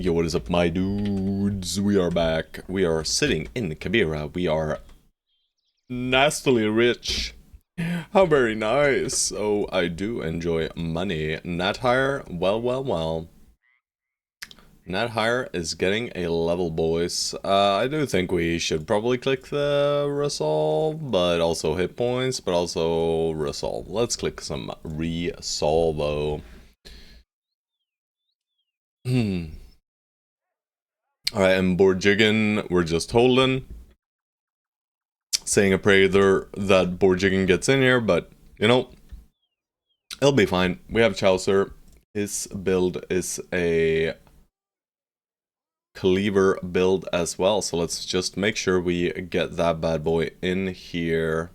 Yo, what is up, my dudes? We are back. We are sitting in Kabira. We are nastily rich. How very nice. Oh, I do enjoy money. Net hire? Well. Net hire is getting a level, boys. I do think we should probably click the resolve, but also hit points, but also resolve. Let's click some resolvo. Alright, and Borjiggin, we're just holding. Saying a prayer that Borjiggin gets in here, but, you know, it'll be fine. We have Chaucer. His build is a cleaver build as well, so let's just make sure we get that bad boy in here.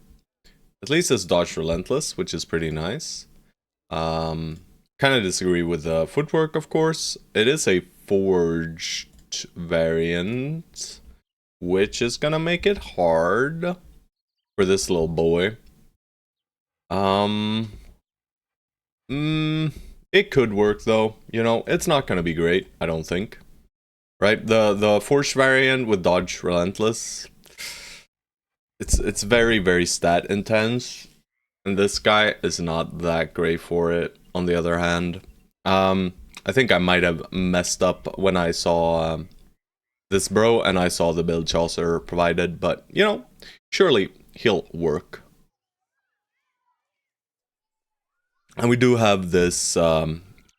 At least it's dodge relentless, which is pretty nice. Kind of disagree with the footwork, of course. It is a forged variant, which is gonna make it hard for this little boy. It could work though, you know, it's not gonna be great, I don't think. Right? The forged variant with dodge relentless, it's very stat intense, and this guy is not that great for it, on the other hand. I think I might have messed up when I saw this bro and I saw the build Chaucer provided, but, you know, surely he'll work. And we do have this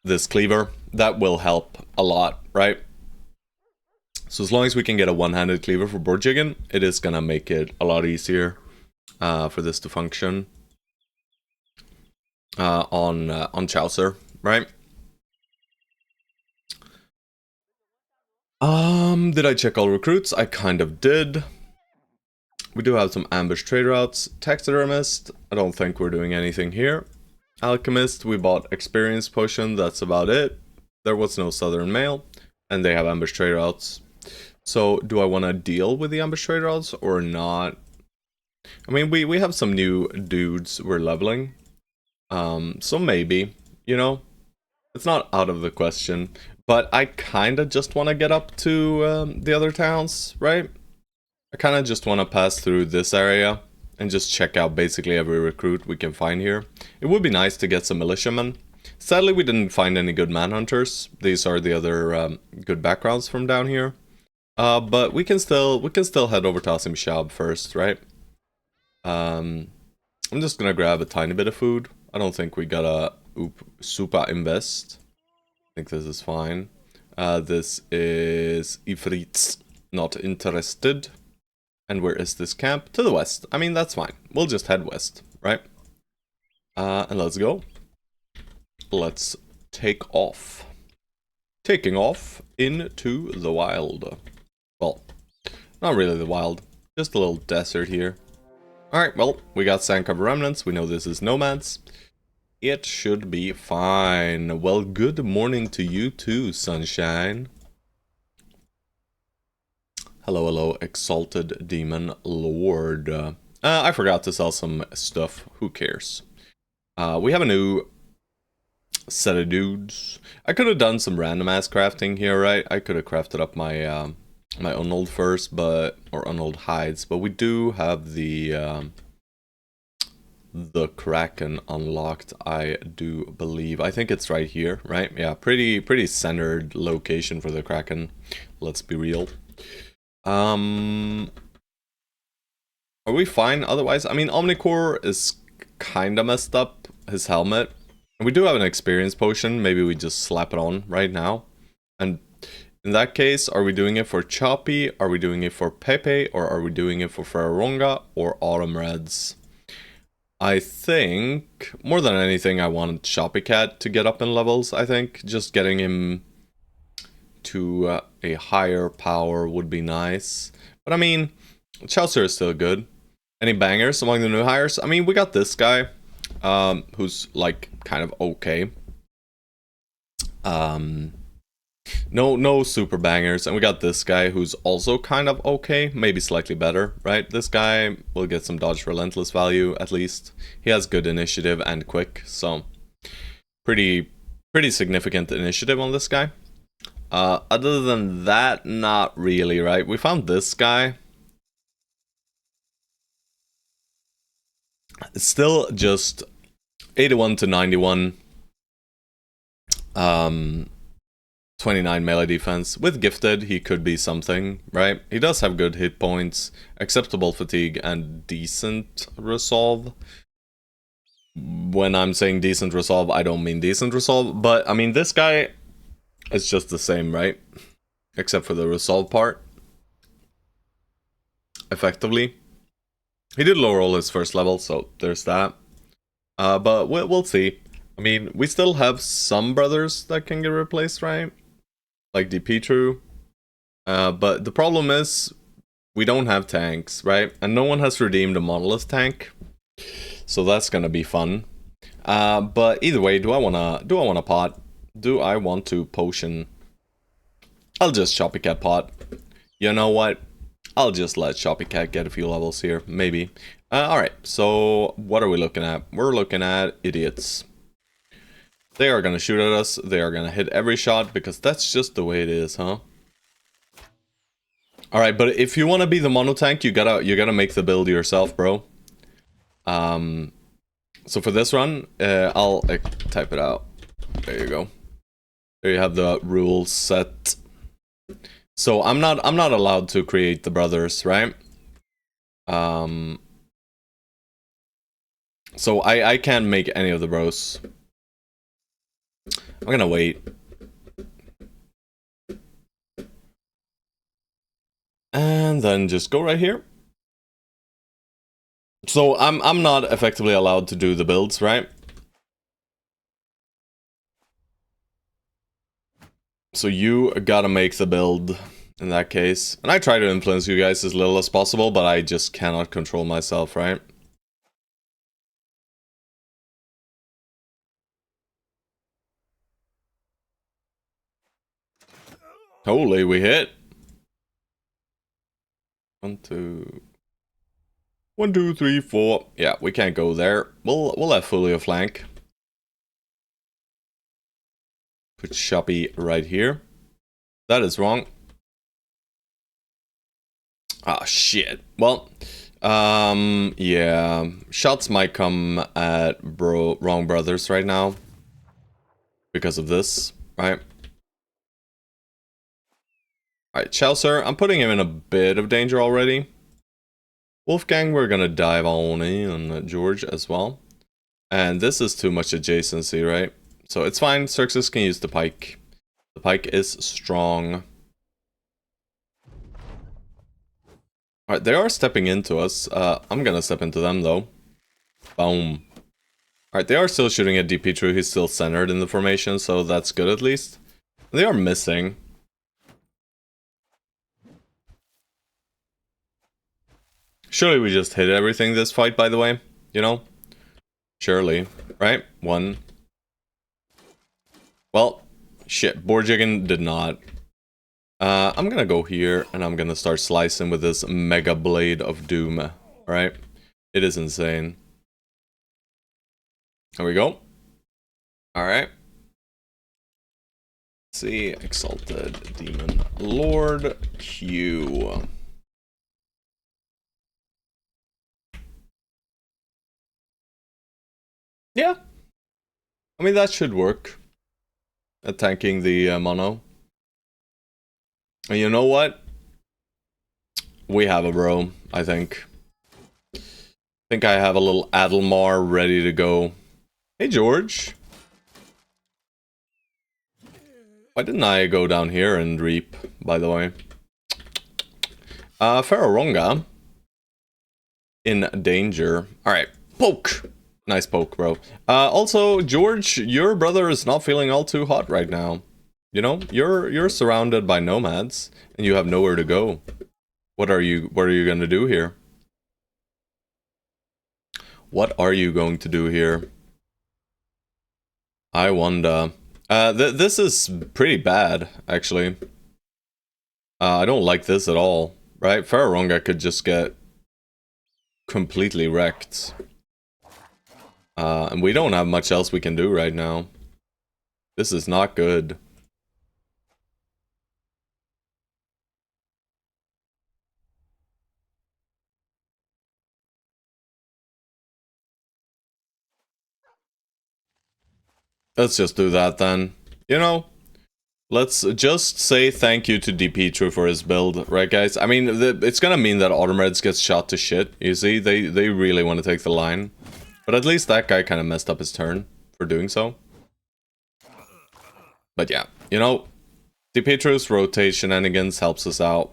this cleaver that will help a lot, right? So as long as we can get a one-handed cleaver for Borjiggin, it is gonna make it a lot easier for this to function on Chaucer, right? Did I check all recruits? I kind of did. We do have some ambush trade routes. Taxidermist, I don't think we're doing anything here. Alchemist, we bought experience potion, that's about it. There was no southern mail, and they have ambush trade routes. So, do I want to deal with the ambush trade routes or not? I mean, we have some new dudes we're leveling. So maybe, you know, it's not out of the question. But I kind of just want to get up to the other towns, right? I kind of just want to pass through this area and just check out basically every recruit we can find here. It would be nice to get some militiamen. Sadly, we didn't find any good manhunters. These are the other good backgrounds from down here. But we can still head over to Asim Shab first, right? I'm just gonna grab a tiny bit of food. I don't think we gotta super invest. I think this is fine. This is Ifrit's not interested. And where is this camp? To the west. I mean, that's fine. We'll just head west, right? And let's go. Let's take off. Taking off into the wild. Well, not really the wild. Just a little desert here. Alright, well, we got sand-covered remnants. We know this is nomads. It should be fine. Well, good morning to you too, sunshine. Hello, exalted demon lord. I forgot to sell some stuff. Who cares? We have a new set of dudes. I could have done some random ass crafting here, right? I could have crafted up my my unold first, or unold hides, but we do have the Kraken unlocked, I do believe. I think it's right here, right? Yeah, pretty centered location for the Kraken. Let's be real. Are we fine otherwise? I mean, Omnicore is kind of messed up, his helmet. And we do have an experience potion, maybe we just slap it on right now. And in that case, are we doing it for Choppy, are we doing it for Pepe, or are we doing it for Ferraronga or Autumn Reds? I think, more than anything, I want Choppy Cat to get up in levels, I think. Just getting him to a higher power would be nice. But I mean, Chaucer is still good. Any bangers among the new hires? I mean, we got this guy, who's like kind of okay. No super bangers, and we got this guy who's also kind of okay, maybe slightly better, right? This guy will get some dodge relentless value at least. He has good initiative and quick, so pretty significant initiative on this guy. Other than that, not really, right? We found this guy. It's still just 81 to 91. 29 melee defense. With gifted, he could be something, right? He does have good hit points, acceptable fatigue, and decent resolve. When I'm saying decent resolve, I don't mean decent resolve, but I mean this guy is just the same, right? Except for the resolve part. Effectively. He did lower all his first level, so there's that. But we'll see. I mean, we still have some brothers that can get replaced, right? Like Petru. But the problem is, we don't have tanks, right? And no one has redeemed a monolith tank. So that's gonna be fun. But either way, do I wanna pot? Do I want to potion? I'll just Copycat pot. You know what? I'll just let Copycat get a few levels here, maybe. Alright, so what are we looking at? We're looking at idiots. They are gonna shoot at us, they are gonna hit every shot, because that's just the way it is, huh? Alright, but if you wanna be the mono tank, you gotta make the build yourself, bro. So for this run, I'll type it out. There you go. There you have the rules set. So I'm not allowed to create the brothers, right? So I can't make any of the bros. I'm gonna wait. And then just go right here. So I'm not effectively allowed to do the builds, right? So you gotta make the build in that case. And I try to influence you guys as little as possible, but I just cannot control myself, right? Holy, we hit. 1, 2... 1, 2, 3, 4. Yeah, we can't go there. We'll have fully a flank. Put Shoppy right here. That is wrong. Ah, shit. Well, yeah. Shots might come at wrong brothers right now. Because of this, right? Alright, Chaucer, I'm putting him in a bit of danger already. Wolfgang, we're gonna dive on in on George as well. And this is too much adjacency, right? So it's fine, Xerxes can use the pike. The pike is strong. Alright, they are stepping into us. I'm gonna step into them though. Boom. Alright, they are still shooting at Petru. He's still centered in the formation, so that's good at least. They are missing. Surely we just hit everything this fight, by the way. You know? Surely. Right? 1. Well, shit. Borjigan did not. I'm gonna go here, and I'm gonna start slicing with this Mega Blade of Doom. Right? It is insane. There we go. Alright. Let's see. Exalted Demon Lord Q. Yeah. I mean, that should work. Attacking the mono. And you know what? We have a bro, I think. I think I have a little Adelmar ready to go. Hey, George. Why didn't I go down here and reap, by the way? Ferroronga. In danger. Alright, poke! Nice poke, bro. Also, George, your brother is not feeling all too hot right now. You know, you're surrounded by nomads, and you have nowhere to go. What are you gonna do here? What are you going to do here? I wonder. This is pretty bad, actually. I don't like this at all, right? Ferroronga could just get completely wrecked. And we don't have much else we can do right now. This is not good. Let's just do that then. You know, let's just say thank you to DPetru for his build, right guys? I mean, it's gonna mean that Autumn Reds gets shot to shit, you see? They really want to take the line. But at least that guy kind of messed up his turn for doing so. But yeah, you know, DPetru's rotate shenanigans helps us out.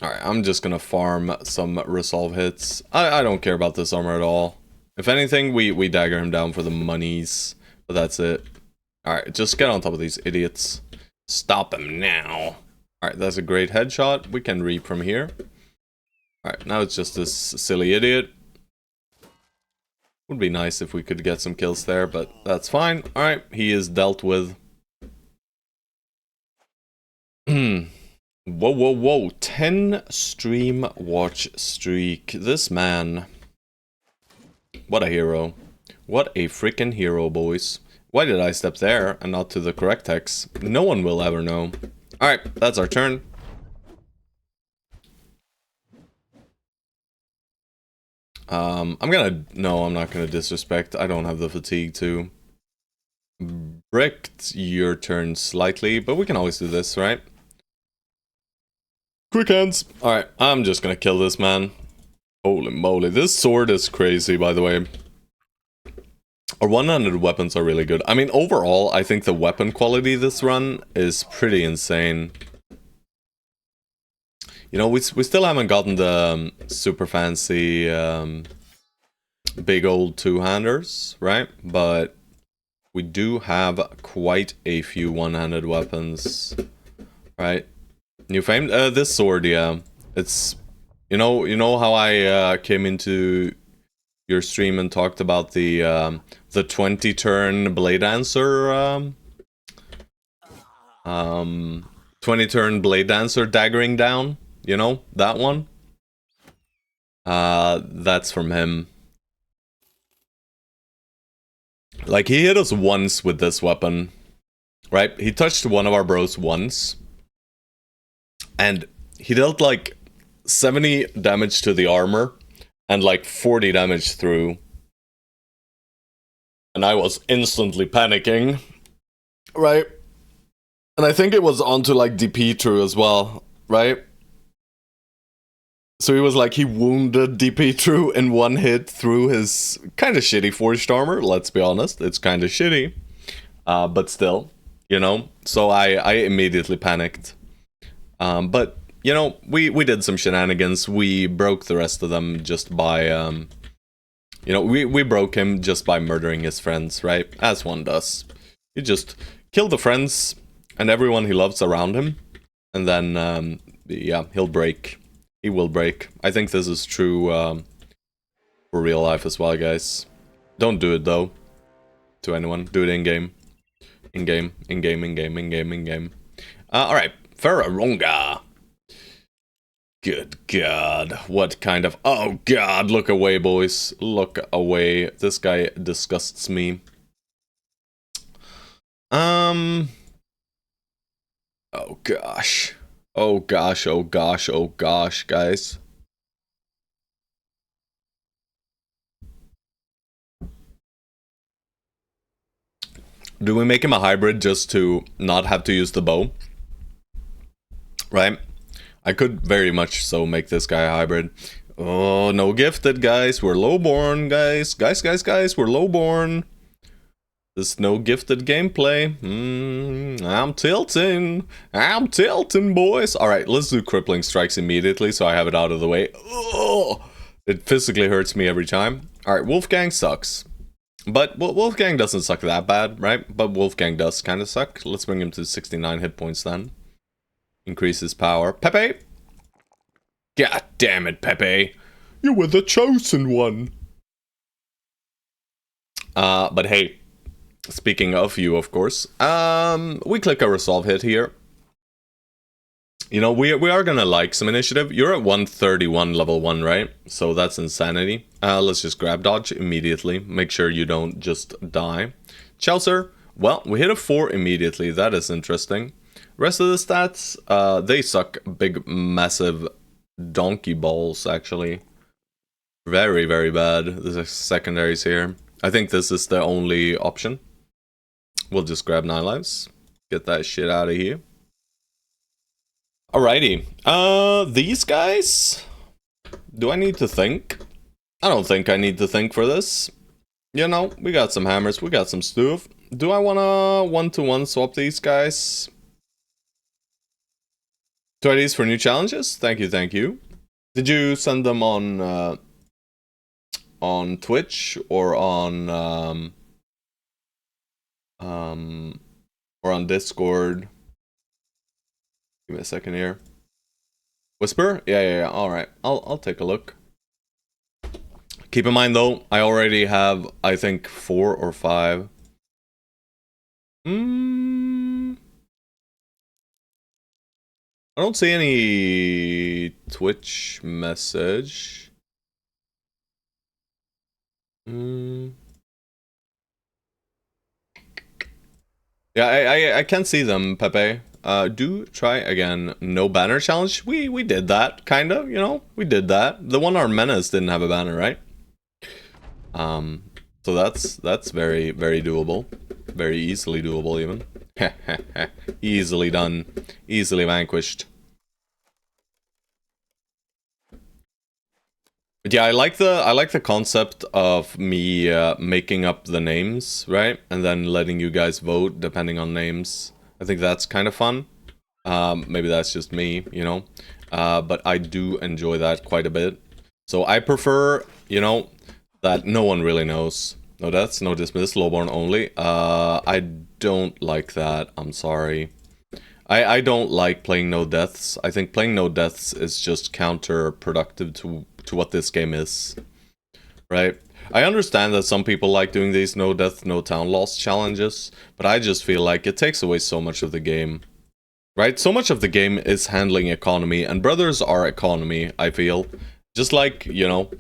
Alright, I'm just gonna farm some resolve hits. I don't care about this armor at all. If anything, we dagger him down for the monies. But that's it. Alright, just get on top of these idiots. Stop him now. Alright, that's a great headshot. We can reap from here. Alright, now it's just this silly idiot. Would be nice if we could get some kills there, but that's fine. Alright, he is dealt with. Whoa, whoa, whoa. 10 stream watch streak. This man. What a hero. What a freaking hero, boys. Why did I step there and not to the correct hex? No one will ever know. Alright, that's our turn. No, I'm not gonna disrespect. I don't have the fatigue to. Bricked your turn slightly, but we can always do this, right? Quick hands. Alright, I'm just gonna kill this man. Holy moly, this sword is crazy, by the way. Our one-handed weapons are really good. I mean, overall, I think the weapon quality this run is pretty insane. You know, we still haven't gotten the super fancy big old two-handers, right? But we do have quite a few one-handed weapons, right? New fame? This sword, yeah. It's, you know how I came into your stream and talked about the 20-turn Blade Dancer, 20-turn Blade Dancer daggering down? You know, that one? That's from him. Like, he hit us once with this weapon, right? He touched one of our bros once. And he dealt, like, 70 damage to the armor. And, like, 40 damage through. And I was instantly panicking. Right? And I think it was onto, like, DPetru as well, right? So he was like, he wounded DPetru in one hit through his kind of shitty forged armor, let's be honest. It's kind of shitty. But still, you know? So I immediately panicked. But, you know, we did some shenanigans. We broke the rest of them just by, you know, we broke him just by murdering his friends, right? As one does. You just kill the friends and everyone he loves around him. And then, yeah, he'll break. He will break. I think this is true for real life as well, guys. Don't do it, though. To anyone. Do it in-game. In-game, in-game, in-game, in-game, in-game. Alright. Ferraronga. Good God. What kind of... Oh, God. Look away, boys. Look away. This guy disgusts me. Oh, gosh. Oh gosh, oh gosh, oh gosh, guys. Do we make him a hybrid just to not have to use the bow? Right? I could very much so make this guy a hybrid. Oh, no gifted, guys. We're lowborn, guys. Guys, we're lowborn. There's no gifted gameplay. I'm tilting, boys. Alright, let's do crippling strikes immediately so I have it out of the way. Ugh, it physically hurts me every time. Alright, Wolfgang sucks. But Wolfgang doesn't suck that bad, right? But Wolfgang does kind of suck. Let's bring him to 69 hit points then. Increase his power. Pepe! God damn it, Pepe. You were the chosen one. But hey. Speaking of you, of course, we click a resolve hit here. You know, we are gonna like some initiative. You're at 131 level 1, right? So that's insanity. Let's just grab dodge immediately. Make sure you don't just die. Chaucer, well, we hit a 4 immediately. That is interesting. Rest of the stats, they suck big, massive donkey balls, actually. Very, very bad. The secondaries here. I think this is the only option. We'll just grab 9 lives. Get that shit out of here. Alrighty. These guys? Do I need to think? I don't think I need to think for this. You know, we got some hammers, we got some stuff. Do I wanna one-to-one swap these guys? Try these for new challenges? Thank you, thank you. Did you send them on Twitch or on Discord? Give me a second here. Whisper? Yeah. All right. I'll take a look. Keep in mind though, I already have, I think, 4 or 5. I don't see any Twitch message. Yeah, I can't see them, Pepe. Do try again. No banner challenge. We did that, kind of, you know? We did that. The one our menace didn't have a banner, right? So that's very, very doable. Very easily doable, even. Easily done. Easily vanquished. But yeah, I like the concept of me making up the names, right? And then letting you guys vote depending on names. I think that's kind of fun. Maybe that's just me, you know? But I do enjoy that quite a bit. So I prefer, you know, that no one really knows. No deaths, no dismiss, lowborn only. I don't like that. I'm sorry. I don't like playing no deaths. I think playing no deaths is just counterproductive to what this game is. Right? I understand that some people like doing these no death, no town loss challenges, but I just feel like it takes away so much of the game. Right? So much of the game is handling economy, and brothers are economy, I feel. Just like, you know,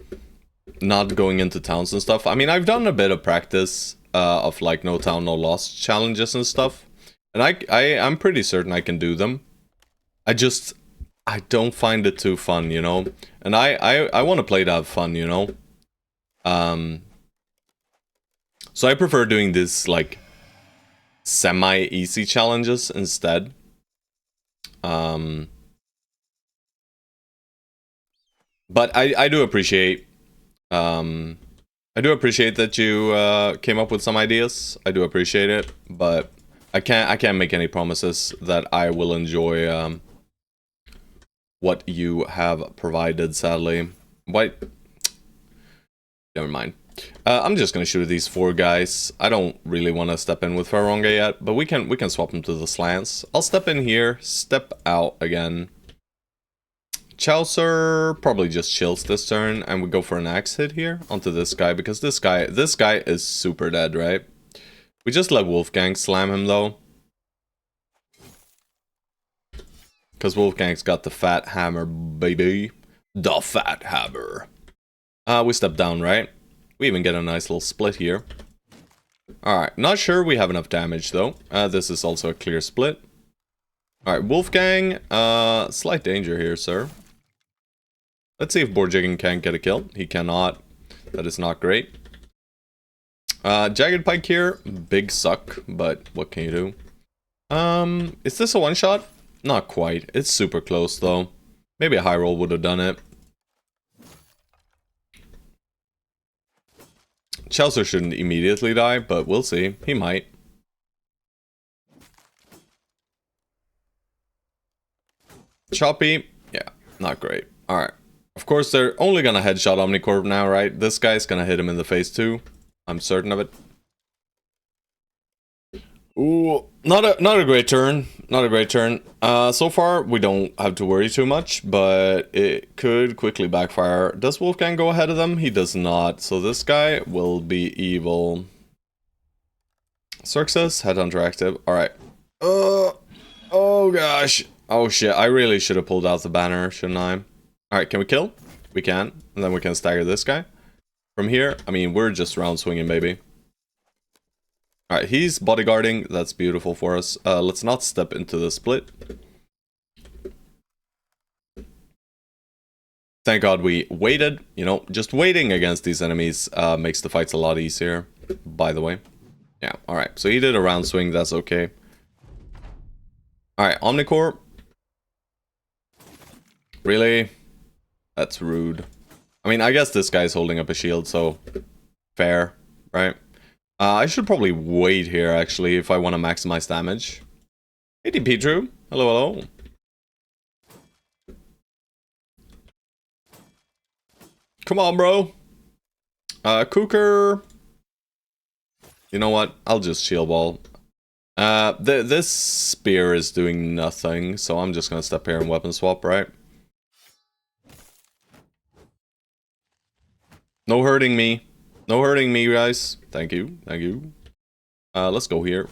not going into towns and stuff. I mean, I've done a bit of practice of like no town, no loss challenges and stuff. And I'm pretty certain I can do them. I don't find it too fun, you know? And I want to play to have fun, you know? So I prefer doing this, like, semi-easy challenges instead. But I do appreciate... I do appreciate that you came up with some ideas. I do appreciate it, but I can't make any promises that I will enjoy what you have provided, sadly. What? Never mind. I'm just gonna shoot these 4 guys. I don't really want to step in with Faronga yet, but we can swap them to the slants. I'll step in here, step out again. Chaucer probably just chills this turn, and we go for an axe hit here onto this guy, because this guy is super dead, right? We just let Wolfgang slam him though. Because Wolfgang's got the fat hammer, baby. The fat hammer. We step down, right? We even get a nice little split here. Alright, not sure we have enough damage though. This is also a clear split. Alright, Wolfgang, slight danger here, sir. Let's see if Borjiggin can get a kill. He cannot. That is not great. Jagged Pike here, big suck, but what can you do? Is this a one-shot? Not quite. It's super close though. Maybe a high roll would have done it. Chaucer shouldn't immediately die, but we'll see. He might. Choppy, yeah, not great. Alright. Of course, they're only gonna headshot Omnicorp now, right? This guy's gonna hit him in the face too. I'm certain of it. Ooh, not a great turn. Not a great turn. So far, we don't have to worry too much, but it could quickly backfire. Does Wolfgang go ahead of them? He does not. So this guy will be evil. Cirxus, Headhunter active. Alright. Oh gosh. Oh shit, I really should have pulled out the banner, shouldn't I? Alright, can we kill? We can. And then we can stagger this guy. From here, I mean, we're just round swinging, baby. Alright, he's bodyguarding. That's beautiful for us. Let's not step into the split. Thank God we waited. You know, just waiting against these enemies makes the fights a lot easier, by the way. Yeah, alright. So he did a round swing, that's okay. Alright, Omnicore. Really? That's rude. I mean, I guess this guy's holding up a shield, so fair, right? I should probably wait here, actually, if I want to maximize damage. Hey, Petru. Hello, hello. Come on, bro. Cooker. You know what? I'll just shield wall. This spear is doing nothing, so I'm just gonna step here and weapon swap, right? No hurting me. No hurting me, guys. Thank you. Thank you. Let's go here.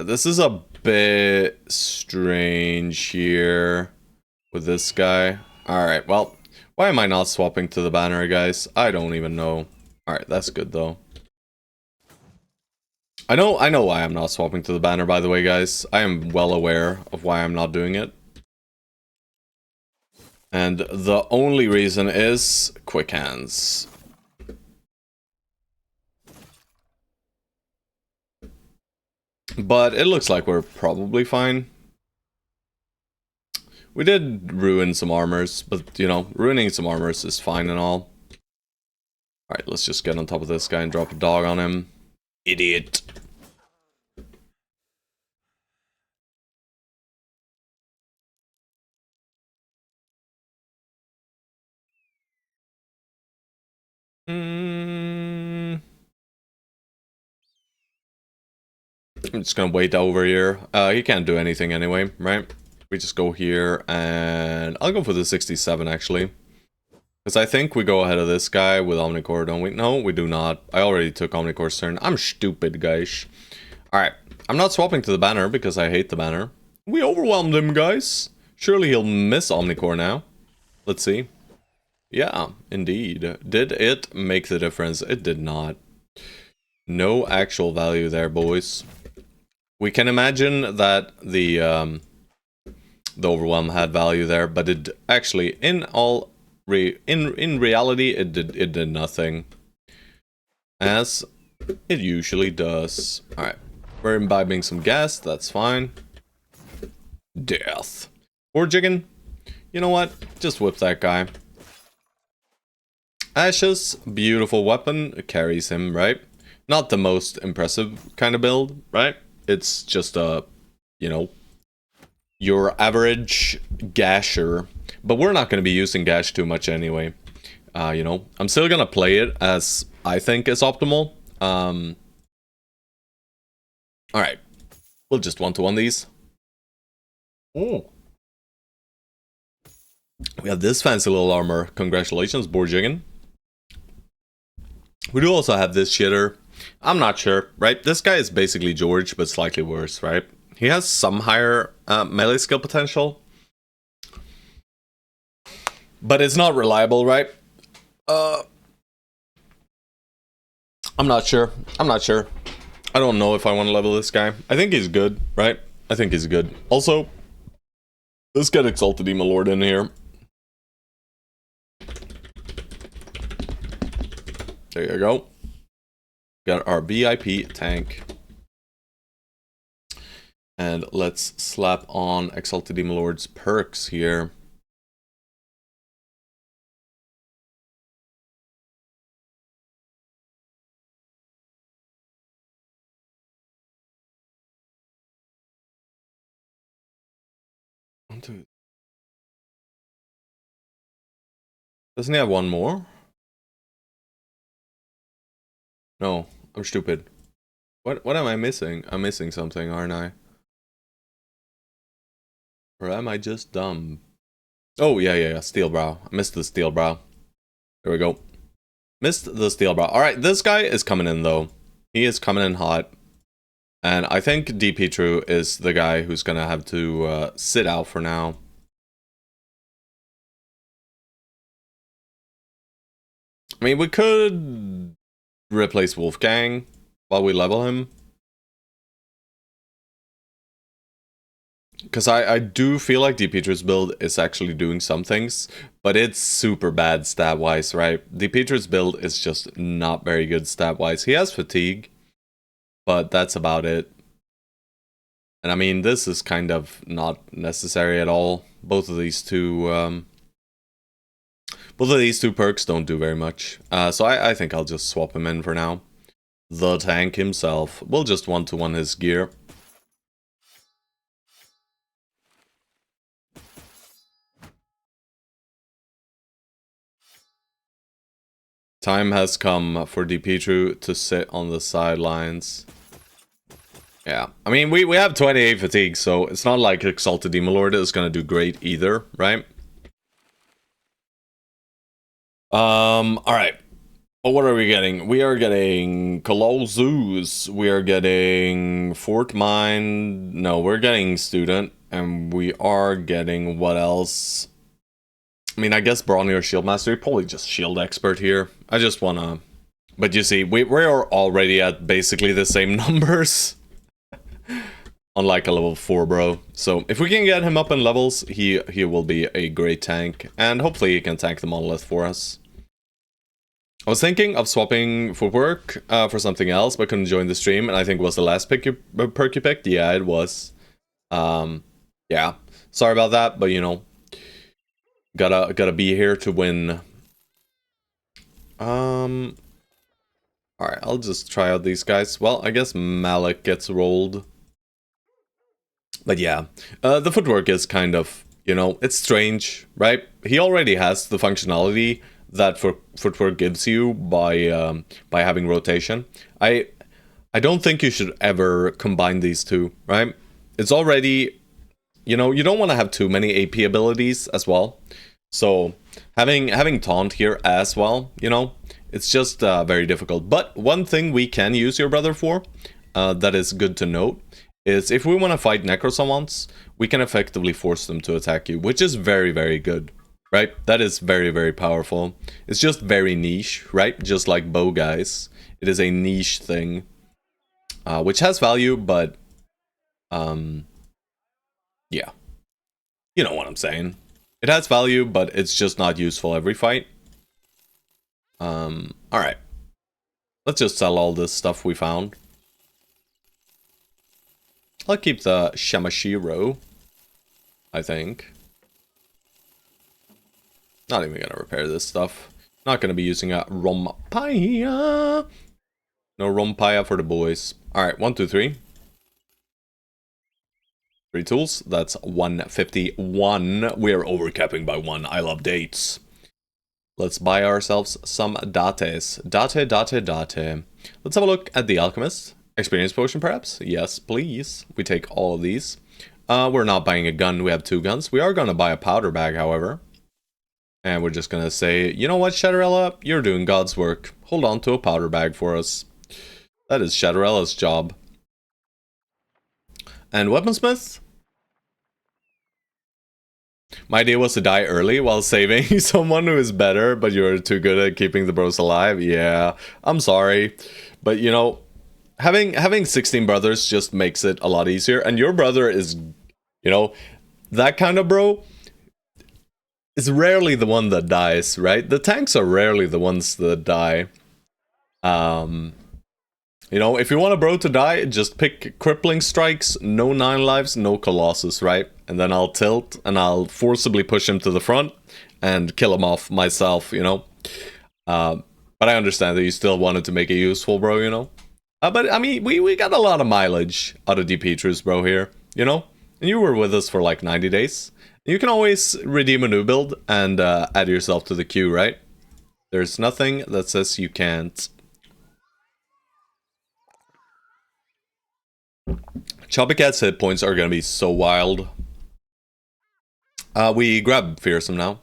This is a bit strange here with this guy. Alright, well, why am I not swapping to the banner, guys? I don't even know. Alright, that's good, though. I know why I'm not swapping to the banner, by the way, guys. I am well aware of why I'm not doing it. And the only reason is quick hands. But it looks like we're probably fine. We did ruin some armors, but, you know, ruining some armors is fine and all. Alright, let's just get on top of this guy and drop a dog on him. Idiot. I'm just gonna wait over here. He can't do anything anyway, right? We just go here, and I'll go for the 67, actually. Because I think we go ahead of this guy with Omnicore, don't we? No, we do not. I already took Omnicore's turn. I'm stupid, guys. Alright, I'm not swapping to the banner because I hate the banner. We overwhelmed him, guys. Surely he'll miss Omnicore now. Let's see. Yeah, indeed. Did it make the difference? It did not. No actual value there, boys. We can imagine that the overwhelm had value there, but it actually, in reality, it did nothing, as it usually does. All right, we're imbibing some gas. That's fine. Death or Jiggin. You know what? Just whip that guy. Ashes, beautiful weapon, carries him, right? Not the most impressive kind of build, right? It's just a, you know, your average gasher. But we're not going to be using gash too much anyway. You know, I'm still going to play it as I think is optimal. Alright. We'll just one-to-one these. Oh. We have this fancy little armor. Congratulations, Borjigan. We do also have this shitter. I'm not sure, right? This guy is basically George, but slightly worse, right? He has some higher melee skill potential. But it's not reliable, right? I'm not sure. I'm not sure. I don't know if I want to level this guy. I think he's good, right? I think he's good. Also, let's get Exalted Demon Lord in here. There you go. Got our VIP tank. And let's slap on Exalted Demon Lord's perks here. Doesn't he have one more? No, I'm stupid. What am I missing? I'm missing something, aren't I? Or am I just dumb? Oh, yeah. Steel Brow. I missed the Steel Brow. There we go. Missed the Steel Brow. Alright, this guy is coming in, though. He is coming in hot. And I think DP True is the guy who's gonna have to sit out for now. I mean, we could replace Wolfgang while we level him. Because I do feel like DPetra's build is actually doing some things, but it's super bad stat-wise, right? DPetra's build is just not very good stat-wise. He has fatigue, but that's about it. And I mean, this is kind of not necessary at all. Both of these two perks don't do very much. So I think I'll just swap him in for now. The tank himself. We'll just one-to-one his gear. Time has come for DPetru to sit on the sidelines. Yeah, I mean, we have 28 fatigue, so it's not like Exalted Demon Lord is gonna do great either, right? Alright. Well, what are we getting? We are getting Colossus. We are getting Fort Mine. No, we're getting Student. And we are getting what else? I mean, I guess Brawny or Shield Master. Probably just Shield Expert here. I just wanna... But you see, we're already at basically the same numbers. On like a level 4, bro. So if we can get him up in levels, he will be a great tank. And hopefully he can tank the monolith for us. I was thinking of swapping footwork for something else, but couldn't join the stream. And I think it was the last perk you picked. Yeah, it was. Yeah. Sorry about that, but you know, gotta be here to win. Alright, I'll just try out these guys. Well, I guess Malik gets rolled. But yeah, the footwork is kind of, you know, it's strange, right? He already has the functionality that footwork gives you by having rotation. I don't think you should ever combine these two, right? It's already, you know, you don't want to have too many AP abilities as well. So having taunt here as well, you know, it's just very difficult. But one thing we can use your brother for, that is good to note, is if we want to fight Necrosummons, we can effectively force them to attack you, which is very, very good, right? That is very, very powerful. It's just very niche, right? Just like bow guys. It is a niche thing, which has value, but, yeah. You know what I'm saying. It has value, but it's just not useful every fight. Alright. Let's just sell all this stuff we found. I'll keep the Shamashiro, I think. Not even gonna repair this stuff. Not gonna be using a Rompaya. No Rompaya for the boys. Alright, 1, 2, 3. 3 tools. That's 151. We're overcapping by 1. I love dates. Let's buy ourselves some dates. Date. Let's have a look at the Alchemist. Experience potion, perhaps? Yes, please. We take all of these. We're not buying a gun. We have 2 guns. We are going to buy a powder bag, however. And we're just going to say, you know what, Shadowrella? You're doing God's work. Hold on to a powder bag for us. That is Shadowrella's job. And Weaponsmith? My idea was to die early while saving someone who is better, but you're too good at keeping the bros alive. Yeah, I'm sorry. But, you know, having 16 brothers just makes it a lot easier. And your brother is, you know, that kind of bro is rarely the one that dies, right? The tanks are rarely the ones that die. You know, if you want a bro to die, just pick Crippling Strikes, no 9 lives, no Colossus, right? And then I'll tilt and I'll forcibly push him to the front and kill him off myself, you know? But I understand that you still wanted to make it useful, bro, you know? But, I mean, we got a lot of mileage out of DPetrus, bro, here, you know? And you were with us for like 90 days. You can always redeem a new build and add yourself to the queue, right? There's nothing that says you can't. Choppy Cat's hit points are gonna be so wild. We grab Fearsome now.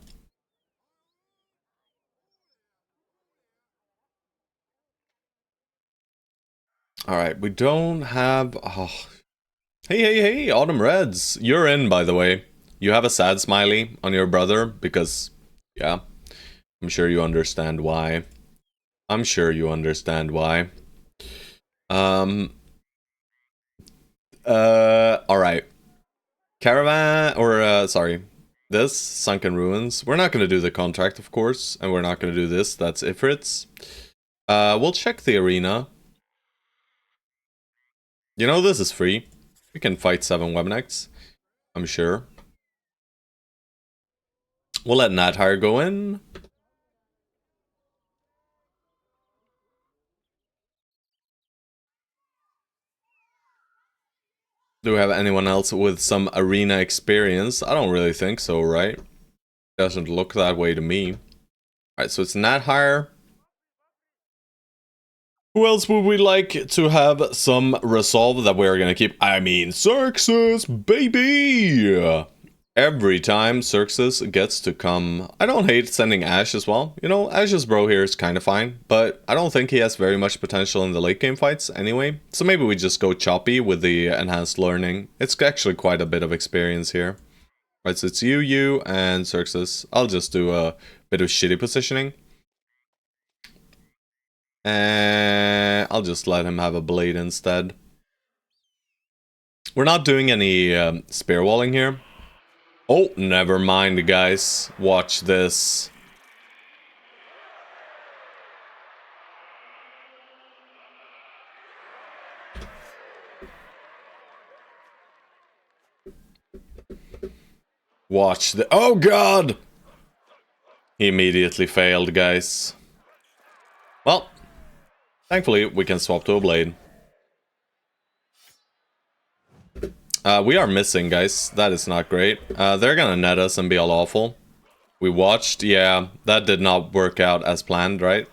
Alright, we don't have... Oh. Hey, Autumn Reds. You're in, by the way. You have a sad smiley on your brother because, yeah, I'm sure you understand why. I'm sure you understand why. Alright. Caravan, or sorry, this Sunken Ruins. We're not gonna do the contract, of course, and we're not gonna do this. That's Ifrits. We'll check the arena. You know, this is free. We can fight 7 Weapon-X, I'm sure. We'll let Nathar go in. Do we have anyone else with some arena experience? I don't really think so, right? Doesn't look that way to me. Alright, so it's Nathar. Who else would we like to have some resolve that we're gonna keep? I mean, Xerxes, baby! Every time Xerxes gets to come... I don't hate sending Ashe as well. You know, Ashe's bro here is kind of fine, but I don't think he has very much potential in the late game fights anyway. So maybe we just go choppy with the enhanced learning. It's actually quite a bit of experience here. Right, so it's you, and Xerxes. I'll just do a bit of shitty positioning. And I'll just let him have a blade instead. We're not doing any spear walling here. Oh, never mind, guys. Watch this. Watch the... Oh, God! He immediately failed, guys. Well, thankfully, we can swap to a blade. We are missing, guys. That is not great. They're gonna net us and be all awful. We watched. Yeah, that did not work out as planned, right?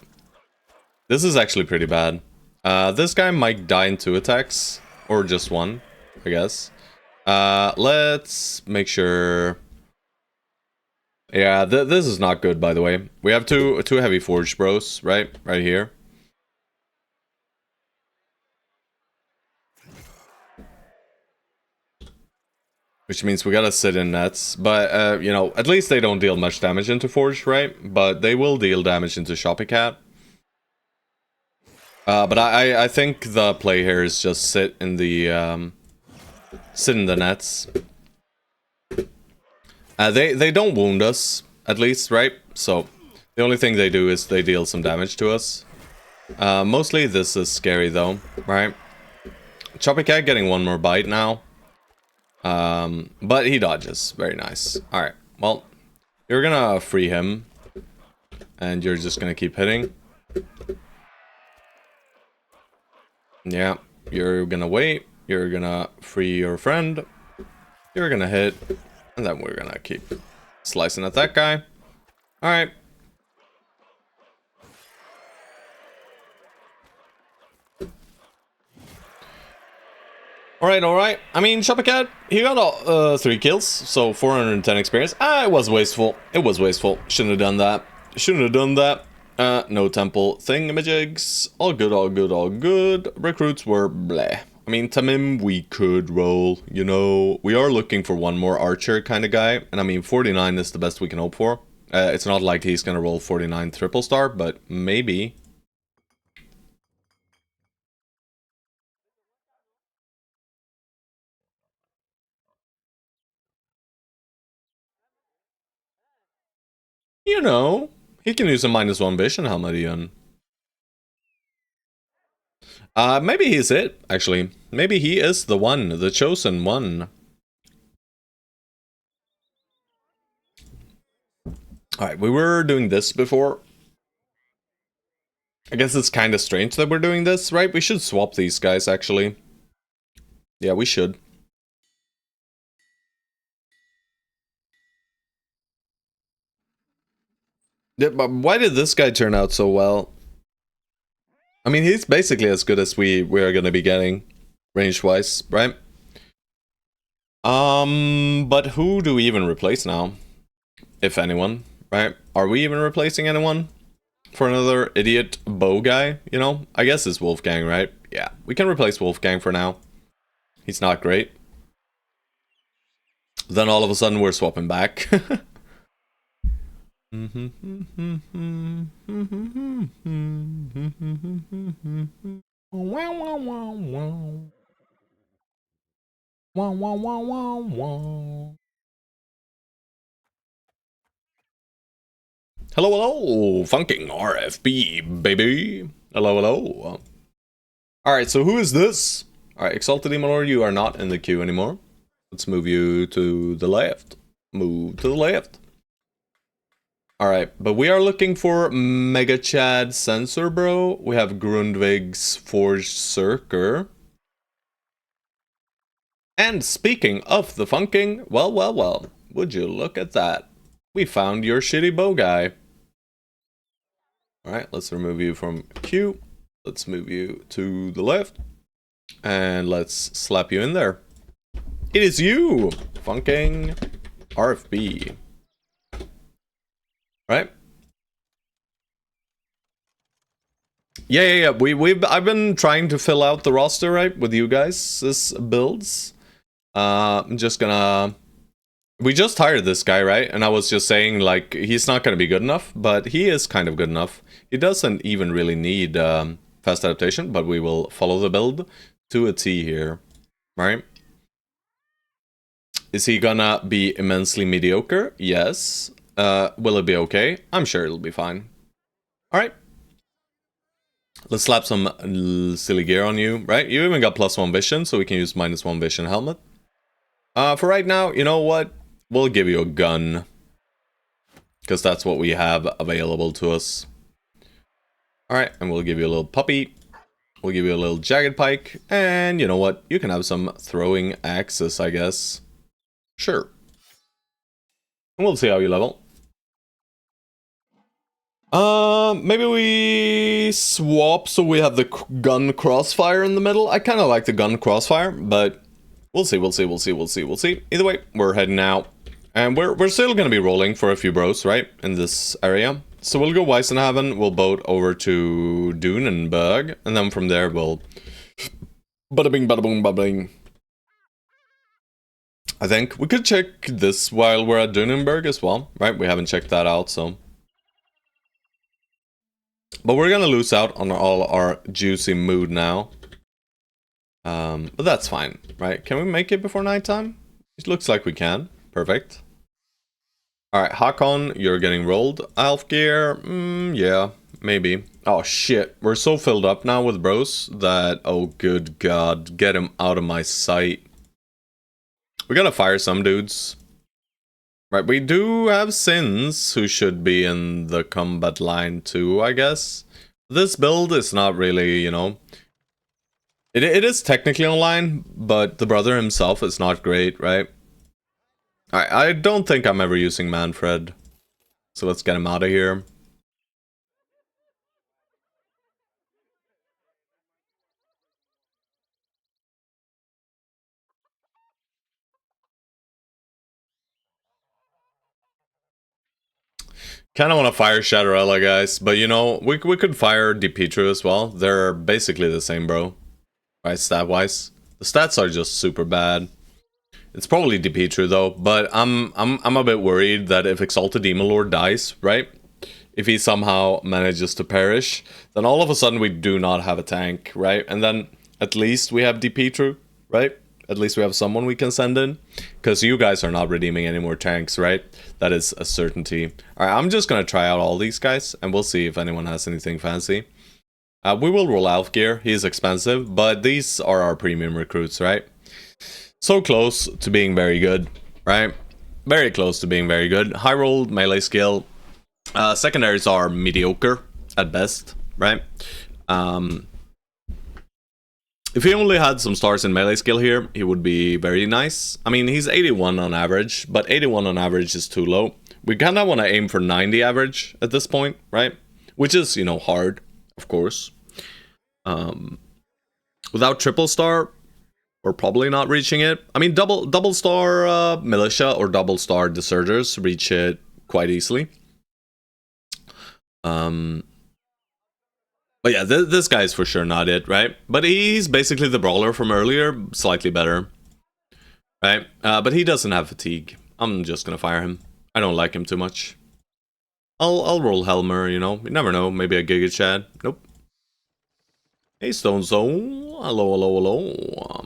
This is actually pretty bad. This guy might die in 2 attacks. Or just 1, I guess. Let's make sure... Yeah, this is not good, by the way. We have two heavy forge bros, right? Right here. Which means we gotta sit in nets. But, you know, at least they don't deal much damage into forge, right? But they will deal damage into Shoppycat. But I think the play here is just sit in the nets. They don't wound us, at least, right? So the only thing they do is they deal some damage to us. Mostly this is scary though, right? Choppycat getting 1 more bite now. But he dodges. Very nice. Alright, well, you're gonna free him. And you're just gonna keep hitting. Yeah, you're gonna wait. You're gonna free your friend. You're gonna hit. And then we're gonna keep slicing at that guy. Alright. Alright. I mean, Shoppycat, he got 3 kills, so 410 experience. It was wasteful. It was wasteful. Shouldn't have done that. Shouldn't have done that. No temple thingamajigs. All good, all good, all good. Recruits were bleh. I mean, Tamim, we could roll, you know. We are looking for 1 more archer kind of guy. And I mean, 49 is the best we can hope for. It's not like he's gonna roll 49 triple star, but maybe. You know, he can use a -1 vision helmet even. Maybe he's it, actually. Maybe he is the one, the chosen one. Alright, we were doing this before. I guess it's kind of strange that we're doing this, right? We should swap these guys, actually. Yeah, we should. Yeah, but why did this guy turn out so well? I mean, he's basically as good as we are gonna be getting, range-wise, right? But who do we even replace now? If anyone, right? Are we even replacing anyone? For another idiot bow guy, you know? I guess it's Wolfgang, right? Yeah, we can replace Wolfgang for now. He's not great. Then all of a sudden we're swapping back. Hello, hello, funking RFB, baby. Hello, hello. Alright, so who is this? Alright, Exalted Demon Lord, you are not in the queue anymore. Let's move you to the left. Move to the left. Alright, but we are looking for Mega Chad Sensor, bro. We have Grundvig's Forged Circer. And speaking of the funking, well, would you look at that? We found your shitty bow guy. Alright, let's remove you from queue. Let's move you to the left. And let's slap you in there. It is you! Funking RFB. Right? Yeah. I've been trying to fill out the roster, right, with you guys' builds. I'm just gonna... We just hired this guy, right? And I was just saying, like, he's not gonna be good enough, but he is kind of good enough. He doesn't even really need fast adaptation, but we will follow the build to a T here, right? Is he gonna be immensely mediocre? Yes. Will it be okay? I'm sure it'll be fine. Alright. Let's slap some silly gear on you, right? You even got +1 vision, so we can use -1 vision helmet. For right now, you know what? We'll give you a gun. Because that's what we have available to us. Alright, and we'll give you a little puppy. We'll give you a little jagged pike. And you know what? You can have some throwing axes, I guess. Sure. And we'll see how you level. Maybe we swap so we have the gun crossfire in the middle. I kind of like the gun crossfire, but we'll see. Either way, we're heading out. And we're still gonna be rolling for a few bros, right? In this area. So we'll go Weissenhaven, we'll boat over to Dunenberg, and then from there we'll... Bada bing, bada boom, bada bing. I think we could check this while we're at Dunenberg as well, right? We haven't checked that out, so... But we're gonna lose out on all our juicy mood now. But that's fine, right? Can we make it before nighttime? It looks like we can. Perfect. Alright, Hakon, you're getting rolled. Alfgear, yeah, maybe. Oh shit, we're so filled up now with bros that, oh good god, get him out of my sight. We gotta fire some dudes. Right, we do have Sins who should be in the combat line too, I guess. This build is not really, you know... It is technically online, but the brother himself is not great, right? I don't think I'm ever using Manfred. So let's get him out of here. Kind of want to fire Shadowella, guys, but you know, we could fire DiPietro as well. They're basically the same, bro. Right, stat-wise. The stats are just super bad. It's probably DiPietro though, but I'm a bit worried that if Exalted Demon Lord dies, right? If he somehow manages to perish, then all of a sudden we do not have a tank, right? And then at least we have DiPietro, right? At least we have someone we can send in. Because you guys are not redeeming any more tanks, right? That is a certainty. Alright, I'm just gonna try out all these guys, and we'll see if anyone has anything fancy. We will roll Alfgear, he's expensive, but these are our premium recruits, right? So close to being very good, right? Very close to being very good. High roll, melee skill. Secondaries are mediocre at best, right? If he only had some stars in melee skill here, he would be very nice. I mean, he's 81 on average, but 81 on average is too low. We kind of want to aim for 90 average at this point, right? Which is, you know, hard, of course. Without triple star, we're probably not reaching it. I mean, double star Militia or double star Deserters reach it quite easily. But yeah, this guy's for sure not it, right? But he's basically the brawler from earlier, slightly better, right? But he doesn't have fatigue. I'm just gonna fire him. I don't like him too much. I'll roll Helmer, you know. You never know. Maybe a Giga Chad. Nope. Hey, Stone Zone. Hello.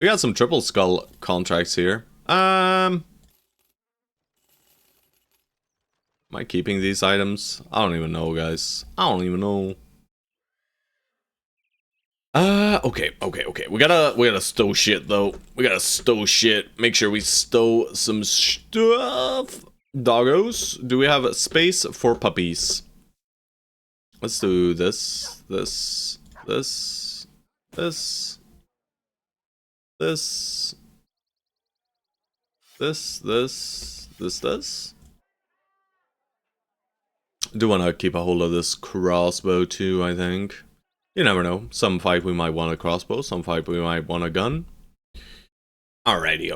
We got some triple skull contracts here. Am I keeping these items? I don't even know, guys. I don't even know. Okay. We gotta stow shit though. We gotta stow shit. Make sure we stow some stuff. Doggos, do we have space for puppies? Let's do this, this, this, this, this, this. Do want to keep a hold of this crossbow too, I think. You never know. Some fight we might want a crossbow, some fight we might want a gun. Alrighty.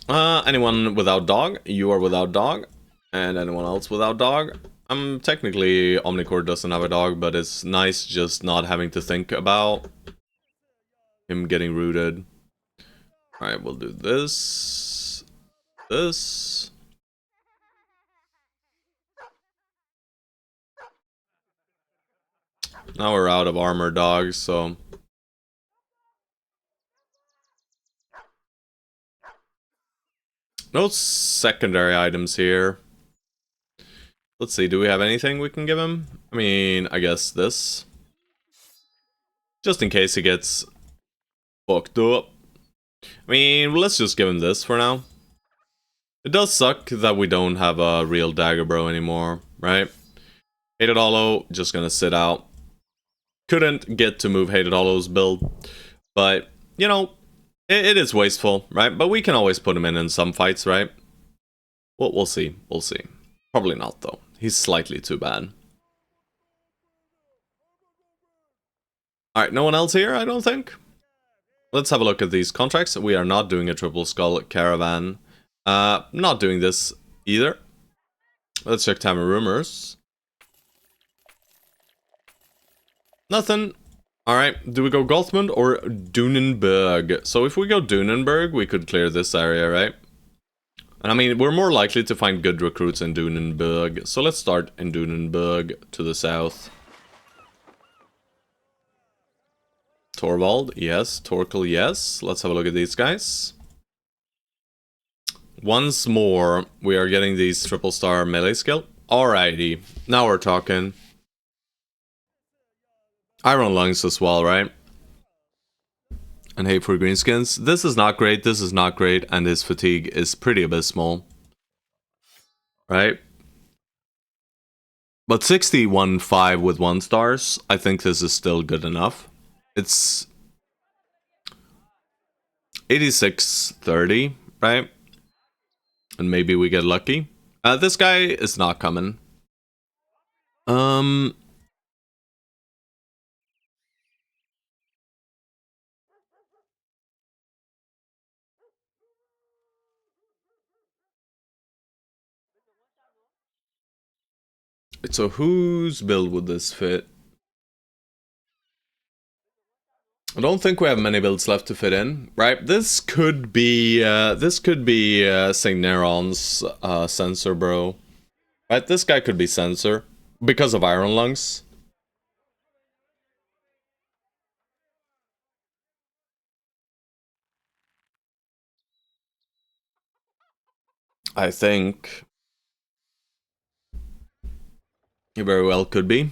Anyone without dog? You are without dog. And anyone else without dog? Technically, Omnicore doesn't have a dog, but it's nice just not having to think about him getting rooted. Alright, we'll do this. This. Now we're out of armor dogs, so... No secondary items here. Let's see, do we have anything we can give him? I mean, I guess this. Just in case he gets fucked up. I mean, let's just give him this for now. It does suck that we don't have a real dagger bro anymore, right? Hated Hollow, just gonna sit out. Couldn't get to move Hated Hollow's build, but, you know, it is wasteful, right? But we can always put him in some fights, right? Well, we'll see. Probably not, though. He's slightly too bad. Alright, no one else here, I don't think. Let's have a look at these contracts. We are not doing a triple skull caravan. Not doing this either. Let's check Tamar Rumors. Nothing. Alright, do we go Gothmund or Dunenberg? So if we go Dunenberg, we could clear this area, right? And I mean, we're more likely to find good recruits in Dunenberg. So let's start in Dunenberg to the south. Torvald, yes. Torkel, yes. Let's have a look at these guys. Once more, we are getting these triple star melee skill. Alrighty, now we're talking. Iron Lungs as well, right? And hate for greenskins. This is not great, and his fatigue is pretty abysmal. Right? But 61.5 with 1 stars, I think this is still good enough. It's 86.30, right? And maybe we get lucky. This guy is not coming. So whose build would this fit? I don't think we have many builds left to fit in, right? This could be St. Neron's sensor, bro. Right, this guy could be sensor because of Iron Lungs. I think he very well could be.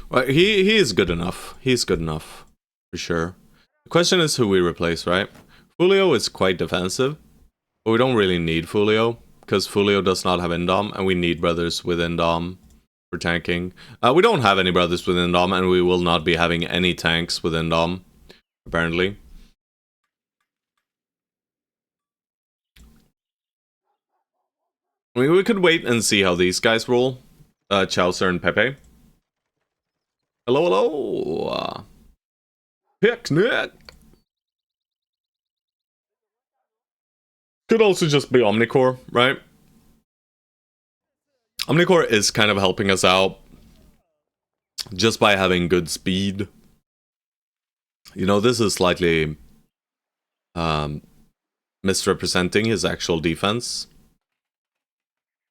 Well, he is good enough. He's good enough for sure. The question is who we replace, right? Fulio is quite defensive, but we don't really need Fulio because Fulio does not have Indom, and we need brothers with Indom for tanking. We don't have any brothers with Indom, and we will not be having any tanks with Indom, apparently. I mean, we could wait and see how these guys roll. Chaucer and Pepe. Hello. Picnic. Could also just be Omnicore, right? Omnicore is kind of helping us out just by having good speed. You know, this is slightly misrepresenting his actual defense.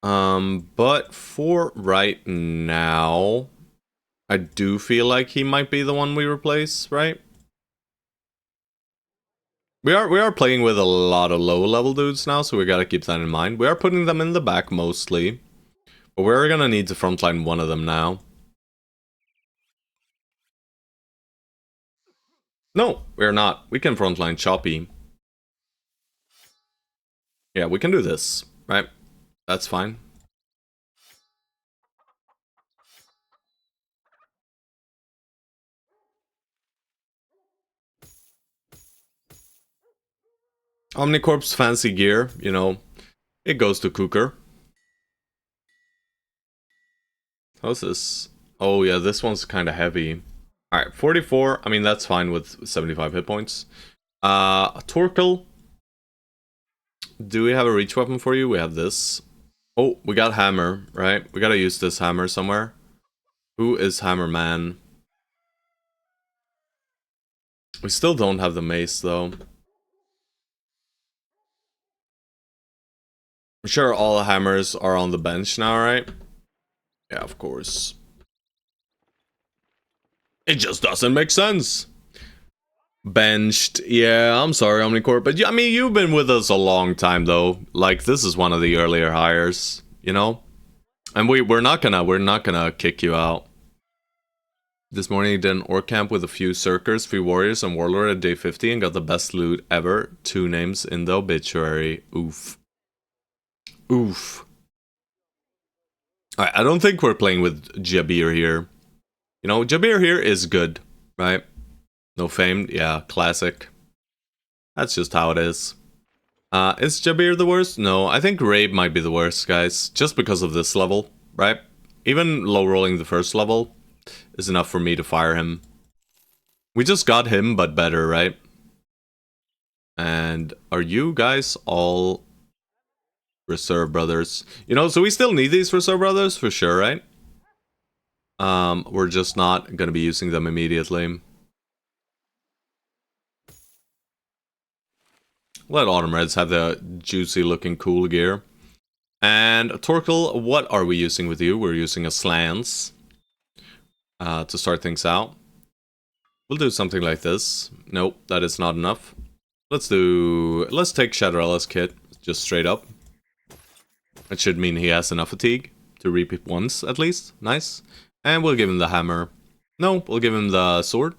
But for right now, I do feel like he might be the one we replace, right? We are playing with a lot of low level dudes now, so we gotta keep that in mind. We are putting them in the back mostly, but we're gonna need to frontline one of them now. No, we're not. We can frontline Choppy. Yeah, we can do this, right? That's fine. Omnicorp's fancy gear, you know, it goes to Cooker. How's this? Oh yeah, this one's kind of heavy. Alright, 44. I mean, that's fine with 75 hit points. Torkel. Do we have a reach weapon for you? We have this. Oh, we got hammer, right? We gotta use this hammer somewhere. Who is Hammer Man? We still don't have the mace, though. I'm sure all the hammers are on the bench now, right? Yeah, of course. It just doesn't make sense. Benched. Yeah, I'm sorry, Omnicorp. But I mean, you've been with us a long time, though. Like, this is one of the earlier hires, you know? And we're not gonna kick you out. This morning, he did an orc camp with a few Circers, 3 warriors, and warlord at day 50 and got the best loot ever. 2 names in the obituary. Oof. Oof. Alright, I don't think we're playing with Jabir here. You know, Jabir here is good, right? No famed? Yeah, classic. That's just how it is. Is Jabir the worst? No, I think Rabe might be the worst, guys. Just because of this level, right? Even low rolling the first level is enough for me to fire him. We just got him, but better, right? And are you guys all Reserve Brothers? You know, so we still need these Reserve Brothers for sure, right? We're just not gonna be using them immediately. Let Autumn Reds have the juicy looking cool gear. And Torkel, what are we using with you? We're using a Slants to start things out. We'll do something like this. Nope, that is not enough. Let's take Shadrella's kit, just straight up. That should mean he has enough fatigue to repeat once, at least. Nice. And we'll give him the hammer. No, we'll give him the sword.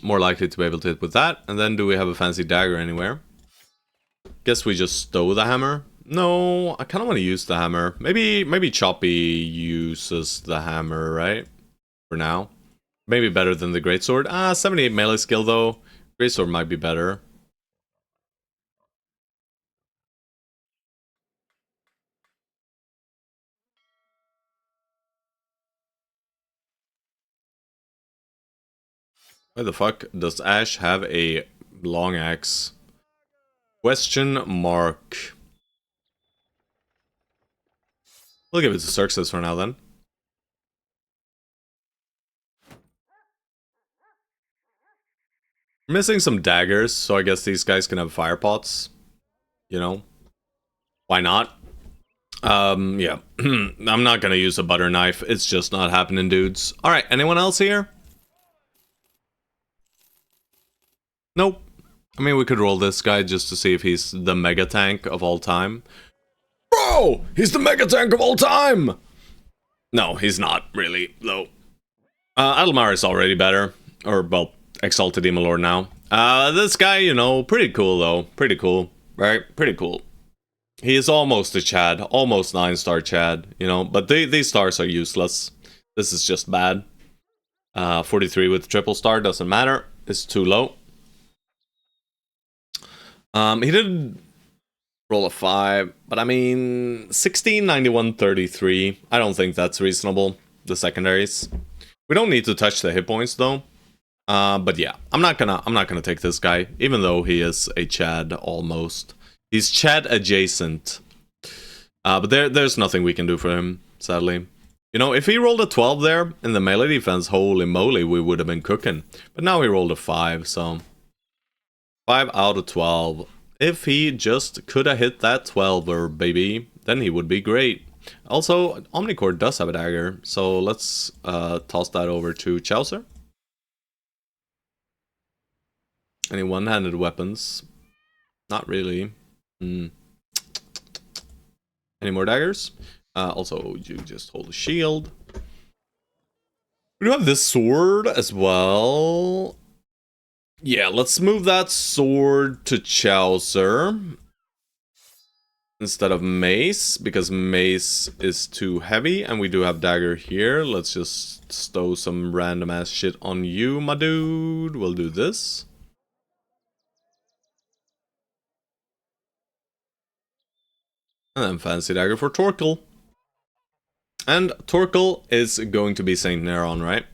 More likely to be able to hit with that. And then do we have a fancy dagger anywhere? Guess we just stow the hammer. No, I kind of want to use the hammer. Maybe Choppy uses the hammer, right? For now. Maybe better than the greatsword. 78 melee skill though. Greatsword might be better. Why the fuck does Ash have a long axe? Question mark. We'll give it to Xerxes for now then. Missing some daggers, so I guess these guys can have fire pots. You know? Why not? Yeah. I'm not gonna use a butter knife. It's just not happening, dudes. Alright, anyone else here? Nope. I mean, we could roll this guy just to see if he's the mega tank of all time. Bro! He's the mega tank of all time! No, he's not, really, though. Adelmar is already better. Or, well, Exalted Demon Lord now. This guy, you know, pretty cool, though. Pretty cool, right? Pretty cool. He is almost a Chad. Almost 9-star Chad, you know. But these stars are useless. This is just bad. 43 with triple star, doesn't matter. It's too low. He did roll a 5, but I mean, 16, 91, 33. I don't think that's reasonable. The secondaries. We don't need to touch the hit points though. But yeah, I'm not gonna take this guy, even though he is a Chad almost. He's Chad adjacent. But there's nothing we can do for him, sadly. You know, if he rolled a 12 there in the melee defense, holy moly, we would have been cooking. But now he rolled a 5, so 5 out of 12. If he just could have hit that 12er, baby, then he would be great. Also, Omnicorp does have a dagger, so let's toss that over to Chaucer. Any one-handed weapons? Not really. Any more daggers? Also, you just hold a shield. We do have this sword as well. Yeah, let's move that sword to Chaucer instead of mace, because mace is too heavy, and we do have dagger here. Let's just stow some random ass shit on you, my dude. We'll do this. And then fancy dagger for Torkel. And Torkel is going to be Saint Neron, right?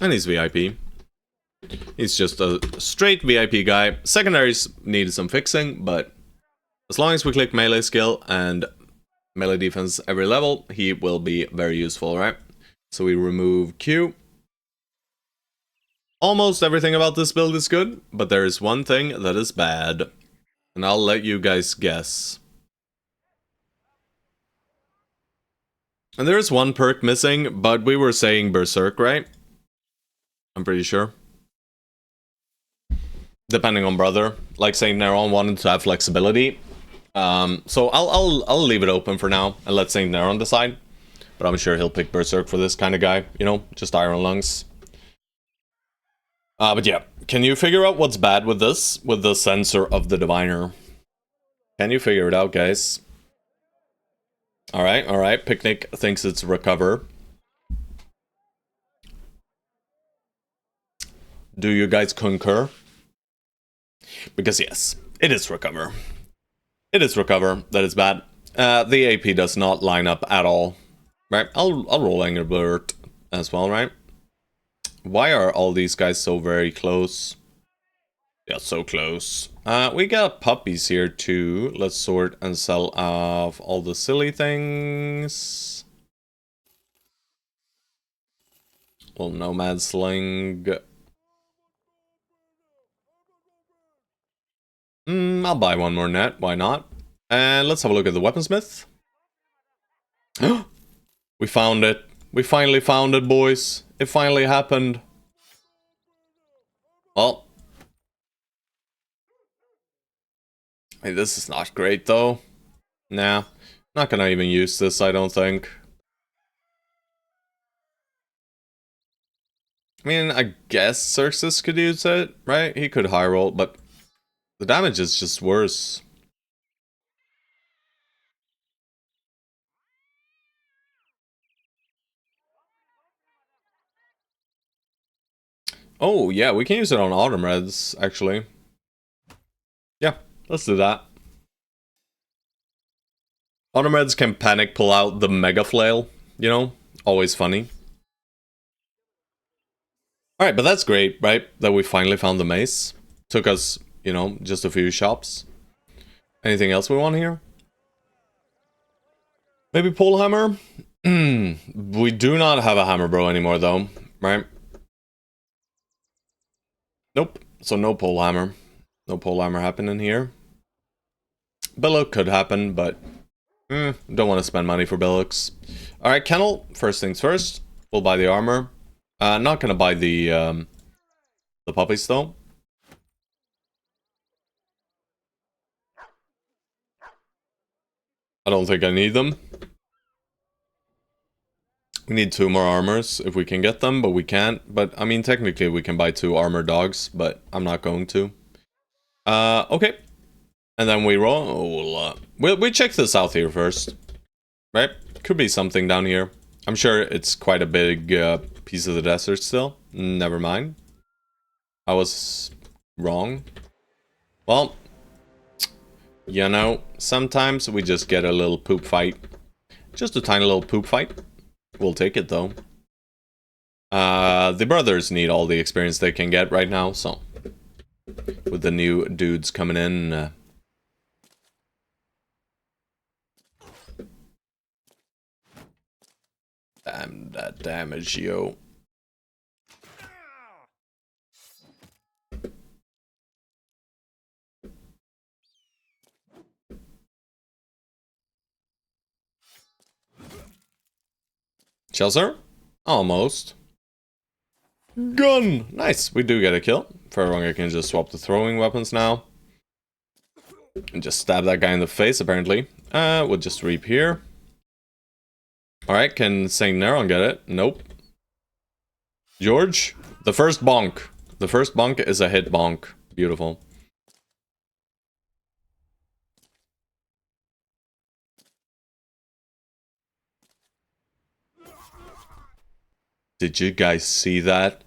And he's VIP. He's just a straight VIP guy. Secondaries need some fixing, but as long as we click melee skill and melee defense every level, he will be very useful, right? So we remove Q. Almost everything about this build is good, but there is one thing that is bad. And I'll let you guys guess. And there is one perk missing, but we were saying Berserk, right? I'm pretty sure. Depending on brother. Like Saint Neron wanted to have flexibility. So I'll leave it open for now and let Saint Neron decide. But I'm sure he'll pick Berserk for this kind of guy, you know, just Iron Lungs. But yeah, can you figure out what's bad with this? With the sensor of the Diviner? Can you figure it out, guys? Alright, Picnic thinks it's Recover. Do you guys concur? Because yes, it is Recover. It is Recover that is bad. The AP does not line up at all. Right, I'll roll Anger Blurt as well, right? Why are all these guys so very close? Yeah, so close. We got puppies here too. Let's sort and sell off all the silly things. Well, Nomad Sling. I'll buy one more net, why not? And let's have a look at the weaponsmith. We found it. We finally found it, boys. It finally happened. Well. Hey, this is not great, though. Nah. Not gonna even use this, I don't think. I mean, I guess Xerxes could use it, right? He could high roll, but the damage is just worse. Oh, yeah, we can use it on Autumn Reds, actually. Yeah, let's do that. Autumn Reds can panic pull out the Mega Flail, you know? Always funny. Alright, but that's great, right? That we finally found the mace. Took us, you know, just a few shops. Anything else we want here? Maybe pole hammer? We do not have a hammer bro anymore, though, right? Nope. So no pole hammer. No pole hammer happening here. Billock could happen, but don't want to spend money for Billocks. Alright, Kennel, first things first. We'll buy the armor. Not gonna buy the puppies, though. I don't think I need them. We need 2 more armors if we can get them, but we can't. But, I mean, technically we can buy 2 armored dogs, but I'm not going to. Okay. And then we roll. We check this out here first. Right? Could be something down here. I'm sure it's quite a big piece of the desert still. Never mind. I was wrong. Well, you know, sometimes we just get a little poop fight. Just a tiny little poop fight. We'll take it, though. The brothers need all the experience they can get right now, so... With the new dudes coming in... Damn that damage, yo. Chelsea? Almost. Gun! Nice, we do get a kill. For everyone, I can just swap the throwing weapons now. And just stab that guy in the face, apparently. We'll just reap here. Alright, can Saint Neron get it? Nope. George, the first bonk. The first bonk is a hit bonk. Beautiful. Did you guys see that?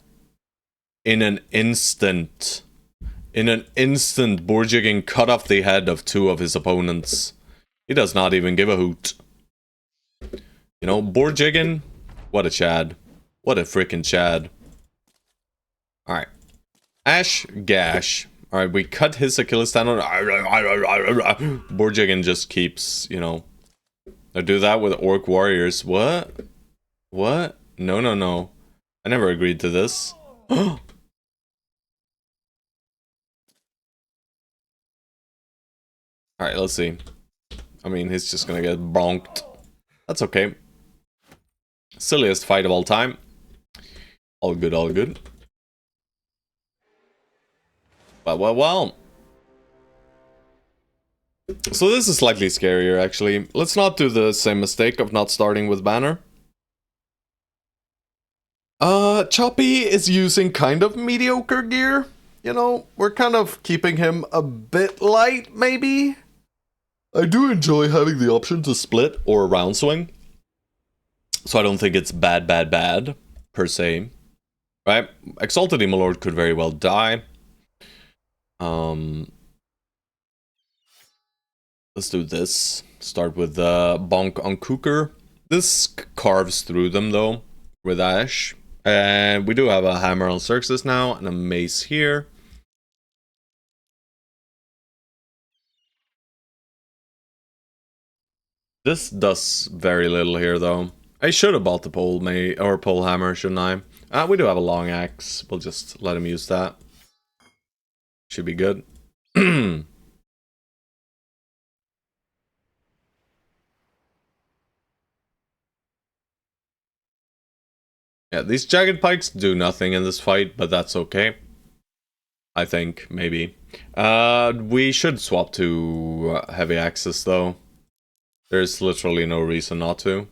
In an instant, Borjigin cut off the head of 2 of his opponents. He does not even give a hoot. You know, Borjigin, what a Chad. What a freaking Chad. Alright. Ash Gash. Alright, we cut his Achilles tendon. Borjigin just keeps, you know. I do that with Orc Warriors. What? What? No, no, no. I never agreed to this. Alright, let's see. I mean, he's just gonna get bonked. That's okay. Silliest fight of all time. All good, all good. Well. So this is slightly scarier, actually. Let's not do the same mistake of not starting with banner. Choppy is using kind of mediocre gear. You know, we're kind of keeping him a bit light, maybe? I do enjoy having the option to split or round swing. So I don't think it's bad, per se. Right? Exalted Demolord could very well die. Let's do this. Start with Bonk on Cooker. This carves through them, though, with Ash. And we do have a Hammer on Xerxes now, and a Mace here. This does very little here, though. I should have bought the pole hammer, shouldn't I? We do have a long axe. We'll just let him use that. Should be good. Yeah, these jagged pikes do nothing in this fight, but that's okay. I think, maybe. We should swap to heavy axes, though. There's literally no reason not to.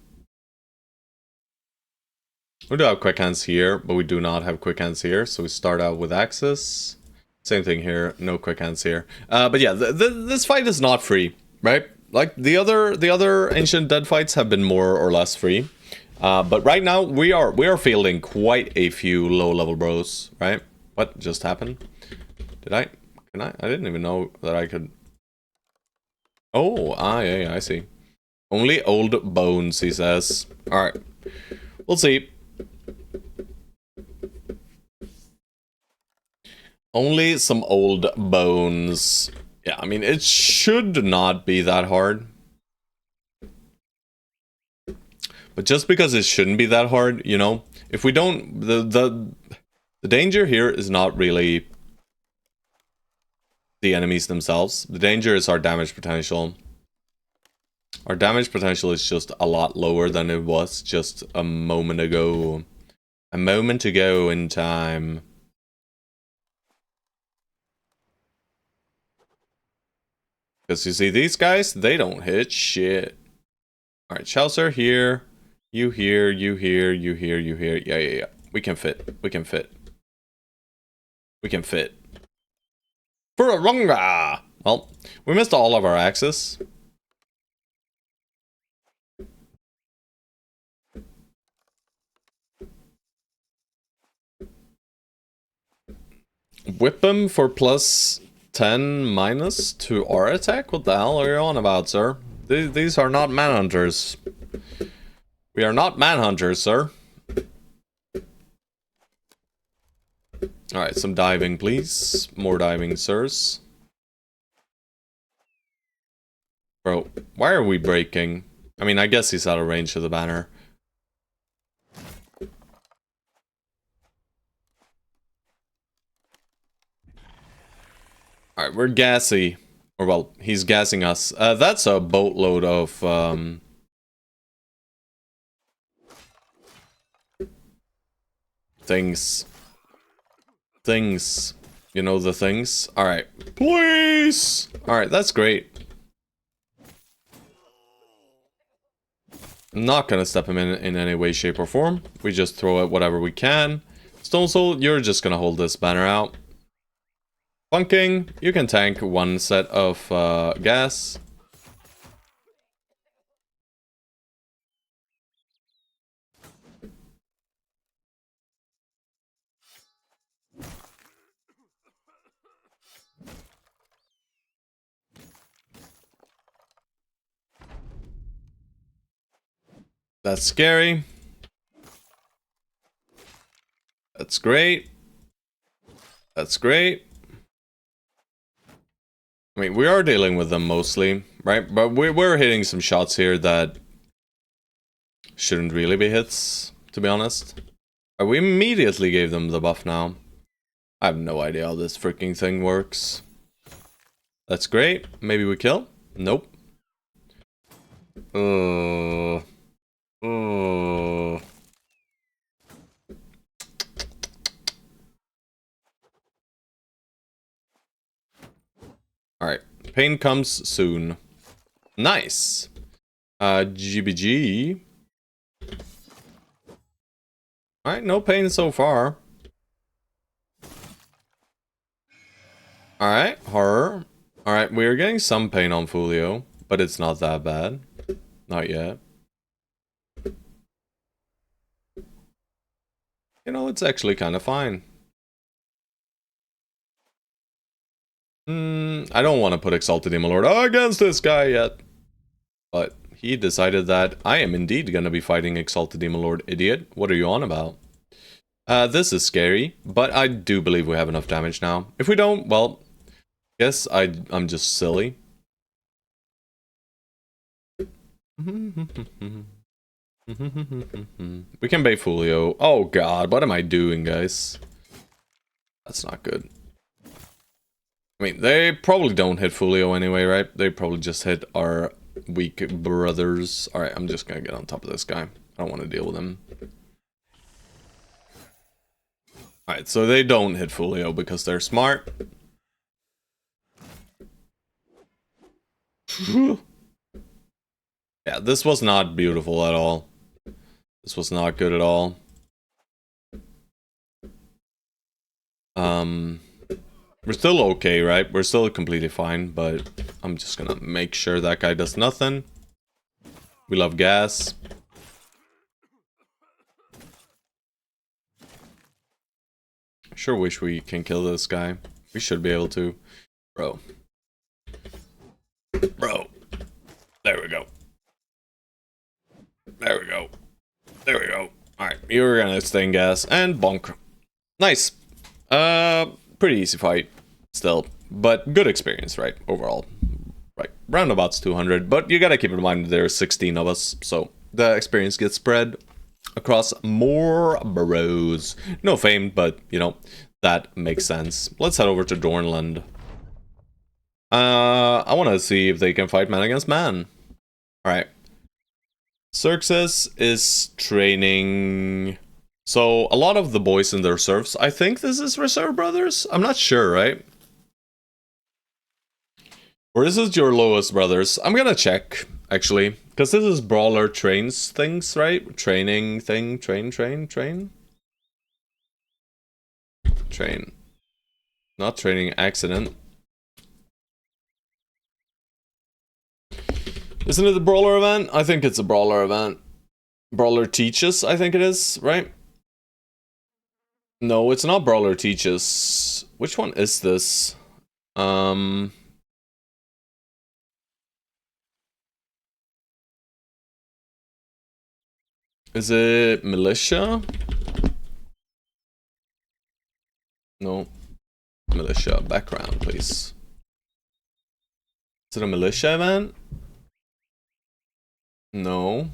We do have quick hands here, but we do not have quick hands here, so we start out with axes. Same thing here, no quick hands here. But yeah, this fight is not free, right? Like the other Ancient Dead fights have been more or less free. But right now we are fielding quite a few low-level bros, right? What just happened? Did I? Can I? I didn't even know that I could. Oh, yeah, I see. Only old bones, he says. All right, we'll see. Only some old bones. Yeah, I mean, it should not be that hard. But just because it shouldn't be that hard, you know, if we don't, the danger here is not really the enemies themselves. The danger is our damage potential. Our damage potential is just a lot lower than it was just a moment ago. A moment ago in time. Because you see, these guys, they don't hit shit. Alright, Chaucer here. You here, you here, you here, you here. Yeah. We can fit. We can fit. We can fit. Furarunga! Well, we missed all of our axes. Whip him for plus 10 minus to our attack? What the hell are you on about, sir? These are not manhunters. We are not manhunters, sir. Alright, some diving, please. More diving, sirs. Bro, why are we breaking? I mean, I guess he's out of range of the banner. Alright, we're gassy. Or, well, he's gassing us. That's a boatload of, things. things. You know the things? Alright. Please! Alright, that's great. I'm not gonna step him in any way, shape, or form. We just throw out whatever we can. Stone Soul, you're just gonna hold this banner out. Bunking, you can tank one set of gas. That's scary. That's great. That's great. I mean, we are dealing with them mostly, right? But we're hitting some shots here that shouldn't really be hits, to be honest. We immediately gave them the buff now. I have no idea how this freaking thing works. That's great. Maybe we kill? Nope. Alright. Pain comes soon. Nice. GBG. Alright, no pain so far. Alright, horror. Alright, we're getting some pain on Folio, but it's not that bad. Not yet. You know, it's actually kind of fine. I don't want to put Exalted Demon Lord against this guy yet. But he decided that I am indeed going to be fighting Exalted Demon Lord, idiot. What are you on about? This is scary, but I do believe we have enough damage now. If we don't, well, guess I'm just silly. We can bait Folio. Oh god, what am I doing, guys? That's not good. I mean, they probably don't hit Folio anyway, right? They probably just hit our weak brothers. Alright, I'm just gonna get on top of this guy. I don't want to deal with him. Alright, so they don't hit Folio because they're smart. Yeah, this was not beautiful at all. This was not good at all. We're still okay, right? We're still completely fine, but I'm just gonna make sure that guy does nothing. We love gas. Sure wish we can kill this guy. We should be able to. Bro. Bro. There we go. There we go. There we go. Alright, you're gonna stay in gas and bonk. Nice. Pretty easy fight still, but good experience, right? Overall. Right, roundabouts 200, but you gotta keep in mind there's 16 of us, so the experience gets spread across more bros. No fame, but, you know, that makes sense. Let's head over to Dornland. I want to see if they can fight man against man. Alright. Xerxes is training... So, a lot of the boys in their serfs, I think this is Reserve Brothers? I'm not sure, right? Or is this your lowest brothers? I'm gonna check, actually. Because this is Brawler trains things, right? Training thing, train. Train. Not training accident. Isn't it the Brawler event? I think it's a Brawler event. Brawler teaches, I think it is, right? No, it's not Brawler teaches. Which one is this? Is it Militia? No. Militia, background, please. Is it a Militia event? No.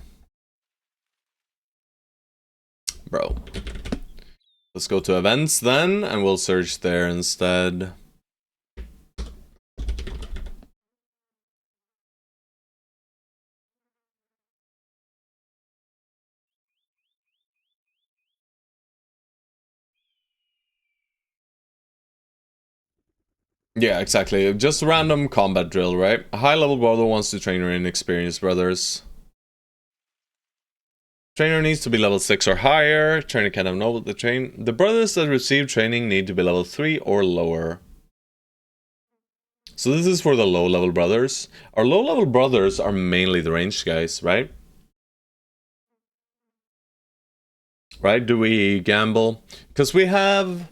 Bro. Let's go to events then, and we'll search there instead. Yeah, exactly. Just a random combat drill, right? A high-level brother wants to train your inexperienced brothers. Trainer needs to be level 6 or higher. Trainer can have no the train. The brothers that receive training need to be level 3 or lower. So this is for the low-level brothers. Our low-level brothers are mainly the ranged guys, right? Right? Do we gamble? Because we have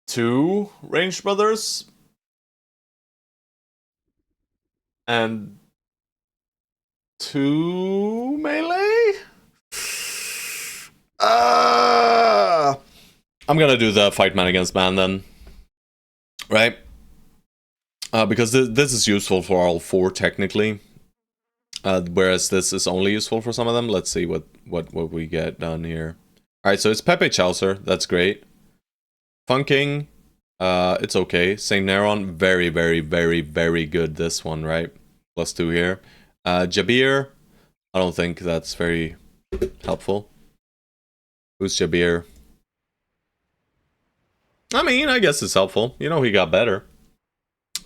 2 ranged brothers and 2 melee? I'm gonna do the fight man against man then. Right? Because this is useful for all 4 technically. Whereas this is only useful for some of them. Let's see what we get done here. Alright, so it's Pepe Chaucer. That's great. Funking. It's okay. Saint Neron. Very, very, very, very good this one, right? +2 here. Jabir. I don't think that's very helpful. Who's Jabir? I mean, I guess it's helpful. You know, he got better.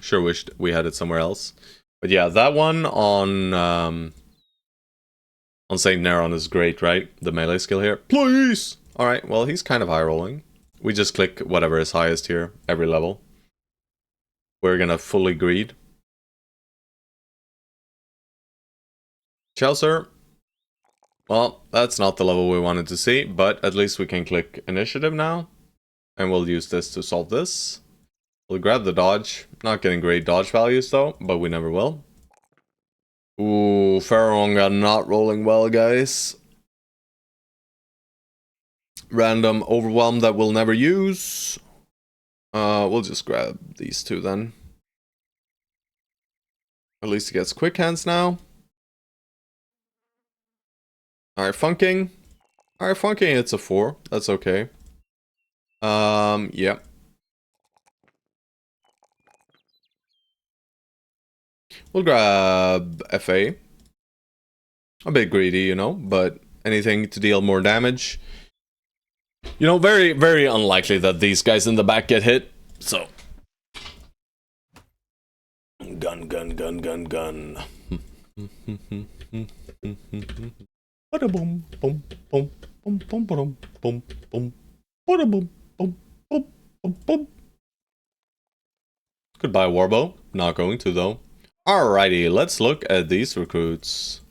Sure wished we had it somewhere else. But yeah, that one on Saint Neron is great, right? The melee skill here. Please! Alright, well, he's kind of high rolling. We just click whatever is highest here, every level. We're gonna fully greed. Chaucer. Well, that's not the level we wanted to see, but at least we can click initiative now. And we'll use this to solve this. We'll grab the dodge. Not getting great dodge values though, but we never will. Ooh, Pharaoh not rolling well, guys. Random overwhelm that we'll never use. We'll just grab these 2 then. At least he gets quick hands now. Alright, funking. Alright, funking, it's a 4. That's okay. Yeah. We'll grab FA. A bit greedy, you know, but anything to deal more damage. You know, very, very unlikely that these guys in the back get hit, so. Gun, gun, gun, gun, gun. Boom, boom, boom, boom, boom, boom, boom, boom, boom, boom, boom, boom. Goodbye, Warbow. Not going to, though. Alrighty, let's look at these recruits.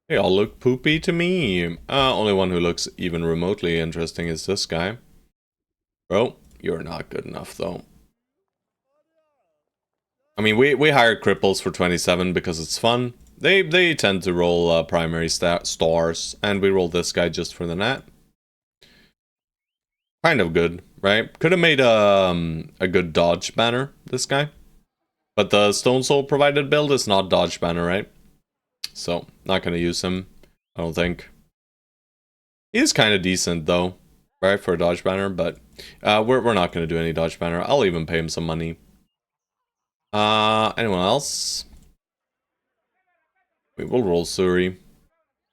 They all look poopy to me. Only one who looks even remotely interesting is this guy. Bro, you're not good enough, though. I mean, we hired cripples for 27 because it's fun. They tend to roll primary stars, and we rolled this guy just for the net. Kind of good, right? Could have made a good dodge banner, this guy. But the Stone Soul provided build is not dodge banner, right? So, not gonna use him, I don't think. He is kind of decent, though, right, for a dodge banner, but we're not gonna do any dodge banner. I'll even pay him some money. Anyone else? We'll roll Suri.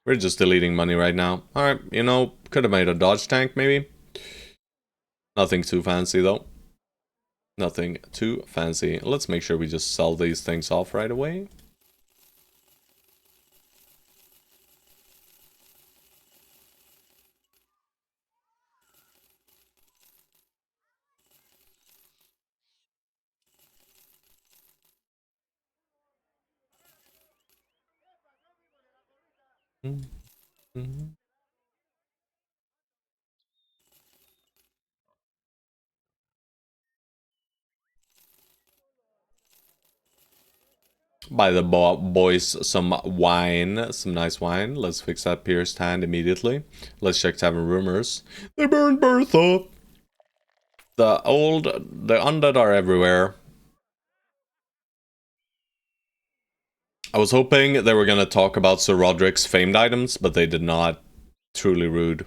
We're just deleting money right now. Alright, you know, could have made a dodge tank, maybe. Nothing too fancy, though. Nothing too fancy. Let's make sure we just sell these things off right away. Mm-hmm. Buy the boys some wine, some nice wine. Let's fix that pierced hand immediately. Let's check Tavern Rumors. They burned Bertha! The undead are everywhere. I was hoping they were gonna talk about Sir Roderick's famed items, but they did not. Truly rude.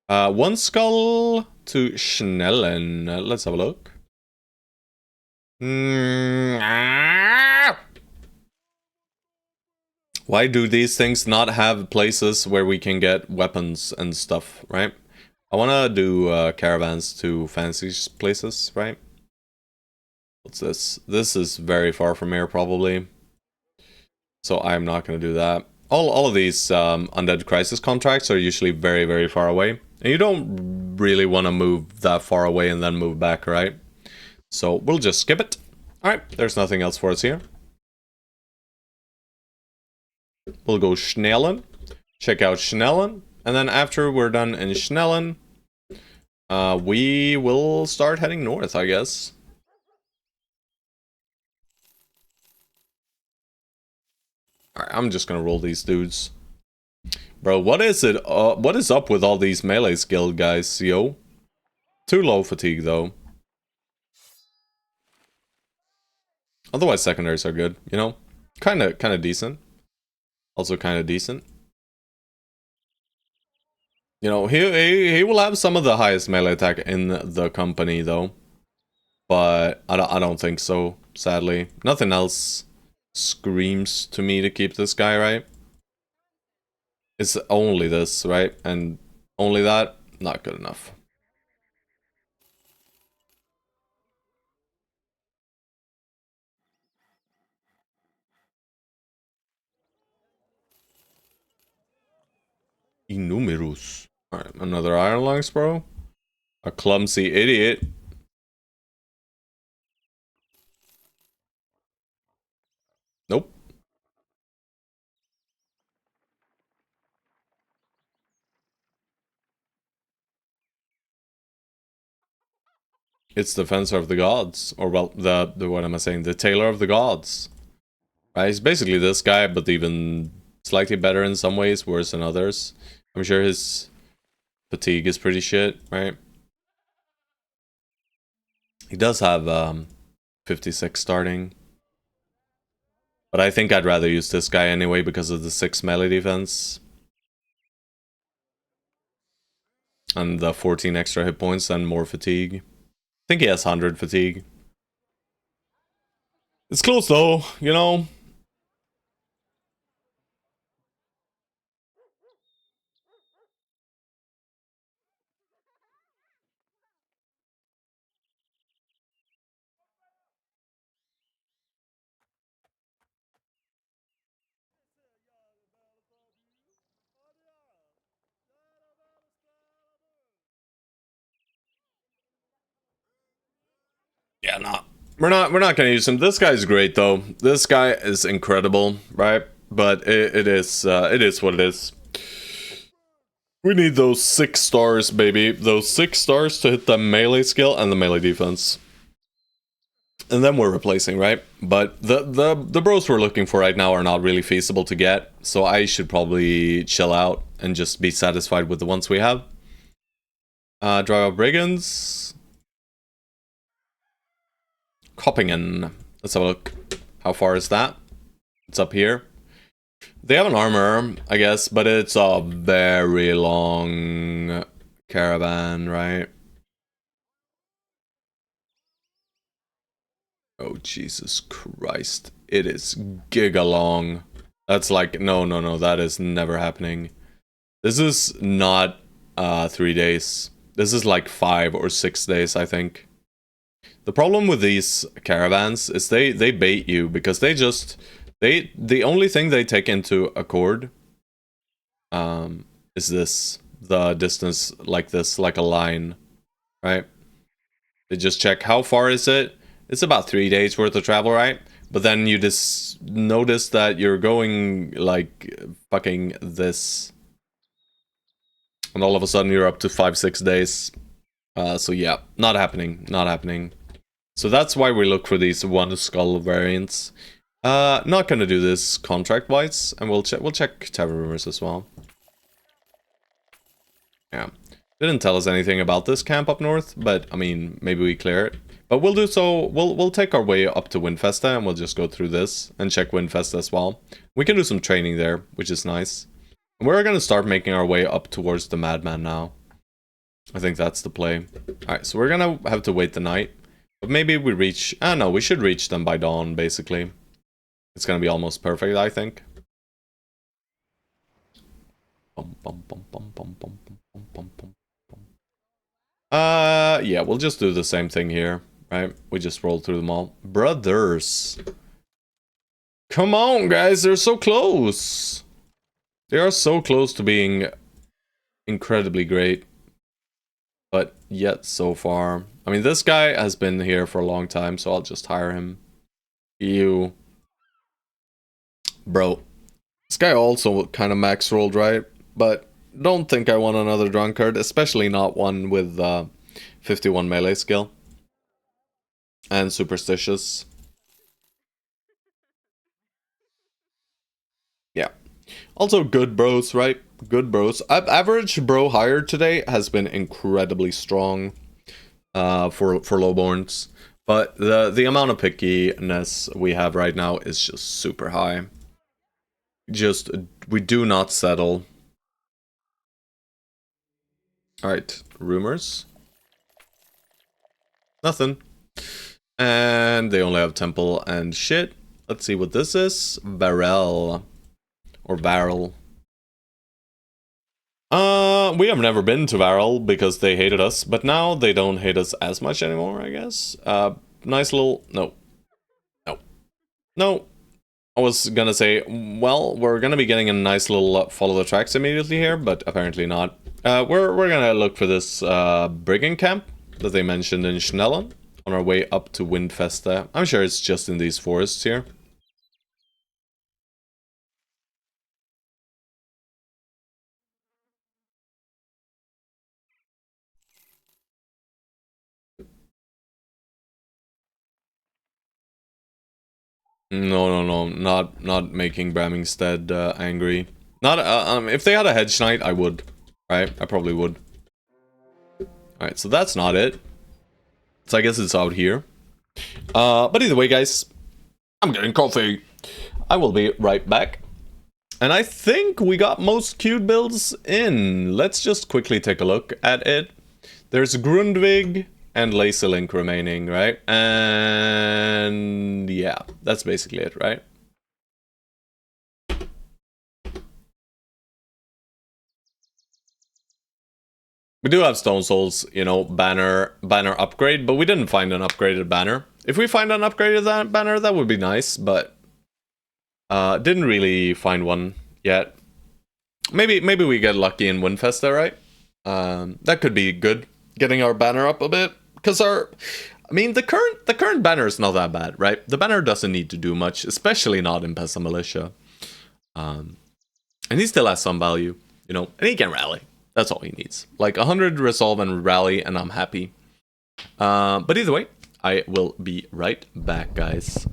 1 skull to Schnellen. Let's have a look. Why do these things not have places where we can get weapons and stuff, right? I want to do caravans to fancy places, right? What's this? This is very far from here, probably. So I'm not going to do that. All of these Undead Crisis contracts are usually very, very far away. And you don't really want to move that far away and then move back, right? So we'll just skip it. Alright, there's nothing else for us here. We'll go Schnellen. Check out Schnellen. And then after we're done in Schnellen, we will start heading north, I guess. Alright, I'm just gonna roll these dudes. Bro, what is it? What is up with all these melee skill guys, yo? Too low fatigue, though. Otherwise, secondaries are good, you know? Kinda decent. Also kinda decent. You know, he will have some of the highest melee attack in the company, though. But I don't think so, sadly. Nothing else screams to me to keep this guy, right? It's only this, right? And only that, not good enough. Innumerous. Alright, another Iron Lungs, bro. A clumsy idiot. Nope. It's the Fencer of the Gods. Or, well, the what am I saying? The Tailor of the Gods. Right? He's basically this guy, but even slightly better in some ways, worse in others. I'm sure his fatigue is pretty shit, right? He does have 56 starting. But I think I'd rather use this guy anyway because of the 6 melee defense. And the 14 extra hit points and more fatigue. I think he has 100 fatigue. It's close though, you know? Yeah, nah. We're not gonna use him. This guy's great though. This guy is incredible, right? But it is what it is. We need those 6 stars, baby. Those 6 stars to hit the melee skill and the melee defense. And then we're replacing, right? But the bros we're looking for right now are not really feasible to get. So I should probably chill out and just be satisfied with the ones we have. Drive out brigands. Coppingen. Let's have a look. How far is that? It's up here. They have an armor, I guess, but it's a very long caravan, right? Oh, Jesus Christ. It is giga long. That's like, no, that is never happening. This is not 3 days. This is like 5 or 6 days, I think. The problem with these caravans is they bait you because they just the only thing they take into accord is the distance like this, like a line, right? They just check how far is it. It's about 3 days worth of travel, right? But then you just notice that you're going like fucking this, and all of a sudden you're up to 5-6 days. So yeah, not happening, not happening. So that's why we look for these one skull variants. Not gonna do this contract wise, and we'll check Tavern Rumors as well. Yeah, didn't tell us anything about this camp up north, but I mean maybe we clear it. But we'll do so. We'll take our way up to Windfesta, and we'll just go through this and check Windfesta as well. We can do some training there, which is nice. And we're gonna start making our way up towards the Madman now. I think that's the play. All right, so we're gonna have to wait the night. But maybe we reach... no, we should reach them by dawn, basically. It's gonna be almost perfect, I think. Bum, bum, bum, bum, bum, bum, bum, bum, bum, bum, bum. Yeah, we'll just do the same thing here, right? We just roll through them all. Brothers. Come on, guys, they're so close. They are so close to being incredibly great. But yet, so far. I mean, this guy has been here for a long time, so I'll just hire him. You. Bro. This guy also kind of max rolled, right? But don't think I want another drunkard, especially not one with 51 melee skill. And superstitious. Yeah. Also good bros, right? Good bros. Average bro hire today has been incredibly strong for lowborns. But the amount of pickiness we have right now is just super high. Just, we do not settle. Alright, rumors. Nothing. And they only have temple and shit. Let's see what this is. Barrel. Or barrel. We have never been to Barrel because they hated us, but now they don't hate us as much anymore, I guess. Nice little... No. No. No. I was gonna say, well, we're gonna be getting a nice little follow the tracks immediately here, but apparently not. We're gonna look for this brigand camp that they mentioned in Schnellen on our way up to Windfeste. I'm sure it's just in these forests here. No, not making Bramingstead angry. Not if they had a hedge knight, I would. Right, I probably would. All right, so that's not it. So I guess it's out here. But either way, guys, I'm getting coffee. I will be right back. And I think we got most cute builds in. Let's just quickly take a look at it. There's Grundvig and Lazy Link remaining, right? And yeah, that's basically it, right? We do have Stone Souls, you know, banner upgrade, but we didn't find an upgraded banner. If we find an upgraded banner, that would be nice, but didn't really find one yet. Maybe we get lucky in Windfesta, right? That could be good, getting our banner up a bit, because I mean, the current banner is not that bad, right? The banner doesn't need to do much, especially not in Peasant Militia. And he still has some value, you know, and he can rally. That's all he needs. Like 100 resolve and rally, and I'm happy. But either way, I will be right back, guys.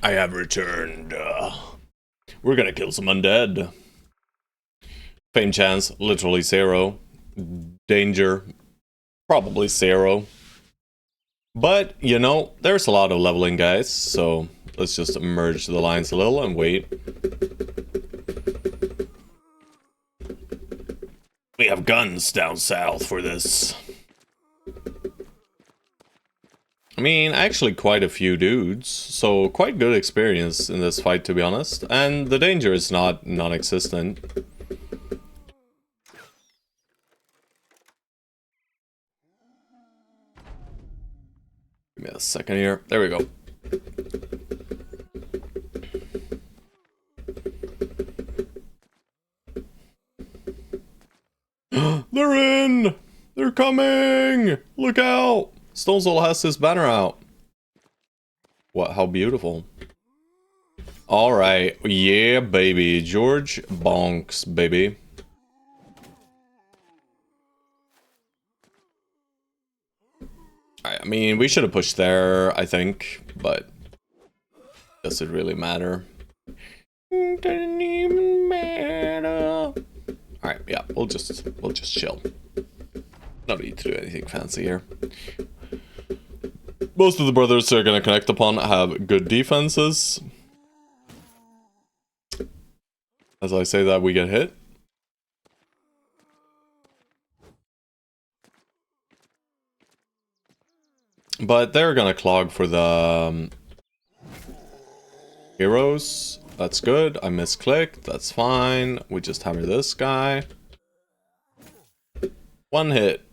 I have returned. We're gonna kill some undead. Fame chance, literally 0. Danger, probably 0. But, you know, there's a lot of leveling, guys, so let's just merge the lines a little and wait. We have guns down south for this. I mean, actually quite a few dudes, so quite good experience in this fight, to be honest. And the danger is not non-existent. Give me a second here. There we go. They're in! They're coming! Look out! Stone Soul has his banner out. What? How beautiful. Alright. Yeah, baby. George Bonks, baby. Alright, I mean, we should have pushed there, I think, but does it really matter? Doesn't even matter. Alright, yeah, we'll just chill. No need to do anything fancy here. Most of the brothers they're gonna connect upon have good defenses. As I say that, we get hit. But they're gonna clog for the heroes. That's good. I misclicked. That's fine. We just hammer this guy. 1 hit.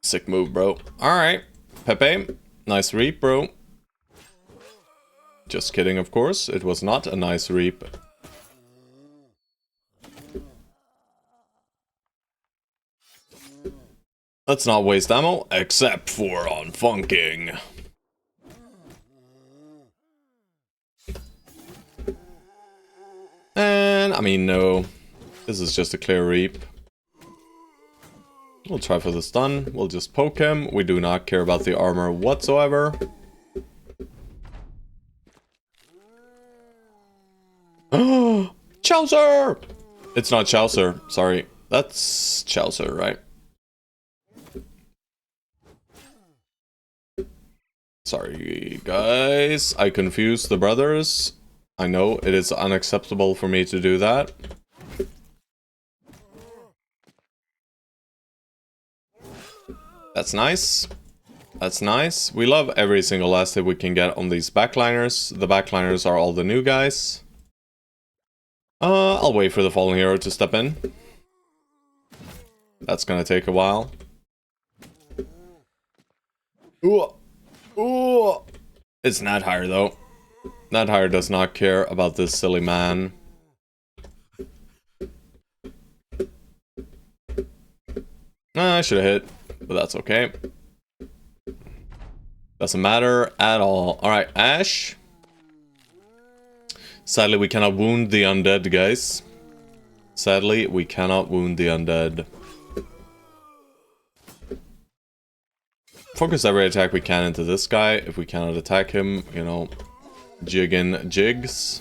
Sick move, bro. Alright. Pepe. Nice reap, bro. Just kidding, of course. It was not a nice reap. Let's not waste ammo, except for on funking. And, I mean, no. This is just a clear reap. We'll try for the stun. We'll just poke him. We do not care about the armor whatsoever. Oh, Chaucer! It's not Chaucer, sorry. That's Chaucer, right? Sorry, guys. I confused the brothers. I know it is unacceptable for me to do that. That's nice. That's nice. We love every single last hit we can get on these backliners. The backliners are all the new guys. I'll wait for the fallen hero to step in. That's gonna take a while. Ooh. Ooh. It's not higher though. Not higher does not care about this silly man. I should have hit, but that's okay. Doesn't matter at all. Alright, Ash. Sadly, we cannot wound the undead, guys. Sadly, we cannot wound the undead. Focus every attack we can into this guy. If we cannot attack him, you know, jigging jigs.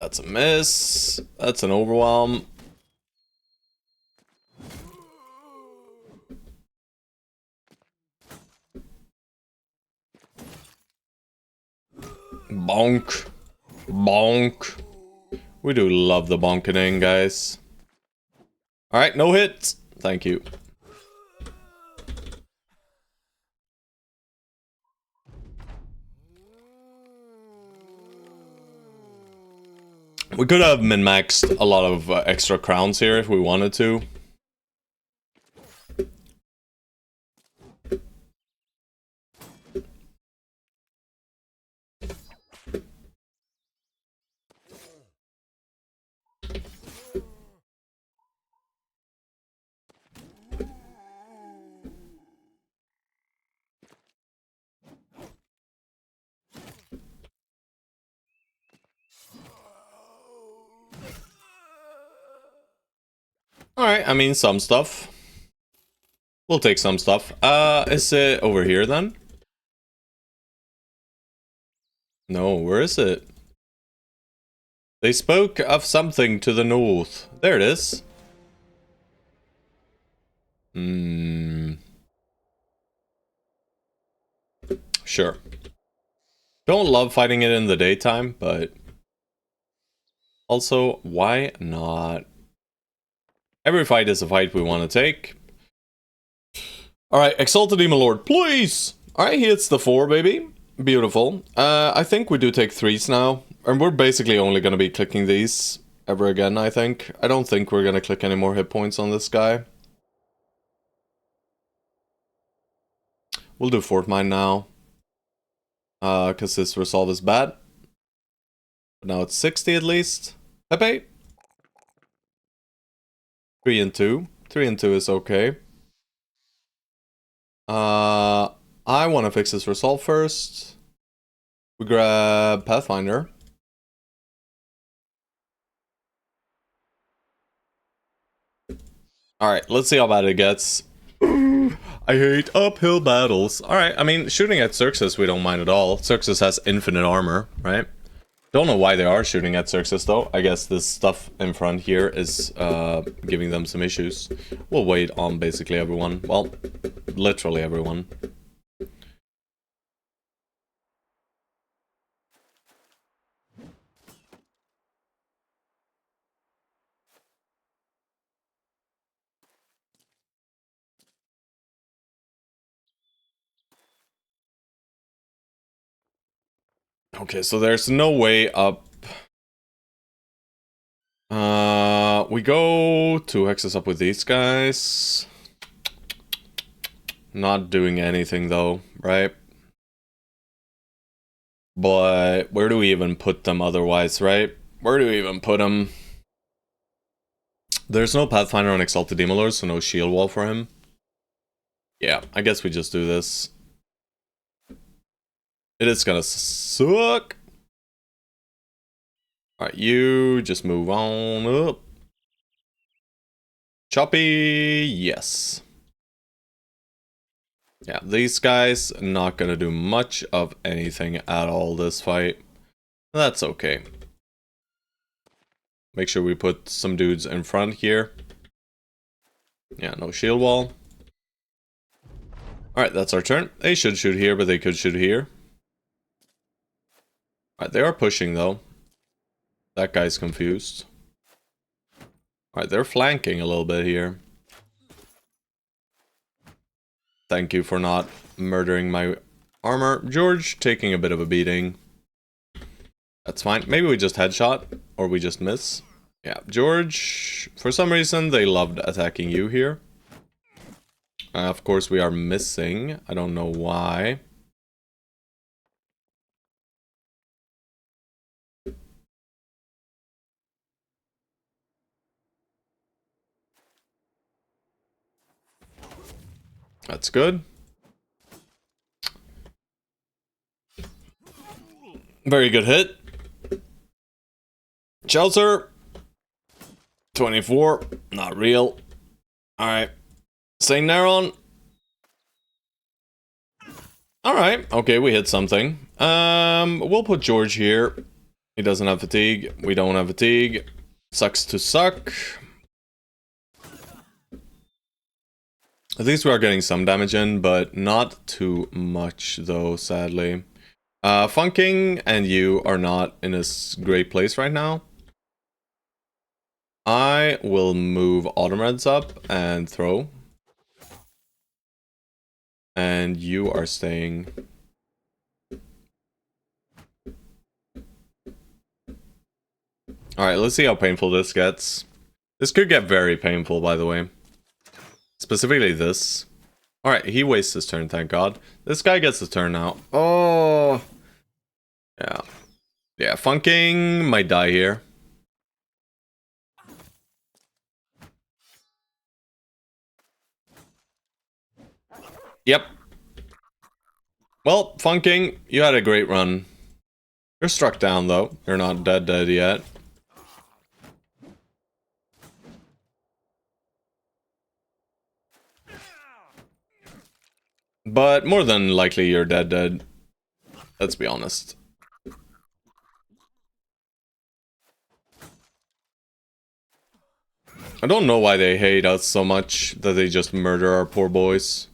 That's a miss. That's an overwhelm. Bonk. Bonk. We do love the bonkening, guys. Alright, no hits. Thank you. We could have min-maxed a lot of extra crowns here if we wanted to. Alright, I mean, some stuff. We'll take some stuff. Is it over here then? No, where is it? They spoke of something to the north. There it is. Sure. Don't love fighting it in the daytime, but also, why not? Every fight is a fight we want to take. Alright, Exalted Demon Lord, please! Alright, he hits the 4, baby. Beautiful. I think we do take 3s now. And we're basically only going to be clicking these ever again, I think. I don't think we're going to click any more hit points on this guy. We'll do Fort Mine now. Because this resolve is bad. But now it's 60 at least. Pepe. 3 and 2. 3 and 2 is okay. I want to fix this resolve first. We grab Pathfinder. Alright, let's see how bad it gets. I hate uphill battles. Alright, I mean, shooting at Xerxes we don't mind at all. Xerxes has infinite armor, right? Don't know why they are shooting at Xerxes though. I guess this stuff in front here is giving them some issues. We'll wait on basically everyone. Well, literally everyone. Okay, so there's no way up. We go 2 hexes up with these guys. Not doing anything though, right? But where do we even put them otherwise, right? Where do we even put them? There's no Pathfinder on Exalted Demon Lord, so no shield wall for him. Yeah, I guess we just do this. It is gonna suck. Alright, you just move on up. Choppy, yes. Yeah, these guys not gonna do much of anything at all this fight. That's okay. Make sure we put some dudes in front here. Yeah, no shield wall. Alright, that's our turn. They should shoot here, but they could shoot here. Alright, they are pushing though. That guy's confused. Alright, they're flanking a little bit here. Thank you for not murdering my armor. George taking a bit of a beating. That's fine. Maybe we just headshot, or we just miss. Yeah, George, for some reason, they loved attacking you here. Of course, we are missing. I don't know why. That's good. Very good hit. Shelter. 24. Not real. Alright. Saint Neron. Alright. Okay, we hit something. We'll put George here. He doesn't have fatigue. We don't have fatigue. Sucks to suck. At least we are getting some damage in, but not too much though, sadly. Funking and you are not in a great place right now. I will move Autumn Reds up and throw. And you are staying. Alright, let's see how painful this gets. This could get very painful, by the way. Specifically this. Alright, he wastes his turn, thank God. This guy gets his turn now. Oh! Yeah. Yeah, Funking might die here. Yep. Well, Funking, you had a great run. You're struck down, though. You're not dead yet. But more than likely, you're dead. Let's be honest. I don't know why they hate us so much that they just murder our poor boys.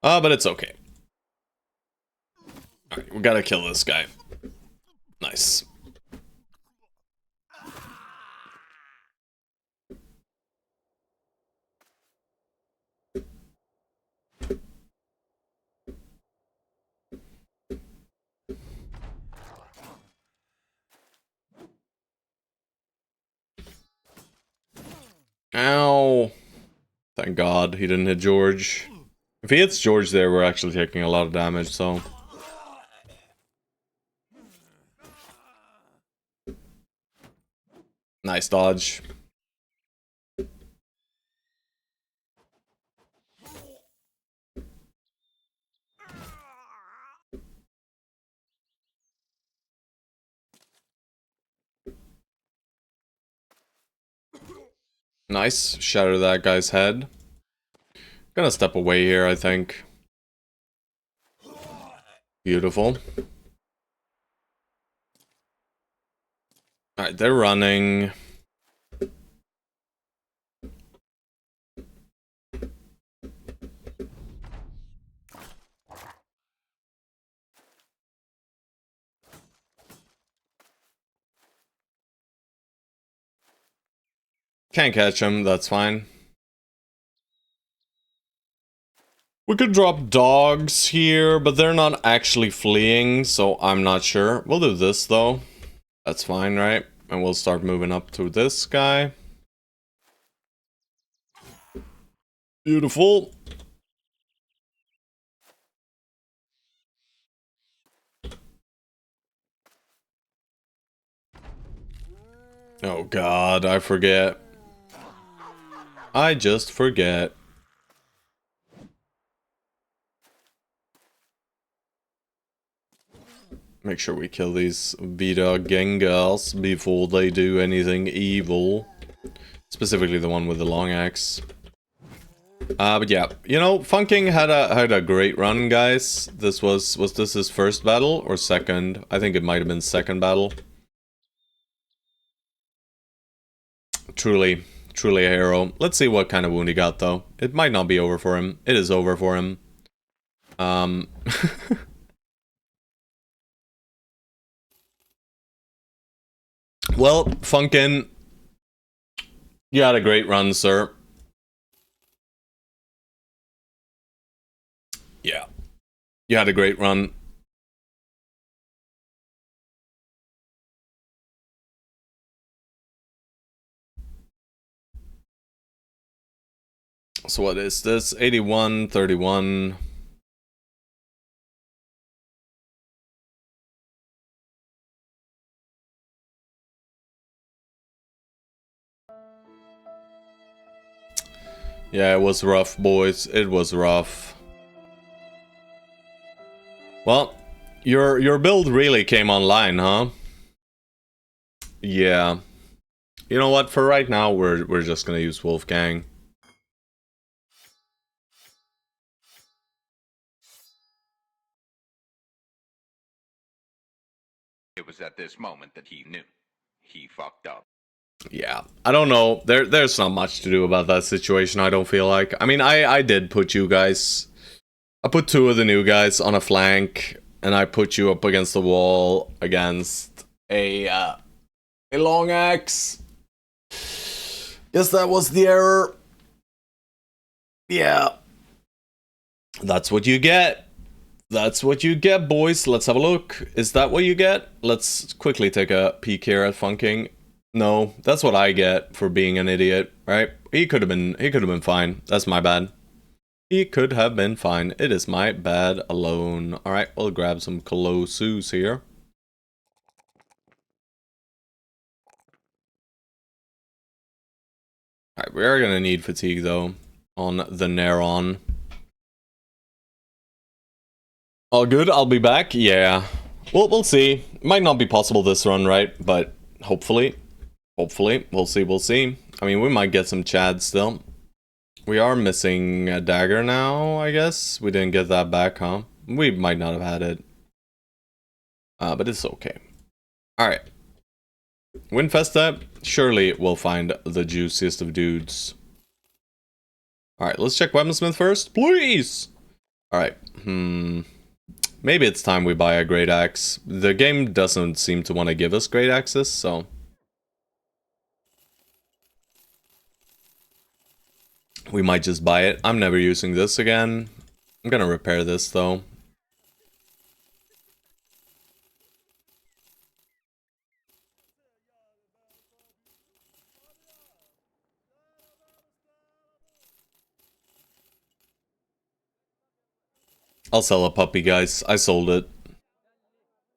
But it's okay. Alright, we gotta kill this guy. Nice. Ow. Thank God he didn't hit George. If he hits George there, we're actually taking a lot of damage, so... Nice dodge. Nice. Shatter that guy's head. Gonna step away here, I think. Beautiful. Alright, they're running. Can't catch him, that's fine. We could drop dogs here, but they're not actually fleeing, so I'm not sure. We'll do this, though. That's fine, right? And we'll start moving up to this guy. Beautiful. Oh God, I forget. I just forget. Make sure we kill these Vita Gengas before they do anything evil. Specifically the one with the long axe. But yeah, you know, Funking had a great run, guys. This was this his first battle or second? I think it might have been second battle. Truly a hero. Let's see what kind of wound he got, though. It might not be over for him. It is over for him. Well, Funkin', you had a great run, sir. Yeah. You had a great run. So what is this? 81, 31. Yeah, it was rough, boys. It was rough. Well, your build really came online, huh? Yeah. You know what? For right now, we're just gonna use Wolfgang. It was at this moment that he knew. He fucked up. Yeah, I don't know. There's not much to do about that situation, I don't feel like. I mean, I did put you guys... I put two of the new guys on a flank, and I put you up against the wall against a long axe. Guess that was the error. Yeah. That's what you get. That's what you get, boys. Let's have a look. Is that what you get? Let's quickly take a peek here at Funking. No, that's what I get for being an idiot, right? He could have been fine. That's my bad. He could have been fine. It is my bad alone. Alright, we'll grab some Colossus here. Alright, we are gonna need fatigue though on the Neron. All good, I'll be back. Yeah. Well, we'll see. Might not be possible this run, right? But hopefully. Hopefully. We'll see. I mean, we might get some Chad still. We are missing a dagger now, I guess. We didn't get that back, huh? We might not have had it. But it's okay. Alright. Winfesta, Surely we'll find the juiciest of dudes. Alright, let's check Weaponsmith first, please! Alright, maybe it's time we buy a Great Axe. The game doesn't seem to want to give us Great Axes, so... we might just buy it. I'm never using this again. I'm gonna repair this, though. I'll sell a puppy, guys. I sold it.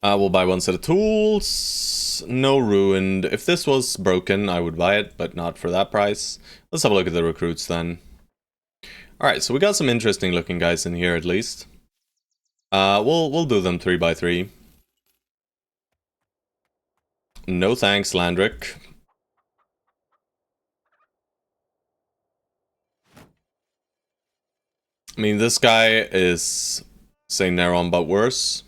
I will buy one set of tools. No ruined. If this was broken, I would buy it, but not for that price. Let's have a look at the recruits then. Alright, so we got some interesting looking guys in here at least. We'll do them 3x3. No thanks, Landrick. I mean, this guy is Saint Neron but worse.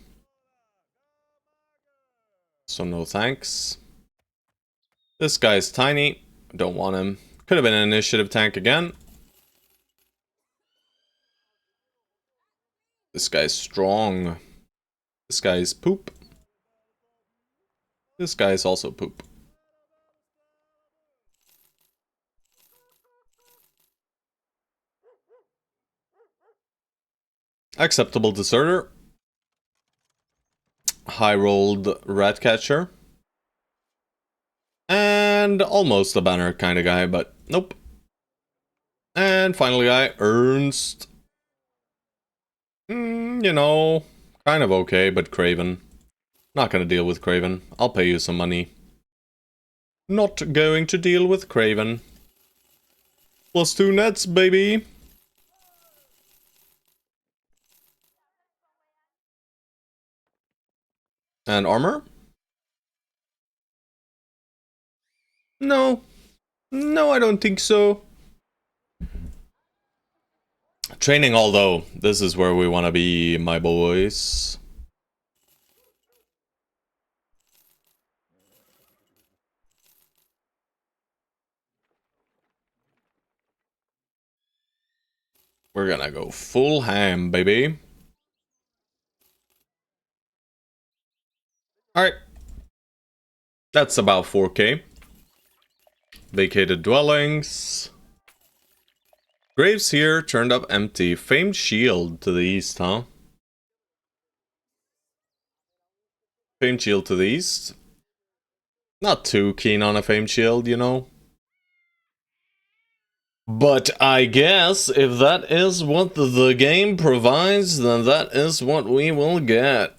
So no thanks. This guy's tiny. Don't want him. Could have been an initiative tank again. This guy's strong. This guy's poop. This guy's also poop. Acceptable deserter. High-rolled ratcatcher. And almost a banner kind of guy, but nope. And finally guy, Ernst. You know, kind of okay, but Craven. Not gonna deal with Craven. I'll pay you some money. Not going to deal with Craven. +2 nets, baby. And armor? No. No, I don't think so. Training, although, this is where we want to be, my boys. We're gonna go full ham, baby. Alright. That's about 4k. Vacated dwellings. Graves here, turned up empty. Famed shield to the east, huh? Famed shield to the east. Not too keen on a famed shield, you know. But I guess if that is what the game provides, then that is what we will get.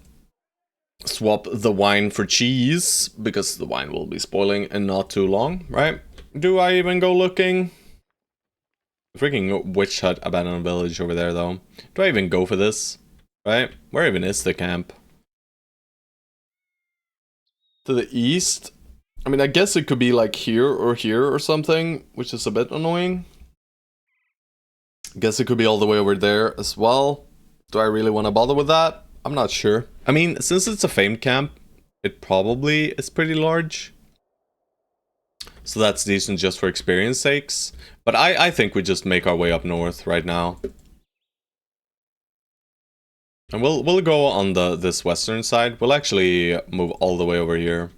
Swap the wine for cheese, because the wine will be spoiling in not too long, right? Do I even go looking? Freaking witch hut abandoned village over there, though. Do I even go for this? Right? Where even is the camp? To the east? I mean, I guess it could be like here or something, which is a bit annoying. Guess it could be all the way over there as well. Do I really want to bother with that? I'm not sure. I mean, since it's a famed camp, it probably is pretty large. So that's decent just for experience sakes. But I think we just make our way up north right now. And we'll go on this western side. We'll actually move all the way over here.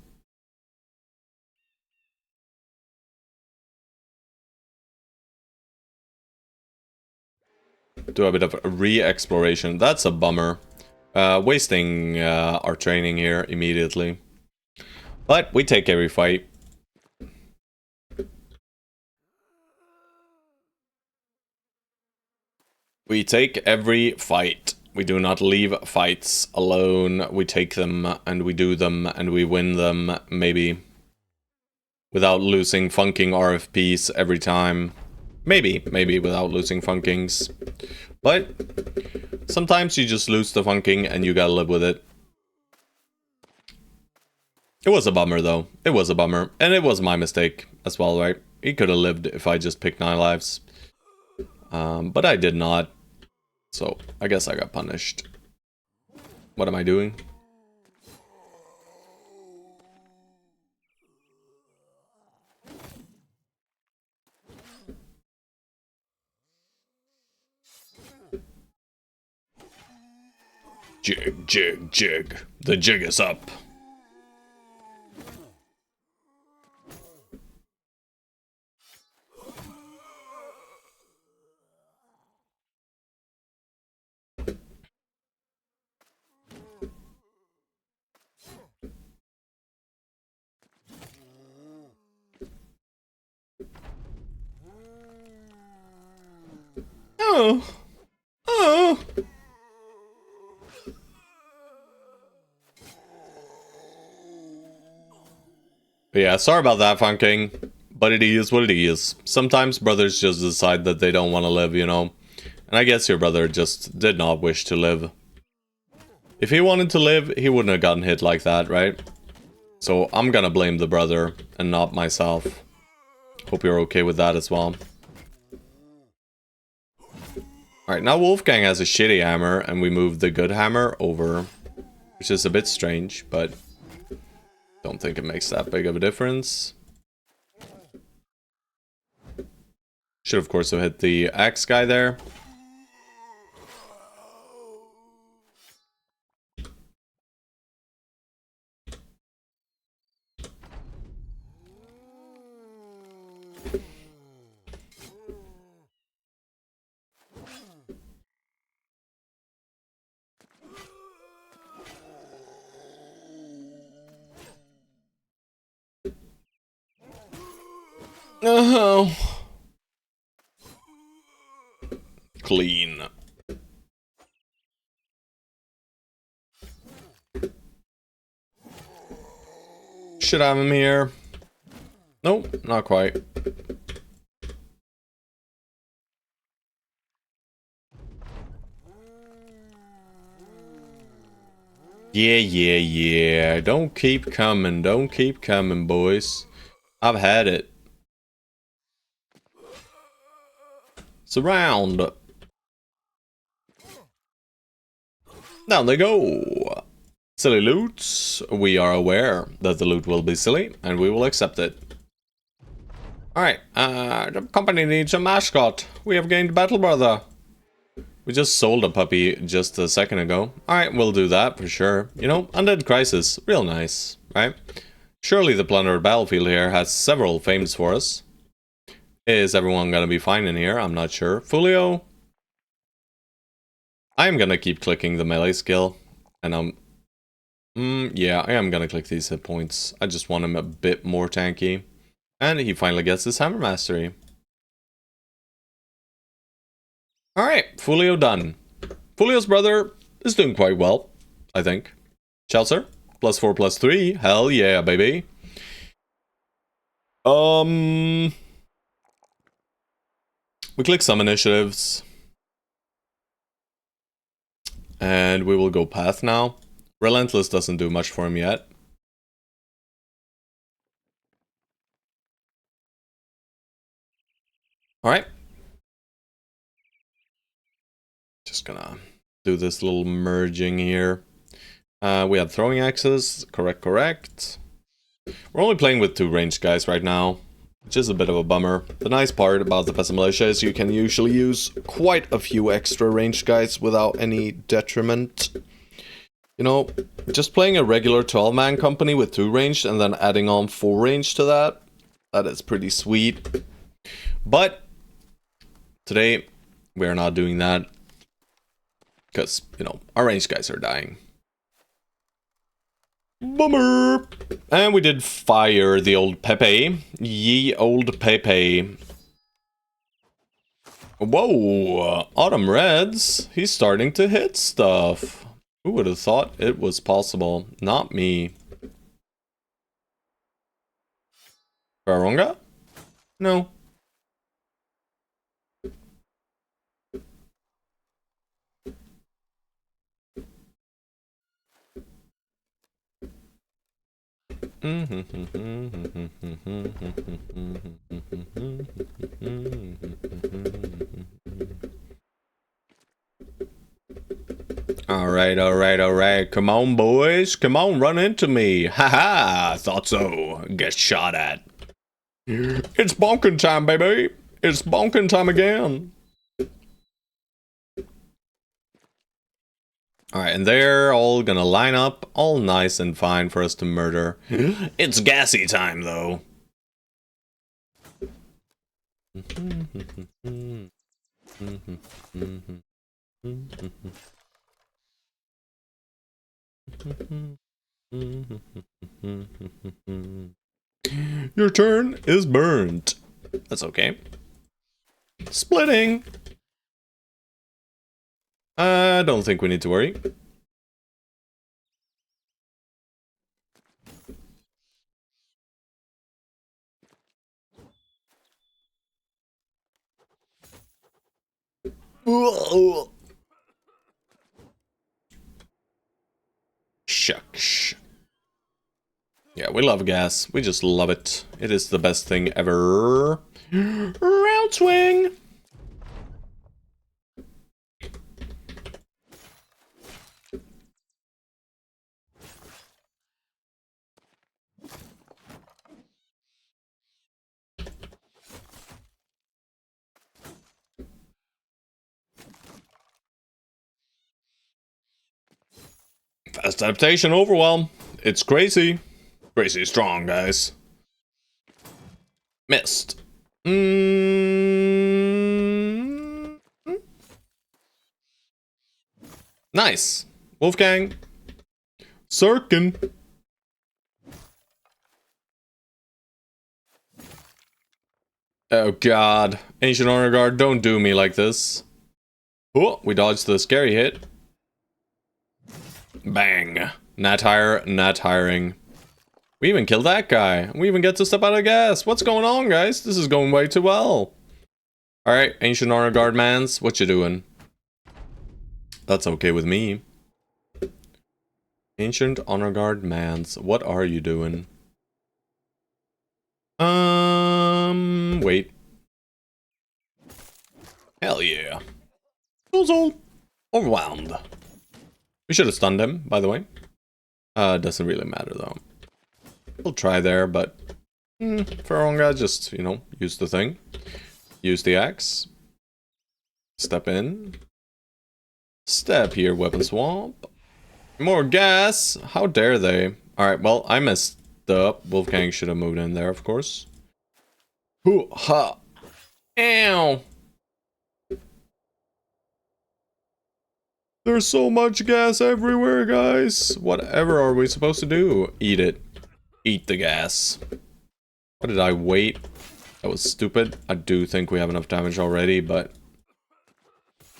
Do a bit of re-exploration. That's a bummer. Wasting our training here immediately. But we take every fight. We take every fight. We do not leave fights alone. We take them and we do them and we win them, maybe. Without losing funking RFPs every time. Maybe without losing funkings. But sometimes you just lose the funking and you gotta live with it. It was a bummer though. It was a bummer. And it was my mistake as well, right? He could have lived if I just picked 9 lives. But I did not. So I guess I got punished. What am I doing? Jig, jig, jig. The jig is up. Oh. Oh. But yeah, sorry about that, Fun King. But it is what it is. Sometimes brothers just decide that they don't want to live, you know. And I guess your brother just did not wish to live. If he wanted to live, he wouldn't have gotten hit like that, right? So I'm gonna blame the brother and not myself. Hope you're okay with that as well. Alright, now Wolfgang has a shitty hammer and we moved the good hammer over. Which is a bit strange, but don't think it makes that big of a difference. Should of course have hit the axe guy there. Oh. Clean. Should have him here. Nope, not quite. Yeah. Don't keep coming, boys. I've had it. Surround. Down they go. Silly loot. We are aware that the loot will be silly, and we will accept it. Alright, the company needs a mascot. We have gained Battle Brother. We just sold a puppy just a second ago. Alright, we'll do that for sure. You know, Undead Crisis. Real nice, right? Surely the plundered battlefield here has several fames for us. Is everyone gonna be fine in here? I'm not sure. Fulio? I am gonna keep clicking the melee skill. And yeah, I am gonna click these hit points. I just want him a bit more tanky. And he finally gets his hammer mastery. Alright, Fulio done. Fulio's brother is doing quite well, I think. Chelsea, +4/+3. Hell yeah, baby. We click some initiatives. And we will go path now. Relentless doesn't do much for him yet. Alright. Just gonna do this little merging here. We have throwing axes. Correct. We're only playing with 2 ranged guys right now, which is a bit of a bummer. The nice part about the Peasant Militia is you can usually use quite a few extra ranged guys without any detriment. You know, just playing a regular 12-man company with 2 ranged and then adding on 4 ranged to that, that is pretty sweet. But today, we're not doing that. Because, you know, our ranged guys are dying. Bummer! And we did fire the old Pepe. Ye old Pepe. Whoa! Autumn Reds. He's starting to hit stuff. Who would have thought it was possible? Not me. Baronga? No. Alright. Come on, boys. Come on, run into me. Haha, thought so. Get shot at. It's bonking time, baby. It's bonking time again. Alright, and they're all gonna line up, all nice and fine for us to murder. It's gassy time, though. Your turn is burnt. That's okay. Splitting. I don't think we need to worry. Shucks. Yeah, we love gas. We just love it. It is the best thing ever. Round swing. Fast adaptation overwhelm. It's crazy. Crazy strong, guys. Missed. Nice. Wolfgang. Sirkin. Oh god. Ancient Honor Guard, don't do me like this. Oh, we dodged the scary hit. Bang. Nat hire, nat hiring. We even killed that guy. We even get to step out of gas. What's going on, guys? This is going way too well. Alright, Ancient Honor Guard mans, what you doing? That's okay with me. Ancient Honor Guard mans, what are you doing? Wait. Hell yeah. All overwhelmed. We should have stunned him, by the way. Doesn't really matter though. We'll try there, but for our own guys, just, you know, use the thing. Use the axe. Step in. Step here, weapon swap. More gas! How dare they? Alright, well, I messed up. Wolfgang should have moved in there, of course. Hoo ha! Ow! There's so much gas everywhere, guys! Whatever are we supposed to do? Eat it. Eat the gas. What did I wait? That was stupid. I do think we have enough damage already, but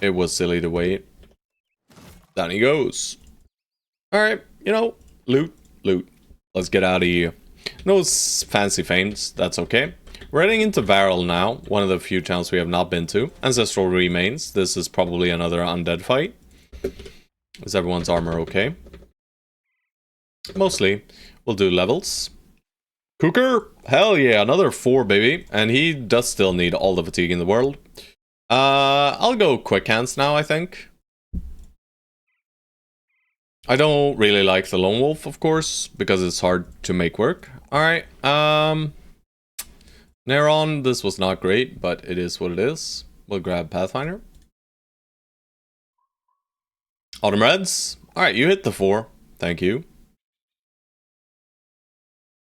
it was silly to wait. Down he goes. Alright, you know, loot, loot. Let's get out of here. No fancy feints, that's okay. We're heading into Varel now, one of the few towns we have not been to. Ancestral Remains, this is probably another undead fight. Is everyone's armor okay? Mostly. We'll do levels. Cooker? Hell yeah, another 4, baby. And he does still need all the fatigue in the world. I'll go quick hands now, I think. I don't really like the Lone Wolf, of course, because it's hard to make work. Alright, Neron, this was not great, but it is what it is. We'll grab Pathfinder. Autumn Reds. Alright, you hit the 4. Thank you.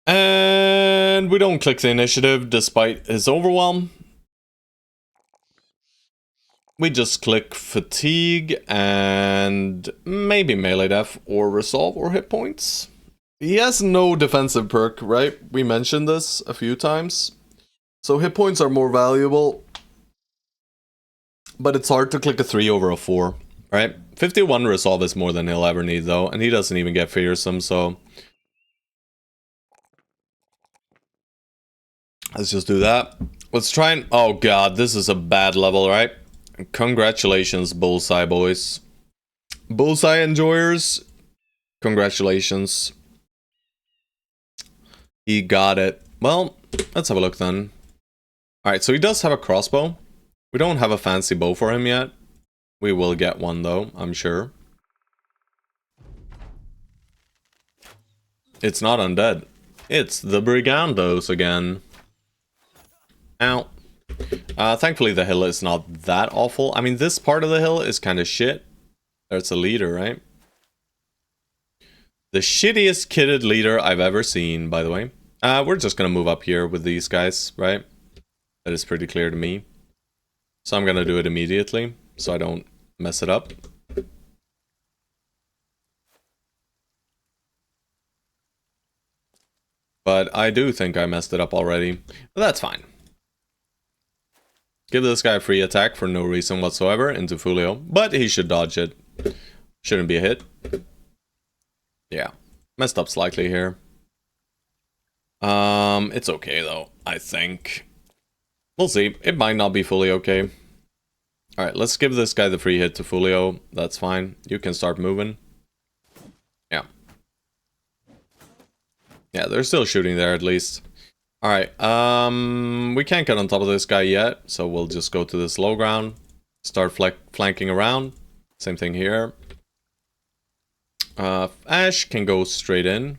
And we don't click the initiative despite his overwhelm. We just click fatigue and maybe melee def or resolve or hit points. He has no defensive perk, right? We mentioned this a few times. So hit points are more valuable. But it's hard to click a 3 over a 4, right? 51 resolve is more than he'll ever need though, and he doesn't even get fearsome, so let's just do that. Let's try and... oh god, this is a bad level, right? Congratulations, Bullseye boys. Bullseye enjoyers, congratulations. He got it. Well, let's have a look then. Alright, so he does have a crossbow. We don't have a fancy bow for him yet. We will get one though, I'm sure. It's not undead. It's the Brigandos again. Ow. Thankfully the hill is not that awful. I mean, this part of the hill is kind of shit. There's a leader, right? The shittiest kitted leader I've ever seen, by the way. We're just gonna move up here with these guys, right? That is pretty clear to me. So I'm gonna do it immediately, so I don't mess it up. But I do think I messed it up already. But that's fine. Give this guy a free attack for no reason whatsoever into Fulio. But he should dodge it. Shouldn't be a hit. Yeah. Messed up slightly here. It's okay though, I think. We'll see. It might not be fully okay. Alright, let's give this guy the free hit to Fulio. That's fine. You can start moving. Yeah. Yeah, they're still shooting there at least. Alright, we can't get on top of this guy yet, so we'll just go to this low ground. Start flanking around. Same thing here. Ash can go straight in.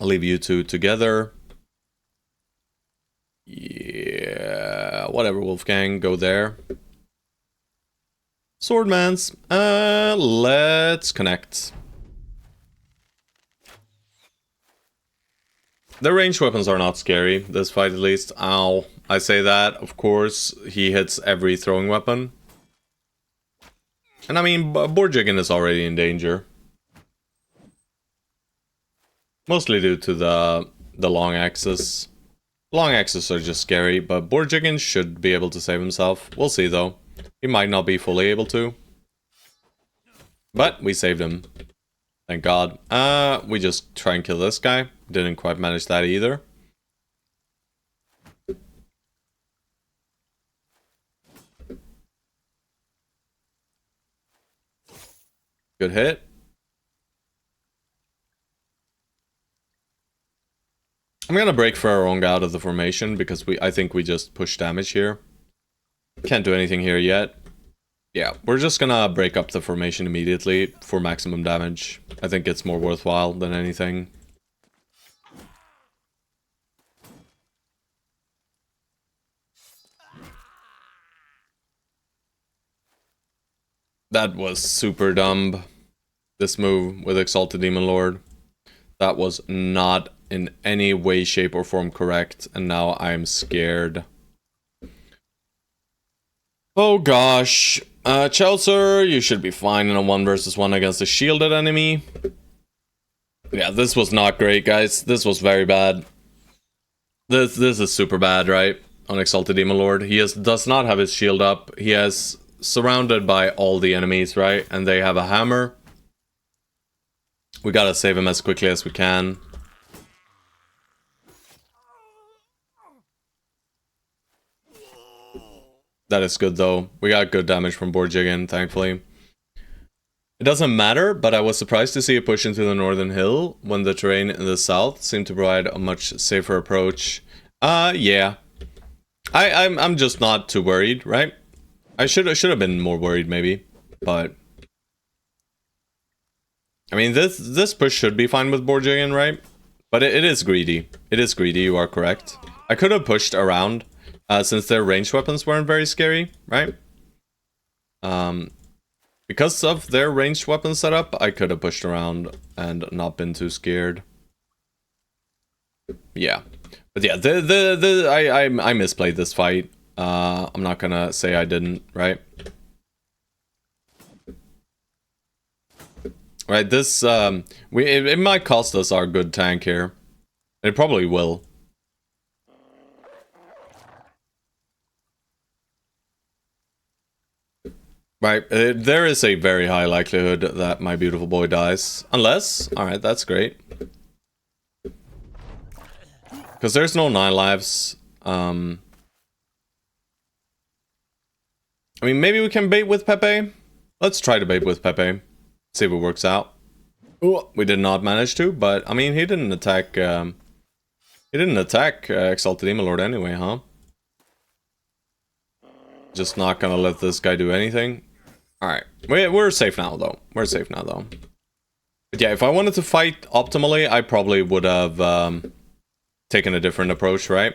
I'll leave you two together. Yeah, whatever, Wolfgang, go there. Swordmans, let's connect. The ranged weapons are not scary, this fight at least. Ow. I say that, of course, he hits every throwing weapon. And I mean, Borjigan is already in danger. Mostly due to the long axes. Long axes are just scary, but Borjigan should be able to save himself. We'll see though. He might not be fully able to. But we saved him. Thank God. We just try and kill this guy. Didn't quite manage that either. Good hit. I'm gonna break Ferrarong out of the formation because I think we just push damage here. Can't do anything here yet. Yeah, we're just gonna break up the formation immediately for maximum damage. I think it's more worthwhile than anything. That was super dumb. This move with Exalted Demon Lord. That was not in any way, shape, or form correct, and now I'm scared. Oh gosh. Chelsea, you should be fine in a 1 versus 1 against a shielded enemy. Yeah, this was not great, guys. This was very bad. This is super bad, right? On Exalted Demon Lord. He does not have his shield up. He is surrounded by all the enemies, right? And they have a hammer. We gotta save him as quickly as we can. That is good though. We got good damage from Borjigan, thankfully. It doesn't matter, but I was surprised to see a push into the northern hill when the terrain in the south seemed to provide a much safer approach. Yeah. I'm just not too worried, right? I should have been more worried maybe, but I mean this push should be fine with Borjigan, right? But it is greedy. It is greedy, you are correct. I could have pushed around. Since their ranged weapons weren't very scary, right? Because of their ranged weapon setup, I could have pushed around and not been too scared. Yeah, but yeah, I misplayed this fight. I'm not gonna say I didn't, right? Right, this it might cost us our good tank here. It probably will. Right, there is a very high likelihood that my beautiful boy dies. Unless, alright, that's great. Because there's no 9 lives. I mean, maybe we can bait with Pepe? Let's try to bait with Pepe. See if it works out. Ooh, we did not manage to, but, I mean, he didn't attack, Exalted Demon Lord anyway, huh? Just not gonna let this guy do anything. Alright, we're safe now though. We're safe now though. But yeah, if I wanted to fight optimally, I probably would have taken a different approach, right?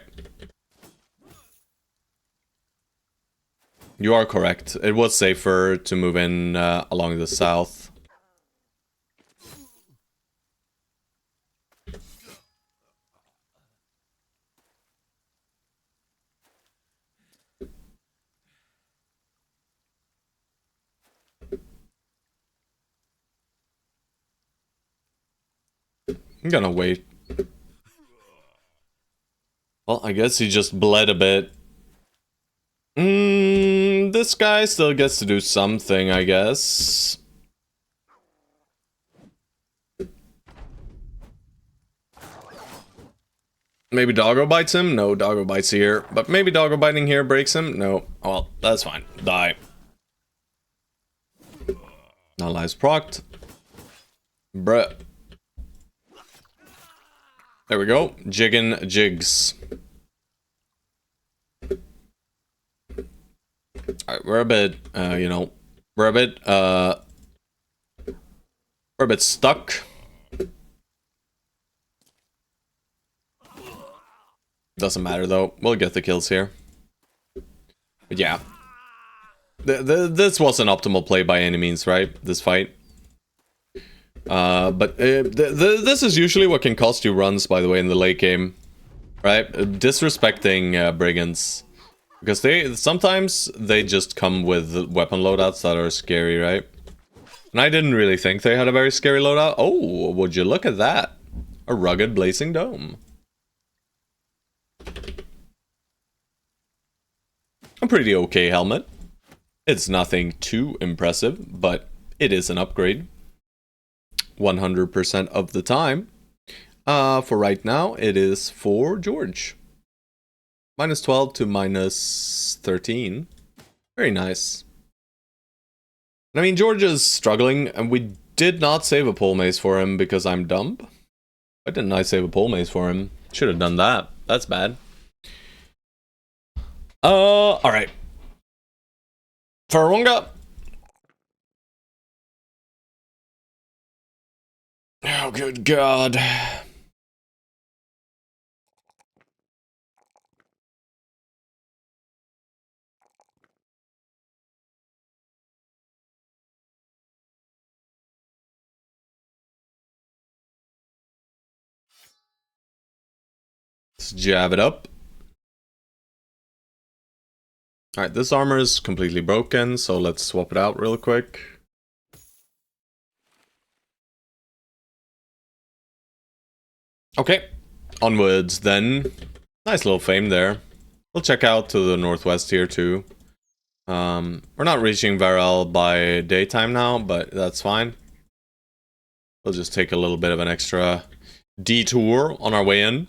You are correct. It was safer to move in along the south. I'm gonna wait. Well, I guess he just bled a bit. This guy still gets to do something, I guess. Maybe doggo bites him? No, doggo bites here. But maybe doggo biting here breaks him? No. Well, that's fine. Die. Now lives procced. Bruh. There we go. Jiggin' jigs. Alright, we're a bit, you know, we're a bit stuck. Doesn't matter though, we'll get the kills here. But yeah. This was an optimal play by any means, right? This fight. But this is usually what can cost you runs, by the way, in the late game. Right? Disrespecting brigands. Because sometimes they just come with weapon loadouts that are scary, right? And I didn't really think they had a very scary loadout. Oh, would you look at that? A rugged blazing dome. A pretty okay helmet. It's nothing too impressive, but it is an upgrade. 100% of the time. For right now, it is for George. -12 to -13. Very nice. I mean, George is struggling, and we did not save a pole mace for him because I'm dumb. Why didn't I save a pole mace for him? Should have done that. That's bad. Alright. Farunga. Oh, good God. Let's jab it up. Alright, this armor is completely broken, so let's swap it out real quick. Okay, onwards then. Nice little fame there. We'll check out to the northwest here too. We're not reaching Varel by daytime now, but that's fine. We'll just take a little bit of an extra detour on our way in.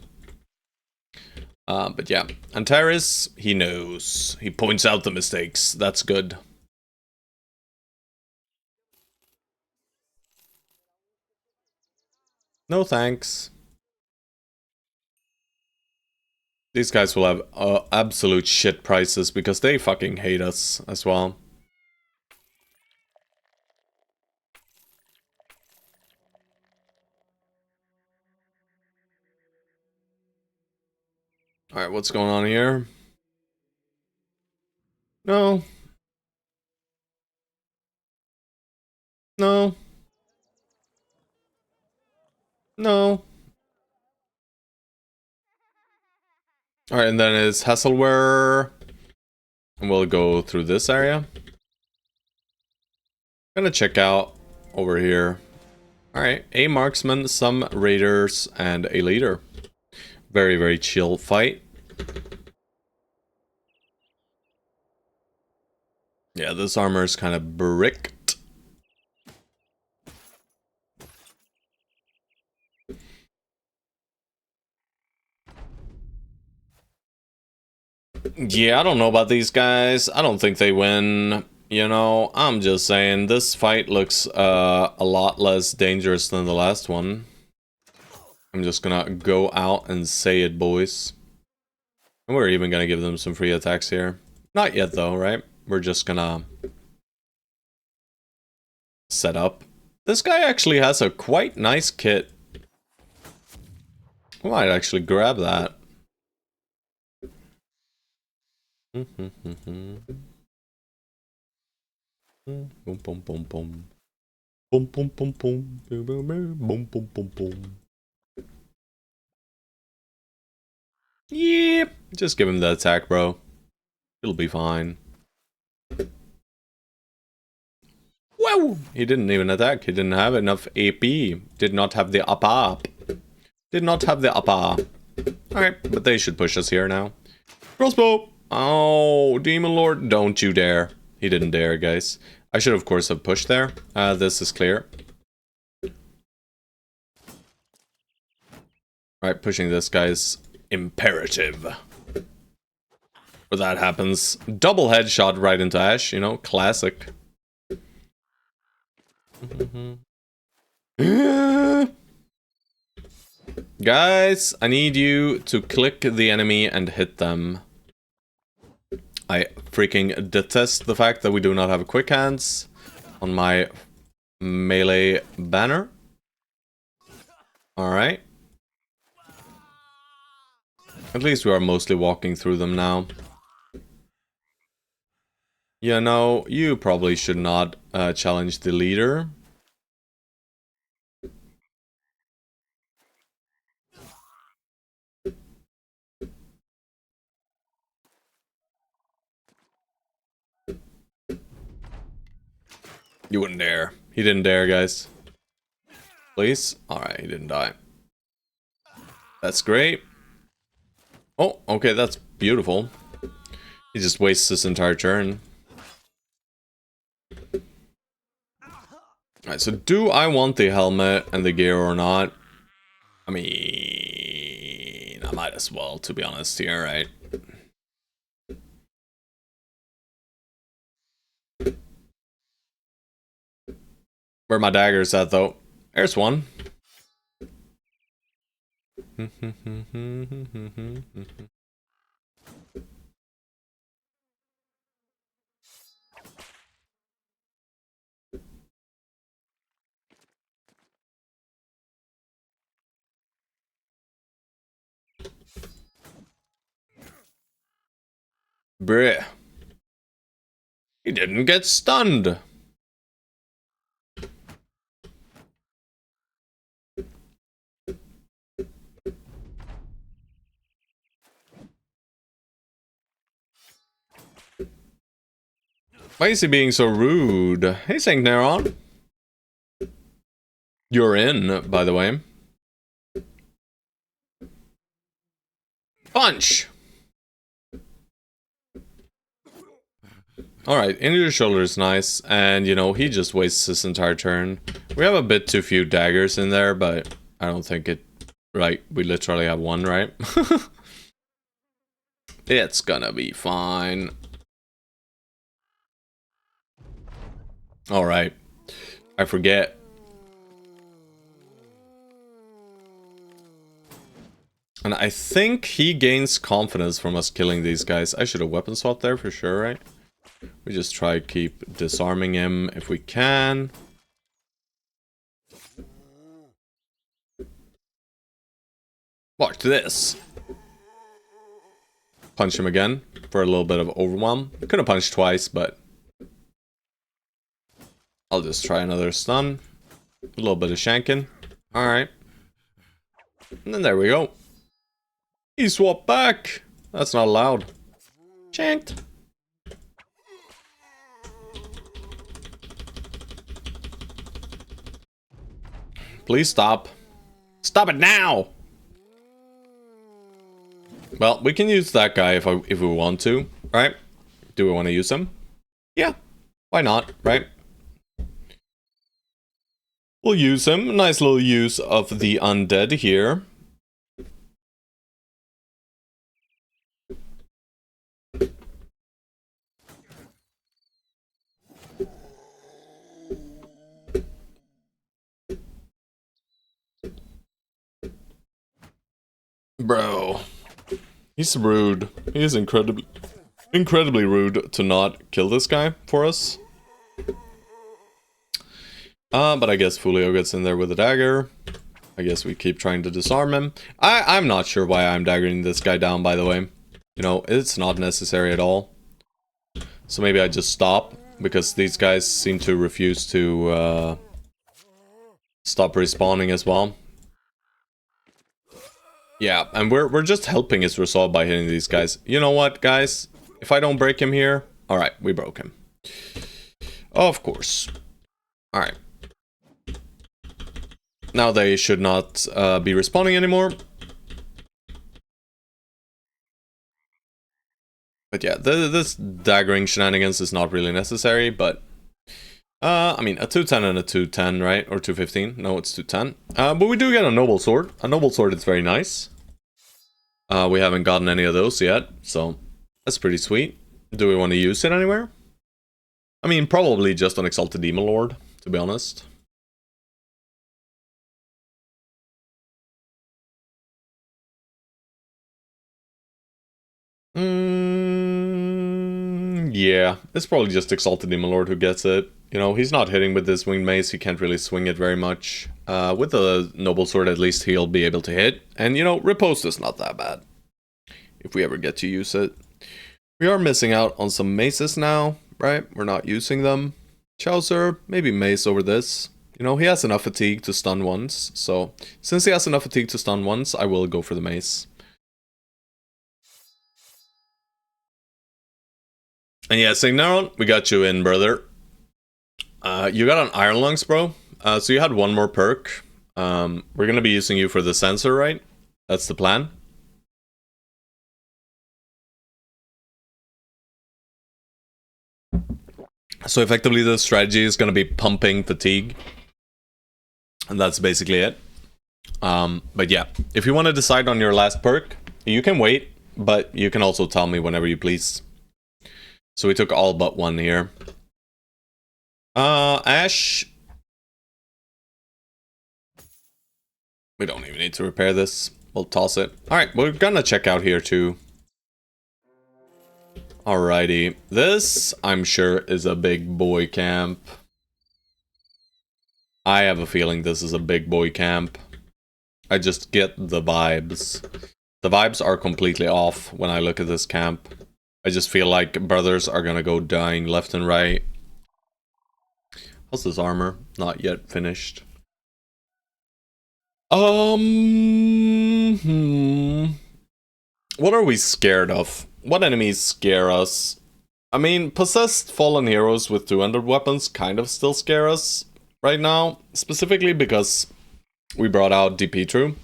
But yeah, Antares, he knows. He points out the mistakes. That's good. No thanks. These guys will have absolute shit prices because they fucking hate us as well. Alright, what's going on here? No. No. No. Alright, and then it's Hasselware. And we'll go through this area. Gonna check out over here. Alright, a marksman, some raiders, and a leader. Very, very chill fight. Yeah, this armor is kind of bricked. Yeah, I don't know about these guys. I don't think they win. You know, I'm just saying this fight looks a lot less dangerous than the last one. I'm just gonna go out and say it, boys. And we're even gonna give them some free attacks here. Not yet though, right? We're just gonna set up. This guy actually has a quite nice kit. I might actually grab that. Boom, boom, boom, boom. Boom, boom, boom, boom. Boom, boom, boom, boom, boom, boom, boom. Yeah, just give him the attack, bro. It'll be fine. Whoa! He didn't even attack. He didn't have enough AP. Did not have the up. Did not have the upper. Alright, but they should push us here now. Crossbow! Oh, Demon Lord, don't you dare. He didn't dare, guys. I should, of course, have pushed there. This is clear. Alright, pushing this guy is imperative. But that happens. Double headshot right into Ash, you know, classic. Guys, I need you to click the enemy and hit them. I freaking detest the fact that we do not have quick hands on my melee banner. Alright. At least we are mostly walking through them now. You know, you probably should not challenge the leader. You wouldn't dare. He didn't dare, guys. Please? Alright, he didn't die. That's great. Oh, okay, that's beautiful. He just wastes his entire turn. Alright, so do I want the helmet and the gear or not? I mean, I might as well, to be honest here, right? Where are my daggers at, though? There's one. Bruh. He didn't get stunned. Why is he being so rude? Hey, Saint Neron. You're in, by the way. Punch! Alright, into your shoulder is nice, and you know, he just wastes his entire turn. We have a bit too few daggers in there, but I don't think it... Right, we literally have one, right? It's gonna be fine. Alright. I forget. And I think he gains confidence from us killing these guys. I should have weapon swapped there for sure, right? We just try to keep disarming him if we can. Watch this. Punch him again for a little bit of overwhelm. Could have punched twice, but I'll just try another stun. A little bit of shanking. Alright. And then there we go. He swapped back. That's not allowed. Shanked. Please stop. Stop it now! Well, we can use that guy if we want to, right? Do we want to use him? Yeah. Why not, right? We'll use him. Nice little use of the undead here. Bro. He's rude. He is incredibly rude to not kill this guy for us. But I guess Fulio gets in there with a dagger. I guess we keep trying to disarm him. I'm not sure why I'm daggering this guy down, by the way. You know, it's not necessary at all. So maybe I just stop, because these guys seem to refuse to stop respawning as well. Yeah, and we're just helping his resolve by hitting these guys. You know what, guys? If I don't break him here... Alright, we broke him. Of course. Alright. Now they should not be respawning anymore. But yeah, this daggering shenanigans is not really necessary, but... I mean, a 210 and a 210, right? Or 215. No, it's 210. But we do get a noble sword. A noble sword is very nice. We haven't gotten any of those yet, so that's pretty sweet. Do we want to use it anywhere? I mean, probably just on Exalted Demon Lord, to be honest. Yeah, it's probably just Exalted Demon Lord who gets it. You know, he's not hitting with this winged mace, he can't really swing it very much. With the Noble Sword, at least he'll be able to hit. And, you know, Riposte is not that bad, if we ever get to use it. We are missing out on some maces now, right? We're not using them. Chaucer, maybe mace over this. You know, he has enough fatigue to stun once, so since he has enough fatigue to stun once, I will go for the mace. And yeah, Signaron, we got you in, brother. You got an Iron Lungs, bro. So you had one more perk. We're gonna be using you for the sensor, right? That's the plan. So effectively the strategy is gonna be pumping fatigue. And that's basically it. But yeah, if you want to decide on your last perk, you can wait, but you can also tell me whenever you please. So we took all but one here. Ash. We don't even need to repair this. We'll toss it. Alright, we're gonna check out here too. Alrighty. This, I'm sure, is a big boy camp. I have a feeling this is a big boy camp. I just get the vibes. The vibes are completely off when I look at this camp. I just feel like brothers are gonna go dying left and right. How's this armor? Not yet finished. What are we scared of? What enemies scare us? I mean, possessed fallen heroes with 200 weapons kind of still scare us right now. Specifically because we brought out DP True.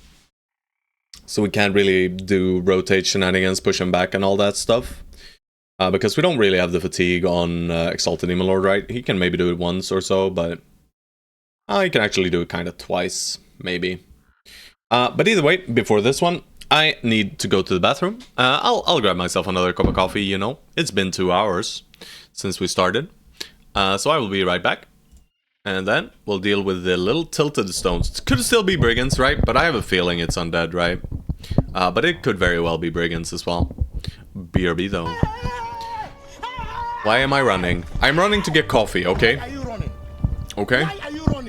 So we can't really do rotate shenanigans, push him back and all that stuff. Because we don't really have the fatigue on Exalted Demon Lord, right? He can maybe do it once or so, but... he can actually do it kind of twice, maybe. But either way, before this one, I need to go to the bathroom. I'll grab myself another cup of coffee, you know. It's been 2 hours since we started. So I will be right back. And then we'll deal with the little tilted stones. Could still be brigands, right? But I have a feeling it's undead, right? But it could very well be brigands as well. BRB though. Why am I running? I'm running to get coffee, okay? Why are you running? Okay? Why are you running?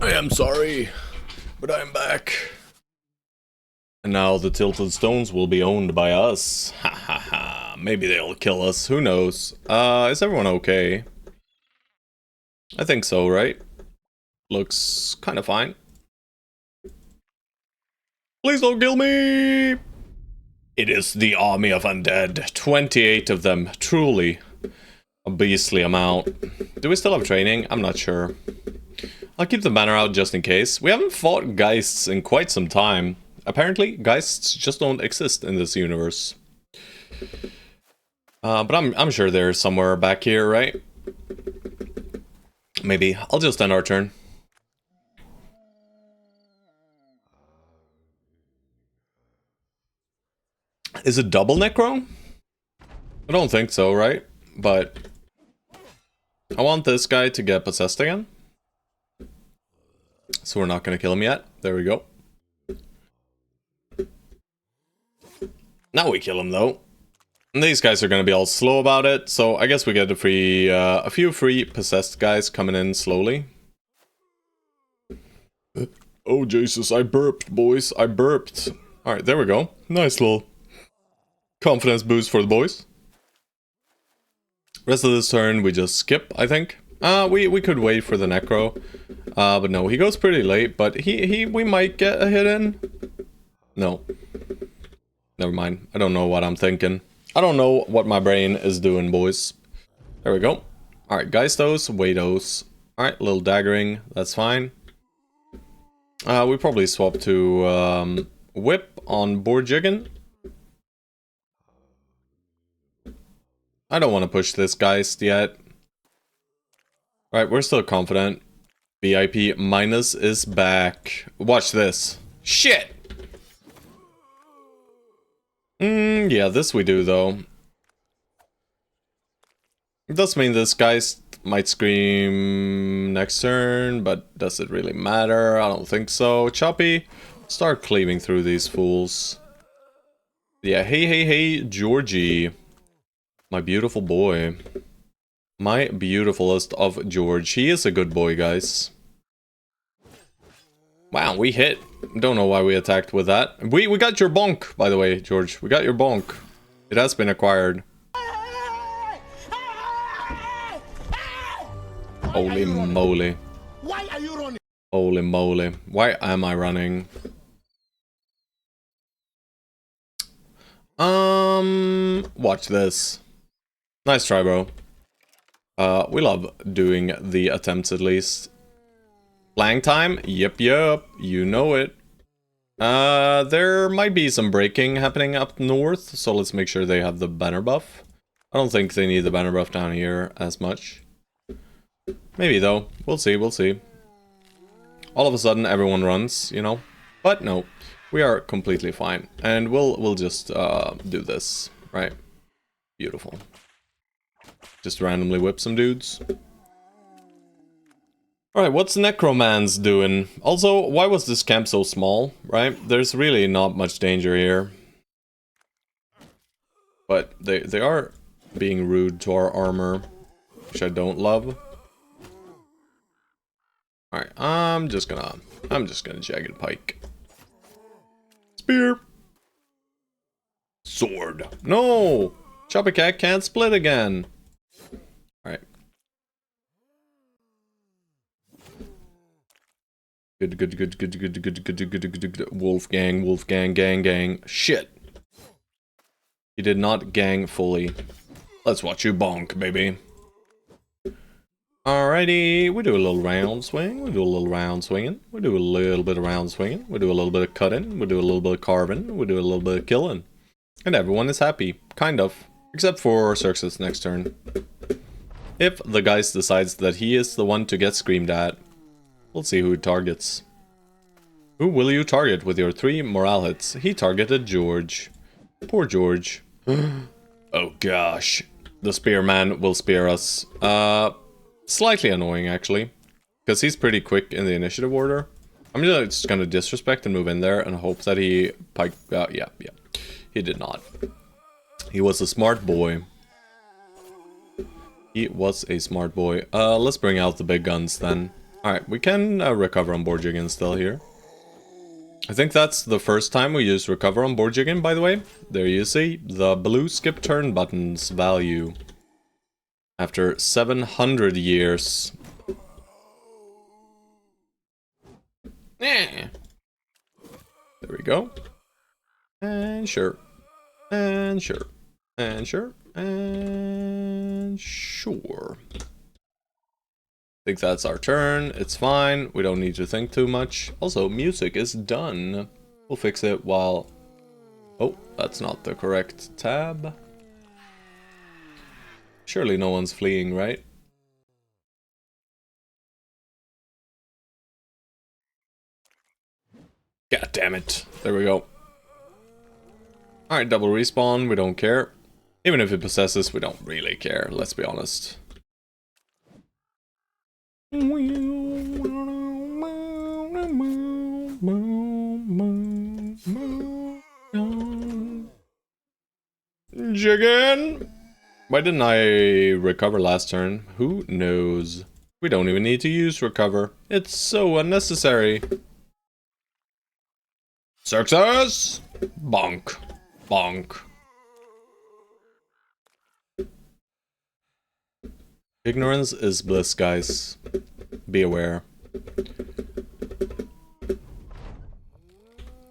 I am sorry, but I'm back. And now the tilted stones will be owned by us. Ha ha ha. Maybe they'll kill us. Who knows? Is everyone okay? I think so, right? Looks kind of fine. Please don't kill me! It is the army of undead. 28 of them. Truly a beastly amount. Do we still have training? I'm not sure. I'll keep the banner out just in case. We haven't fought Geists in quite some time. Apparently, Geists just don't exist in this universe. But I'm sure they're somewhere back here, right? Maybe. I'll just end our turn. Is it double Necro? I don't think so, right? But I want this guy to get possessed again. So we're not gonna kill him yet. There we go. Now we kill him though. And these guys are gonna be all slow about it, so I guess we get a few free possessed guys coming in slowly. Oh Jesus, I burped, boys. I burped. Alright, there we go. Nice little confidence boost for the boys. Rest of this turn we just skip, I think. We could wait for the Necro. But no, he goes pretty late, but we might get a hit in. No. Never mind. I don't know what I'm thinking. I don't know what my brain is doing, boys. There we go. Alright, Geistos, Wados. Alright, little daggering. That's fine. We probably swap to Whip on Borjiggin. I don't want to push this Geist yet. Alright, we're still confident. VIP minus is back. Watch this. Shit! Yeah, this we do, though. It does mean this Geist might scream next turn, but does it really matter? I don't think so. Choppy, start cleaving through these fools. Yeah, hey, Georgie. My beautiful boy. My beautifulest of George. He is a good boy, guys. Wow, we hit. Don't know why we attacked with that. We got your bonk, by the way, George. We got your bonk. It has been acquired. Holy moly. Why are you running? Holy moly. Why am I running? Watch this. Nice try, bro. We love doing the attempts at least. Flang time? Yep. You know it. There might be some breaking happening up north, so let's make sure they have the banner buff. I don't think they need the banner buff down here as much. Maybe though. We'll see. All of a sudden everyone runs, you know. But no. We are completely fine. And we'll just do this, right? Beautiful. Just randomly whip some dudes. Alright, what's Necroman's doing? Also, why was this camp so small, right? There's really not much danger here. But they are being rude to our armor, which I don't love. Alright, I'm just gonna Jagged Pike. Spear! Sword! No! Choppy Cat can't split again! Alright. Good. Wolfgang, gang. Shit! He did not gang fully. Let's watch you bonk, baby. Alrighty, we do a little round swing, we do a little round swinging, we do a little bit of round swinging, we do a little bit of cutting, we do a little bit of carving, we do a little bit of killing. And everyone is happy, kind of. Except for Xerxes next turn. If the Geist decides that he is the one to get screamed at, we'll see who he targets. Who will you target with your 3 morale hits? He targeted George. Poor George. Oh gosh. The spearman will spear us. Slightly annoying, actually. Because he's pretty quick in the initiative order. I'm just gonna disrespect and move in there and hope that he yeah. He did not. He was a smart boy. He was a smart boy. Let's bring out the big guns then. Alright, we can recover on board Jiggin still here. I think that's the first time we use recover on board Jiggin, by the way. There you see, the blue skip turn button's value. After 700 years. There we go. And sure. And sure. And sure. And sure. I think that's our turn. It's fine. We don't need to think too much. Also, music is done. We'll fix it while... Oh, that's not the correct tab. Surely no one's fleeing, right? God damn it. There we go. Alright, double respawn. We don't care. Even if it possesses, we don't really care. Let's be honest. Jiggin! Why didn't I recover last turn? Who knows? We don't even need to use recover. It's so unnecessary. Success! Bonk. Bonk. Ignorance is bliss, guys. Be aware.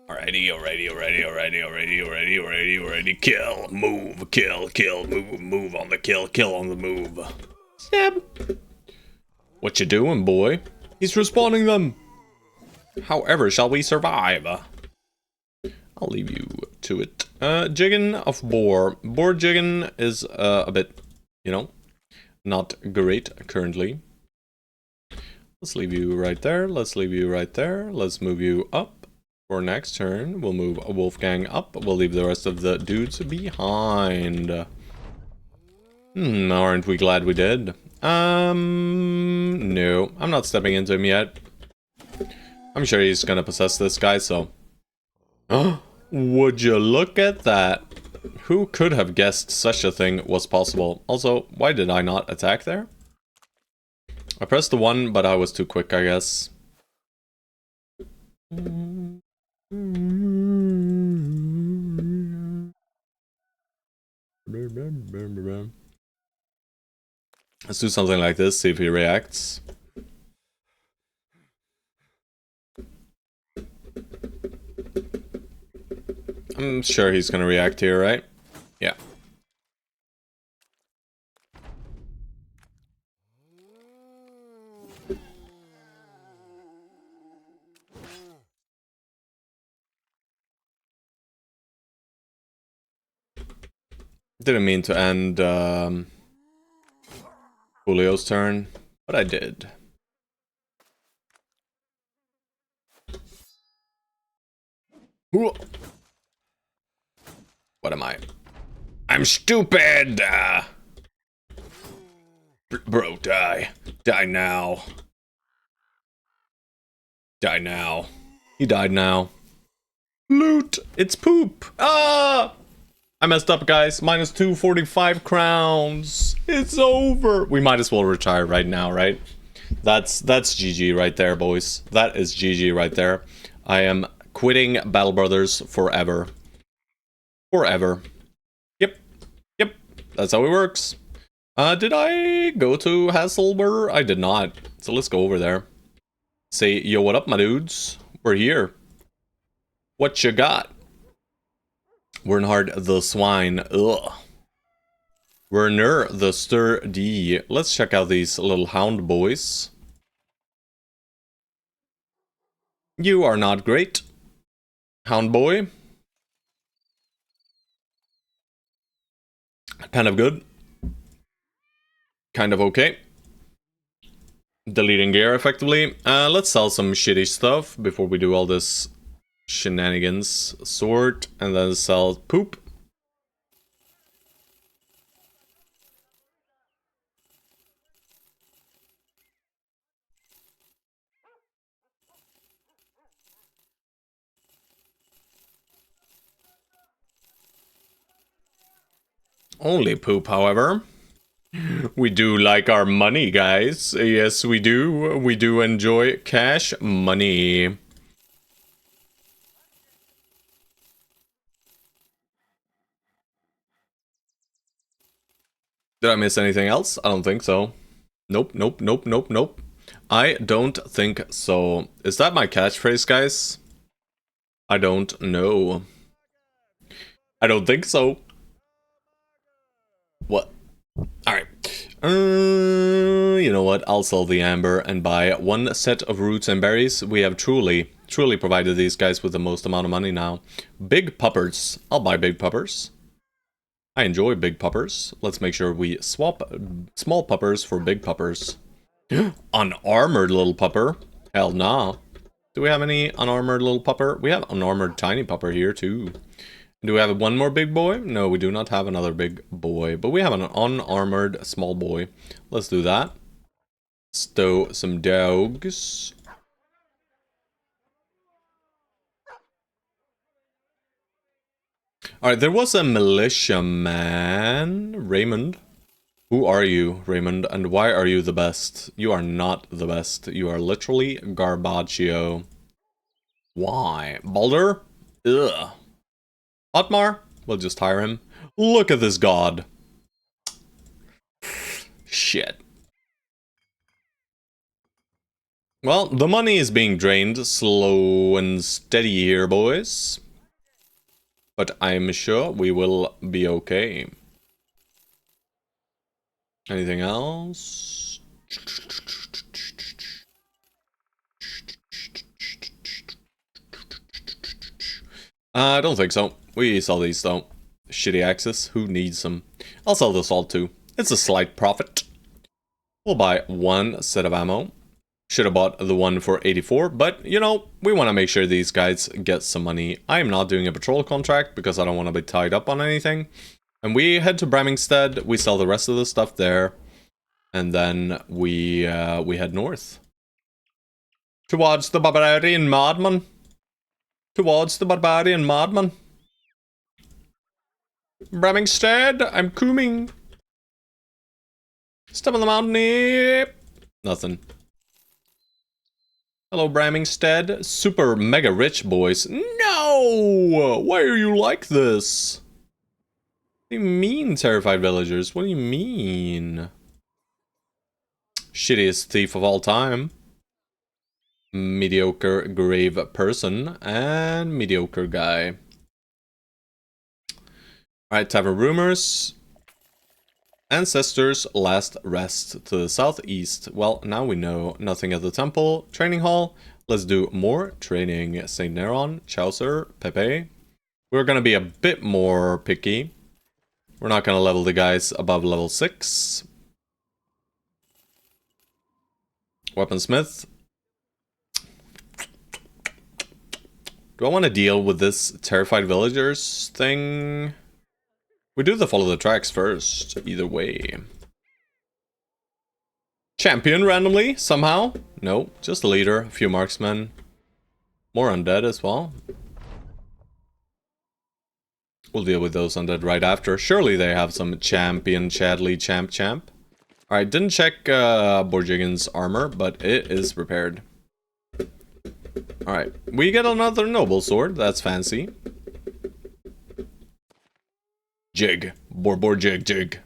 Alrighty. Kill, move, kill, move on the kill on the move. Stab. What you doing, boy? He's respawning them. However, shall we survive? I'll leave you to it. Jiggin of boar. Boar jiggin is a bit, you know, not great currently. Let's leave you right there. Let's leave you right there. Let's move you up. For next turn, we'll move Wolfgang up. We'll leave the rest of the dudes behind. Aren't we glad we did? No. I'm not stepping into him yet. I'm sure he's gonna possess this guy, so... Would you look at that? Who could have guessed such a thing was possible? Also, why did I not attack there? I pressed the 1, but I was too quick, I guess. Let's do something like this, see if he reacts. I'm sure he's gonna react here, right? Yeah. Didn't mean to end Julio's turn, but I did. What am I? I'm stupid! Bro, die. Die now. Die now. He died now. Loot! It's poop! Ah! I messed up, guys. Minus 245 crowns. It's over. We might as well retire right now, right? That's GG right there, boys. That is GG right there. I am quitting Battle Brothers forever. Forever. Yep. That's how it works. Did I go to Hasselber? I did not. So let's go over there. Say, yo, what up, my dudes? We're here. What you got? Wernhard the Swine. Ugh. Werner the Sturdy. Let's check out these little hound boys. You are not great. Hound boy. Kind of good. Kind of okay. Deleting gear effectively. Let's sell some shitty stuff before we do all this shenanigans. Sort and then sell poop. Only poop, however. We do like our money, guys. Yes, we do. We do enjoy cash money. Did I miss anything else? I don't think so. Nope, nope, nope, nope, nope. I don't think so. Is that my catchphrase, guys? I don't know. I don't think so. What? Alright. You know what? I'll sell the amber and buy one set of roots and berries. We have truly provided these guys with the most amount of money now. Big puppers. I'll buy big puppers. I enjoy big puppers. Let's make sure we swap small puppers for big puppers. Unarmored little pupper. Hell nah. Do we have any unarmored little pupper? We have unarmored tiny pupper here too. Do we have one more big boy? No, we do not have another big boy. But we have an unarmored small boy. Let's do that. Stow some dogs. Alright, there was a militia man. Raymond. Who are you, Raymond? And why are you the best? You are not the best. You are literally Garbaggio. Why? Baldur? Ugh. Otmar? We'll just hire him. Look at this god. Shit. Well, the money is being drained slow and steady here, boys. But I'm sure we will be okay. Anything else? I don't think so. We sell these though. Shitty axes. Who needs them? I'll sell this all too. It's a slight profit. We'll buy one set of ammo. Should have bought the one for 84, but you know, we want to make sure these guys get some money. I am not doing a patrol contract because I don't want to be tied up on anything. And we head to Bramingstead, we sell the rest of the stuff there, and then we head north. Towards the barbarian madman. Towards the barbarian madman. Bramingstead, I'm coming. Step on the mountain here. Nothing. Hello, Bramingstead. Super mega rich boys. No! Why are you like this? What do you mean, terrified villagers? What do you mean? Shittiest thief of all time. Mediocre grave person and mediocre guy. Alright, tavern rumors. Ancestors' last rest to the southeast. Well, now we know nothing at the temple. Training hall. Let's do more training. Saint Neron, Chaucer, Pepe. We're gonna be a bit more picky. We're not gonna level the guys above level 6. Weaponsmith. Do I want to deal with this terrified villagers thing? We do the follow the tracks first, either way. Champion randomly, somehow? No, just a leader, a few marksmen. More undead as well. We'll deal with those undead right after. Surely they have some champion, Chadley, champ. Alright, didn't check Borjigan's armor, but it is repaired. Alright, we get another noble sword, that's fancy. Jig. Bor jig.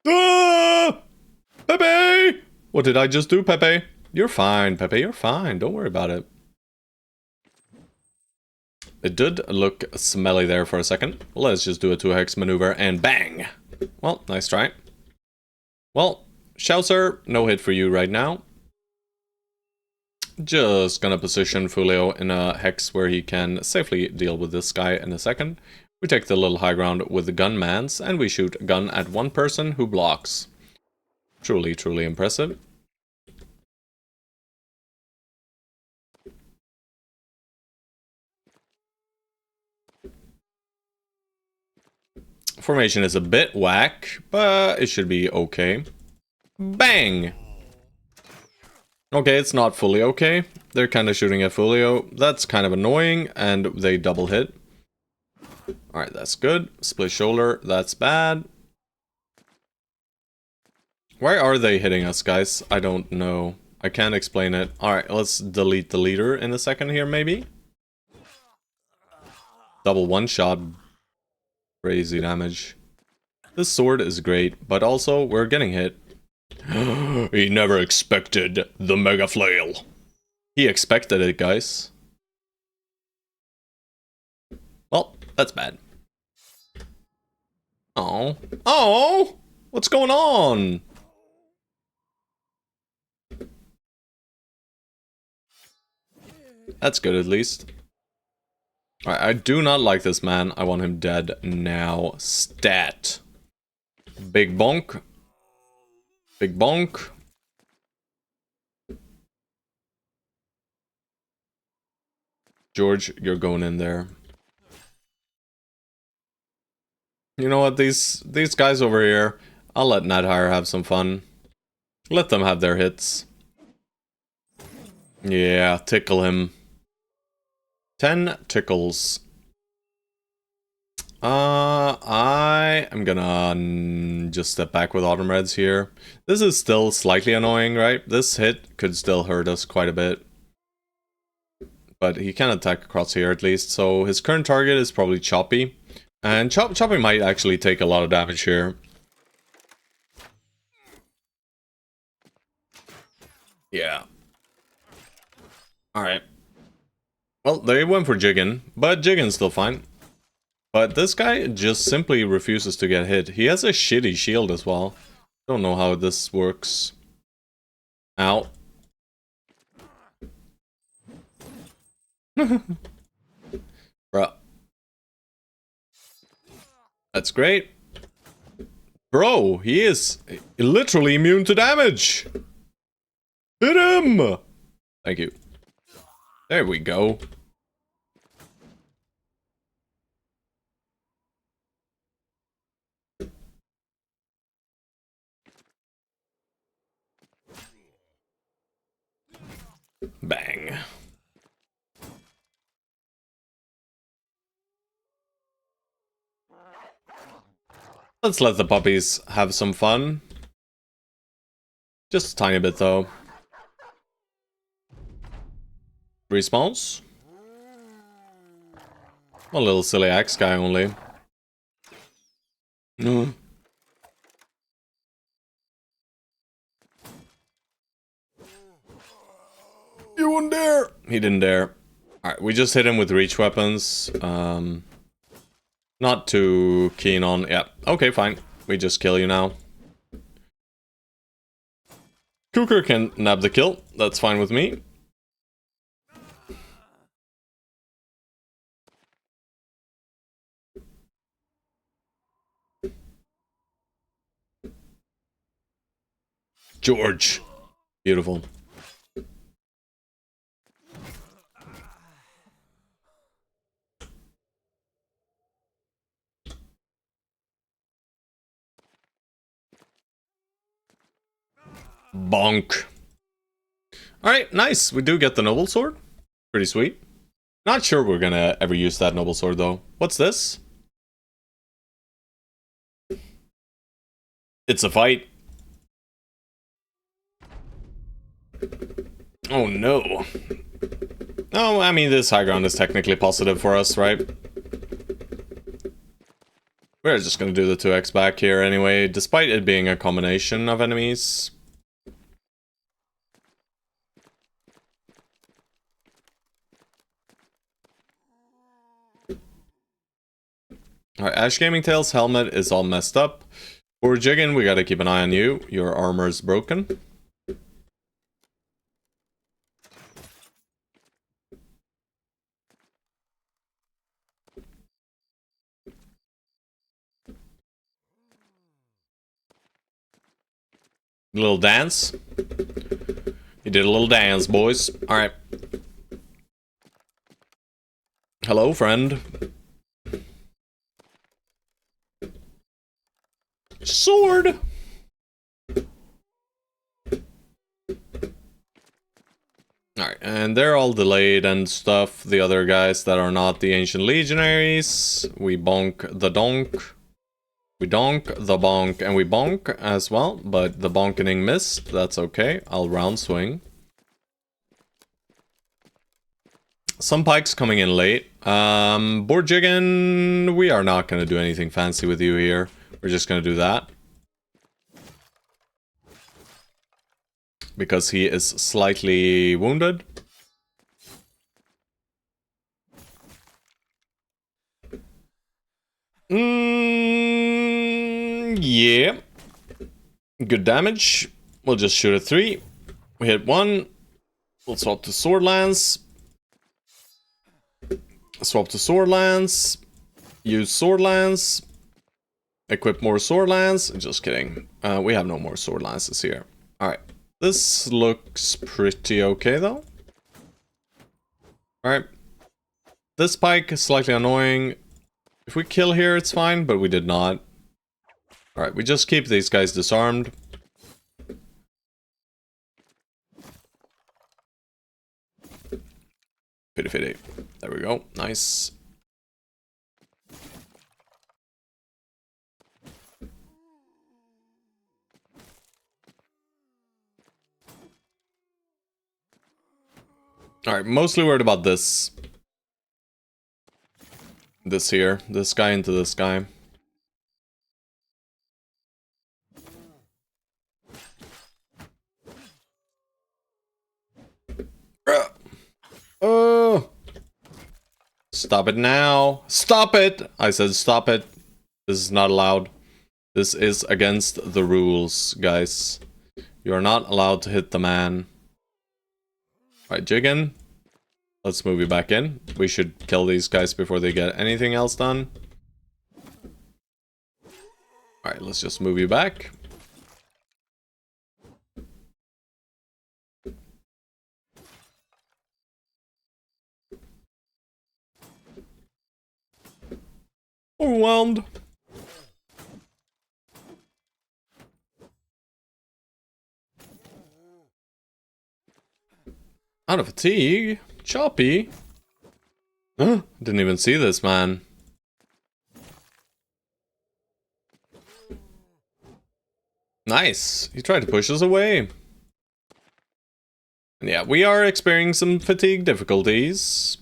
Ah! Pepe! What did I just do, Pepe? You're fine, Pepe, you're fine. Don't worry about it. It did look smelly there for a second. Let's just do a 2-hex maneuver and bang! Well, nice try. Well, Chaucer, no hit for you right now. Just gonna position Fulio in a hex where he can safely deal with this guy in a second. We take the little high ground with the gunmans, and we shoot a gun at one person who blocks. Truly, truly impressive. Formation is a bit whack, but it should be okay. Bang! Okay, it's not fully okay. They're kind of shooting at Fulio. That's kind of annoying, and they double hit. Alright, that's good. Split shoulder, that's bad. Why are they hitting us, guys? I don't know. I can't explain it. Alright, let's delete the leader in a second here, maybe. Double one-shot. Crazy damage. This sword is great, but also we're getting hit. He never expected the Mega Flail. He expected it, guys. Well, that's bad. Oh. Oh! What's going on? That's good, at least. Alright, I do not like this man. I want him dead now. Stat. Big bonk. Big bonk. George, you're going in there. You know what, these guys over here, I'll let Nadhire have some fun. Let them have their hits. Yeah, tickle him. 10 tickles. I am gonna just step back with Autumn Reds here. This is still slightly annoying, right? This hit could still hurt us quite a bit. But he can attack across here at least, so his current target is probably Choppy. And Choppy might actually take a lot of damage here. Yeah. Alright. Well, they went for Jiggin, but Jiggin's still fine. But this guy just simply refuses to get hit. He has a shitty shield as well. Don't know how this works. Ow. Bruh. That's great. Bro, he is literally immune to damage. Hit him! Thank you. There we go. Bang. Let's let the puppies have some fun. Just a tiny bit though. Respawns. A little silly axe guy only. You wouldn't dare! He didn't dare. Alright, we just hit him with reach weapons. Not too keen on... Yeah, okay, fine. We just kill you now. Cooker can nab the kill. That's fine with me. George. Beautiful. Bonk. Alright, nice. We do get the Noble Sword. Pretty sweet. Not sure we're gonna ever use that Noble Sword though. What's this? It's a fight. Oh no. Oh, I mean, this high ground is technically positive for us, right? We're just gonna do the 2x back here anyway, despite it being a combination of enemies. Alright, Ash Gaming Tail's helmet is all messed up. For Jiggin, we gotta keep an eye on you. Your armor's broken. Little dance. You did a little dance, boys. Alright. Hello, friend. Sword! Alright, and they're all delayed and stuff. The other guys that are not the Ancient Legionaries. We bonk the donk. We donk, the bonk, and we bonk as well, but the bonkening missed. That's okay. I'll round swing. Some pikes coming in late. Board jigging, we are not going to do anything fancy with you here. We're just going to do that. Because he is slightly wounded. Yeah. Good damage. We'll just shoot a 3. We hit 1. We'll swap to sword lance. Swap to sword lance. Use sword lance. Equip more sword lance. Just kidding. We have no more sword lances here. Alright. This looks pretty okay though. Alright. This pike is slightly annoying. If we kill here, it's fine, but we did not. Alright, we just keep these guys disarmed. Pity. There we go. Nice. Alright, mostly worried about this. This here. This guy into this guy. Oh! Stop it now. Stop it! I said stop it. This is not allowed. This is against the rules, guys. You are not allowed to hit the man. Alright, Jiggin. Let's move you back in. We should kill these guys before they get anything else done. Alright, let's just move you back. Overwhelmed. Out of fatigue? Choppy? Huh? Didn't even see this, man. Nice. He tried to push us away. And yeah, we are experiencing some fatigue difficulties.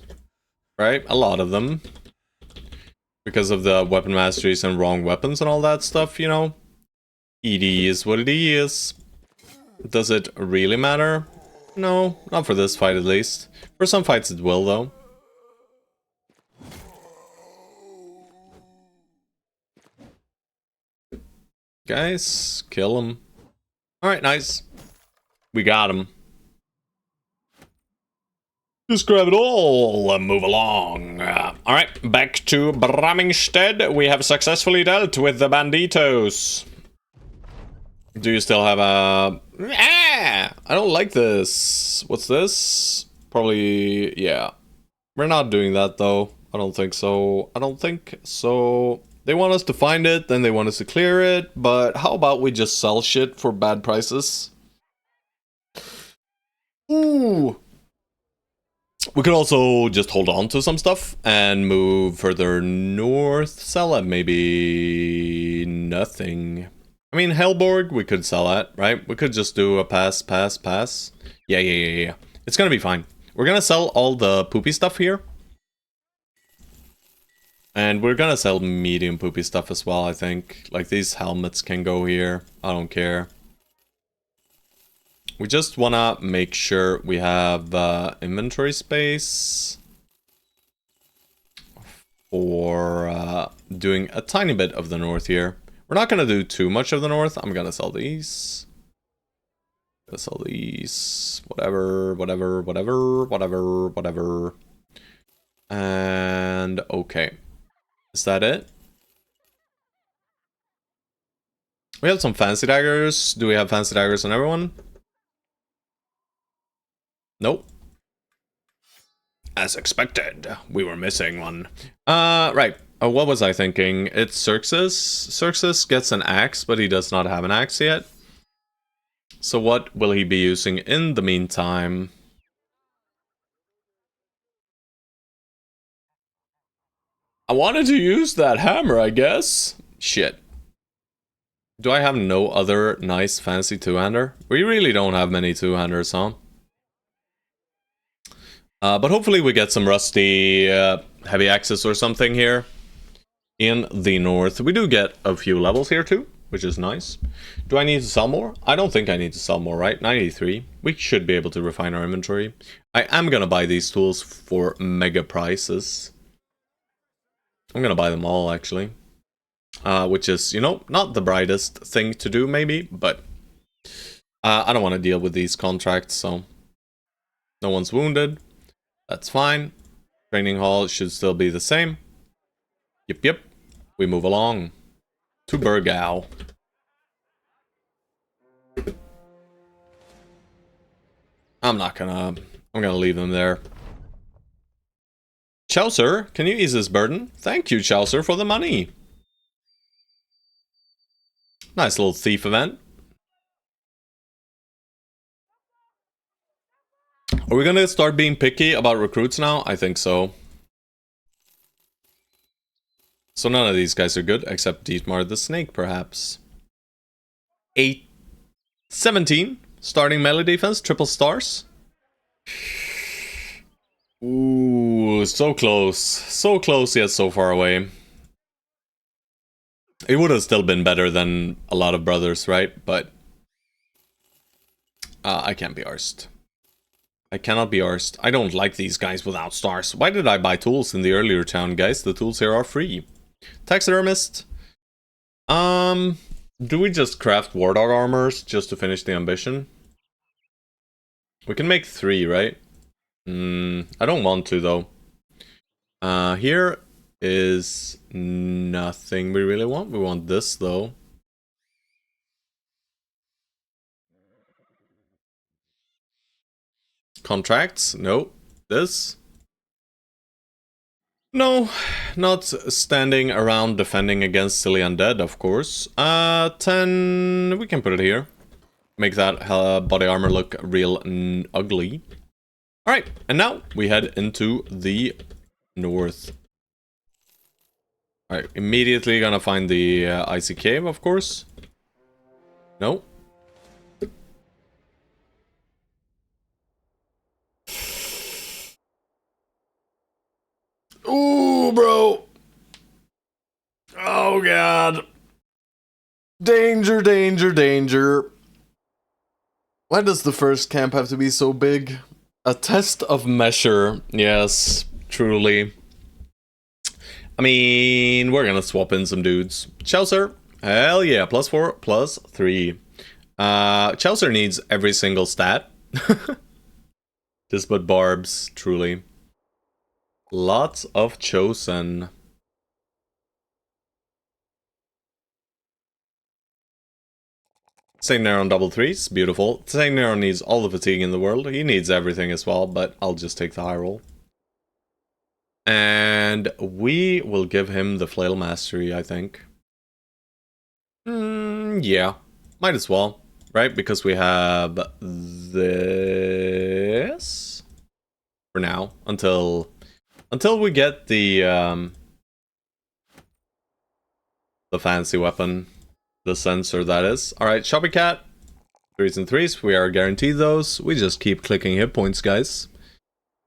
Right? A lot of them. Because of the weapon masteries and wrong weapons and all that stuff, you know. It is what it is. Does it really matter? No, not for this fight at least. For some fights it will though. Guys, kill him. Alright, nice. We got him. Just grab it all and move along. Alright, back to Bramingstead. We have successfully dealt with the banditos. Do you still have a... Ah! I don't like this. What's this? Probably... yeah. We're not doing that though. I don't think so. I don't think so. They want us to find it, then they want us to clear it. But how about we just sell shit for bad prices? Ooh. We could also just hold on to some stuff and move further north. Sell it maybe nothing. I mean, Hellborg, we could sell that, right? We could just do a pass. Yeah. It's gonna be fine. We're gonna sell all the poopy stuff here. And we're gonna sell medium poopy stuff as well, I think. Like, these helmets can go here. I don't care. We just wanna make sure we have inventory space for doing a tiny bit of the north here. We're not gonna do too much of the north. I'm gonna sell these. Gonna sell these. Whatever. And okay. Is that it? We have some fancy daggers. Do we have fancy daggers on everyone? Nope. As expected, we were missing one. Right. What was I thinking? It's Xerxes. Xerxes gets an axe, but he does not have an axe yet. So what will he be using in the meantime? I wanted to use that hammer, I guess. Shit. Do I have no other nice fancy two-hander? We really don't have many two-handers, huh? But hopefully we get some rusty heavy axes or something here in the north. We do get a few levels here too, which is nice. Do I need to sell more? I don't think I need to sell more, right? 93. We should be able to refine our inventory. I am gonna buy these tools for mega prices. I'm gonna buy them all, actually. Which is, you know, not the brightest thing to do, maybe, but I don't want to deal with these contracts, so no one's wounded. That's fine. Training hall should still be the same. Yep. We move along to Burgau. I'm gonna leave them there. Chaucer, can you ease this burden? Thank you, Chaucer, for the money. Nice little thief event. Are we gonna start being picky about recruits now? I think so. So none of these guys are good, except Dietmar the Snake, perhaps. 17. Starting melee defense, triple stars. Ooh, so close. So close, yet so far away. It would have still been better than a lot of brothers, right? But I can't be arsed. I cannot be arsed. I don't like these guys without stars. Why did I buy tools in the earlier town, guys? The tools here are free. Taxidermist. Do we just craft War Dog armors just to finish the ambition? We can make 3, right? I don't want to, though. Here is nothing we really want. We want this, though. Contracts? No. This? No, not standing around defending against silly undead, of course. 10... we can put it here. Make that body armor look real ugly. Alright, and now we head into the north. Alright, immediately gonna find the icy cave, of course. No. Ooh, bro. Oh, God. Danger, danger, danger. Why does the first camp have to be so big? A test of measure. Yes, truly. I mean, we're gonna swap in some dudes. Chaucer. Hell yeah. +4, +3. Chaucer needs every single stat. Just but barbs, truly. Lots of chosen. Saint Nero on double 3s, beautiful. Saint Nero needs all the fatigue in the world. He needs everything as well, but I'll just take the high roll. And we will give him the flail mastery, I think. Yeah, might as well, right? Because we have this for now until we get the fancy weapon, the sensor, that is. All right, Shopping Cat, 3s and 3s. We are guaranteed those. We just keep clicking hit points, guys.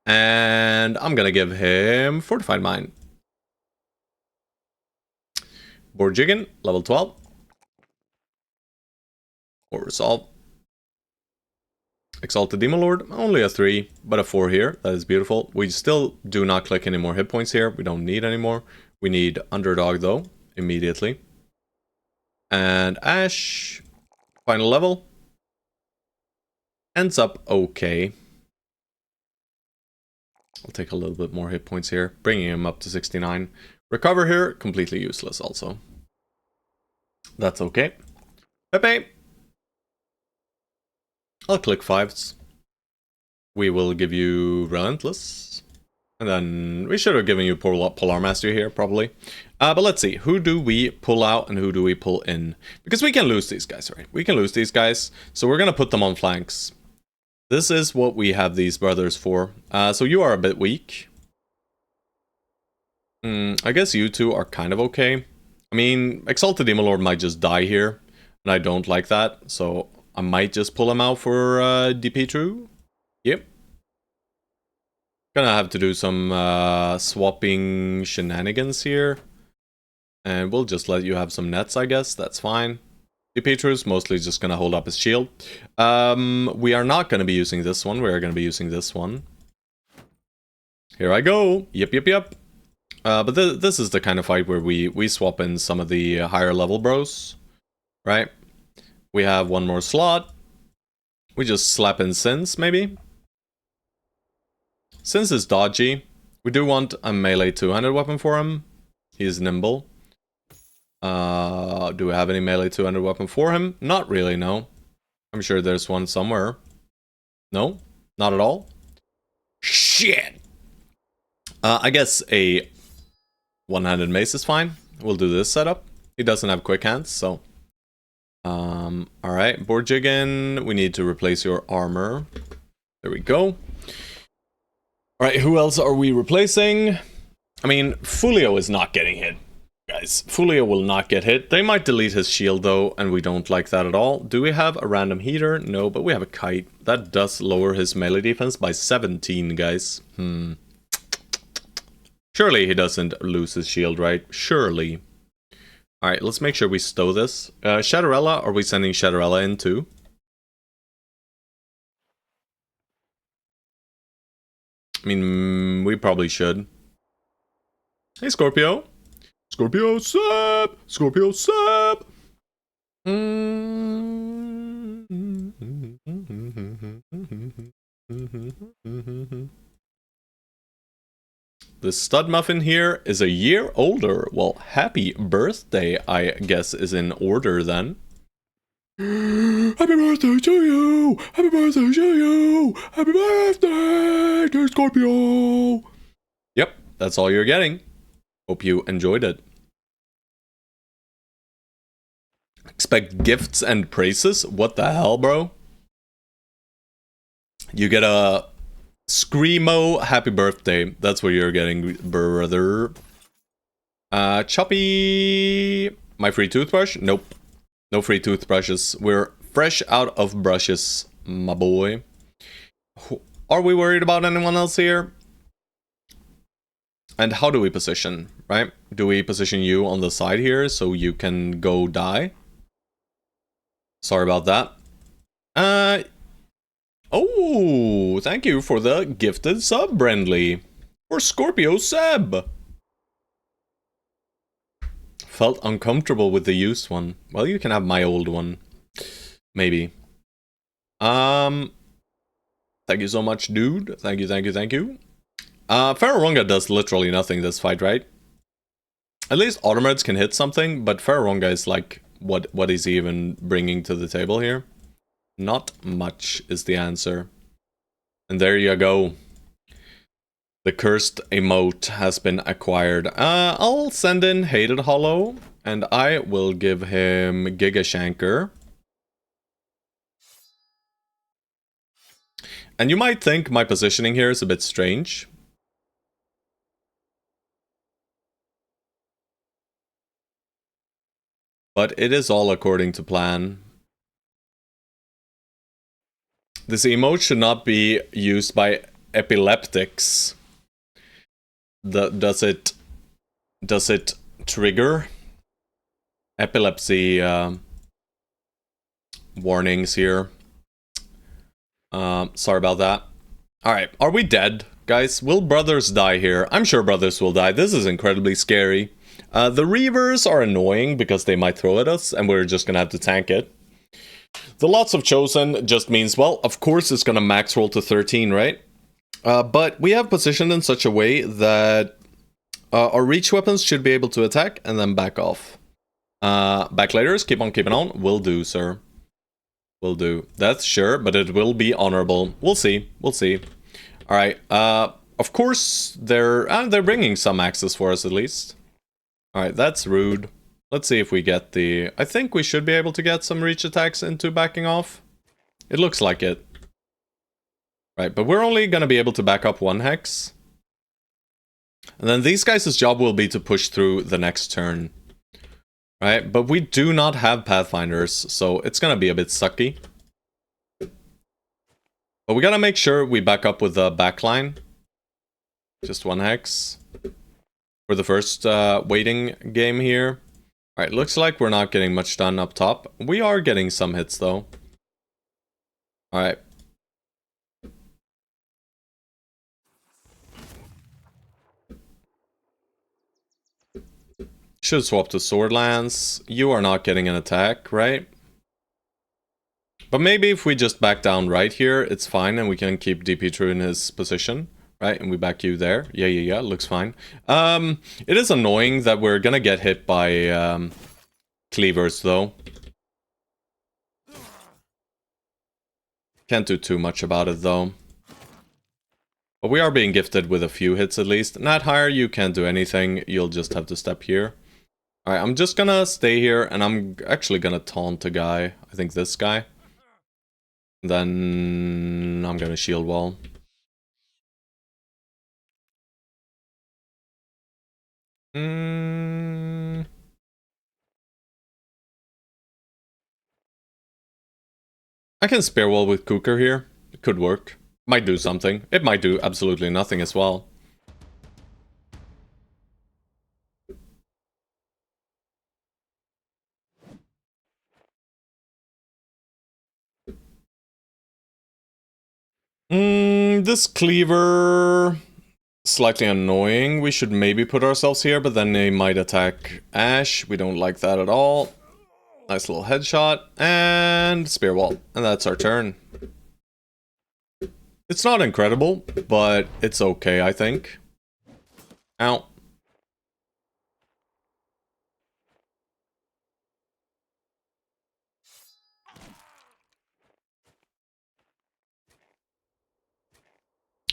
And I'm gonna give him Fortified Mine. Borjigan, level 12. Or Resolve. Exalted Demon Lord, only a 3, but a 4 here. That is beautiful. We still do not click any more hit points here. We don't need any more. We need Underdog, though, immediately. And Ash, final level. Ends up okay. I'll take a little bit more hit points here, bringing him up to 69. Recover here, completely useless also. That's okay. Pepe. I'll click 5s. We will give you Relentless. And then we should have given you Polar Mastery here, probably. But let's see. Who do we pull out and who do we pull in? Because we can lose these guys, right? We can lose these guys. So we're going to put them on flanks. This is what we have these brothers for. So you are a bit weak. I guess you two are kind of okay. I mean, Exalted Demon Lord might just die here. And I don't like that, so I might just pull him out for DP True. Yep. Gonna have to do some swapping shenanigans here. And we'll just let you have some nets, I guess. That's fine. DP True's mostly just gonna hold up his shield. We are not gonna be using this one. We are gonna be using this one. Here I go. Yep. But this is the kind of fight where we swap in some of the higher level bros. Right? We have one more slot. We just slap in Sins, maybe? Sins is dodgy. We do want a melee two-handed weapon for him. He is nimble. Do we have any melee two-handed weapon for him? Not really, no. I'm sure there's one somewhere. No? Not at all? Shit! I guess a one-handed mace is fine. We'll do this setup. He doesn't have quick hands, so... Alright, Borjigan, we need to replace your armor. There we go. Alright, who else are we replacing? I mean, Fulio is not getting hit, guys. Fulio will not get hit. They might delete his shield, though, and we don't like that at all. Do we have a random heater? No, but we have a kite. That does lower his melee defense by 17, guys. Surely he doesn't lose his shield, right? Surely. Alright, let's make sure we stow this. Shadowella, are we sending Shadowella in too? I mean, we probably should. Hey, Scorpio. Scorpio sub! Scorpio sub! The stud muffin here is a year older. Well, happy birthday, I guess, is in order then. Happy birthday to you! Happy birthday to you! Happy birthday to Scorpio! Yep, that's all you're getting. Hope you enjoyed it. Expect gifts and praises? What the hell, bro? You get a Screamo happy birthday. That's what you're getting, brother. Choppy. My free toothbrush? Nope. No free toothbrushes. We're fresh out of brushes, my boy. Are we worried about anyone else here? And how do we position, right? Do we position you on the side here so you can go die? Sorry about that. Oh, thank you for the gifted sub, Brandley. For Scorpio Seb. Felt uncomfortable with the used one. Well, you can have my old one. Maybe. Thank you so much, dude. Thank you. Ferroronga does literally nothing this fight, right? At least Automeds can hit something, but Ferroronga is like, what is he even bringing to the table here? Not much is the answer. And there you go. The cursed emote has been acquired. I'll send in Hated Hollow, and I will give him Gigashanker. And you might think my positioning here is a bit strange. But it is all according to plan. This emote should not be used by epileptics. Does it trigger epilepsy warnings here? Sorry about that. Alright, are we dead, guys? Will brothers die here? I'm sure brothers will die. This is incredibly scary. The Reavers are annoying because they might throw at us, and we're just gonna have to tank it. The Lots of Chosen just means, well, of course it's gonna max roll to 13, right? But we have positioned in such a way that our reach weapons should be able to attack and then back off. Backlighters, keep on keeping on. Will do, sir. Will do. That's sure, but it will be honorable. We'll see. We'll see. Alright, of course, they're bringing some axes for us at least. Alright, that's rude. Let's see if we get the... I think we should be able to get some reach attacks into backing off. It looks like it. Right, but we're only gonna be able to back up one hex. And then these guys' job will be to push through the next turn. Right, but we do not have Pathfinders, so it's gonna be a bit sucky. But we gotta make sure we back up with the backline. Just 1 hex. For the first waiting game here. Alright, looks like we're not getting much done up top. We are getting some hits though. Alright. Should swap to Sword Lance. You are not getting an attack, right? But maybe if we just back down right here, it's fine and we can keep DP True in his position. Right, and we back you there. Yeah, looks fine. It is annoying that we're gonna get hit by cleavers though. Can't do too much about it though. But we are being gifted with a few hits at least. Not higher, you can't do anything. You'll just have to step here. Alright, I'm just gonna stay here and I'm actually gonna taunt a guy. I think this guy. Then I'm gonna shield wall. I can spare wall with Cooker here. It could work. Might do something. It might do absolutely nothing as well. This cleaver... slightly annoying. We should maybe put ourselves here, but then they might attack Ash. We don't like that at all. Nice little headshot. And spear wall. And that's our turn. It's not incredible, but it's okay, I think. Ow.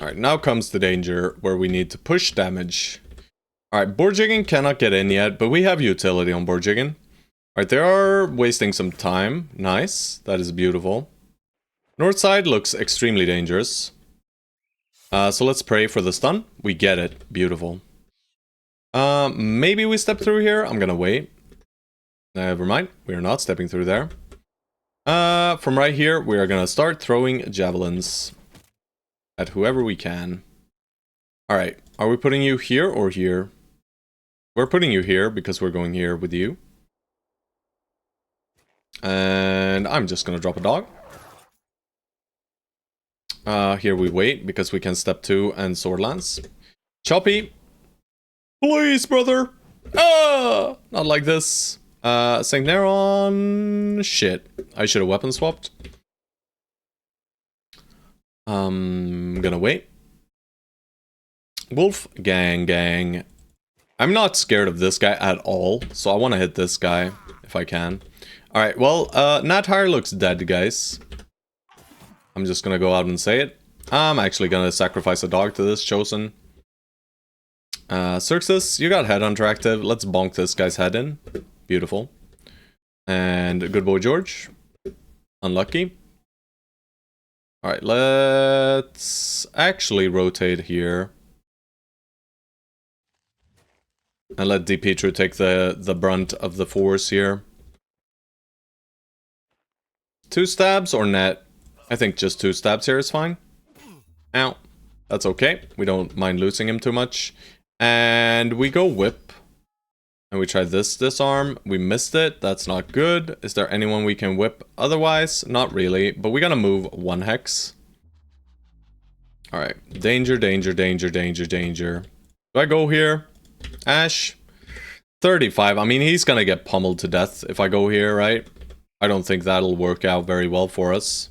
Alright, now comes the danger where we need to push damage. Alright, Borjiggin cannot get in yet, but we have utility on Borjiggin. Alright, they are wasting some time. Nice. That is beautiful. North side looks extremely dangerous. So let's pray for the stun. We get it. Beautiful. Maybe we step through here. I'm gonna wait. Never mind. We are not stepping through there. From right here, we are gonna start throwing javelins at whoever we can. Alright, are we putting you here or here? We're putting you here because we're going here with you. And I'm just gonna drop a dog. Here we wait because we can step 2 and sword lance. Choppy! Please, brother! Ah! Not like this. Signeron... Shit. I should have weapon swapped. Gonna wait. Wolf gang. I'm not scared of this guy at all, so I want to hit this guy if I can. Alright, well, Nathar looks dead, guys. I'm just gonna go out and say it. I'm actually gonna sacrifice a dog to this chosen. Xerxes, you got headhunter active. Let's bonk this guy's head in. Beautiful. And good boy George. Unlucky. Alright, let's actually rotate here. And let DP take the brunt of the force here. 2 stabs or net? I think just 2 stabs here is fine. Ow. That's okay. We don't mind losing him too much. And we go whip. And we try this disarm. We missed it. That's not good. Is there anyone we can whip? Otherwise, not really. But we're gonna move 1 hex. Alright. Danger. Do I go here? Ash? 35. I mean, he's gonna get pummeled to death if I go here, right? I don't think that'll work out very well for us.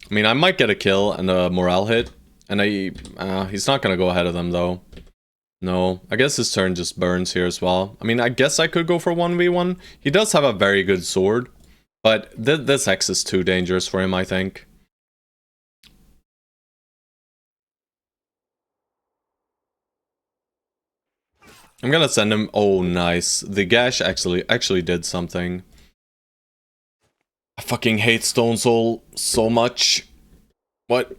I mean, I might get a kill and a morale hit. And he's not gonna go ahead of them, though. No, I guess his turn just burns here as well. I mean, I guess I could go for 1v1. He does have a very good sword. But this X is too dangerous for him, I think. I'm gonna send him... Oh, nice. The gash actually did something. I fucking hate Stone Soul so much. What?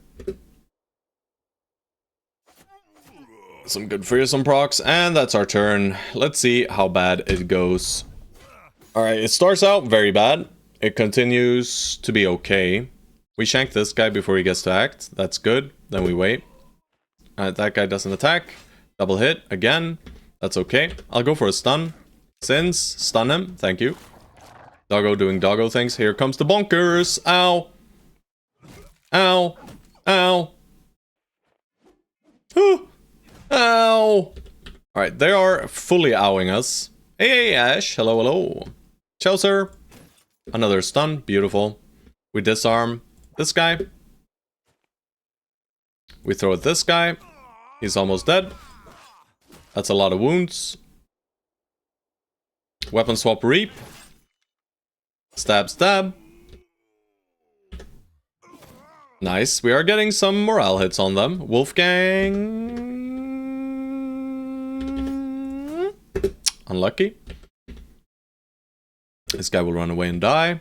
Some good fearsome procs, and that's our turn. Let's see how bad it goes. Alright, it starts out very bad. It continues to be okay. We shank this guy before he gets to act. That's good. Then we wait. That guy doesn't attack. Double hit again. That's okay. I'll go for a stun. Sins, stun him. Thank you. Doggo doing doggo things. Here comes the bonkers. Ow. Ow. Ow. Ow. Alright, they are fully owing us. Hey, Ash. Hello, hello. Chaucer. Another stun. Beautiful. We disarm this guy. We throw at this guy. He's almost dead. That's a lot of wounds. Weapon swap reap. Stab, stab. Nice. We are getting some morale hits on them. Wolfgang. Unlucky. This guy will run away and die.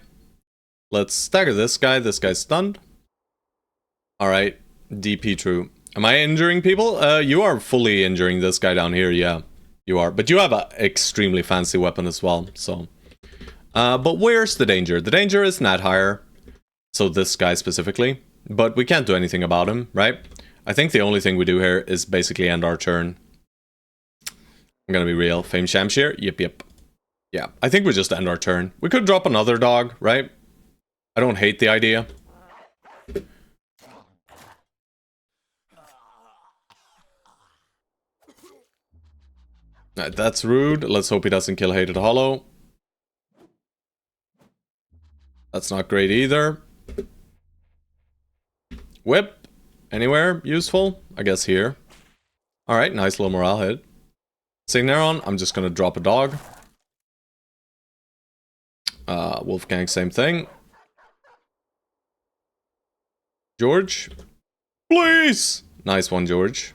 Let's stagger this guy. This guy's stunned. Alright. DP true. Am I injuring people? You are fully injuring this guy down here, yeah. You are. But you have an extremely fancy weapon as well, so... but where's the danger? The danger is not higher. So this guy specifically. But we can't do anything about him, right? I think the only thing we do here is basically end our turn. I'm gonna be real. Fame Shamshir? Yep, yep. Yeah, I think we just end our turn. We could drop another dog, right? I don't hate the idea. That's rude. Let's hope he doesn't kill Hated Hollow. That's not great either. Whip. Anywhere useful? I guess here. Alright, nice little morale hit. Signeron, I'm just gonna drop a dog. Wolfgang, same thing. George. Please! Nice one, George.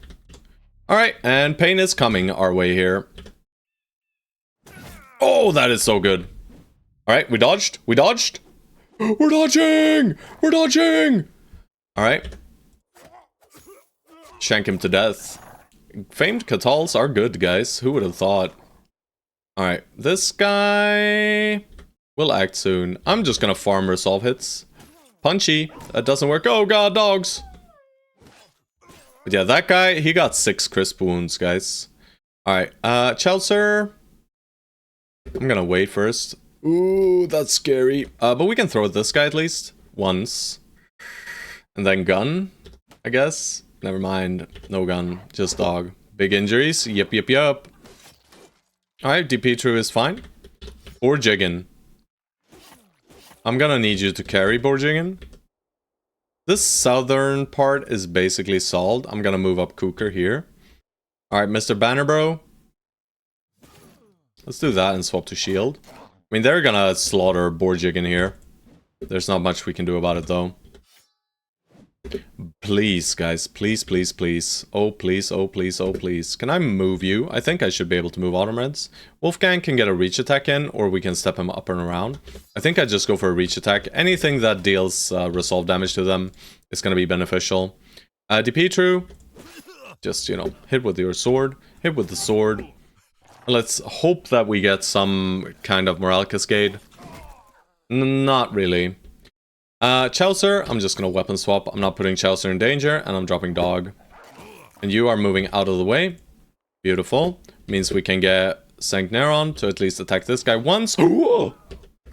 Alright, and pain is coming our way here. Oh, that is so good. Alright, we dodged. We dodged. We're dodging! We're dodging! Alright. Shank him to death. Famed Catals are good, guys. Who would have thought? Alright, this guy will act soon. I'm just gonna farm resolve hits. Punchy. That doesn't work. Oh god, dogs! But yeah, that guy, he got 6 crisp wounds, guys. Alright, Chaucer. I'm gonna wait first. Ooh, that's scary. But we can throw at this guy at least. Once. And then gun, I guess. Never mind. No gun. Just dog. Big injuries. Yep, yep, yep. Alright, DP true is fine. Borjiggin. I'm gonna need you to carry Borjiggin. This southern part is basically solved. I'm gonna move up Cooker here. Alright, Mr. Bannerbro. Let's do that and swap to shield. I mean, they're gonna slaughter Borjiggin here. There's not much we can do about it, though. Please, guys. Please, please, please. Oh, please, oh, please, oh, please. Can I move you? I think I should be able to move Automreds. Wolfgang can get a reach attack in, or we can step him up and around. I think I just go for a reach attack. Anything that deals resolve damage to them is going to be beneficial. DP true. Just, you know, hit with your sword. Hit with the sword. Let's hope that we get some kind of morale cascade. Not really. Chaucer, I'm just gonna weapon swap. I'm not putting Chaucer in danger, and I'm dropping dog. And you are moving out of the way. Beautiful. Means we can get Sancneron to at least attack this guy once.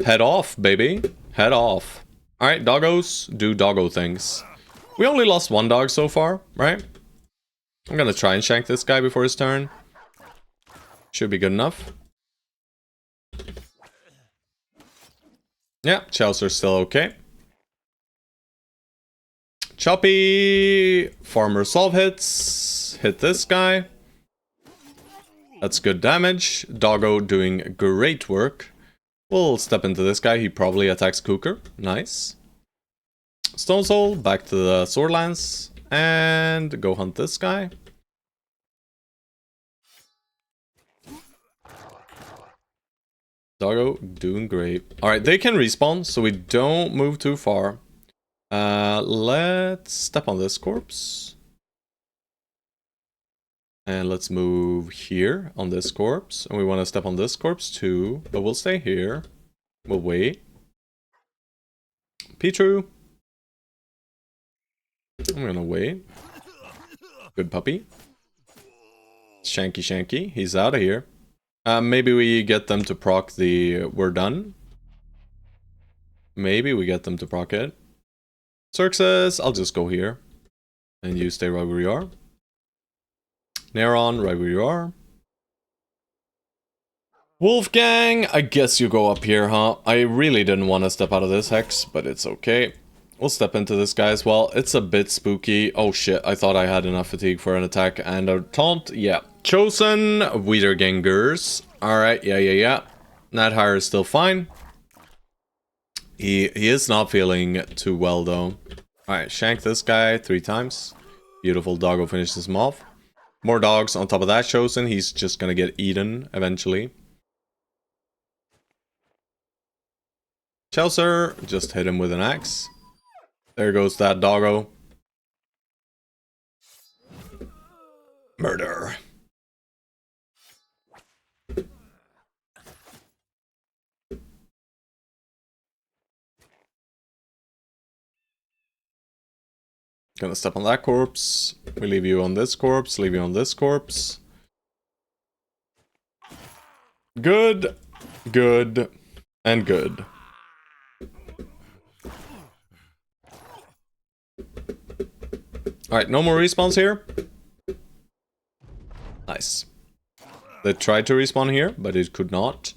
Head off, baby. Head off. Alright, doggos do doggo things. We only lost 1 dog so far, right? I'm gonna try and shank this guy before his turn. Should be good enough. Yeah, Chaucer's still okay. Choppy! Farmer solve hits. Hit this guy. That's good damage. Doggo doing great work. We'll step into this guy. He probably attacks Cooker. Nice. Stone Soul, back to the Sword Lance. And go hunt this guy. Doggo doing great. Alright, they can respawn, so we don't move too far. Let's step on this corpse. And let's move here on this corpse. And we want to step on this corpse too, but we'll stay here. We'll wait. Pichu. I'm gonna wait. Good puppy. Shanky Shanky. He's out of here. Maybe we get them to proc the we're done. Maybe we get them to proc it. Xerxes, I'll just go here. And you stay right where you are. Neron, right where you are. Wolfgang, I guess you go up here, huh? I really didn't want to step out of this hex, but it's okay. We'll step into this guy as well. It's a bit spooky. Oh shit, I thought I had enough fatigue for an attack and a taunt. Yeah. Chosen, Wiedergangers. Alright, yeah. Nadhire is still fine. He is not feeling too well though. Alright, shank this guy 3 times. Beautiful doggo finishes him off. More dogs on top of that Chosen. He's just gonna get eaten eventually. Chaucer, just hit him with an axe. There goes that doggo. Murder. Gonna step on that corpse. We leave you on this corpse, leave you on this corpse. Good, good, and good. Alright, no more respawns here. Nice. They tried to respawn here, but it could not.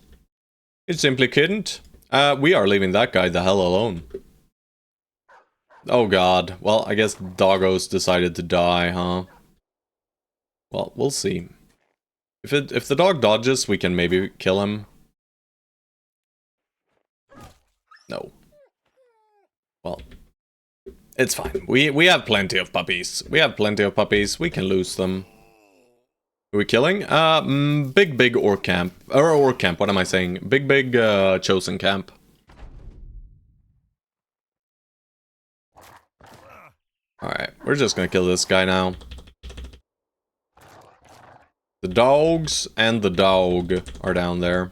It simply couldn't. We are leaving that guy the hell alone. Oh god. Well, I guess doggos decided to die, huh? Well, we'll see. If the dog dodges, we can maybe kill him. No. Well, it's fine. We have plenty of puppies. We have plenty of puppies. We can lose them. Are we killing? Big orc camp. Or orc camp, what am I saying? Big chosen camp. Alright, we're just gonna kill this guy now. The dogs and the dog are down there.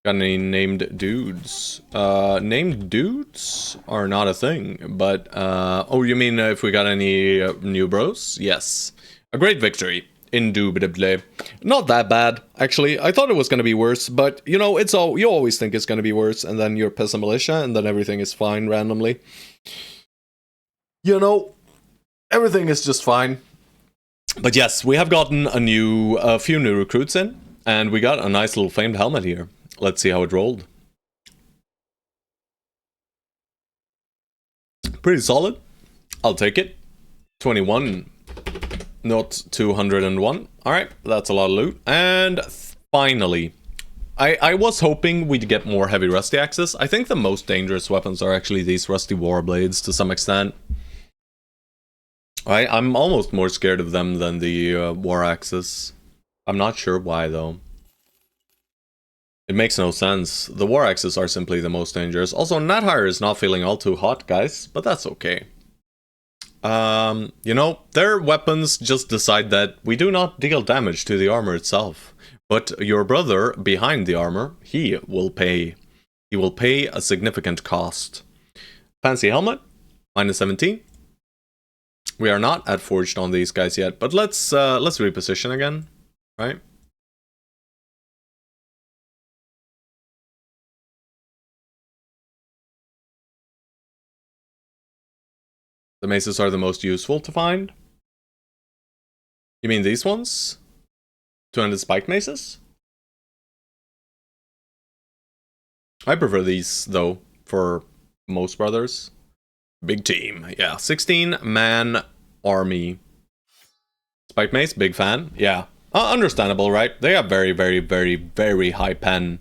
Got any named dudes? Named dudes are not a thing, but, oh, you mean if we got any new bros? Yes. A great victory, indubitably. Not that bad, actually. I thought it was gonna be worse, but, you know, it's all, you always think it's gonna be worse, and then you're Peasant Militia, and then everything is fine randomly. You know, everything is just fine. But yes, we have gotten a few new recruits in, and we got a nice little famed helmet here. Let's see how it rolled. Pretty solid. I'll take it. 21, not 201. Alright, that's a lot of loot. And finally, I was hoping we'd get more heavy rusty axes. I think the most dangerous weapons are actually these rusty war blades to some extent. I'm almost more scared of them than the war axes. I'm not sure why though. It makes no sense. The war axes are simply the most dangerous. Also, Nadhire is not feeling all too hot, guys, but that's okay. You know, their weapons just decide that we do not deal damage to the armor itself. But your brother behind the armor, he will pay. He will pay a significant cost. Fancy helmet, minus 17. We are not at forged on these guys yet, but let's reposition again, right? The maces are the most useful to find. You mean these ones? 200 spike maces? I prefer these, though, for most brothers. Big team, yeah. 16-man army. Spike mace, big fan, yeah. Understandable, right? They have very high pen.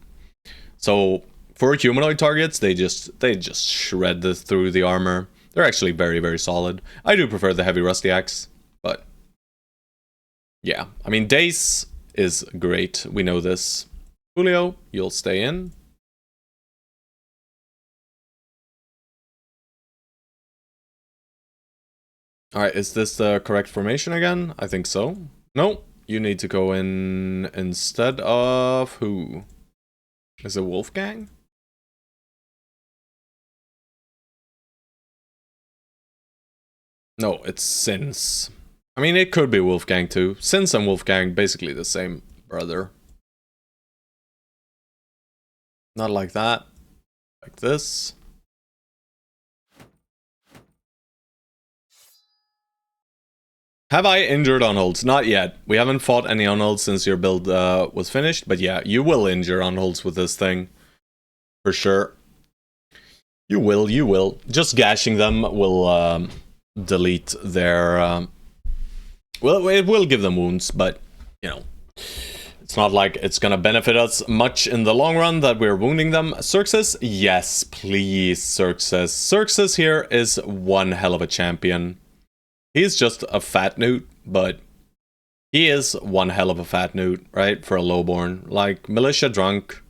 So, for humanoid targets, they just shred through the armor. They're actually very solid. I do prefer the heavy rusty axe, but yeah. I mean, Dace is great. We know this. Julio, you'll stay in. Alright, is this the correct formation again? I think so. No, you need to go in instead of who? Is it Wolfgang? No, it's Sins. I mean, it could be Wolfgang too. Sins and Wolfgang, basically the same brother. Not like that. Like this. Have I injured unholds? Not yet. We haven't fought any unholds since your build was finished, but yeah, you will injure unholds with this thing. For sure. You will. Just gashing them will delete their... well, it will give them wounds, but, you know, it's not like it's gonna benefit us much in the long run that we're wounding them. Xerxes? Yes, please, Xerxes. Xerxes here is one hell of a champion. He's just a fat newt, but he is one hell of a fat newt, right? For a lowborn. Like, Militia drunk.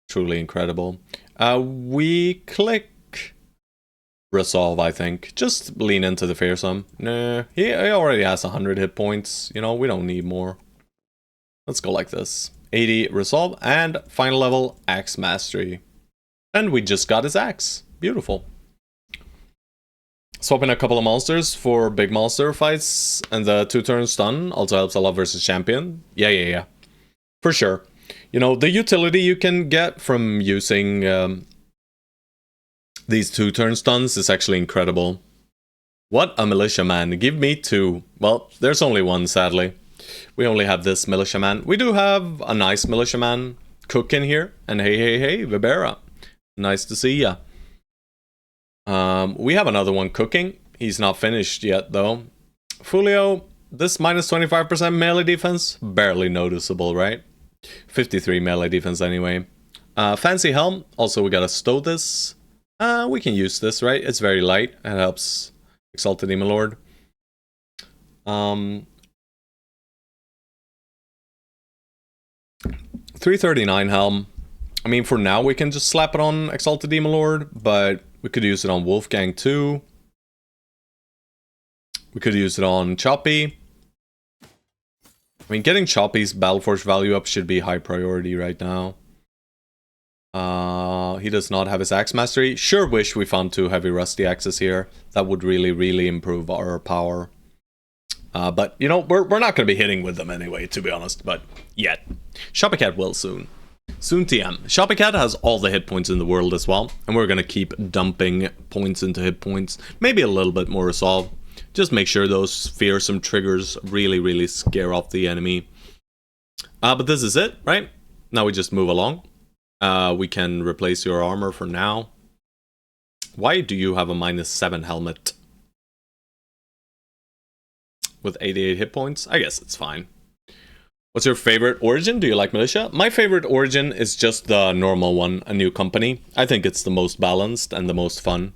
Truly incredible. We click Resolve, I think. Just lean into the fearsome. Nah, he already has 100 hit points. You know, we don't need more. Let's go like this. 80 Resolve, and final level, Axe Mastery. And we just got his axe. Beautiful. Swapping a couple of monsters for big monster fights, and the 2-turn stun also helps a lot versus champion. Yeah. For sure. You know, the utility you can get from using these 2-turn stuns is actually incredible. What a Militia man. Give me 2. Well, there's only one, sadly. We only have this Militia man. We do have a nice Militia man cook in here. And hey, Vibera. Nice to see ya. We have another one cooking. He's not finished yet, though. Fulio, this minus 25% melee defense, barely noticeable, right? 53 melee defense anyway. Fancy Helm, also we gotta stow this. We can use this, right? It's very light. It helps Exalted Demon Lord. 339 Helm. I mean, for now we can just slap it on Exalted Demon Lord, but we could use it on Wolfgang too. We could use it on Choppy. I mean, getting Choppy's Battle Force value up should be high priority right now. He does not have his Axe Mastery. Sure wish we found 2 heavy rusty axes here. That would really improve our power. But, you know, we're not going to be hitting with them anyway, to be honest. But yet. Shoppycat will soon. Soon TM. Shoppycat has all the hit points in the world as well. And we're going to keep dumping points into hit points. Maybe a little bit more resolve. Just make sure those fearsome triggers really scare off the enemy. But this is it, right? Now we just move along. We can replace your armor for now. Why do you have a -7 helmet? With 88 hit points? I guess it's fine. What's your favorite origin? Do you like Militia? My favorite origin is just the normal one, a new company. I think it's the most balanced and the most fun.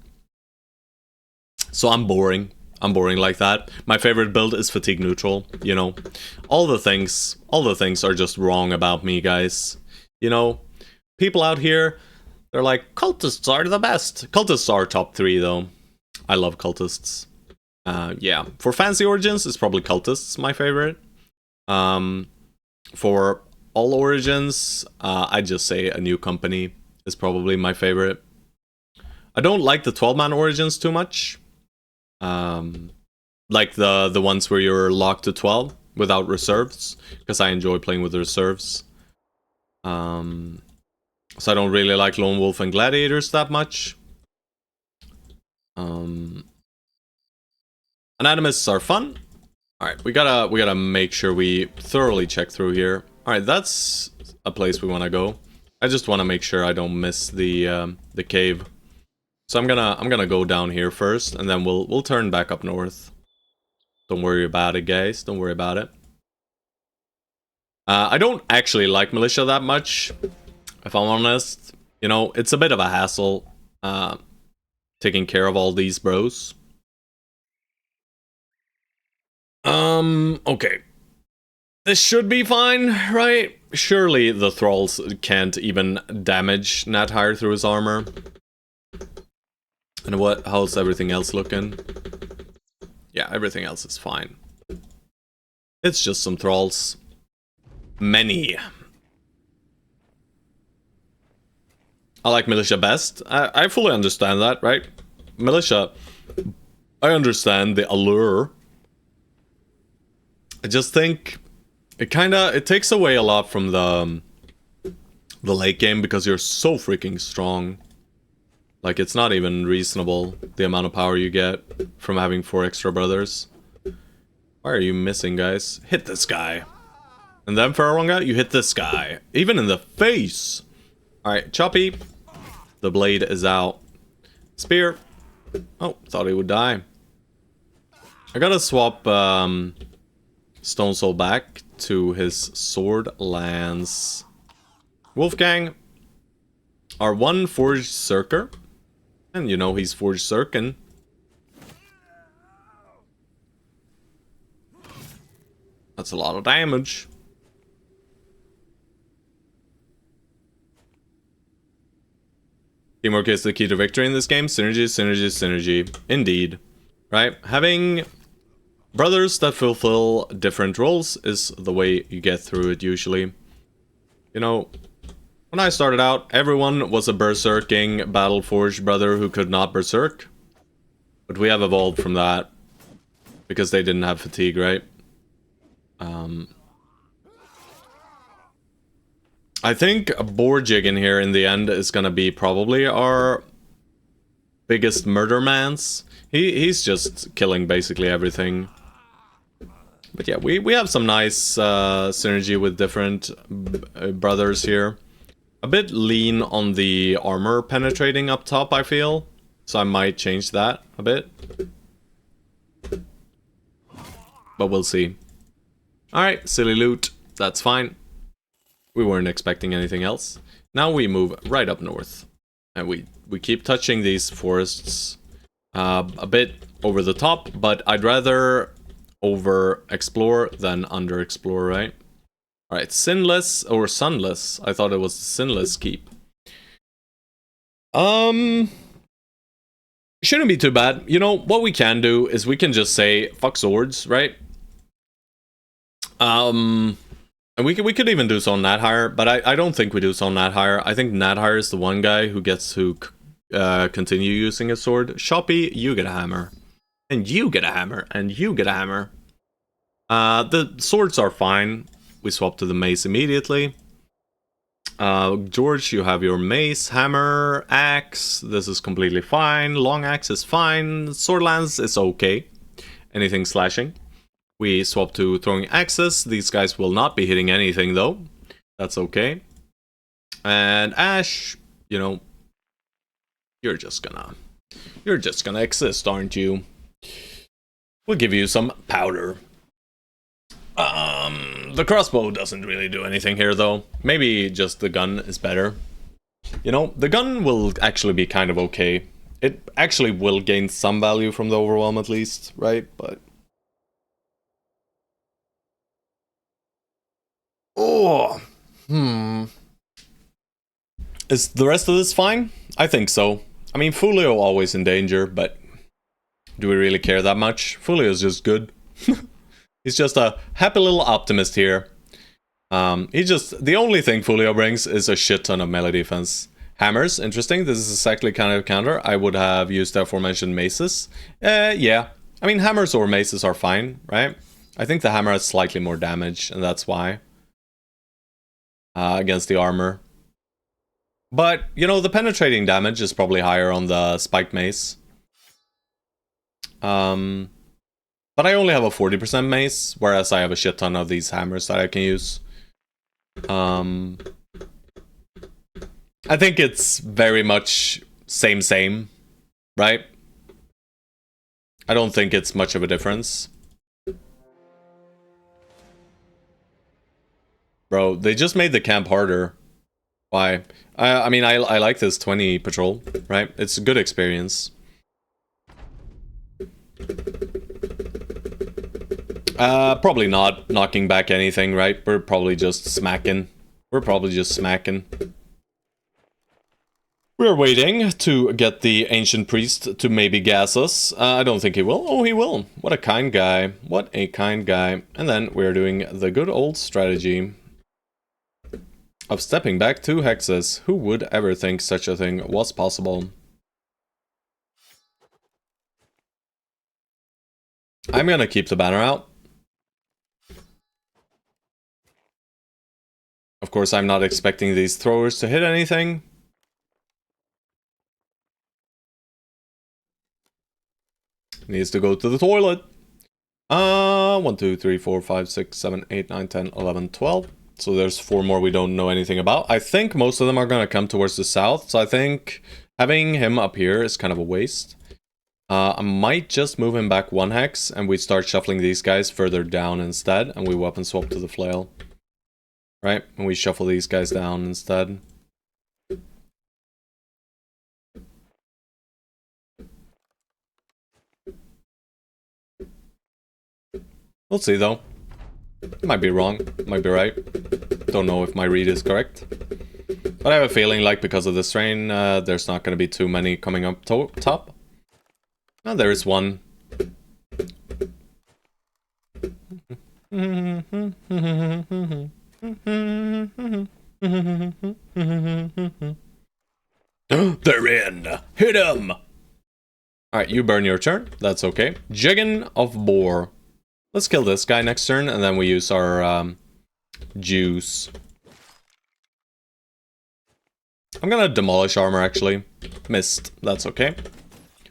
So I'm boring. I'm boring like that. My favorite build is fatigue neutral, you know. All the things are just wrong about me, guys. You know, people out here, they're like, cultists are the best. Cultists are top 3 though. I love cultists. Yeah, for fancy origins, it's probably cultists my favorite. For all origins, I'd just say a new company is probably my favorite. I don't like the 12-man origins too much. Like the ones where you're locked to 12 without reserves, because I enjoy playing with the reserves. So I don't really like Lone Wolf and Gladiators that much. Anatomists are fun. Alright, we gotta make sure we thoroughly check through here. Alright, that's a place we wanna go. I just wanna make sure I don't miss the cave. So I'm gonna go down here first, and then we'll turn back up north. Don't worry about it, guys. Don't worry about it. I don't actually like Militia that much, if I'm honest. You know, it's a bit of a hassle taking care of all these bros. Okay. This should be fine, right? Surely the thralls can't even damage Nathire through his armor. And how's everything else looking? Yeah, everything else is fine. It's just some thralls. Many. I like Militia best. I fully understand that, right? Militia, I understand the allure. I just think it takes away a lot from the late game because you're so freaking strong. Like, it's not even reasonable, the amount of power you get from having 4 extra brothers. Why are you missing, guys? Hit this guy. And then for a wrong guy, you hit this guy. Even in the face! Alright, Choppy. The blade is out. Spear. Oh, thought he would die. I gotta swap Stone Soul back to his sword lance. Wolfgang. Our one Forged Circer. And you know he's Forged Circin. That's a lot of damage. Teamwork is the key to victory in this game. Synergy, synergy, synergy. Indeed. Right? Having brothers that fulfill different roles is the way you get through it usually. You know, when I started out, everyone was a berserking, battle-forged brother who could not berserk. But we have evolved from that. Because they didn't have fatigue, right? I think Borjig in here in the end is gonna be probably our biggest murder mans. He's just killing basically everything. But yeah, we have some nice synergy with different brothers here. A bit lean on the armor penetrating up top, I feel. So I might change that a bit. But we'll see. Alright, silly loot. That's fine. We weren't expecting anything else. Now we move right up north. And we keep touching these forests a bit over the top, but I'd rather over-explore than under-explore, right? Alright, Sinless or Sunless. I thought it was Sinless Keep. Shouldn't be too bad. You know, what we can do is we can just say, fuck swords, right? And we could even do so on Nadhire, but I don't think we do so on Nadhire. I think Nadhire is the one guy who gets to continue using his sword. Shoppy, you get a hammer. And you get a hammer. And you get a hammer. The swords are fine. We swap to the mace immediately. George, you have your mace, hammer, axe. This is completely fine. Long axe is fine. Sword lance is okay. Anything slashing. We swap to throwing axes. These guys will not be hitting anything though. That's okay. And Ash, you know, you're just gonna exist, aren't you? We'll give you some powder. The crossbow doesn't really do anything here though. Maybe just the gun is better. You know, the gun will actually be kind of okay. It actually will gain some value from the overwhelm at least, right? But oh, is the rest of this fine? I think so. I mean, Fulio always in danger, but do we really care that much? Fulio's just good. He's just a happy little optimist here. The only thing Fulio brings is a shit ton of melee defense. Hammers, interesting. This is exactly kind of counter. I would have used the aforementioned maces. Yeah. I mean, hammers or maces are fine, right? I think the hammer has slightly more damage, and that's why. Against the armor. But, you know, the penetrating damage is probably higher on the spiked mace. But I only have a 40% mace, whereas I have a shit ton of these hammers that I can use. I think it's very much same, right? I don't think it's much of a difference. Bro, they just made the camp harder. Why? I mean, I like this 20 patrol, right? It's a good experience. Probably not knocking back anything, right? We're probably just smacking. We're waiting to get the Ancient Priest to maybe gas us. I don't think he will. Oh, he will. What a kind guy. What a kind guy. And then we're doing the good old strategy. of stepping back 2 hexes. Who would ever think such a thing was possible? I'm gonna keep the banner out. Of course, I'm not expecting these throwers to hit anything. Needs to go to the toilet. 1, 2, 3, 4, 5, 6, 7, 8, 9, 10, 11, 12. So there's 4 more we don't know anything about. I think most of them are gonna come towards the south. So I think having him up here is kind of a waste. I might just move him back 1 hex and we start shuffling these guys further down instead. And we weapon swap to the flail. Right? And we shuffle these guys down instead. We'll see though. Might be wrong, might be right. Don't know if my read is correct. But I have a feeling like because of this rain, there's not going to be too many coming up top. Oh, there is one. They're in! Hit him! Alright, you burn your turn. That's okay. Jiggin of Boar. Let's kill this guy next turn, and then we use our juice. I'm gonna demolish armor, actually. Missed. That's okay.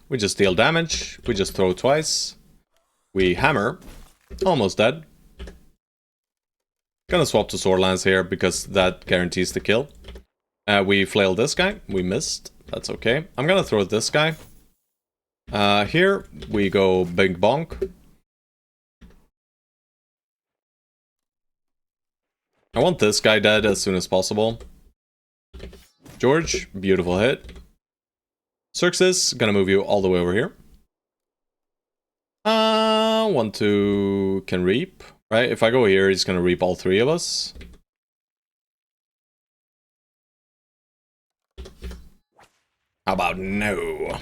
We just deal damage. We just throw twice. We hammer. Almost dead. Gonna swap to Sword Lance here, because that guarantees the kill. We flail this guy. We missed. That's okay. I'm gonna throw this guy. Here, we go Big Bonk. I want this guy dead as soon as possible. George, beautiful hit. Xerxes, gonna move you all the way over here. 1, 2, can reap. Right, if I go here, he's gonna reap all 3 of us. How about no?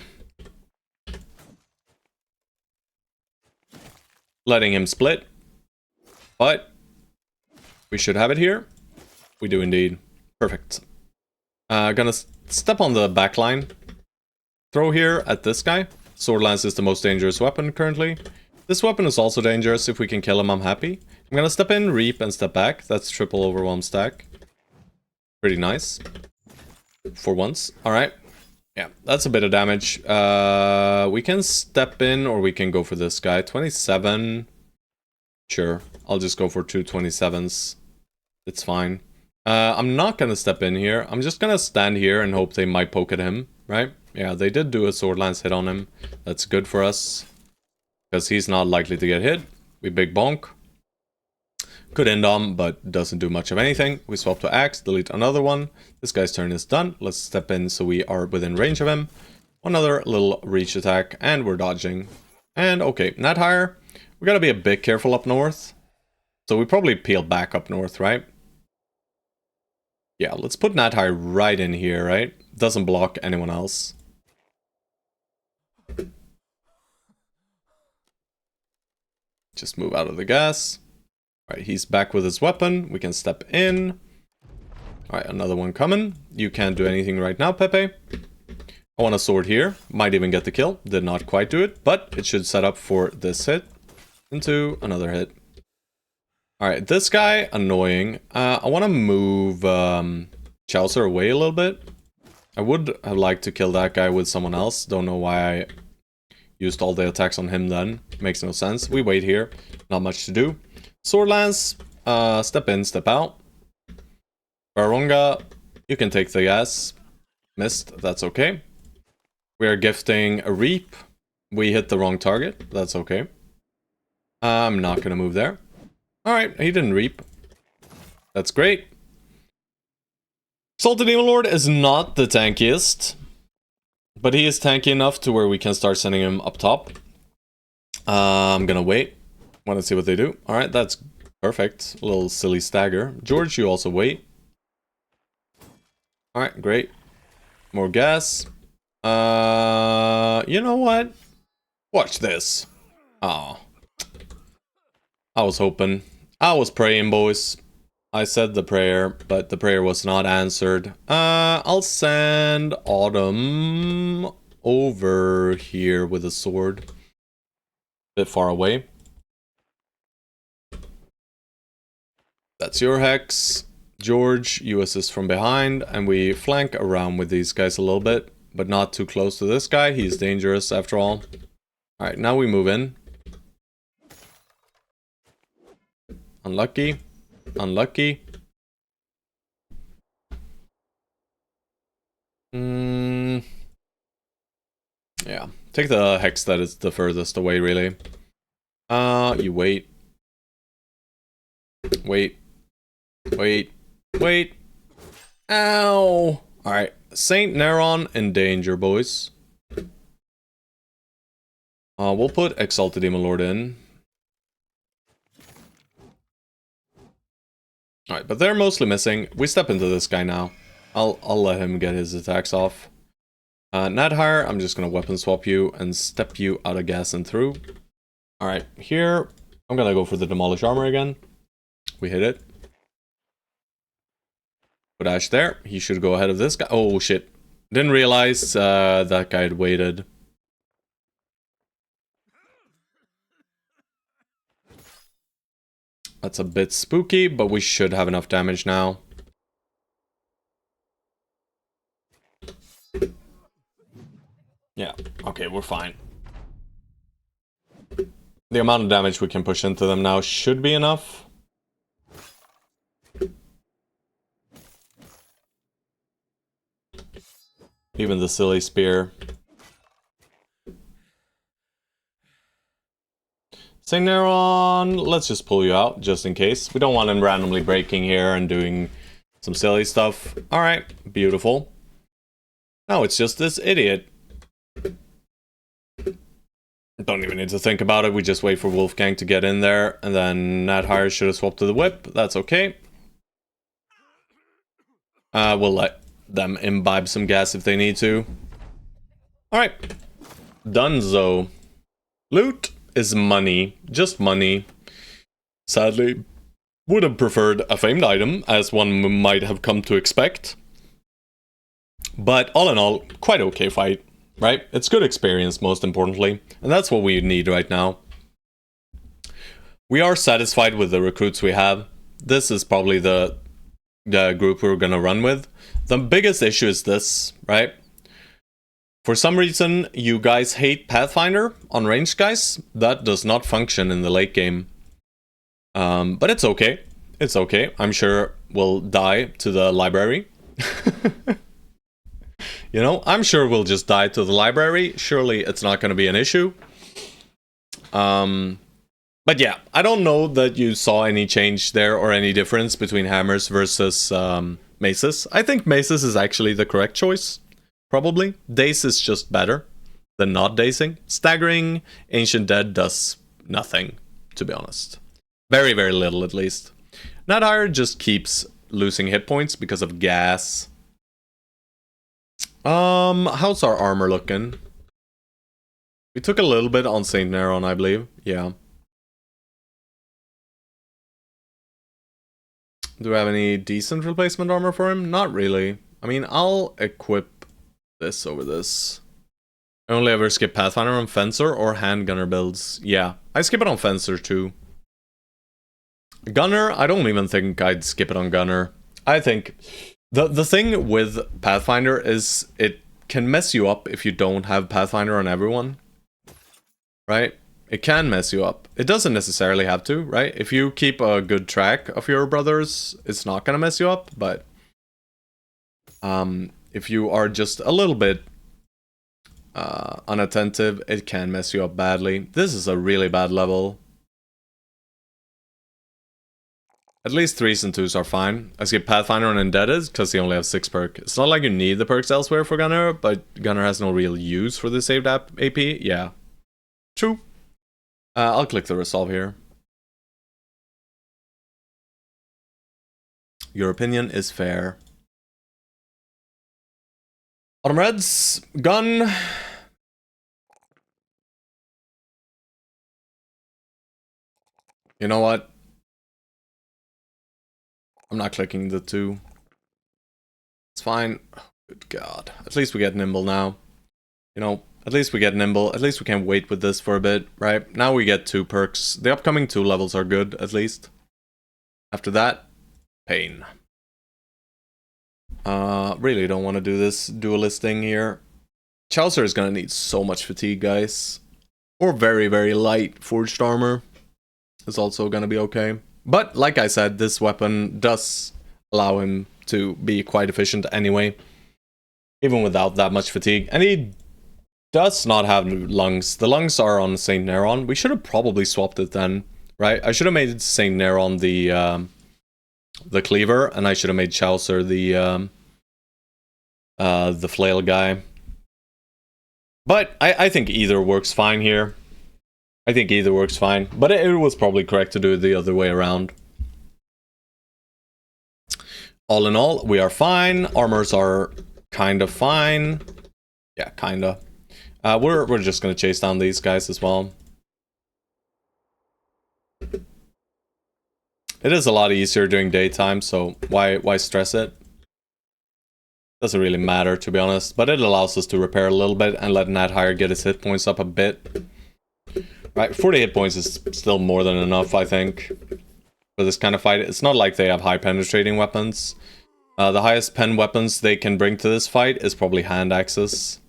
Letting him split. But we should have it here. We do indeed. Perfect. Gonna step on the back line. Throw here at this guy. Sword Lance is the most dangerous weapon currently. This weapon is also dangerous. If we can kill him, I'm happy. I'm gonna step in, reap, and step back. That's triple overwhelm stack. Pretty nice. For once. Alright. Yeah, that's a bit of damage. We can step in, or we can go for this guy. 27. Sure. I'll just go for 2 27s. It's fine. I'm not gonna step in here. I'm just gonna stand here and hope they might poke at him, right? Yeah, they did do a Sword Lance hit on him. That's good for us. Because he's not likely to get hit. We big bonk. Could end on, but doesn't do much of anything. We swap to axe, delete another one. This guy's turn is done. Let's step in so we are within range of him. Another little reach attack, and we're dodging. And okay, not higher. We gotta be a bit careful up north. So we probably peel back up north, right? Yeah, let's put Nat High right in here, right? Doesn't block anyone else. Just move out of the gas. Alright, he's back with his weapon. We can step in. Alright, another one coming. You can't do anything right now, Pepe. I want a sword here. Might even get the kill. Did not quite do it, but it should set up for this hit. Into another hit. Alright, this guy, annoying. I want to move Chaucer away a little bit. I would have liked to kill that guy with someone else. Don't know why I used all the attacks on him then. Makes no sense. We wait here. Not much to do. Sword Lance, step in, step out. Baronga, you can take the gas. Missed, that's okay. We are gifting a reap. We hit the wrong target, that's okay. I'm not gonna move there. Alright, he didn't reap. That's great. Salted Demon Lord is not the tankiest, but he is tanky enough to where we can start sending him up top. I'm gonna wait. Want to see what they do. Alright, that's perfect. A little silly stagger. George, you also wait. Alright, great. More gas. You know what? Watch this. Oh. I was hoping. I was praying, boys. I said the prayer, but the prayer was not answered. I'll send Autumn over here with a sword. Bit far away. That's your hex. George, you assist from behind, and we flank around with these guys a little bit, but not too close to this guy. He's dangerous after all. Alright, now we move in. Unlucky. Unlucky. Yeah. Take the hex that is the furthest away, really. You wait. Wait. Wait. Wait. Ow! Alright. Saint Neron in danger, boys. We'll put Exalted Demon Lord in. Alright, but they're mostly missing. We step into this guy now. I'll let him get his attacks off. Nadhire, I'm just gonna weapon swap you and step you out of gas and through. Alright, here, I'm gonna go for the Demolish Armor again. We hit it. Put Ash there. He should go ahead of this guy. Oh, shit. Didn't realize that guy had waited. That's a bit spooky, but we should have enough damage now. Yeah, okay, we're fine. The amount of damage we can push into them now should be enough. Even the silly spear. Saint Neron, let's just pull you out, just in case. We don't want him randomly breaking here and doing some silly stuff. Alright, beautiful. Now it's just this idiot. Don't even need to think about it, we just wait for Wolfgang to get in there, and then Nadhire should have swapped to the whip, that's okay. We'll let them imbibe some gas if they need to. Alright. Dunzo. Loot is money. Just money. Sadly, would have preferred a famed item, as one might have come to expect. But all in all, quite okay fight, right? It's good experience, most importantly. And that's what we need right now. We are satisfied with the recruits we have. This is probably the group we're gonna run with. The biggest issue is this, right? For some reason, you guys hate Pathfinder on ranged guys. That does not function in the late game. But it's okay. It's okay. I'm sure we'll die to the library. You know, I'm sure we'll just die to the library. Surely it's not going to be an issue. But yeah, I don't know that you saw any change there or any difference between hammers versus maces. I think maces is actually the correct choice. Probably. Daze is just better than not dazing. Staggering Ancient Dead does nothing, to be honest. Very, very little at least. Nadhire just keeps losing hit points because of gas. How's our armor looking? We took a little bit on Saint Neron, I believe. Yeah. Do we have any decent replacement armor for him? Not really. I mean, I'll equip this over this. I only ever skip Pathfinder on Fencer or Handgunner builds. Yeah, I skip it on Fencer too. Gunner, I don't even think I'd skip it on Gunner. I think the thing with Pathfinder is it can mess you up if you don't have Pathfinder on everyone. Right? It can mess you up. It doesn't necessarily have to, right? If you keep a good track of your brothers, it's not gonna mess you up, but if you are just a little bit unattentive, it can mess you up badly. This is a really bad level. At least 3s and 2s are fine. I skip Pathfinder and Indebted because he only has 6 perk. It's not like you need the perks elsewhere for Gunner, but Gunner has no real use for the saved AP. Yeah. True. I'll click the resolve here. Your opinion is fair. Autumn Reds, gun. You know what? I'm not clicking the 2. It's fine. Oh, good God. At least we get nimble now. You know, at least we get nimble. At least we can wait with this for a bit, right? Now we get 2 perks. The upcoming 2 levels are good, at least. After that, pain. Really don't want to do this duelist thing here. Chaucer is gonna need so much fatigue, guys. Or very, very light forged armor is also gonna be okay. But, like I said, this weapon does allow him to be quite efficient anyway. Even without that much fatigue. And he does not have lungs. The lungs are on Saint Neron. We should have probably swapped it then, right? I should have made Saint Neron the cleaver, and I should have made Chaucer the flail guy. But I think either works fine here. I think either works fine. But it was probably correct to do it the other way around. All in all, we are fine. Armors are kind of fine. Yeah, kinda. We're just gonna chase down these guys as well. It is a lot easier during daytime, so why stress it? Doesn't really matter, to be honest, but it allows us to repair a little bit and let Nadhire get his hit points up a bit. Right, 40 hit points is still more than enough, I think, for this kind of fight. It's not like they have high penetrating weapons. The highest pen weapons they can bring to this fight is probably hand axes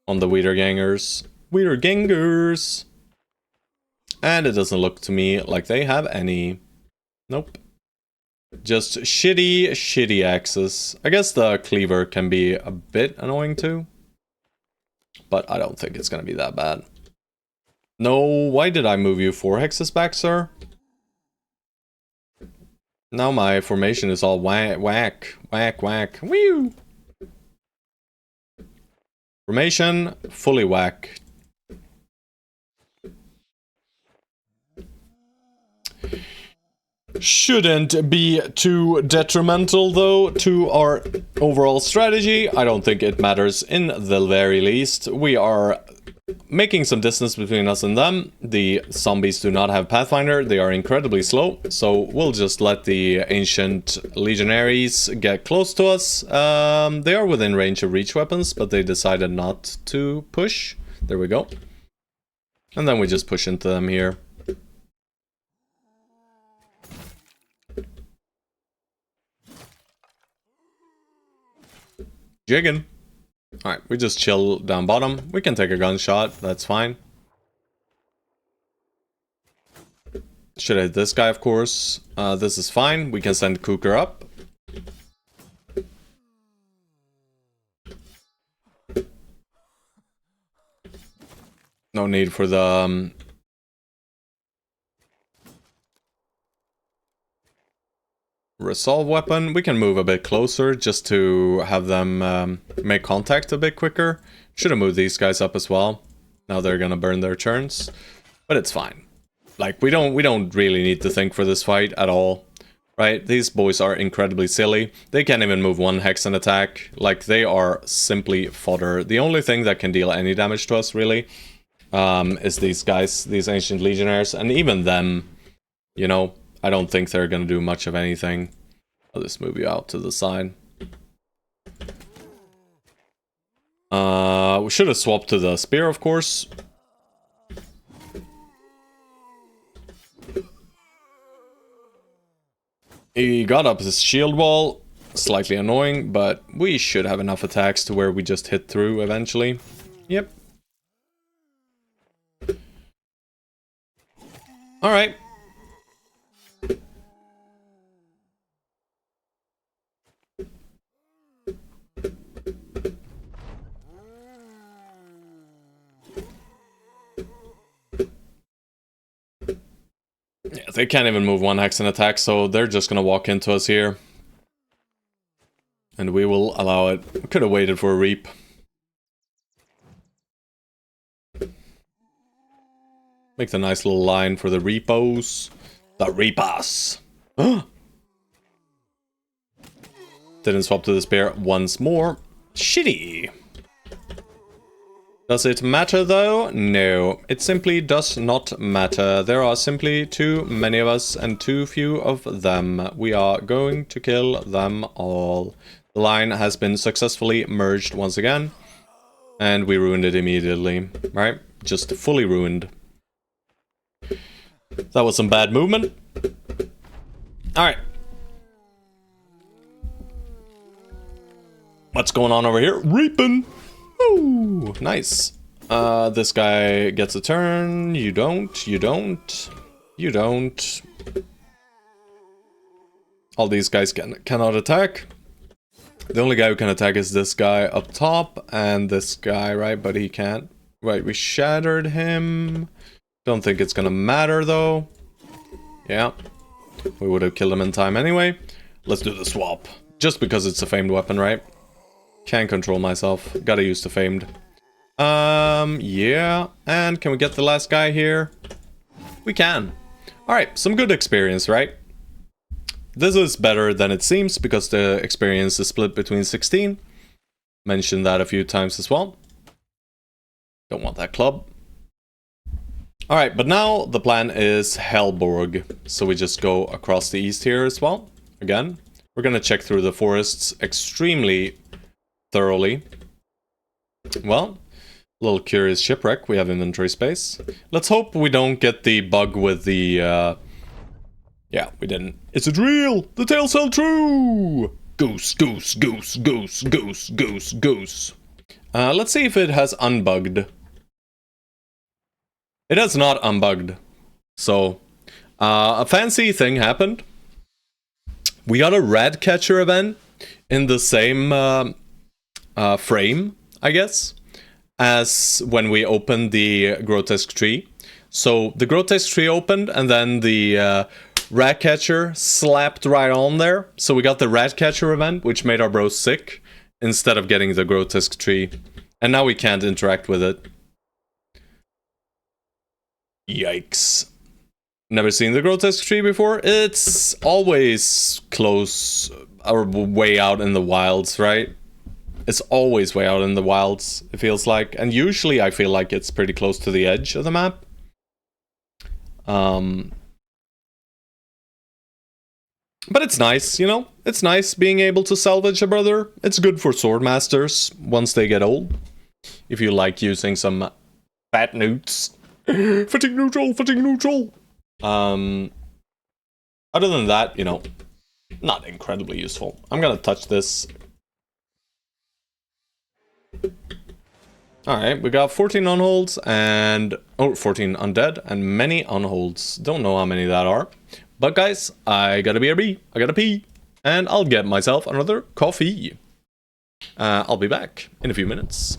on the Wiedergängers. Wiedergängers! And it doesn't look to me like they have any. Nope. Just shitty axes. I guess the cleaver can be a bit annoying too. But I don't think it's gonna be that bad. No, why did I move you 4 hexes back, sir? Now my formation is all whack. Whew! Formation, fully whack. Shouldn't be too detrimental, though, to our overall strategy. I don't think it matters in the very least. We are making some distance between us and them. The zombies do not have Pathfinder. They are incredibly slow, so we'll just let the ancient legionaries get close to us. They are within range of reach weapons, but they decided not to push. There we go. And then we just push into them here. Jiggin. Alright, we just chill down bottom. We can take a gunshot, that's fine. Should hit this guy, of course. This is fine. We can send Cooker up. No need for the... resolve weapon. We can move a bit closer just to have them make contact a bit quicker. Should have moved these guys up as well. Now they're gonna burn their turns, but it's fine. Like we don't really need to think for this fight at all, right? These boys are incredibly silly. They can't even move 1 hex and attack. Like they are simply fodder. The only thing that can deal any damage to us really is these guys, these ancient legionnaires, and even them, you know. I don't think they're gonna do much of anything. I'll just move you out to the side. We should have swapped to the spear, of course. He got up his shield wall. Slightly annoying, but we should have enough attacks to where we just hit through eventually. Yep. Alright. Yeah, they can't even move 1 hex and attack, so they're just gonna walk into us here. And we will allow it. We could have waited for a reap. Make the nice little line for the repos. The reapers! Didn't swap to the spear once more. Shitty! Does it matter though? No, it simply does not matter. There are simply too many of us and too few of them. We are going to kill them all. The line has been successfully merged once again. And we ruined it immediately, right? Just fully ruined. That was some bad movement. Alright. What's going on over here? Reaping! Ooh, nice. This guy gets a turn. You don't. You don't. You don't. All these guys cannot attack. The only guy who can attack is this guy up top and this guy, right? But he can't. Right, we shattered him. Don't think it's gonna matter though. Yeah. We would have killed him in time anyway. Let's do the swap. Just because it's a famed weapon, right? Can't control myself. Gotta use the famed. Yeah. And can we get the last guy here? We can. Alright, some good experience, right? This is better than it seems because the experience is split between 16. Mentioned that a few times as well. Don't want that club. Alright, but now the plan is Hellborg. So we just go across the east here as well. Again, we're gonna check through the forests extremely thoroughly. Well, little curious shipwreck. We have inventory space. Let's hope we don't get the bug with the... Yeah, we didn't. Is it real? The tales tell true! Goose, goose, goose, goose, goose, goose, goose. Let's see if it has unbugged. It has not unbugged. So, a fancy thing happened. We got a rat catcher event in the same frame, I guess, as when we opened the grotesque tree. So the grotesque tree opened and then the rat catcher slapped right on there. So we got the rat catcher event, which made our bros sick, instead of getting the grotesque tree. And now we can't interact with it. Yikes. Never seen the grotesque tree before? It's always close or way out in the wilds, right? It's always way out in the wilds, it feels like. And usually I feel like it's pretty close to the edge of the map. But it's nice, you know? It's nice being able to salvage a brother. It's good for swordmasters once they get old. If you like using some fat newts. Fatigue neutral, fatigue neutral. Other than that, you know, not incredibly useful. I'm gonna touch this. Alright, we got 14 unholds and... Oh, 14 undead and many unholds. Don't know how many that are. But guys, I gotta BRB. I gotta pee. And I'll get myself another coffee. I'll be back in a few minutes.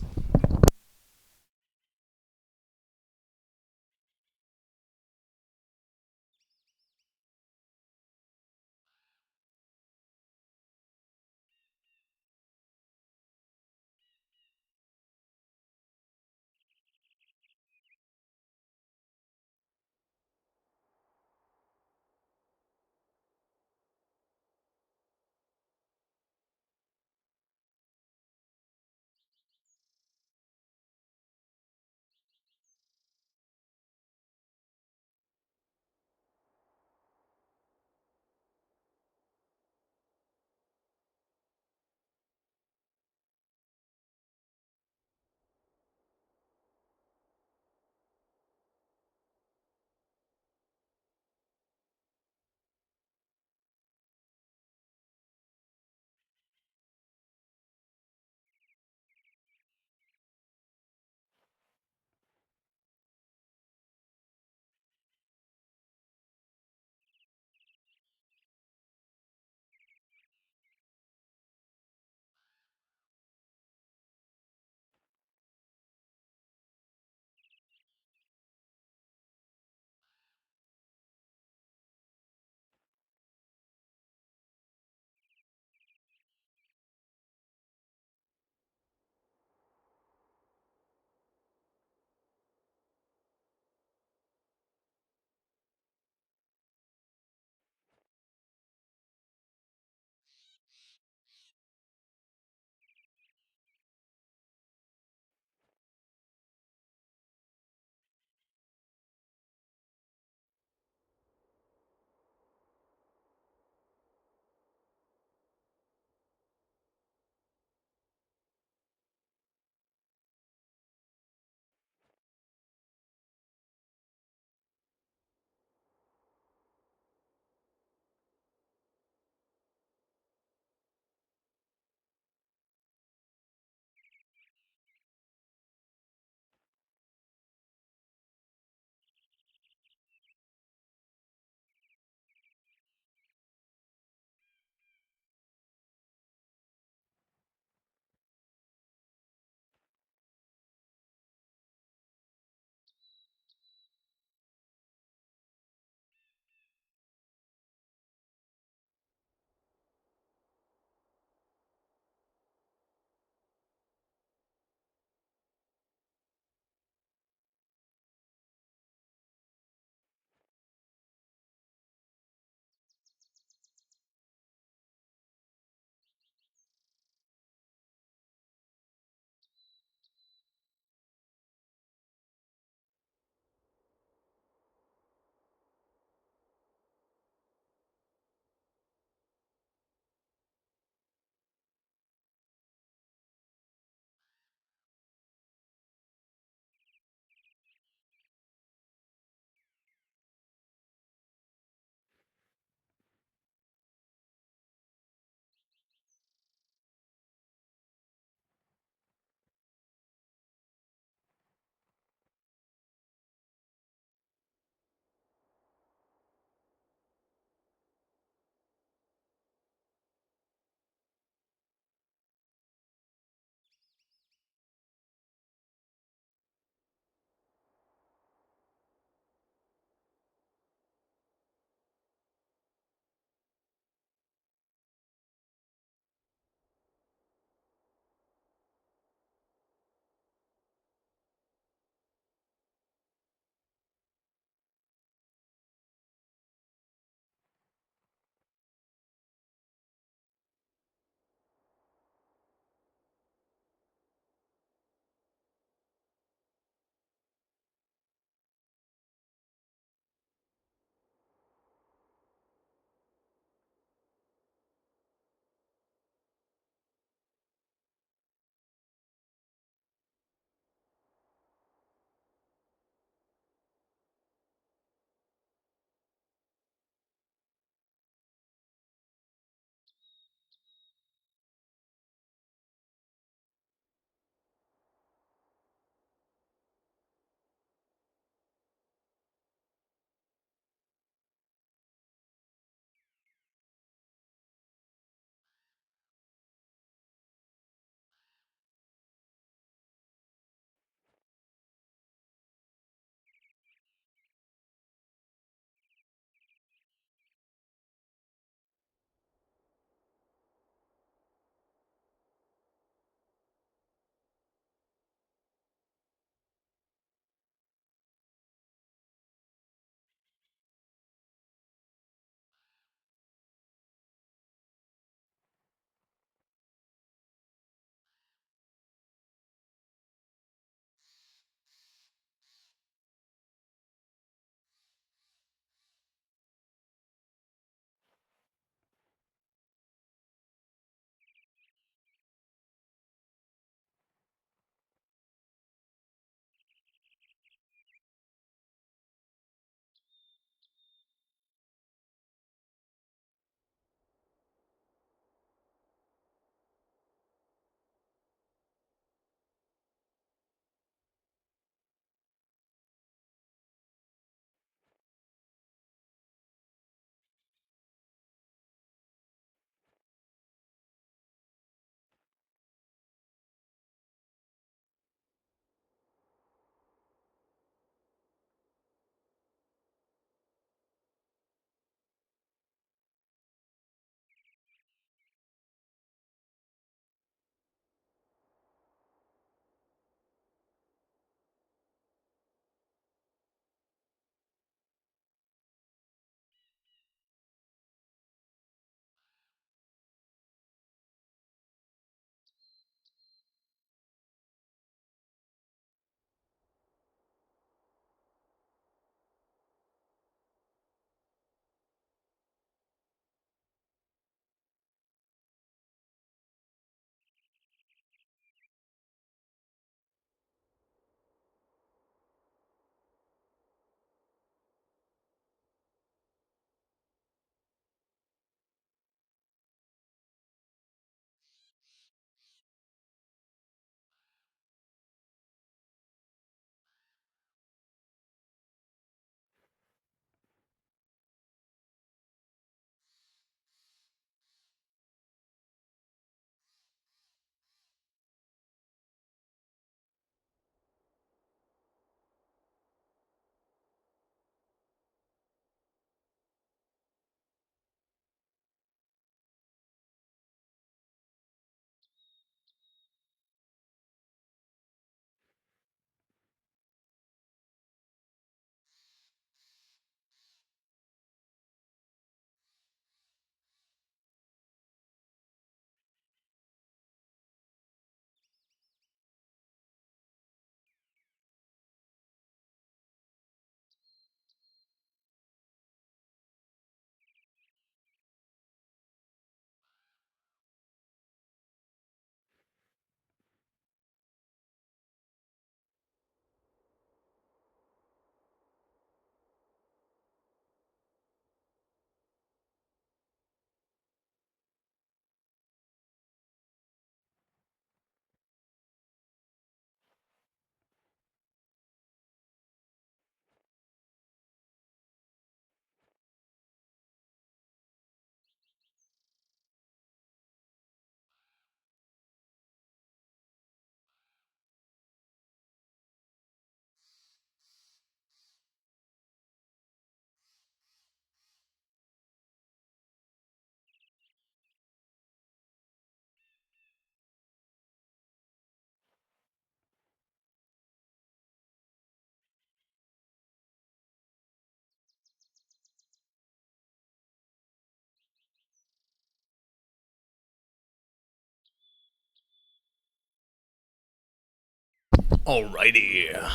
Alrighty.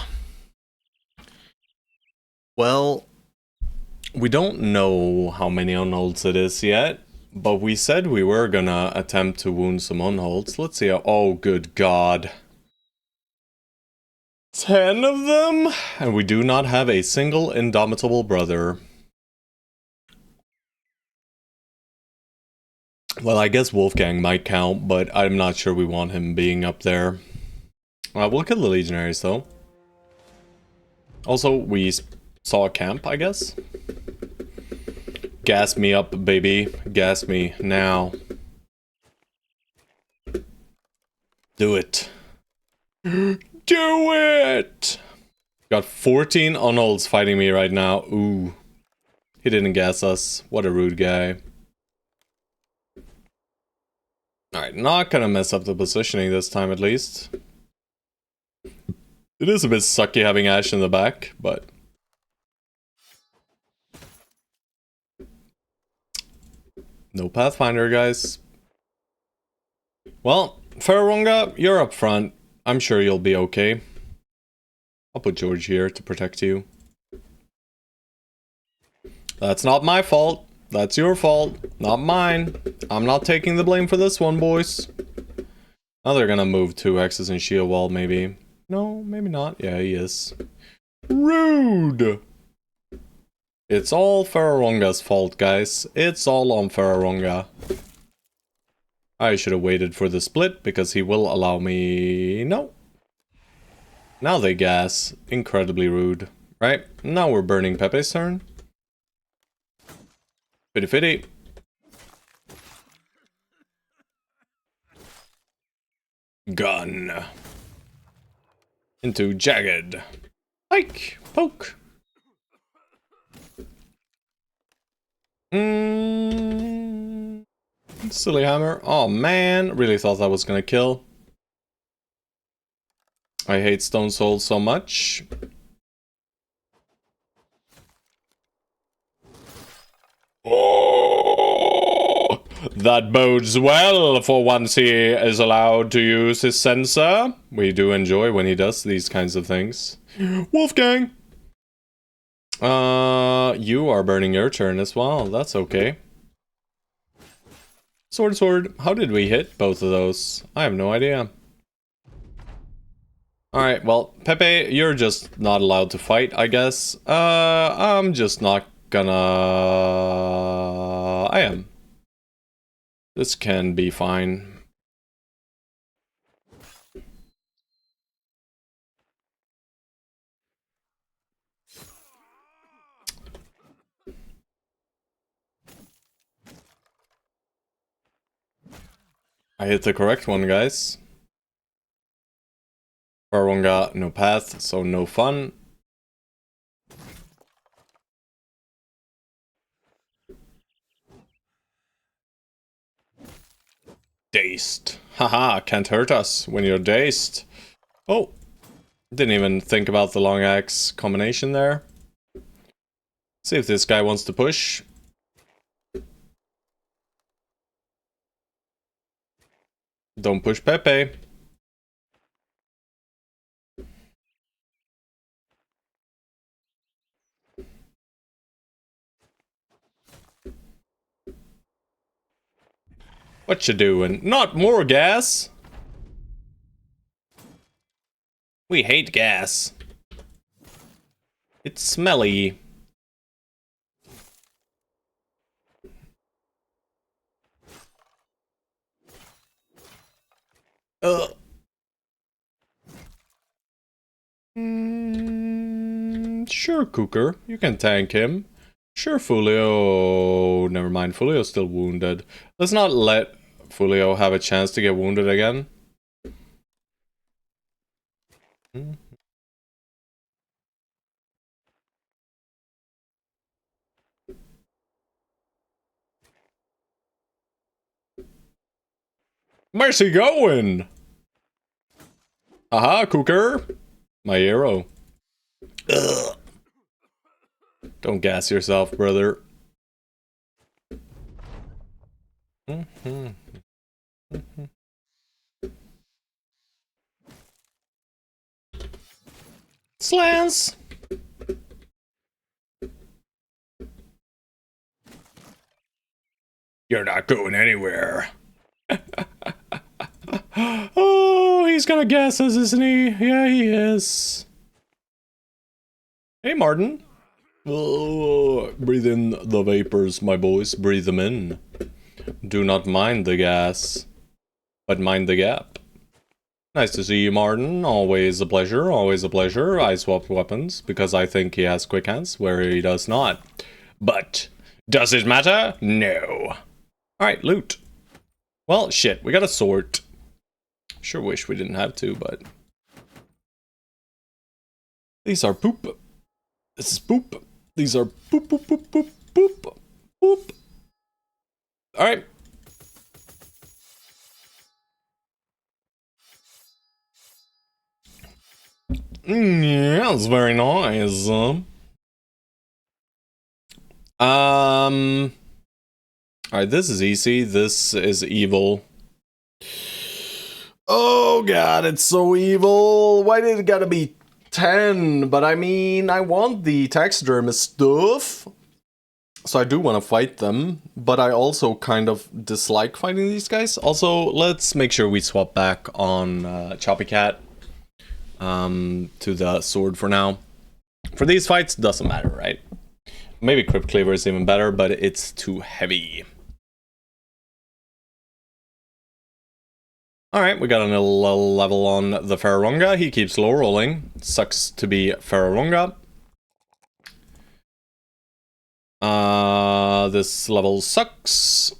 Well, we don't know how many unholds it is yet, but we said we were gonna attempt to wound some unholds. Let's see how— oh, good god. 10 of them? And we do not have a single indomitable brother. Well, I guess Wolfgang might count, but I'm not sure we want him being up there. We'll kill the legionaries, though. Also, we saw a camp, I guess. Gas me up, baby. Gas me now. Do it. Do it! Got 14 unholds fighting me right now. Ooh. He didn't gas us. What a rude guy. Alright, not gonna mess up the positioning this time at least. It is a bit sucky having Ash in the back, but... no Pathfinder, guys. Well, Ferronga, you're up front. I'm sure you'll be okay. I'll put George here to protect you. That's not my fault. That's your fault, not mine. I'm not taking the blame for this one, boys. Now they're gonna move 2 X's and shield wall, maybe. No, maybe not. Yeah, he is. Rude! It's all Ferronga's fault, guys. It's all on Ferronga. I should have waited for the split, because he will allow me... no. Now they gas. Incredibly rude. Right? Now we're burning Pepe's turn. Fitty fitty. Gun. Into jagged. Pike. Poke. Silly hammer. Oh man, really thought that was gonna kill. I hate Stone Soul so much. Oh, that bodes well for once he is allowed to use his sensor. We do enjoy when he does these kinds of things. Wolfgang! You are burning your turn as well. That's okay. Sword, sword. How did we hit both of those? I have no idea. Alright, well, Pepe, you're just not allowed to fight, I guess. I'm just not gonna... I am. This can be fine. I hit the correct one, guys. Farwonga, no path, so no fun. Dazed. Haha, can't hurt us when you're dazed. Oh, didn't even think about the long axe combination there. See if this guy wants to push. Don't push Pepe. What you doing? Not more gas! We hate gas. It's smelly. Sure, Cooker. You can tank him. Sure, Fulio. Never mind, Fulio's still wounded. Let's not let Fulio have a chance to get wounded again. Where's he going? Aha, Cooker. My hero. Ugh. Don't gas yourself, brother. Slants! You're not going anywhere. Oh, he's gonna gas us, isn't he? Yeah, he is. Hey, Martin. Oh, breathe in the vapors, my boys. Breathe them in. Do not mind the gas, but mind the gap. Nice to see you, Martin. Always a pleasure, always a pleasure. I swapped weapons because I think he has quick hands where he does not. But does it matter? No. Alright, loot. Well, shit, we got a sword. Sure wish we didn't have to, but... These are poop. This is poop. These are poop, poop, poop, poop, poop, poop. Alright. Yeah, that's very nice. Alright, this is easy. This is evil. Oh god, it's so evil. Why did it gotta be 10? But I mean, I want the taxidermist stuff. So I do want to fight them, but I also kind of dislike fighting these guys. Also, let's make sure we swap back on Choppy Cat to the sword for now. For these fights, doesn't matter, right? Maybe Crypt Cleaver is even better, but it's too heavy. Alright, we got another level on the Ferroronga. He keeps low rolling. Sucks to be Ferroronga. This level sucks.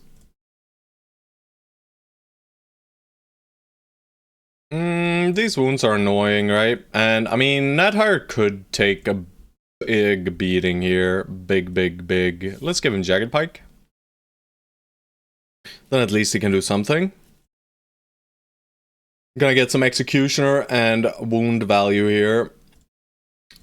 These wounds are annoying, right? And I mean, Nadhire could take a big beating here. Big, big, big. Let's give him Jagged Pike. Then at least he can do something. Gonna get some Executioner and wound value here.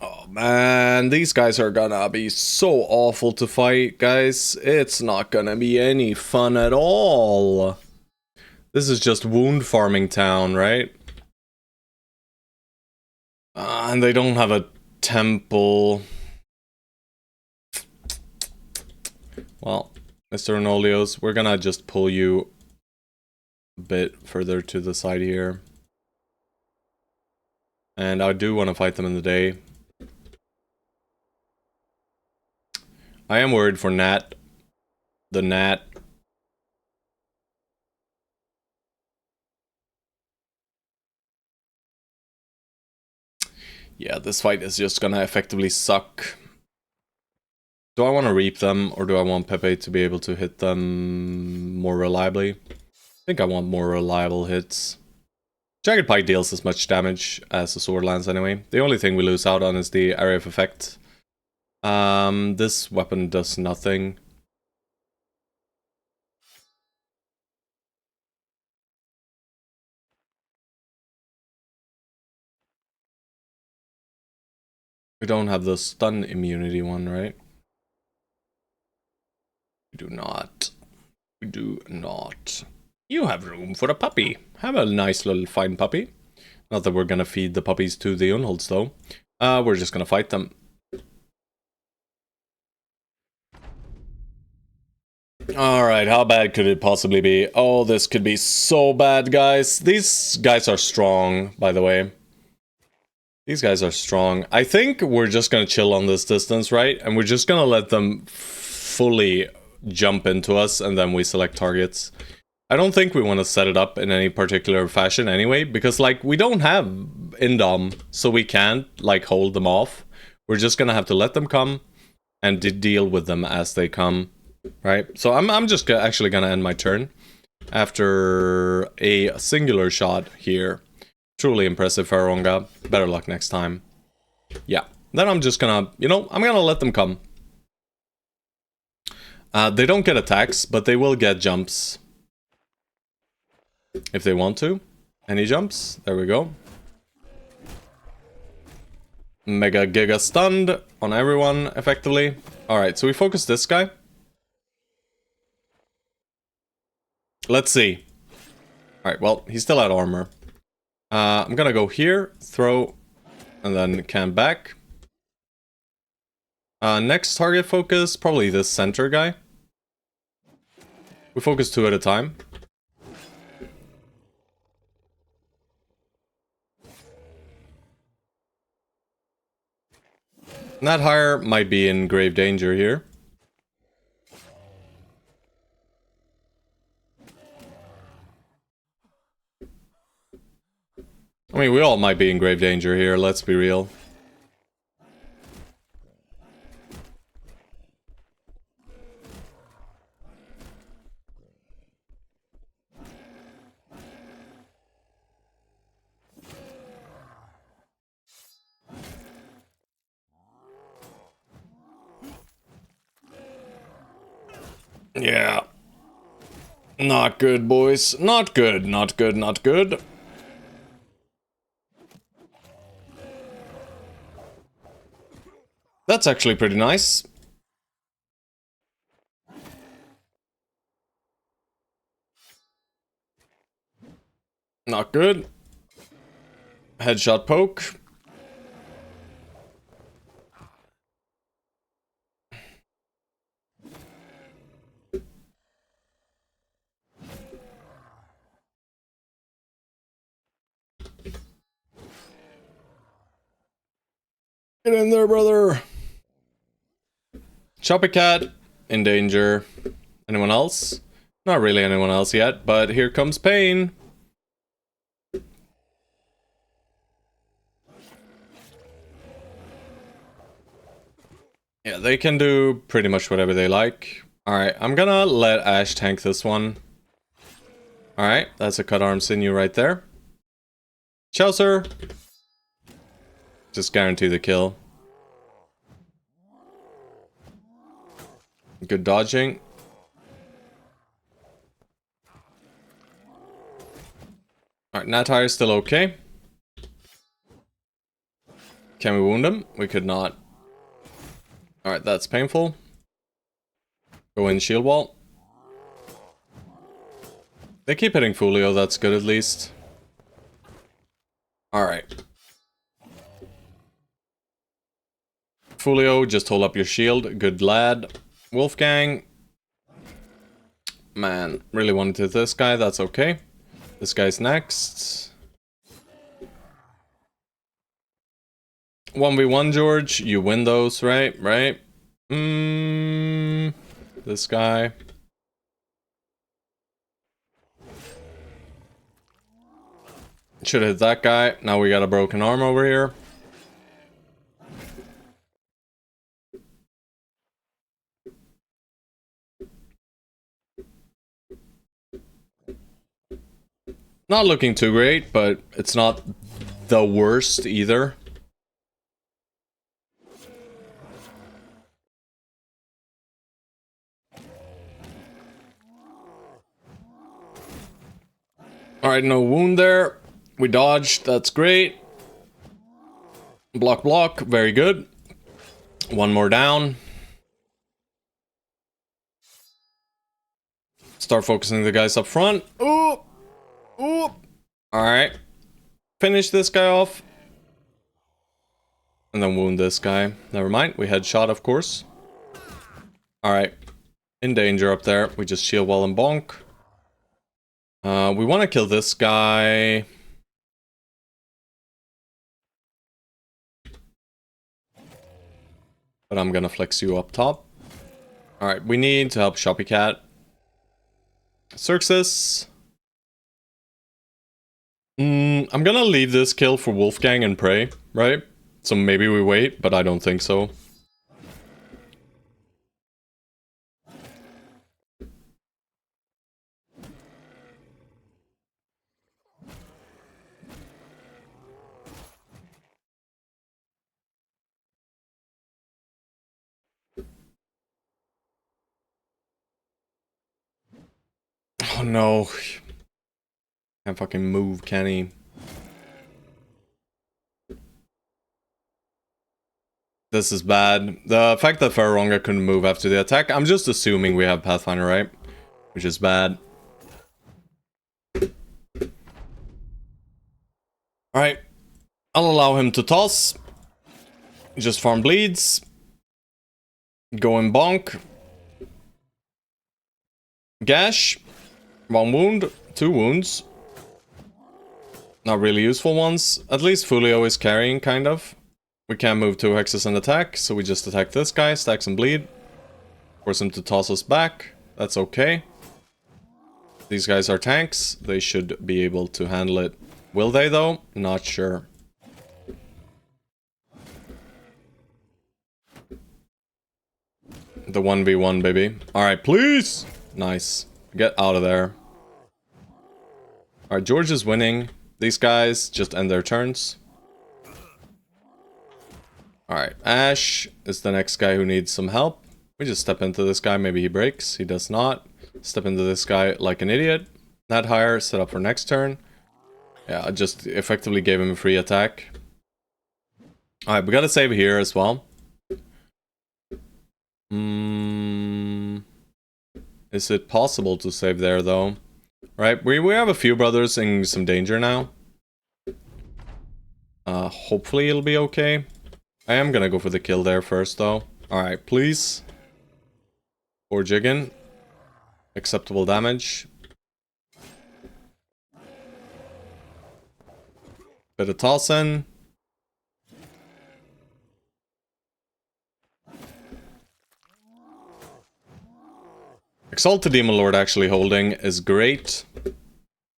Oh man, these guys are gonna be so awful to fight, guys. It's not gonna be any fun at all. This is just wound farming town, right? And they don't have a temple. Well, Mr. Renolios, we're gonna just pull you a bit further to the side here. And I do want to fight them in the day. I am worried for Nat. The Nat. Yeah, this fight is just gonna effectively suck. Do I want to reap them, or do I want Pepe to be able to hit them more reliably? I think I want more reliable hits. Jagged Pike deals as much damage as the sword lands anyway. The only thing we lose out on is the area of effect. This weapon does nothing. We don't have the stun immunity one, right? We do not. We do not. You have room for a puppy. Have a nice little fine puppy. Not that we're gonna feed the puppies to the Unholds though. We're just gonna fight them. Alright, how bad could it possibly be? Oh, this could be so bad, guys. These guys are strong, by the way. These guys are strong. I think we're just gonna chill on this distance, right? And we're just gonna let them fully jump into us, and then we select targets. I don't think we want to set it up in any particular fashion anyway, because, like, we don't have Indom, so we can't, like, hold them off. We're just gonna have to let them come, and deal with them as they come, right? So I'm just actually gonna end my turn after a singular shot here. Truly impressive, Ferroronga. Better luck next time. Yeah. Then I'm just gonna, you know, I'm gonna let them come. They don't get attacks, but they will get jumps. If they want to. Any jumps? There we go. Mega Giga stunned on everyone, effectively. Alright, so we focus this guy. Let's see. Alright, well, he's still out armor. I'm gonna go here, throw, And then camp back. Next target focus, probably this center guy. We focus 2 at a time. Nat Hire might be in grave danger here. I mean, we all might be in grave danger here, let's be real. Yeah. Not good, boys. Not good, not good, not good. That's actually pretty nice. Not good. Headshot poke. Get in there, brother. Choppy Cat in danger. Anyone else? Not really anyone else yet, but here comes Pain. Yeah, they can do pretty much whatever they like. Alright, I'm gonna let Ash tank this one. Alright, that's a cut arm sinew right there. Chaucer. Just guarantee the kill. Good dodging. Alright, Natai is still okay. Can we wound him? We could not. Alright, that's painful. Go in shield wall. They keep hitting Folio, that's good at least. Alright. Folio, just hold up your shield. Good lad. Wolfgang. Man, really wanted to hit this guy, that's okay. This guy's next. 1v1, George. You win those, right? Right? This guy. Should have hit that guy. Now we got a broken arm over here. Not looking too great, but it's not the worst either. Alright, no wound there. We dodged, that's great. Block, block, very good. One more down. Start focusing the guys up front. Ooh! Ooh! Alright. Finish this guy off. And then wound this guy. Never mind, we headshot, of course. Alright. In danger up there. We just shield wall and bonk. We want to kill this guy. But I'm gonna flex you up top. Alright, we need to help Shoppy Cat. Xerxes. I'm gonna leave this kill for Wolfgang and Prey, right? So maybe we wait, but I don't think so. Oh no. Can't fucking move, can he? This is bad. The fact that Ferronga couldn't move after the attack, I'm just assuming we have Pathfinder, right? Which is bad. Alright. I'll allow him to toss. Just farm bleeds. Go in bonk. Gash. 1 wound. 2 wounds. Not really useful ones. At least Fulio is carrying, kind of. We can't move 2 hexes and attack, so we just attack this guy, stack some bleed. Force him to toss us back. That's okay. These guys are tanks. They should be able to handle it. Will they, though? Not sure. The 1v1, baby. Alright, please! Nice. Get out of there. Alright, George is winning. These guys just end their turns. Alright, Ash is the next guy who needs some help. We just step into this guy, maybe he breaks. He does not. Step into this guy like an idiot. Not higher, set up for next turn. Yeah, I just effectively gave him a free attack. Alright, we gotta save here as well. Is it possible to save there, though? Right, we have a few brothers in some danger now. Hopefully it'll be okay. I am gonna go for the kill there first, though. Alright, please. Or Jiggin. Acceptable damage. Bit of tossin'. Exalted Demon Lord actually holding is great.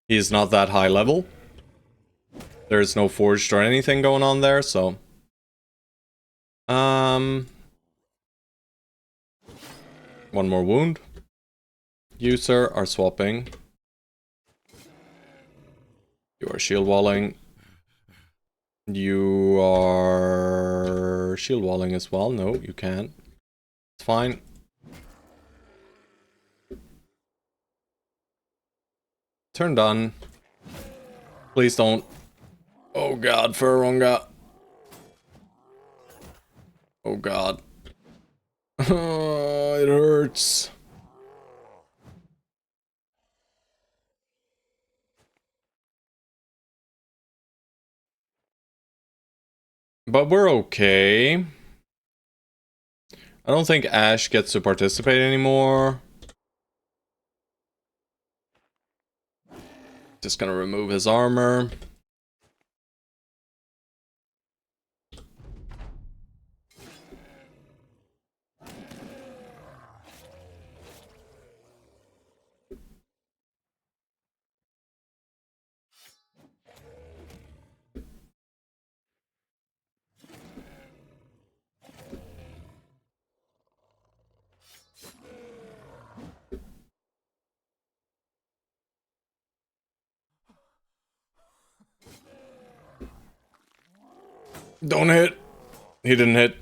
He is not that high level. There is no forged or anything going on there, so... One more wound. You, sir, are swapping. You are shield walling. You are shield walling as well. No, you can't. It's fine. Turn done. Please don't. Oh god, Furronga. Oh god. It hurts. But we're okay. I don't think Ash gets to participate anymore. Just gonna remove his armor. Don't hit. He didn't hit.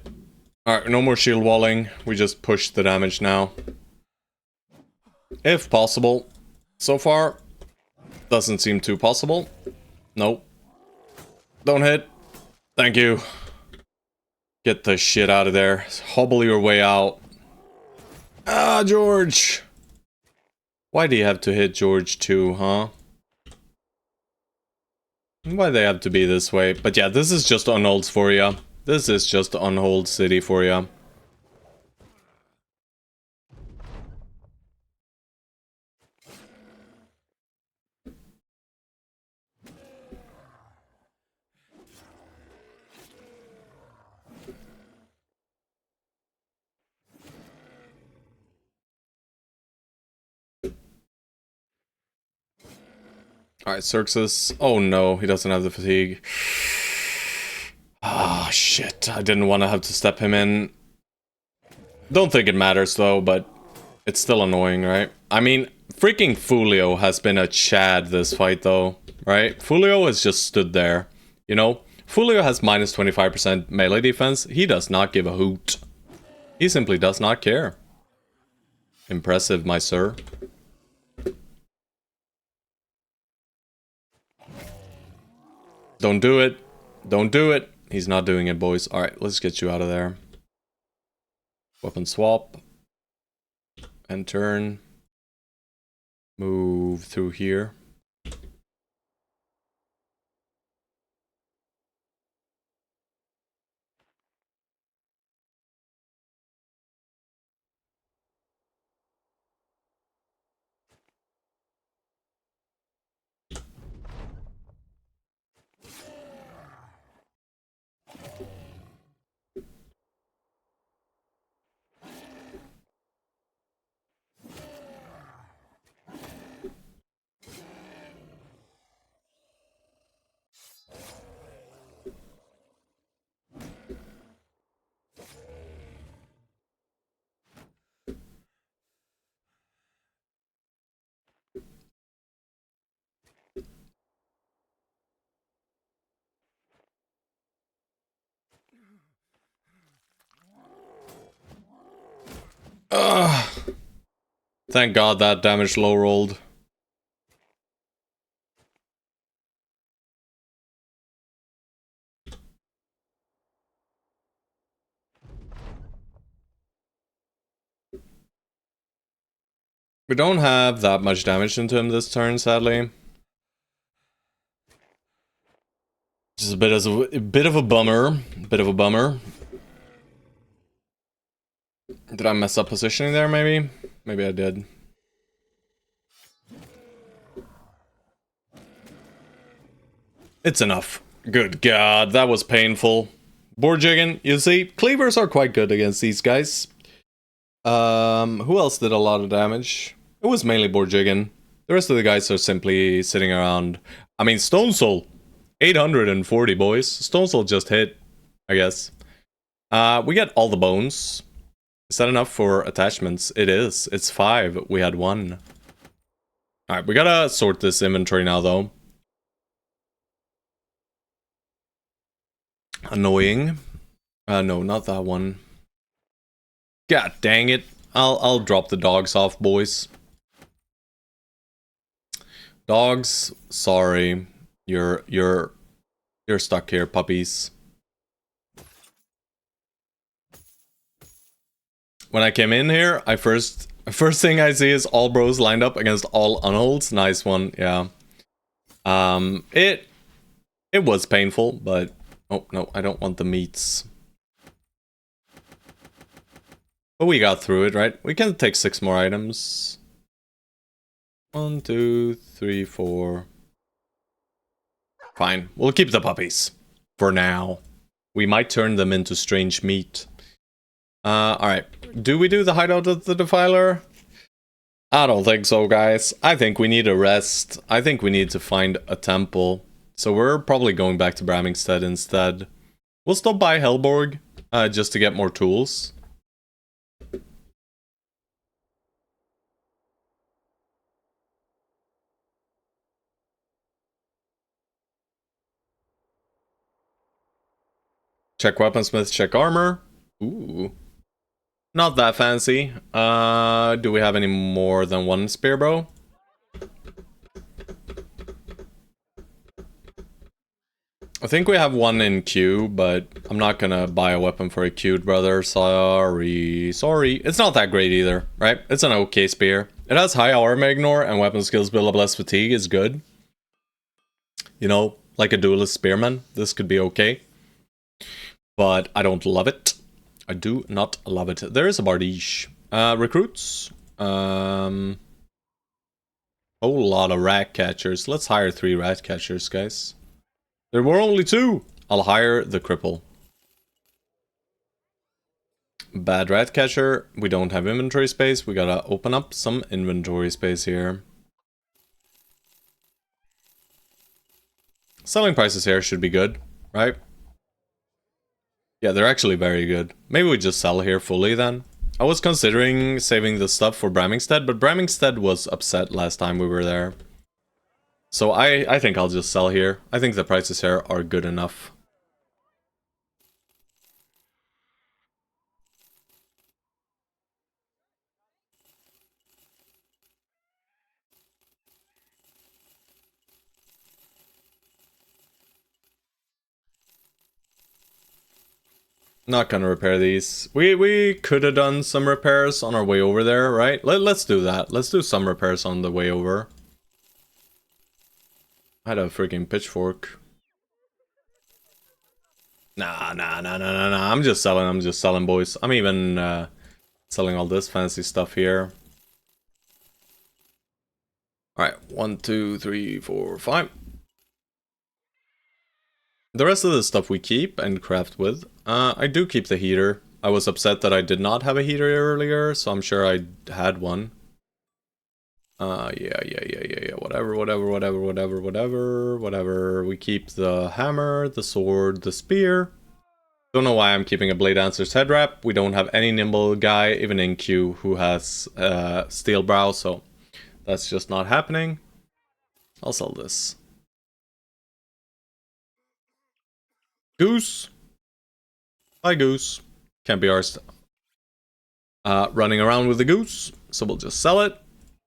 Alright, no more shield walling. We just push the damage now. If possible. So far, doesn't seem too possible. Nope. Don't hit. Thank you. Get the shit out of there. Hobble your way out. Ah, George! Why do you have to hit George too, huh? Why they have to be this way? But yeah, this is just unholds for ya. This is just unhold city for ya. Alright, Xerxes. Oh no, he doesn't have the fatigue. Ah, shit. I didn't want to have to step him in. Don't think it matters though, but it's still annoying, right? I mean, freaking Fulio has been a Chad this fight though, right? Fulio has just stood there, you know? Fulio has minus 25% melee defense. He does not give a hoot. He simply does not care. Impressive, my sir. Don't do it. Don't do it. He's not doing it, boys. Alright, let's get you out of there. Weapon swap. And turn. Move through here. Thank God that damage low rolled. We don't have that much damage into him this turn, sadly. Just a bit of a bummer. Bit of a bummer. Did I mess up positioning there, maybe? Maybe I did. It's enough. Good God, that was painful. Board jigging, you see, cleavers are quite good against these guys. Who else did a lot of damage? It was mainly board jigging. The rest of the guys are simply sitting around. I mean, Stone Soul, 840 boys. Stone Soul just hit, I guess. We get all the bones. Is that enough for attachments? It is. It's 5. We had 1. Alright, we gotta sort this inventory now, though. Annoying. No, not that one. God dang it. I'll drop the dogs off, boys. Dogs, sorry. You're stuck here, puppies. When I came in here, first thing I see is all bros lined up against all unholds. Nice one, yeah. It was painful, but oh no, I don't want the meats. But we got through it, right? We can take 6 more items. 1, 2, 3, 4. Fine, we'll keep the puppies. For now. We might turn them into strange meat. Alright. Do we do the hideout of the Defiler? I don't think so, guys. I think we need a rest. I think we need to find a temple. So we're probably going back to Bramingstead instead. We'll stop by Helborg, just to get more tools. Check weaponsmith, check armor. Ooh. Not that fancy. Do we have any more than 1 spear bow? I think we have 1 in queue, but I'm not gonna buy a weapon for a queued brother. Sorry. It's not that great either, right? It's an okay spear. It has high armor ignore and weapon skills build up less fatigue is good. You know, like a duelist spearman, this could be okay. But I don't love it. I do not love it. There is a Bardiche. Recruits. Whole lot of rat catchers. Let's hire 3 rat catchers, guys. There were only 2. I'll hire the cripple. Bad rat catcher. We don't have inventory space. We gotta open up some inventory space here. Selling prices here should be good, right? Yeah, they're actually very good. Maybe we just sell here fully then. I was considering saving the stuff for Bramingstead, but Bramingstead was upset last time we were there. So I think I'll just sell here. I think the prices here are good enough. Not gonna repair these. We could have done some repairs on our way over there, right? Let's do that. Let's do some repairs on the way over. I had a freaking pitchfork. Nah. I'm just selling, boys. I'm even selling all this fancy stuff here. Alright, 1, 2, 3, 4, 5. The rest of the stuff we keep and craft with. I do keep the heater. I was upset that I did not have a heater earlier, so I'm sure I had one. Yeah. Whatever. We keep the hammer, the sword, the spear. Don't know why I'm keeping a Blade Dancer's head wrap. We don't have any nimble guy, even in queue, who has steel brow, so that's just not happening. I'll sell this. Goose. Hi, Goose. Can't be arsed running around with the goose. so we'll just sell it.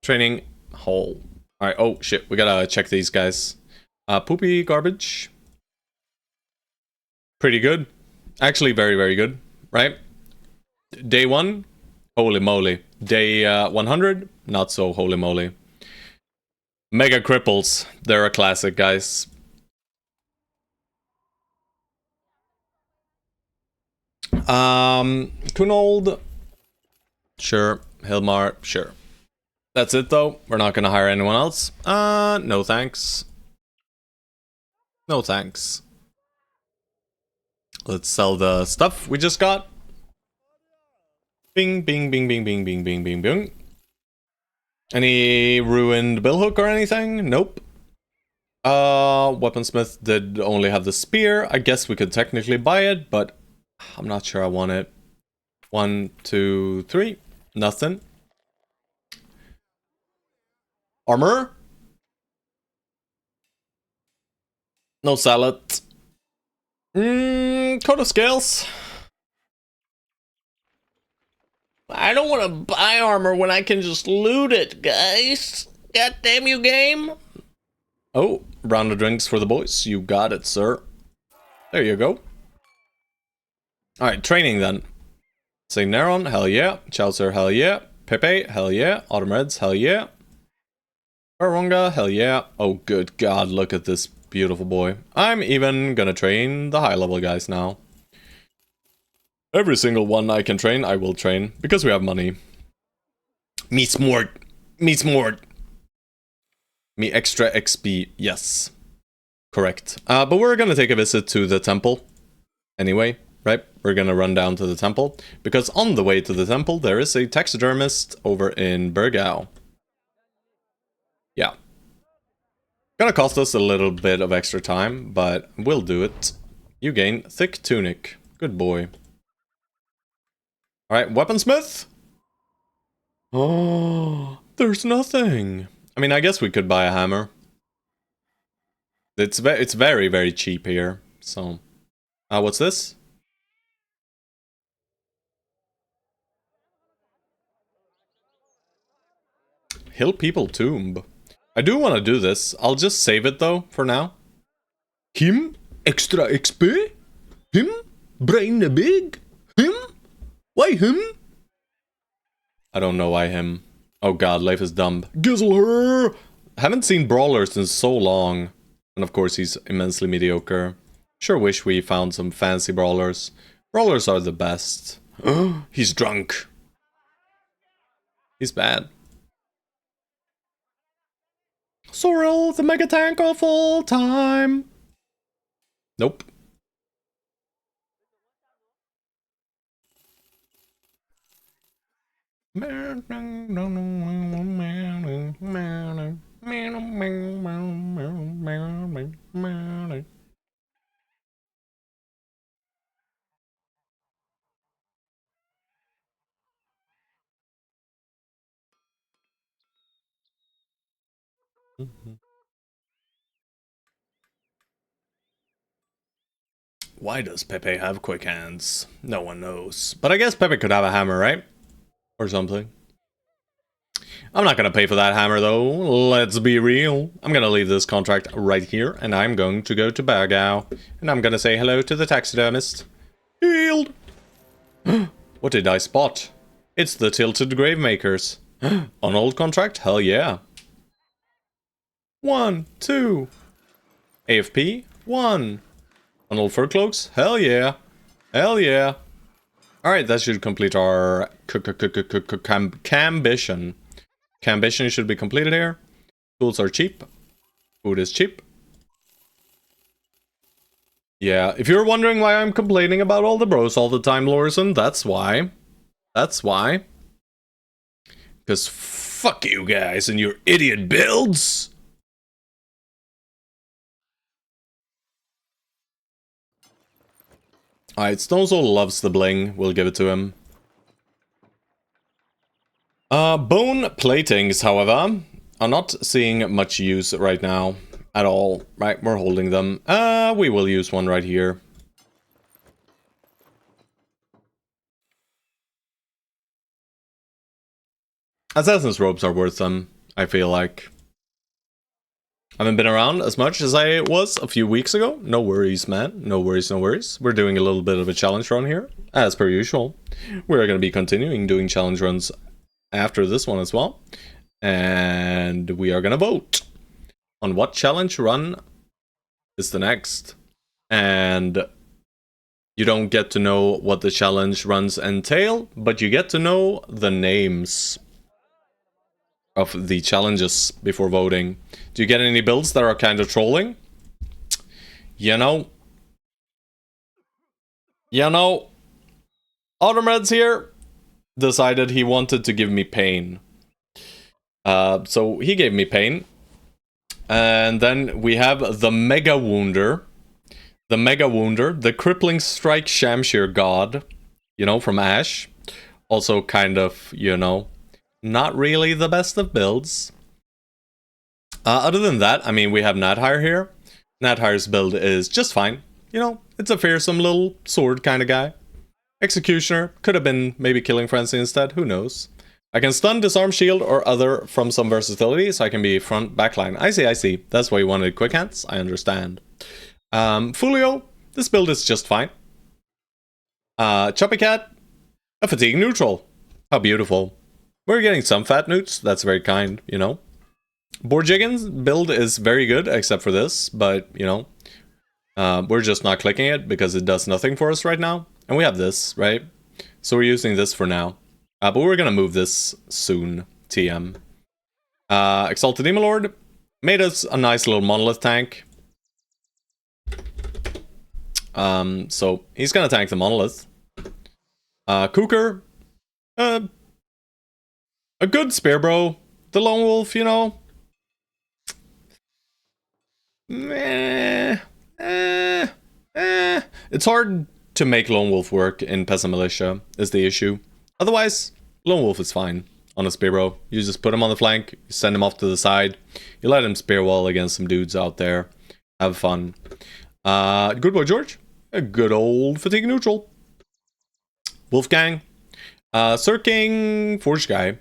Training hole. Alright, oh shit, we gotta check these guys. Poopy garbage. Pretty good. Actually, very, very good, right? Day 1, holy moly. Day 100, not so holy moly. Mega cripples, they're a classic, guys. Kunold. Sure. Hilmar, sure. That's it though. We're not gonna hire anyone else. No thanks. No thanks. Let's sell the stuff we just got. Bing, bing, bing, bing, bing, bing, bing, bing, bing. Any ruined billhook or anything? Nope. Weaponsmith did only have the spear. I guess we could technically buy it, but I'm not sure I want it. 1, 2, 3. Nothing. Armor? No salad. Coat of scales. I don't want to buy armor when I can just loot it, guys. God damn you, game. Oh, round of drinks for the boys. You got it, sir. There you go. Alright, training then. Say Neron, hell yeah. Chaucer, hell yeah. Pepe, hell yeah. Autumn Reds, hell yeah. Baronga, hell yeah. Oh, good god, look at this beautiful boy. I'm even gonna train the high level guys now. Every single one I can train, I will train, because we have money. Me smart. Me smart. Me extra XP, yes. Correct. But we're gonna take a visit to the temple. Anyway, right? We're gonna run down to the temple, because on the way to the temple, there is a taxidermist over in Burgau. Yeah. Gonna cost us a little bit of extra time, but we'll do it. You gain thick tunic. Good boy. Alright, weaponsmith? Oh, there's nothing. I mean, I guess we could buy a hammer. It's very, very cheap here, so... what's this? Hill People Tomb. I do want to do this. I'll just save it, though, for now. Him? Extra XP? Him? Brain big? Him? Why him? I don't know why him. Oh god, life is dumb. Gizzle her! Haven't seen Brawler since so long. And of course he's immensely mediocre. Sure wish we found some fancy Brawlers. Brawlers are the best. He's drunk. He's bad. Sorrel, the mega tank of all time. Nope. Why does Pepe have quick hands? No one knows. But I guess Pepe could have a hammer, right? Or something. I'm not gonna pay for that hammer though, let's be real. I'm gonna leave this contract right here, and I'm going to go to Burgau. And I'm gonna say hello to the taxidermist. Healed! What did I spot? It's the Tilted Gravemakers. On old contract? Hell yeah. 1, 2. AFP? 1. On old fur cloaks? Hell yeah. Hell yeah. Alright, that should complete our cambition. Cambition should be completed here. Tools are cheap. Food is cheap. Yeah, if you're wondering why I'm complaining about all the bros all the time, Lorison, that's why. That's why. Because fuck you guys and your idiot builds! Alright, Stonesoul loves the bling. We'll give it to him. Bone platings, however, are not seeing much use right now. At all. Right, we're holding them. We will use one right here. Assassin's robes are worth them, I feel like. I haven't been around as much as I was a few weeks ago. No worries, man. No worries, no worries. We're doing a little bit of a challenge run here, as per usual. We're going to be continuing doing challenge runs after this one as well. And we are going to vote on what challenge run is the next. And you don't get to know what the challenge runs entail, but you get to know the names of the challenges before voting. Do you get any builds that are kind of trolling? You know, Autumn Reds here decided he wanted to give me pain. So he gave me pain. And then we have the Mega Wounder. The Mega Wounder, the Crippling Strike Shamshir God, you know, from Ash. Also kind of, you know, not really the best of builds. Other than that, I mean, we have Nadhire here. Nadhire's build is just fine. You know, it's a fearsome little sword kind of guy. Executioner, could have been maybe Killing Frenzy instead, who knows. I can stun, disarm, shield, or other from some versatility, so I can be front, backline. I see. That's why you wanted quick hands, I understand. Fulio, this build is just fine. Choppy Cat, a fatigue neutral. How beautiful. We're getting some fat newts, that's very kind, you know. Borjiggin's build is very good, except for this, but, you know, we're just not clicking it because it does nothing for us right now. And we have this, right? So we're using this for now. But we're gonna move this soon, TM. Exalted Demon Lord made us a nice little monolith tank. So he's gonna tank the monolith. Cooker, a good spear bro. The Lone Wolf, you know. It's hard to make Lone Wolf work in Peasant Militia, is the issue. Otherwise, Lone Wolf is fine on a spear bro. You just put him on the flank, you send him off to the side, you let him spear wall against some dudes out there. Have fun. Good boy George. A good old fatigue neutral. Wolfgang. Sir King Forge Guy.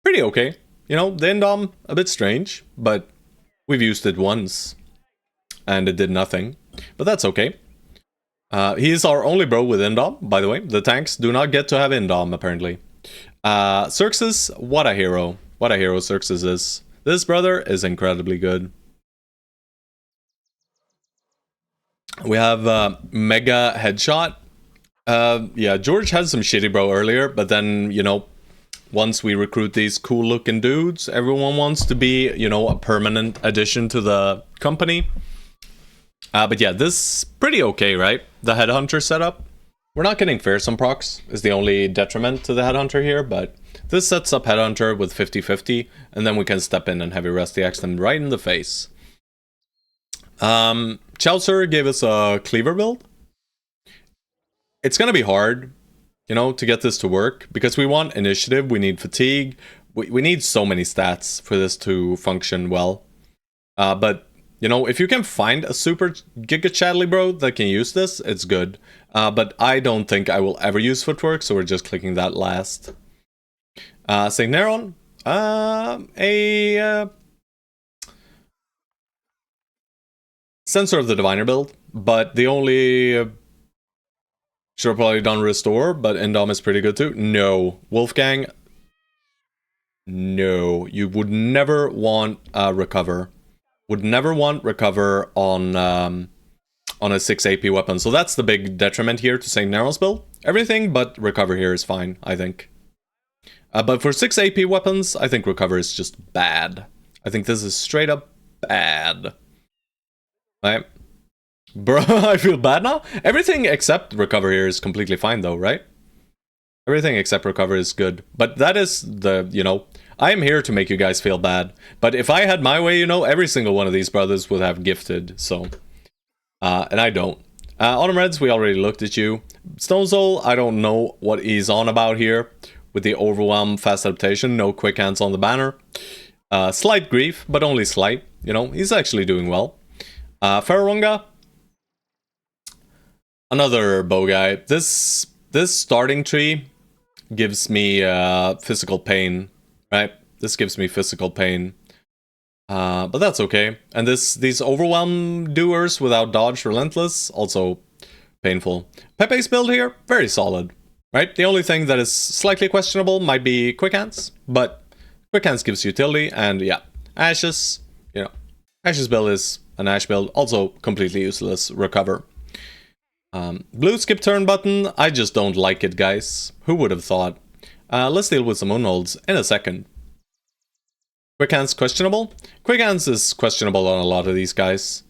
Pretty okay. You know, the Indom, a bit strange, but we've used it once. And it did nothing. But that's okay. He is our only bro with Indom, by the way. The tanks do not get to have Indom, apparently. Xerxes, what a hero. What a hero Xerxes is. This brother is incredibly good. We have Mega Headshot. Yeah, George had some shitty bro earlier, but then, you know, once we recruit these cool looking dudes, everyone wants to be, you know, a permanent addition to the company. But yeah, this is pretty okay, right? The Headhunter setup. We're not getting fearsome procs, is the only detriment to the Headhunter here, but this sets up Headhunter with 50-50, and then we can step in and heavy rusty axe them right in the face. Chaucer gave us a cleaver build. It's gonna be hard, you know, to get this to work, because we want initiative, we need fatigue, we need so many stats for this to function well. But, you know, if you can find a super Giga Chadley bro that can use this, it's good. But I don't think I will ever use footwork, so we're just clicking that last. St. Neron, Censor of the Diviner build, but the only... should have probably done Restore, but Indom is pretty good too. No. Wolfgang, no. You would never want Recover. Would never want Recover on a 6 AP weapon. So that's the big detriment here to St. Neron's build. Everything but Recover here is fine, I think. But for 6 AP weapons, I think Recover is just bad. I think this is straight up bad. Right? Bro, I feel bad now? Everything except Recover here is completely fine though, right? Everything except Recover is good. But that is the, you know, I am here to make you guys feel bad. But if I had my way, you know, every single one of these brothers would have gifted, so... and I don't. Autumn Reds, we already looked at you. Stone Soul, I don't know what he's on about here. With the Overwhelm fast adaptation, no quick hands on the banner. Slight grief, but only slight. You know, he's actually doing well. Fararunga, another bow guy. This starting tree gives me physical pain right? This gives me physical pain. But that's okay. And these overwhelm doers without dodge relentless, also painful. Pepe's build here, very solid. Right? The only thing that is slightly questionable might be quick hands, but quick hands gives utility, and yeah. Ashes, you know. Ashes build is an Ash build, also completely useless. Recover. Blue skip turn button, I just don't like it, guys. Who would have thought? Let's deal with some unholds in a second. Quick hands questionable? Quick hands is questionable on a lot of these guys.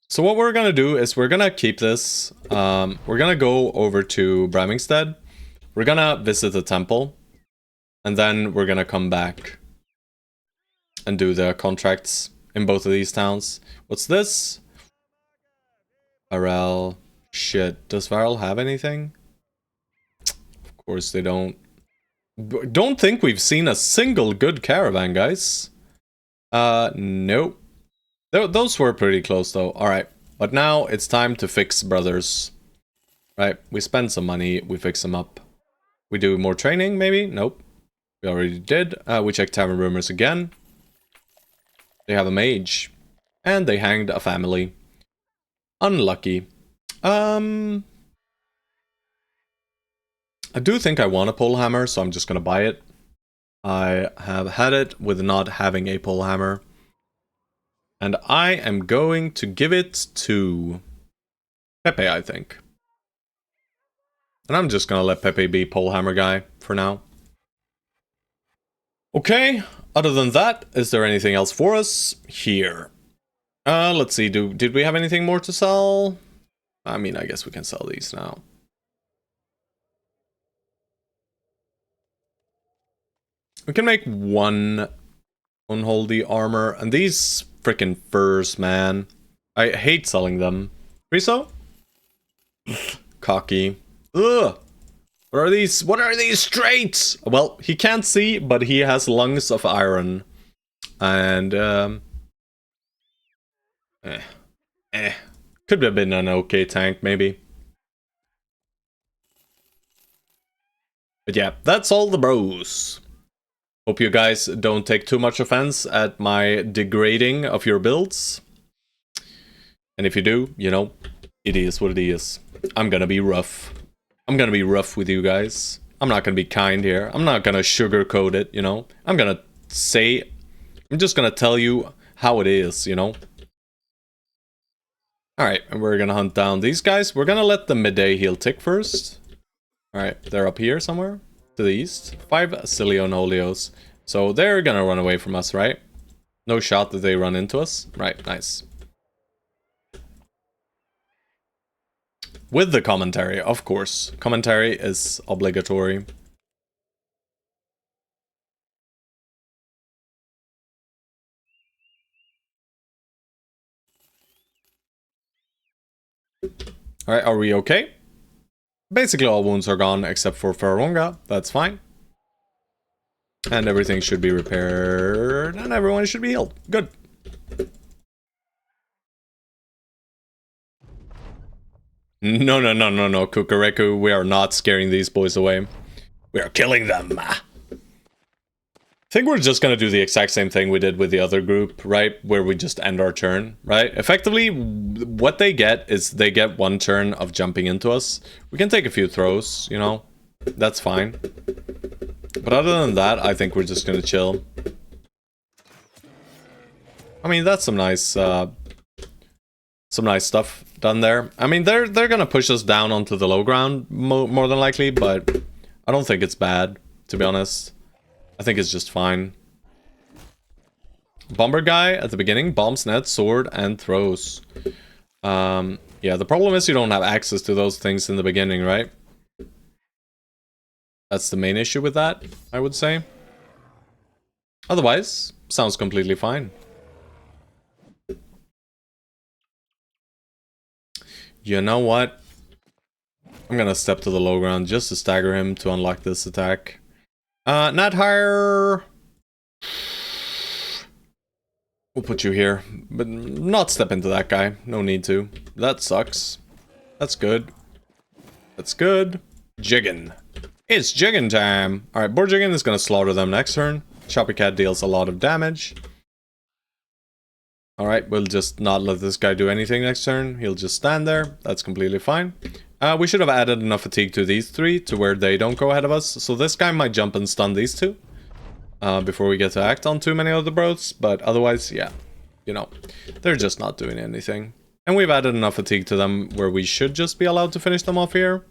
So what we're gonna do is we're gonna keep this. We're gonna go over to Bramingstead. We're gonna visit the temple. And then we're gonna come back and do the contracts in both of these towns. What's this? Varel. Shit. Does Varel have anything? Of course they don't. Don't think we've seen a single good caravan, guys. Nope. Those were pretty close, though. Alright. But now it's time to fix brothers. Right. We spend some money. We fix them up. We do more training, maybe? Nope. We already did. We checked Tavern Rumors again. They have a mage. And they hanged a family. Unlucky. I do think I want a pole hammer, so I'm just gonna buy it. I have had it with not having a pole hammer. And I am going to give it to Pepe, I think. And I'm just gonna let Pepe be pole hammer guy for now. Okay, other than that, is there anything else for us? Here. Let's see, did we have anything more to sell? I mean, I guess we can sell these now. We can make one unholdy armor, and these freaking furs, man. I hate selling them. Riso? Cocky. Ugh! What are these? What are these traits? Well, he can't see, but he has lungs of iron. And, could have been an okay tank, maybe. But yeah, that's all the bros. Hope you guys don't take too much offense at my degrading of your builds. And if you do, you know, it is what it is. I'm gonna be rough. I'm gonna be rough with you guys. I'm not gonna be kind here. I'm not gonna sugarcoat it, you know. I'm just gonna tell you how it is, you know. Alright, and we're gonna hunt down these guys. We're gonna let the midday heal tick first. Alright, they're up here somewhere. To the east. 5 Cillion Holios. So they're gonna run away from us, right? No shot that they run into us. Right, nice. With the commentary, of course. Commentary is obligatory. Alright, are we okay? Basically all wounds are gone except for Faronga. That's fine. And everything should be repaired. And everyone should be healed. Good. No, Kukureku. We are not scaring these boys away. We are killing them. I think we're just gonna do the exact same thing we did with the other group, right? Where we just end our turn, right? Effectively, what they get is they get 1 turn of jumping into us. We can take a few throws, you know? That's fine. But other than that, I think we're just gonna chill. I mean, that's some nice stuff done there. I mean, they're gonna push us down onto the low ground more than likely, but I don't think it's bad, to be honest. I think it's just fine. Bomber guy at the beginning, bombs, net, sword, and throws. Yeah, the problem is you don't have access to those things in the beginning, right? That's the main issue with that, I would say. Otherwise, sounds completely fine. You know what? I'm gonna step to the low ground just to stagger him to unlock this attack. Not higher. We'll put you here, but not step into that guy. No need to. That sucks. That's good. That's good. Jiggin. It's jigging time. Alright, board jigging is gonna slaughter them next turn. Choppy Cat deals a lot of damage. Alright, we'll just not let this guy do anything next turn. He'll just stand there. That's completely fine. We should have added enough fatigue to these three to where they don't go ahead of us. So this guy might jump and stun these two before we get to act on too many of the bros. But otherwise, yeah, you know, they're just not doing anything. And we've added enough fatigue to them where we should just be allowed to finish them off here.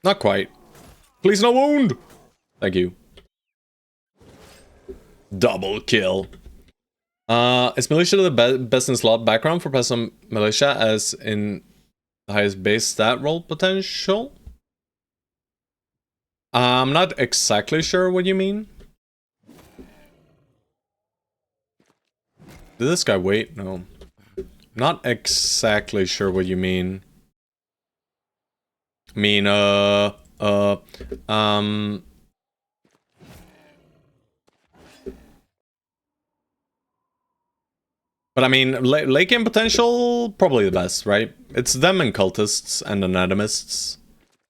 Not quite. Please no wound! Thank you. Double kill. Is Militia the best in slot background for Peasant Militia as in the highest base stat roll potential? I'm not exactly sure what you mean. Did this guy wait? No. Not exactly sure what you mean. I mean, but I mean, late game potential, probably the best, right? It's them and cultists and anatomists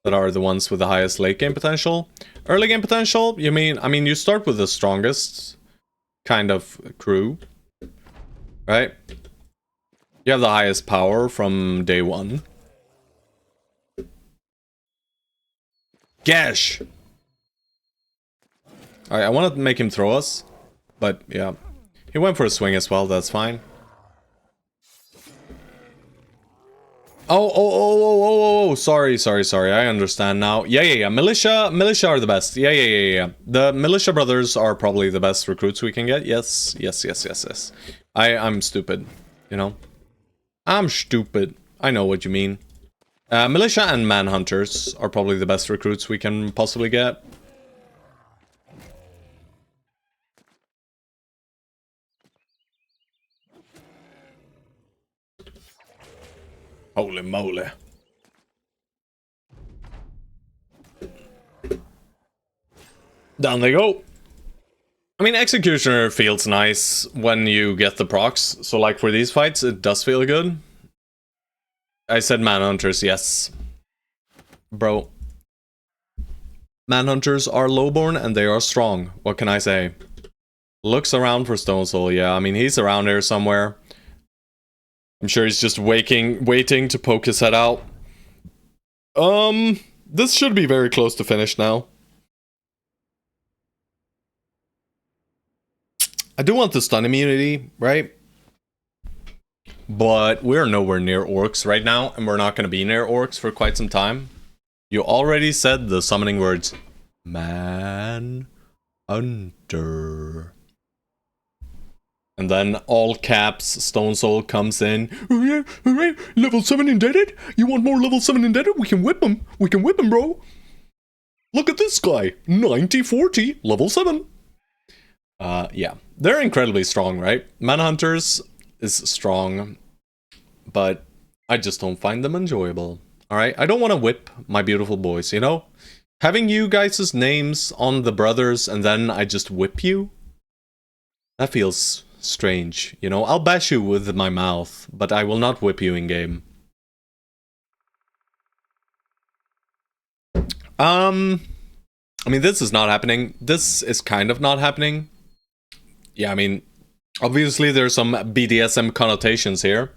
that are the ones with the highest late game potential. Early game potential, you mean, I mean, you start with the strongest kind of crew, right? You have the highest power from day one. Gash! Alright, I want to make him throw us, but yeah. He went for a swing as well, that's fine. Oh, sorry, I understand now. Yeah, Militia are the best. Yeah. The Militia brothers are probably the best recruits we can get. Yes. I'm stupid, you know? I'm stupid. I know what you mean. Militia and Manhunters are probably the best recruits we can possibly get. Holy moly. Down they go. I mean, Executioner feels nice when you get the procs. So like for these fights, it does feel good. I said Manhunters, yes. Bro. Manhunters are lowborn and they are strong. What can I say? Looks around for Stone Soul, yeah. I mean, he's around here somewhere. I'm sure he's just waiting to poke his head out. This should be very close to finish now. I do want the stun immunity, right? But we're nowhere near orcs right now, and we're not going to be near orcs for quite some time. You already said the summoning words. Man under. And then all caps, Stone Soul comes in. Alright, level 7 indebted? You want more level 7 indebted? We can whip him. We can whip him, bro. Look at this guy. 90-40, level 7. Yeah. They're incredibly strong, right? Manhunters is strong, but I just don't find them enjoyable. Alright, I don't want to whip my beautiful boys, you know? Having you guys' names on the brothers and then I just whip you? That feels strange, you know? I'll bash you with my mouth, but I will not whip you in-game. I mean, this is not happening. This is kind of not happening. Yeah, I mean, obviously there's some BDSM connotations here.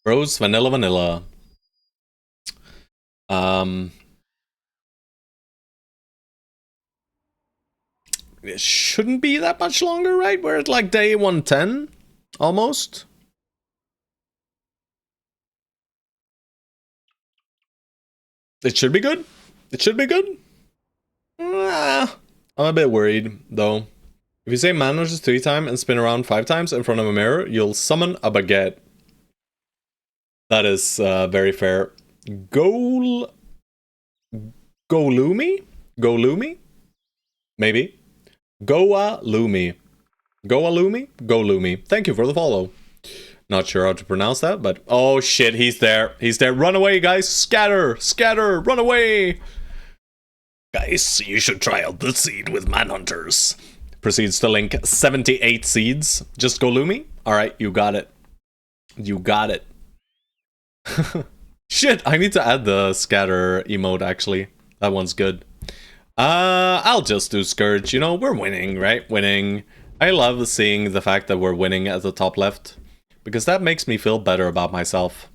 Bros, vanilla. It shouldn't be that much longer, right? We're at like day 110, almost. It should be good. It should be good. I'm a bit worried, though. If you say man nudges 3 times and spin around 5 times in front of a mirror, you'll summon a baguette. That is very fair. Golumi? Maybe. Goalumi. Golumi. Thank you for the follow. Not sure how to pronounce that, but... Oh shit, he's there. He's there. Run away, guys. Scatter. Run away. Guys, you should try out the seed with Manhunters. Proceeds to link 78 seeds. Just Golumi? Alright, you got it. Shit, I need to add the scatter emote, actually. That one's good. I'll just do Scourge. You know, we're winning, right? Winning. I love seeing the fact that we're winning at the top left, because that makes me feel better about myself.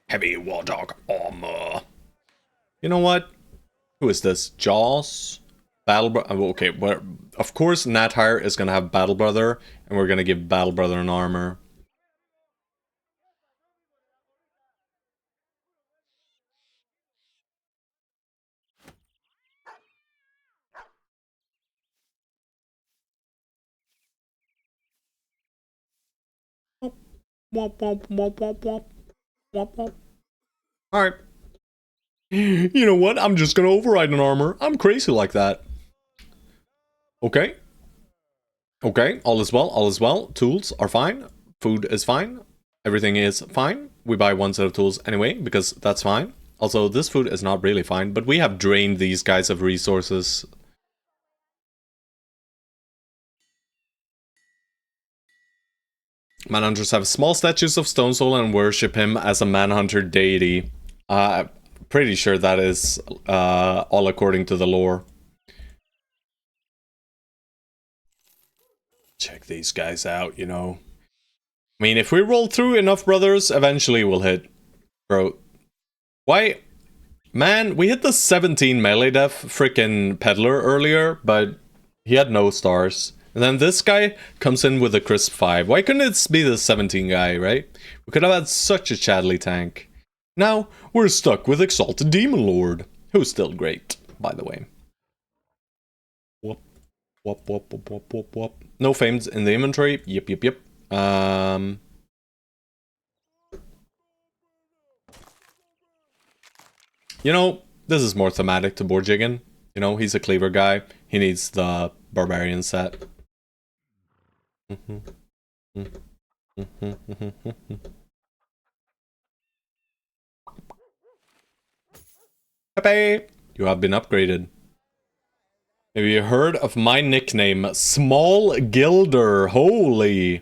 Heavy Warthog armor. You know what? Who is this? Jaws? Battle okay, well, of course Nathire is gonna have Battle Brother, and we're gonna give Battle Brother an armor. Alright. You know what? I'm just gonna override an armor. I'm crazy like that. Okay. Okay, all is well, all is well. Tools are fine. Food is fine. Everything is fine. We buy one set of tools anyway, because that's fine. Also, this food is not really fine, but we have drained these guys of resources. Manhunters have small statues of Stone Soul and worship him as a manhunter deity. Pretty sure that is all according to the lore. Check these guys out, you know. I mean, if we roll through enough brothers, eventually we'll hit. Bro. Why? Man, we hit the 17 melee def frickin' peddler earlier, but he had no stars. And then this guy comes in with a crisp 5. Why couldn't it be the 17 guy, right? We could have had such a Chadley tank. Now, we're stuck with Exalted Demon Lord, who's still great, by the way. Whoop, whoop, whoop, whoop, whoop, whoop, whoop. No fames in the inventory. Yep, yep, yep. You know, this is more thematic to Borjigan. You know, he's a cleaver guy. He needs the barbarian set. Pepe, you have been upgraded. Have you heard of my nickname, Small Gilder? Holy.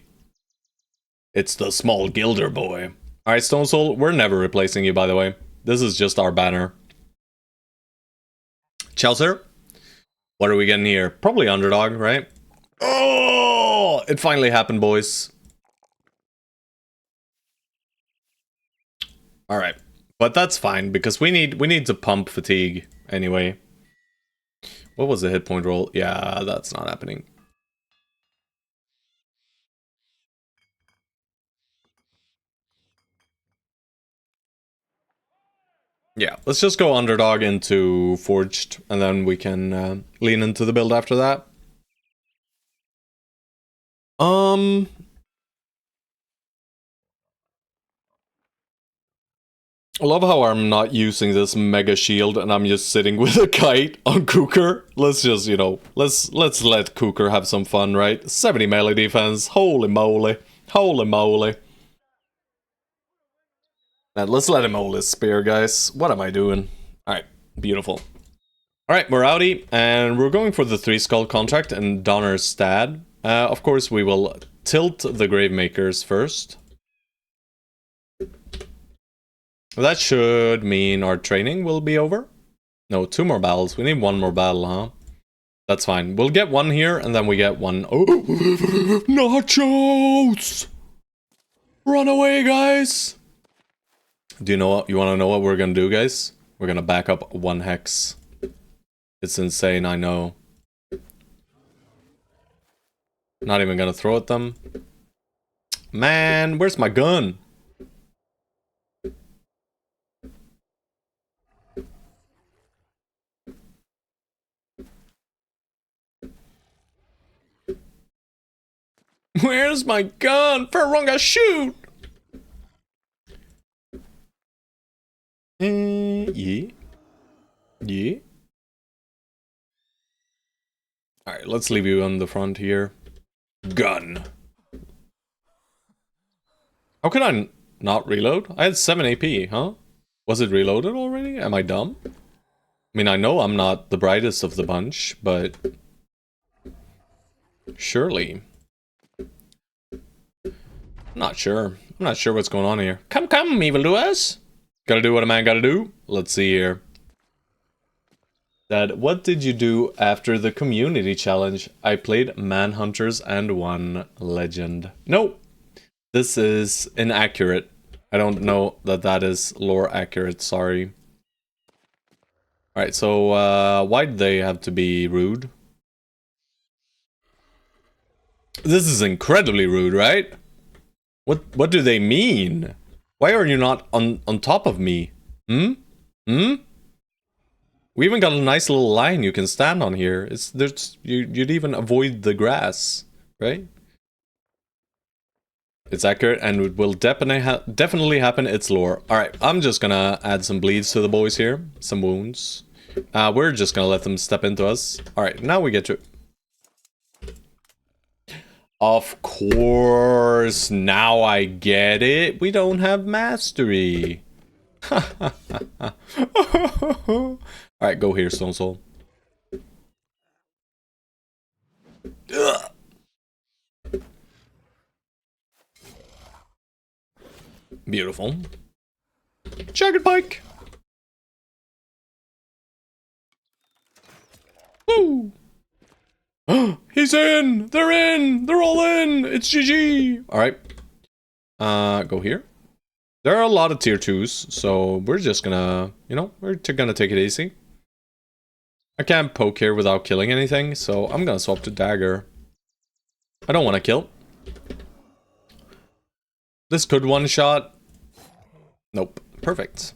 It's the Small Gilder boy. Alright, Stone Soul, we're never replacing you, by the way. This is just our banner. Chelsea, what are we getting here? Probably underdog, right? Oh, it finally happened, boys. Alright. But that's fine, because we need to pump fatigue anyway. What was the hit point roll? Yeah, that's not happening. Yeah, let's just go underdog into Forged, and then we can lean into the build after that. I love how I'm not using this mega shield and I'm just sitting with a kite on Cooker. Let's just, you know, let's let Cooker have some fun, right? 70 melee defense, holy moly. Holy moly. And let's let him hold his spear, guys. What am I doing? Alright, beautiful. Alright, we're outie, and we're going for the 3 skull contract and Donner's Stad. Of course, we will tilt the Gravemakers first. That should mean our training will be over. No, 2 more battles. We need 1 more battle, huh? That's fine. We'll get 1 here, and then we get 1. Oh, nachos! Run away, guys! Do you know what? You want to know what we're gonna do, guys? We're gonna back up 1 hex. It's insane, I know. Not even gonna throw at them. Man, where's my gun? Where's my gun? Ferronga, shoot! Yeah. Yeah. Alright, let's leave you on the front here. Gun. How could I not reload? I had 7 AP, huh? Was it reloaded already? Am I dumb? I mean, I know I'm not the brightest of the bunch, but... Surely. I'm not sure. I'm not sure what's going on here. Come, come, evildoers. Gotta do what a man gotta do. Let's see here. Dad, what did you do after the community challenge? I played Manhunters and won Legend. No, this is inaccurate. I don't know that that is lore accurate, sorry. Alright, so why did they have to be rude? This is incredibly rude, right? What do they mean? Why are you not on top of me? Hmm? Hmm? We even got a nice little line you can stand on here. You'd even avoid the grass, right? It's accurate and it will definitely happen. It's lore. All right, I'm just gonna add some bleeds to the boys here, some wounds. We're just gonna let them step into us. All right, now we get to. Of course, now I get it. We don't have mastery. Alright, go here, Stone Soul. Ugh. Beautiful. Jagged Pike! Woo! He's in! They're in! They're all in! It's GG! Alright. Go here. There are a lot of tier 2s, so we're just gonna, you know, we're gonna take it easy. I can't poke here without killing anything, so I'm gonna swap to dagger. I don't want to kill. This could one-shot. Nope. Perfect.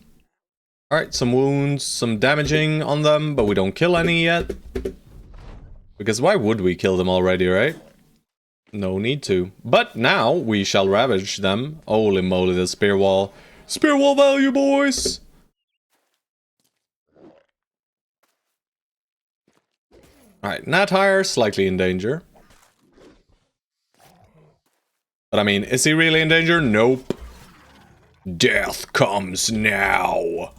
Alright, some wounds, some damaging on them, but we don't kill any yet. Because why would we kill them already, right? No need to. But now we shall ravage them. Holy moly, the spear wall. Spear wall value, boys! Alright, Nathire, slightly in danger. But I mean, is he really in danger? Nope. Death comes now.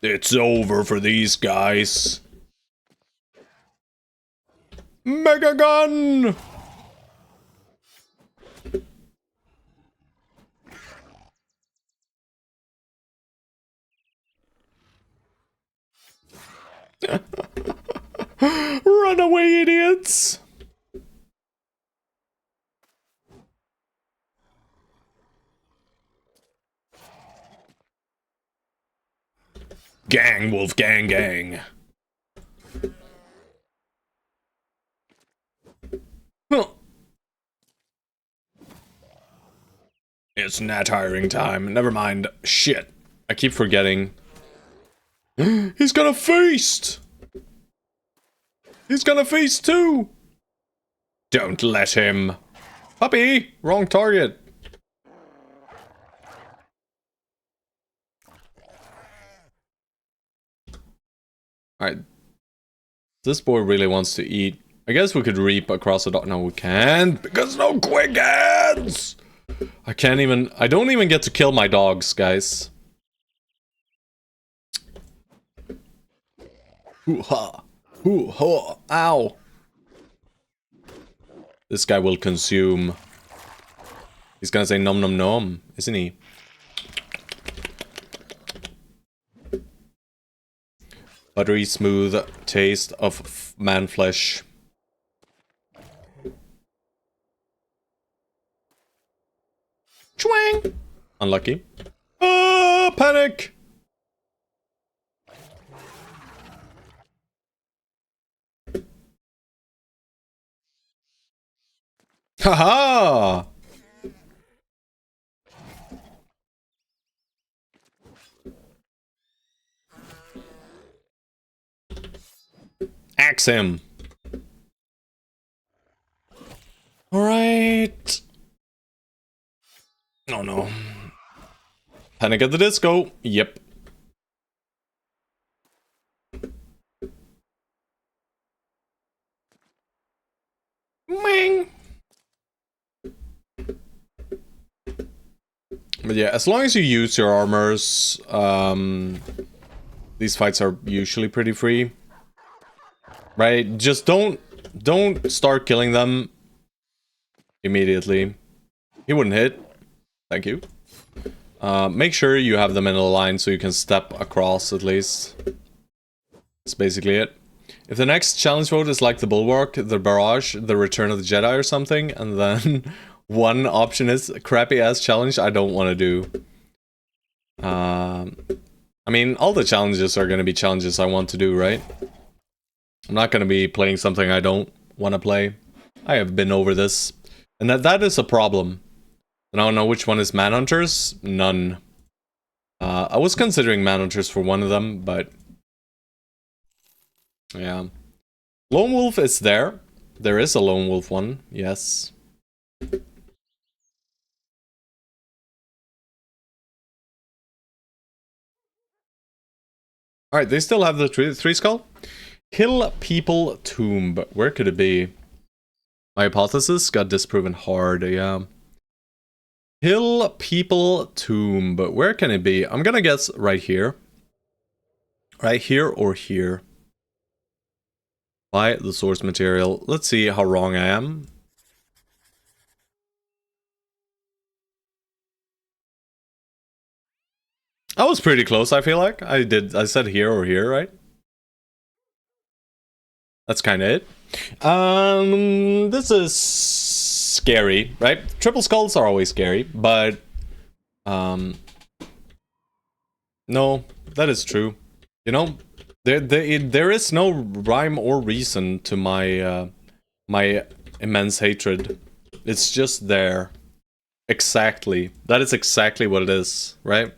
It's over for these guys. Mega gun! Run away, idiots! Gang, wolf, gang, gang. Huh. It's nat hiring time. Never mind. Shit. I keep forgetting. He's gonna feast! He's gonna feast too! Don't let him. Puppy! Wrong target. Alright. This boy really wants to eat. I guess we could reap across the dock. No, we can't, because no quick hands! I can't even... I don't even get to kill my dogs, guys. Hoo-ha! Hoo-ha! Ow! This guy will consume. He's gonna say nom nom nom, isn't he? Buttery smooth taste of man flesh. Twang! Unlucky. Ah, panic! Haha! Axe him. Alright. Oh no. Panic at the Disco. Yep. Mang. But yeah, as long as you use your armors, these fights are usually pretty free. Right? Just don't start killing them immediately. He wouldn't hit. Thank you. Make sure you have them in a line so you can step across at least. That's basically it. If the next challenge vote is like the Bulwark, the Barrage, the Return of the Jedi or something, and then one option is crappy ass challenge I don't want to do. I mean, all the challenges are going to be challenges I want to do, right? I'm not going to be playing something I don't want to play. I have been over this. And that is a problem. I don't know which one is Manhunters. None. I was considering Manhunters for one of them, but... yeah. Lone Wolf is there. There is a Lone Wolf one, yes. Alright, they still have the three skull. Hill People Tomb. Where could it be? My hypothesis got disproven hard, yeah. Hill People Tomb. Where can it be? I'm gonna guess right here. Right here or here. By the source material. Let's see how wrong I am. I was pretty close, I feel like. I said here or here, right? That's kind of it. This is scary, right? Triple skulls are always scary, but no, that is true. You know, there is no rhyme or reason to my my immense hatred. It's just there. Exactly. That is exactly what it is, right?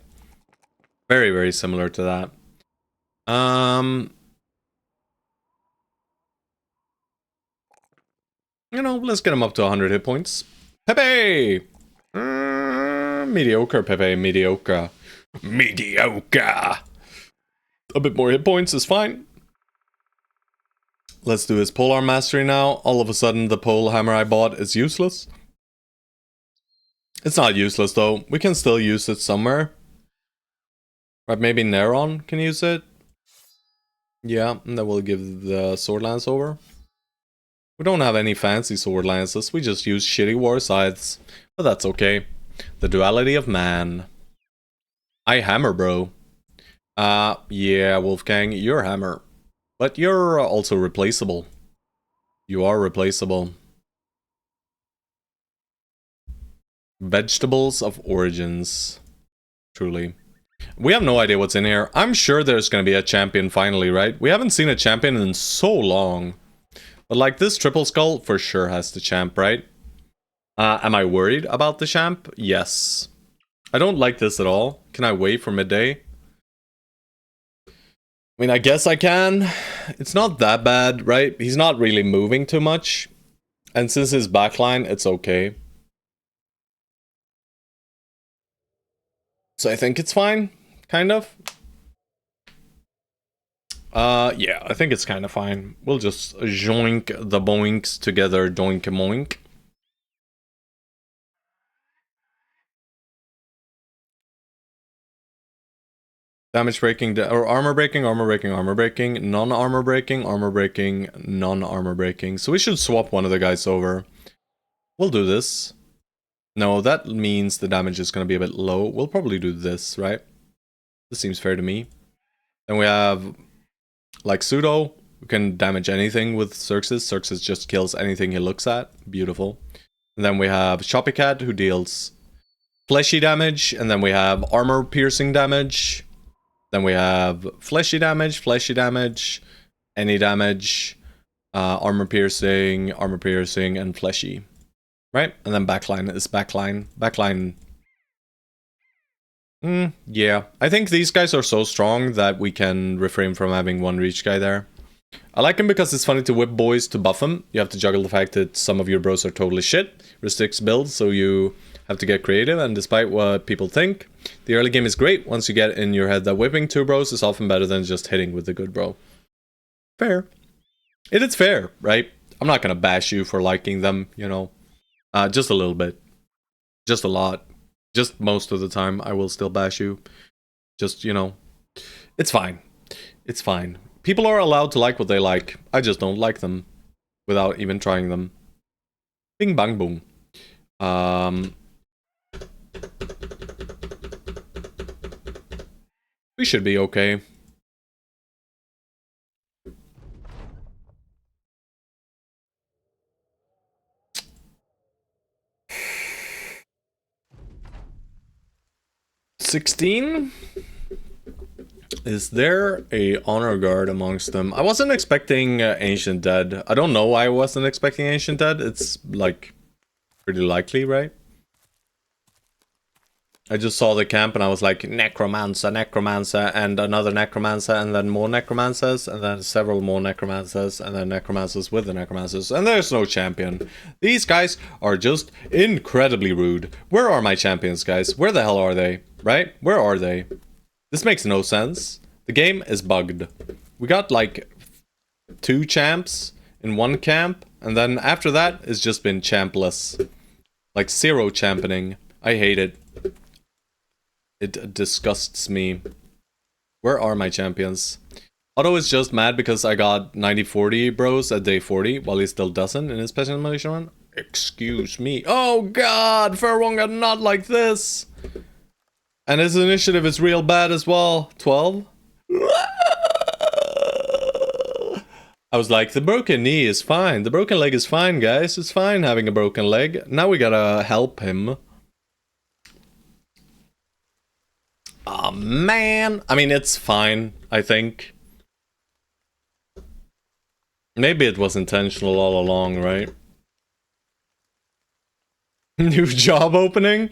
Very, very similar to that. You know, let's get him up to 100 hit points. Pepe! Mediocre, Pepe, mediocre. Mediocre! A bit more hit points is fine. Let's do his polearm mastery now. All of a sudden, the pole hammer I bought is useless. It's not useless, though. We can still use it somewhere. Right, maybe Neron can use it. Yeah, and then we'll give the sword lance over. We don't have any fancy sword lances, we just use shitty war scythes. But that's okay. The duality of man. I hammer, bro. Yeah, Wolfgang, you're hammer. But you're also replaceable. You are replaceable. Vegetables of origins. Truly. We have no idea what's in here. I'm sure there's gonna be a champion finally, right? We haven't seen a champion in so long. But like this triple skull for sure has the champ, right? Am I worried about the champ? Yes. I don't like this at all. Can I wait for midday? I mean, I guess I can. It's not that bad, right? He's not really moving too much. And since his backline, it's okay. So I think it's fine. Kind of. Yeah, I think it's kind of fine. We'll just joink the boinks together, doink a moink. Damage breaking, or armor breaking, armor breaking, armor breaking, non-armor breaking, armor breaking, non-armor breaking. So we should swap one of the guys over. We'll do this. No, that means the damage is going to be a bit low. We'll probably do this, right? This seems fair to me. Then we have, like, Pseudo. We can damage anything with Xerxes. Xerxes just kills anything he looks at. Beautiful. And then we have Shoppycat, who deals fleshy damage. And then we have armor piercing damage. Then we have fleshy damage, any damage, armor piercing, and fleshy. Right? And then backline is backline. Backline. Yeah. I think these guys are so strong that we can refrain from having one reach guy there. I like him because it's funny to whip boys to buff them. You have to juggle the fact that some of your bros are totally shit. Restricts builds, so you have to get creative, and despite what people think, the early game is great once you get in your head that whipping two bros is often better than just hitting with the good bro. Fair. It is fair, right? I'm not gonna bash you for liking them, you know. Just a little bit. Just a lot. Just most of the time, I will still bash you. Just, you know. It's fine. It's fine. People are allowed to like what they like. I just don't like them. Without even trying them. Bing bang boom. We should be okay. $16? Is there a honor guard amongst them? I wasn't expecting Ancient Dead. I don't know why I wasn't expecting Ancient Dead. It's like pretty likely, right? I just saw the camp and I was like, Necromancer, Necromancer, and another Necromancer, and then more Necromancers, and then several more Necromancers, and then Necromancers with the Necromancers, and there's no champion. These guys are just incredibly rude. Where are my champions, guys? Where the hell are they? Right? Where are they? This makes no sense. The game is bugged. We got like 2 champs in one camp, and then after that, it's just been champless. Like 0 championing. I hate it. It disgusts me. Where are my champions? Otto is just mad because I got 90-40 bros at day 40, while he still doesn't in his Peasant Militia run. Excuse me. Oh god, Fairwonga, not like this! And his initiative is real bad as well. 12? I was like, the broken knee is fine. The broken leg is fine, guys. It's fine having a broken leg. Now we gotta help him. Oh, man. I mean, it's fine, I think. Maybe it was intentional all along, right? New job opening?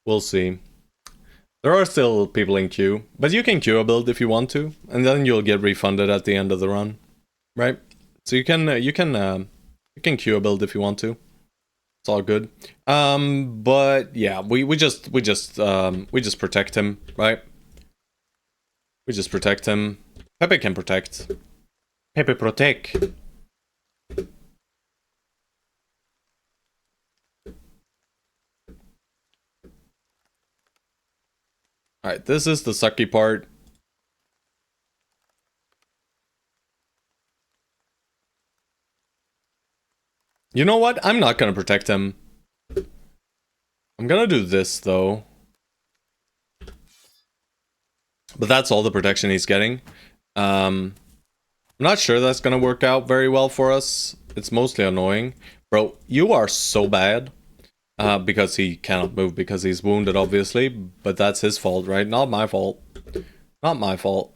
We'll see. There are still people in queue, but you can queue a build if you want to, and then you'll get refunded at the end of the run, right? So you can queue a build if you want to. It's all good. But yeah, we just protect him, right? We just protect him. Pepe can protect. Pepe protect. Alright, this is the sucky part. You know what? I'm not gonna protect him. I'm gonna do this, though. But that's all the protection he's getting. I'm not sure that's gonna work out very well for us. It's mostly annoying. Bro, you are so bad. Because he cannot move because he's wounded, obviously. But that's his fault, right? Not my fault. Not my fault.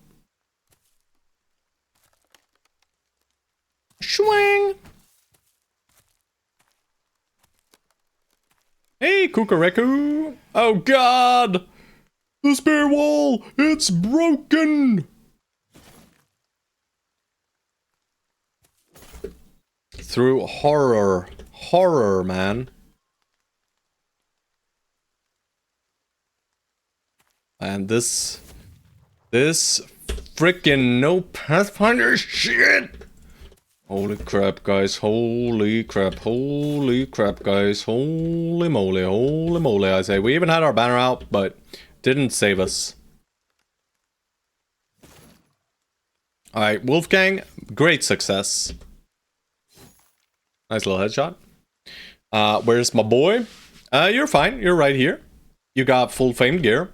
Swing! Hey, Kukareku! Oh god! The spear wall! It's broken! Through horror. Horror, man. And this freaking no Pathfinder shit! Holy crap, guys. Holy crap. Holy crap, guys. Holy moly. Holy moly, I say. We even had our banner out, but didn't save us. Alright, Wolfgang. Great success. Nice little headshot. Where's my boy? You're fine. You're right here. You got full famed gear.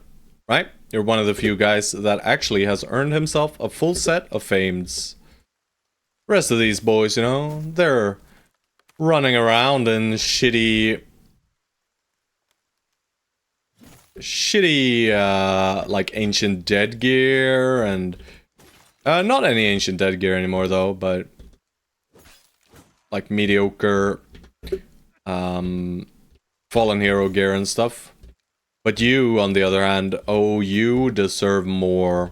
Right? You're one of the few guys that actually has earned himself a full set of fameds. The rest of these boys, you know, they're running around in shitty, like Ancient Dead gear and not any Ancient Dead gear anymore though, but like mediocre Fallen Hero gear and stuff. But you, on the other hand, oh, you deserve more.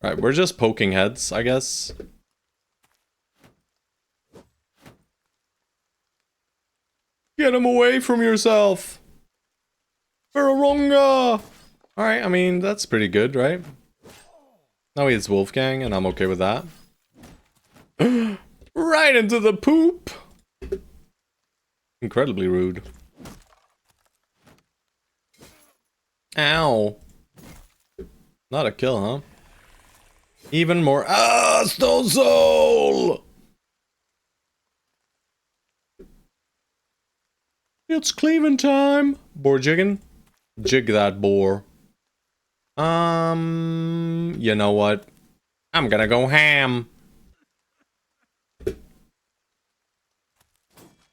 Right, we're just poking heads, I guess. Get him away from yourself! Fairwonga! Alright, I mean, that's pretty good, right? Now he's Wolfgang, and I'm okay with that. Right into the poop! Incredibly rude. Ow. Not a kill, huh? Even more. Ah, Stone Soul! It's cleaving time. Boar jigging. Jig that boar. You know what? I'm gonna go ham.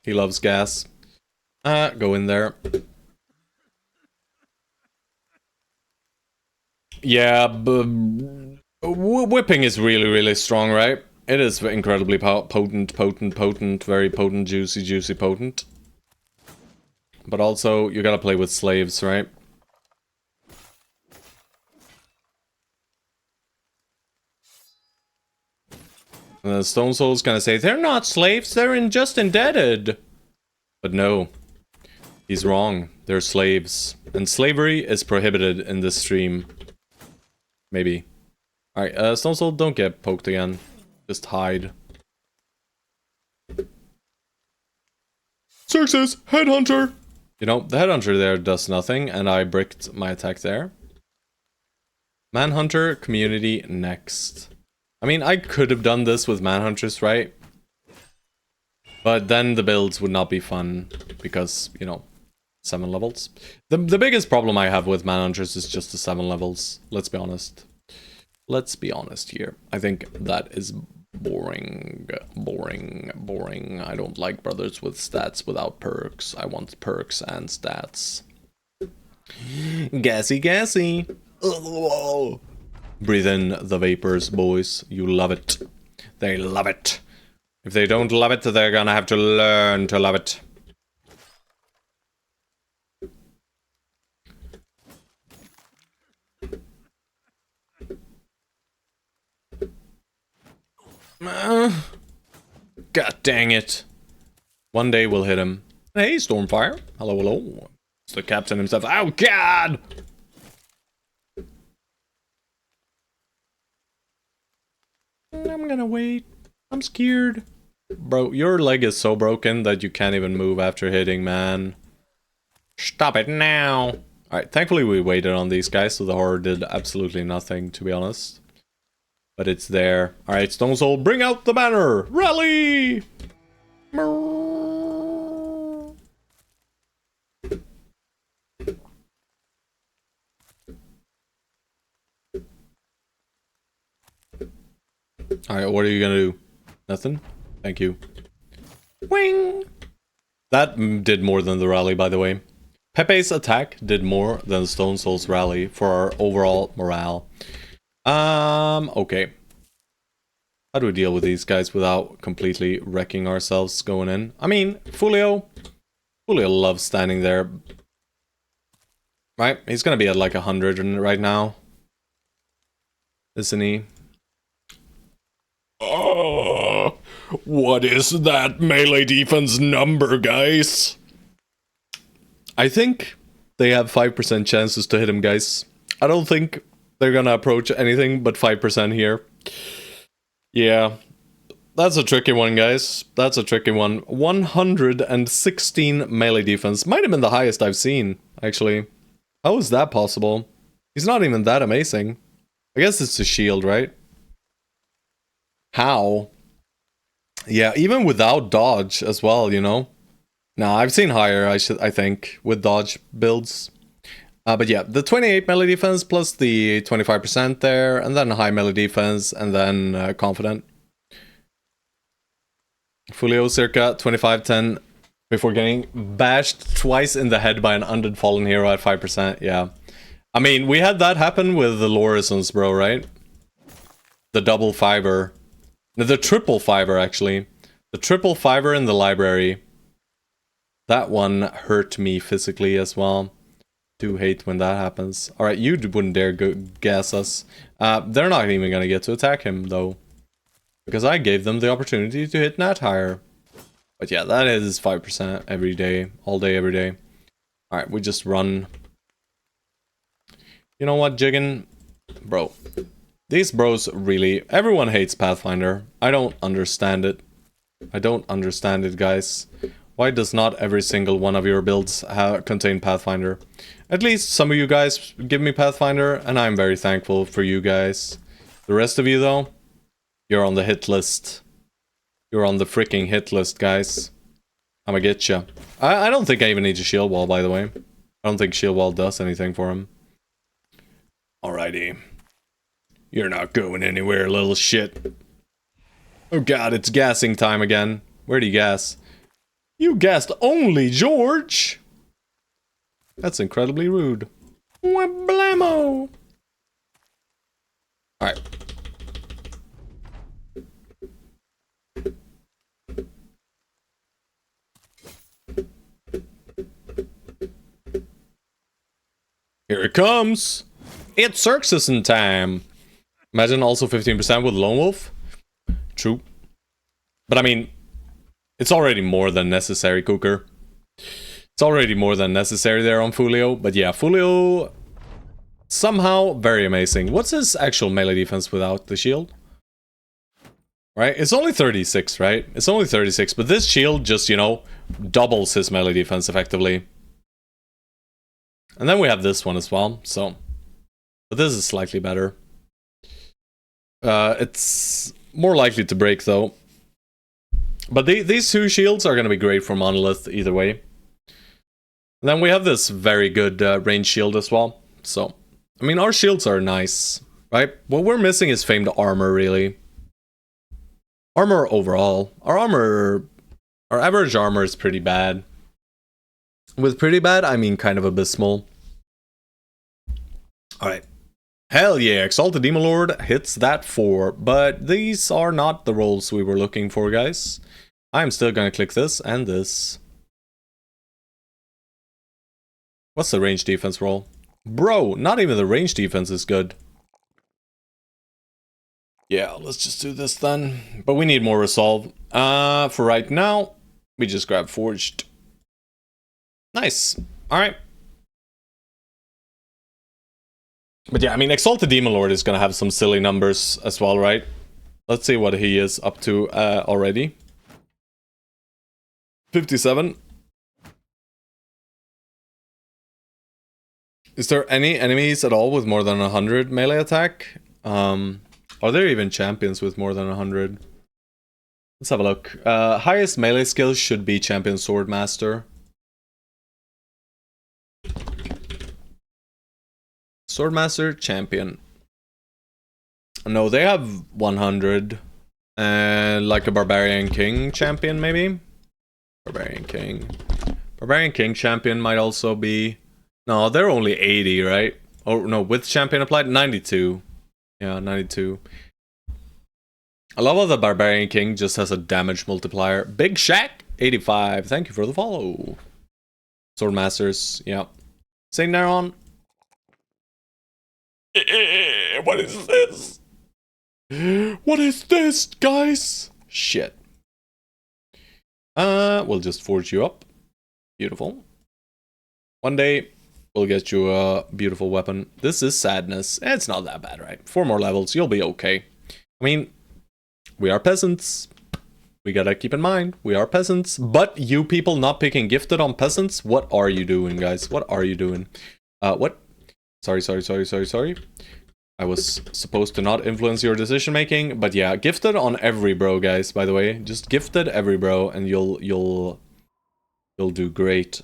He loves gas. Go in there. Yeah, whipping is really, really strong, right? It is incredibly potent, very potent, juicy, potent. But also, you gotta play with slaves, right? And the Stone Soul's gonna say, they're not slaves, they're just indebted. But no, he's wrong. They're slaves. And slavery is prohibited in this stream. Maybe. Alright, Stone Soul, don't get poked again. Just hide. Success! Headhunter! You know, the Headhunter there does nothing, and I bricked my attack there. Manhunter, community, next. I mean, I could have done this with Manhunters, right? But then the builds would not be fun, because, you know, 7 levels. The biggest problem I have with Manhunters is just the 7 levels, let's be honest. Let's be honest here. I think that is boring. I don't like brothers with stats without perks. I want perks and stats. Gassy. Ugh. Breathe in the vapors, boys. You love it. They love it. If they don't love it, they're gonna have to learn to love it. God dang it. One day we'll hit him. Hey, Stormfire. Hello. It's the captain himself. Oh, God! I'm gonna wait. I'm scared. Bro, your leg is so broken that you can't even move after hitting, man. Stop it now. Alright, thankfully we waited on these guys, so the horror did absolutely nothing, to be honest. But it's there. Alright, Stone Soul, bring out the banner! Rally! Alright, what are you gonna do? Nothing? Thank you. Wing! That did more than the rally, by the way. Pepe's attack did more than Stone Soul's rally for our overall morale. Okay. How do we deal with these guys without completely wrecking ourselves going in? I mean, Fulio loves standing there. Right? He's gonna be at like 100 right now. Isn't he? Oh, what is that melee defense number, guys? I think they have 5% chances to hit him, guys. I don't think they're gonna approach anything but 5% here. Yeah, that's a tricky one, guys. That's a tricky one. 116 melee defense. Might have been the highest I've seen, actually. How is that possible? He's not even that amazing. I guess it's the shield, right? How? Yeah, even without dodge as well, you know? Nah, I've seen higher, I think, with dodge builds. But yeah, the 28 melee defense plus the 25% there, and then high melee defense, and then confident. Fulio circa 25-10 before getting bashed twice in the head by an undead fallen hero at 5%, yeah. I mean, we had that happen with the Lorisons, bro, right? The double fiber. No, the triple fiber, actually. The triple fiber in the library. That one hurt me physically as well. Do hate when that happens. Alright, you wouldn't dare go gas us. They're not even gonna get to attack him, though. Because I gave them the opportunity to hit Nat higher. But yeah, that is 5% every day. All day, every day. Alright, we just run. You know what, Jiggin? Bro. These bros really... Everyone hates Pathfinder. I don't understand it. I don't understand it, guys. Why does not every single one of your builds contain Pathfinder? At least some of you guys give me Pathfinder, and I'm very thankful for you guys. The rest of you, though, you're on the hit list. You're on the freaking hit list, guys. I'ma get ya. I don't think I even need a shield wall, by the way. I don't think shield wall does anything for him. Alrighty. You're not going anywhere, little shit. Oh god, it's gassing time again. Where'd he gas? You gassed only, George! That's incredibly rude. Wablamo! Alright. Here it comes! It's Circus time! Imagine also 15% with Lone Wolf. True. But I mean, it's already more than necessary, Cooker. It's already more than necessary there on Fulio. But yeah, Fulio, somehow very amazing. What's his actual melee defense without the shield? Right? It's only 36, right? It's only 36, but this shield just, you know, doubles his melee defense effectively. And then we have this one as well, so... But this is slightly better. It's more likely to break, though. But these two shields are going to be great for Monolith either way. And then we have this very good range shield as well. So, I mean, our shields are nice, right? What we're missing is famed armor, really. Armor overall. Our average armor is pretty bad. With pretty bad, I mean kind of abysmal. Alright. Hell yeah, Exalted Demon Lord hits that 4, but these are not the rolls we were looking for, guys. I'm still gonna click this and this. What's the range defense roll? Bro, not even the range defense is good. Yeah, let's just do this then. But we need more resolve. For right now, we just grab Forged. Nice. Alright. But yeah, I mean, Exalted Demon Lord is gonna have some silly numbers as well, right? Let's see what he is up to already. 57. Is there any enemies at all with more than 100 melee attack? Are there even champions with more than 100? Let's have a look. Highest melee skill should be Champion Swordmaster. Swordmaster, Champion. No, they have 100. Like a Barbarian King Champion, maybe? Barbarian King. Barbarian King Champion might also be... No, they're only 80, right? Oh, no, with Champion applied? 92. Yeah, 92. I love how the Barbarian King just has a damage multiplier. Big Shaq, 85. Thank you for the follow. Swordmasters, yeah. Saint Neron. What is this? What is this, guys? Shit. We'll just forge you up. Beautiful. One day, we'll get you a beautiful weapon. This is sadness. It's not that bad, right? 4 more levels, you'll be okay. I mean, we are peasants. We gotta keep in mind, we are peasants. But you people not picking gifted on peasants, what are you doing, guys? What are you doing? What? Sorry. I was supposed to not influence your decision making, but yeah, gifted on every bro, guys, by the way. Just gifted every bro and you'll do great.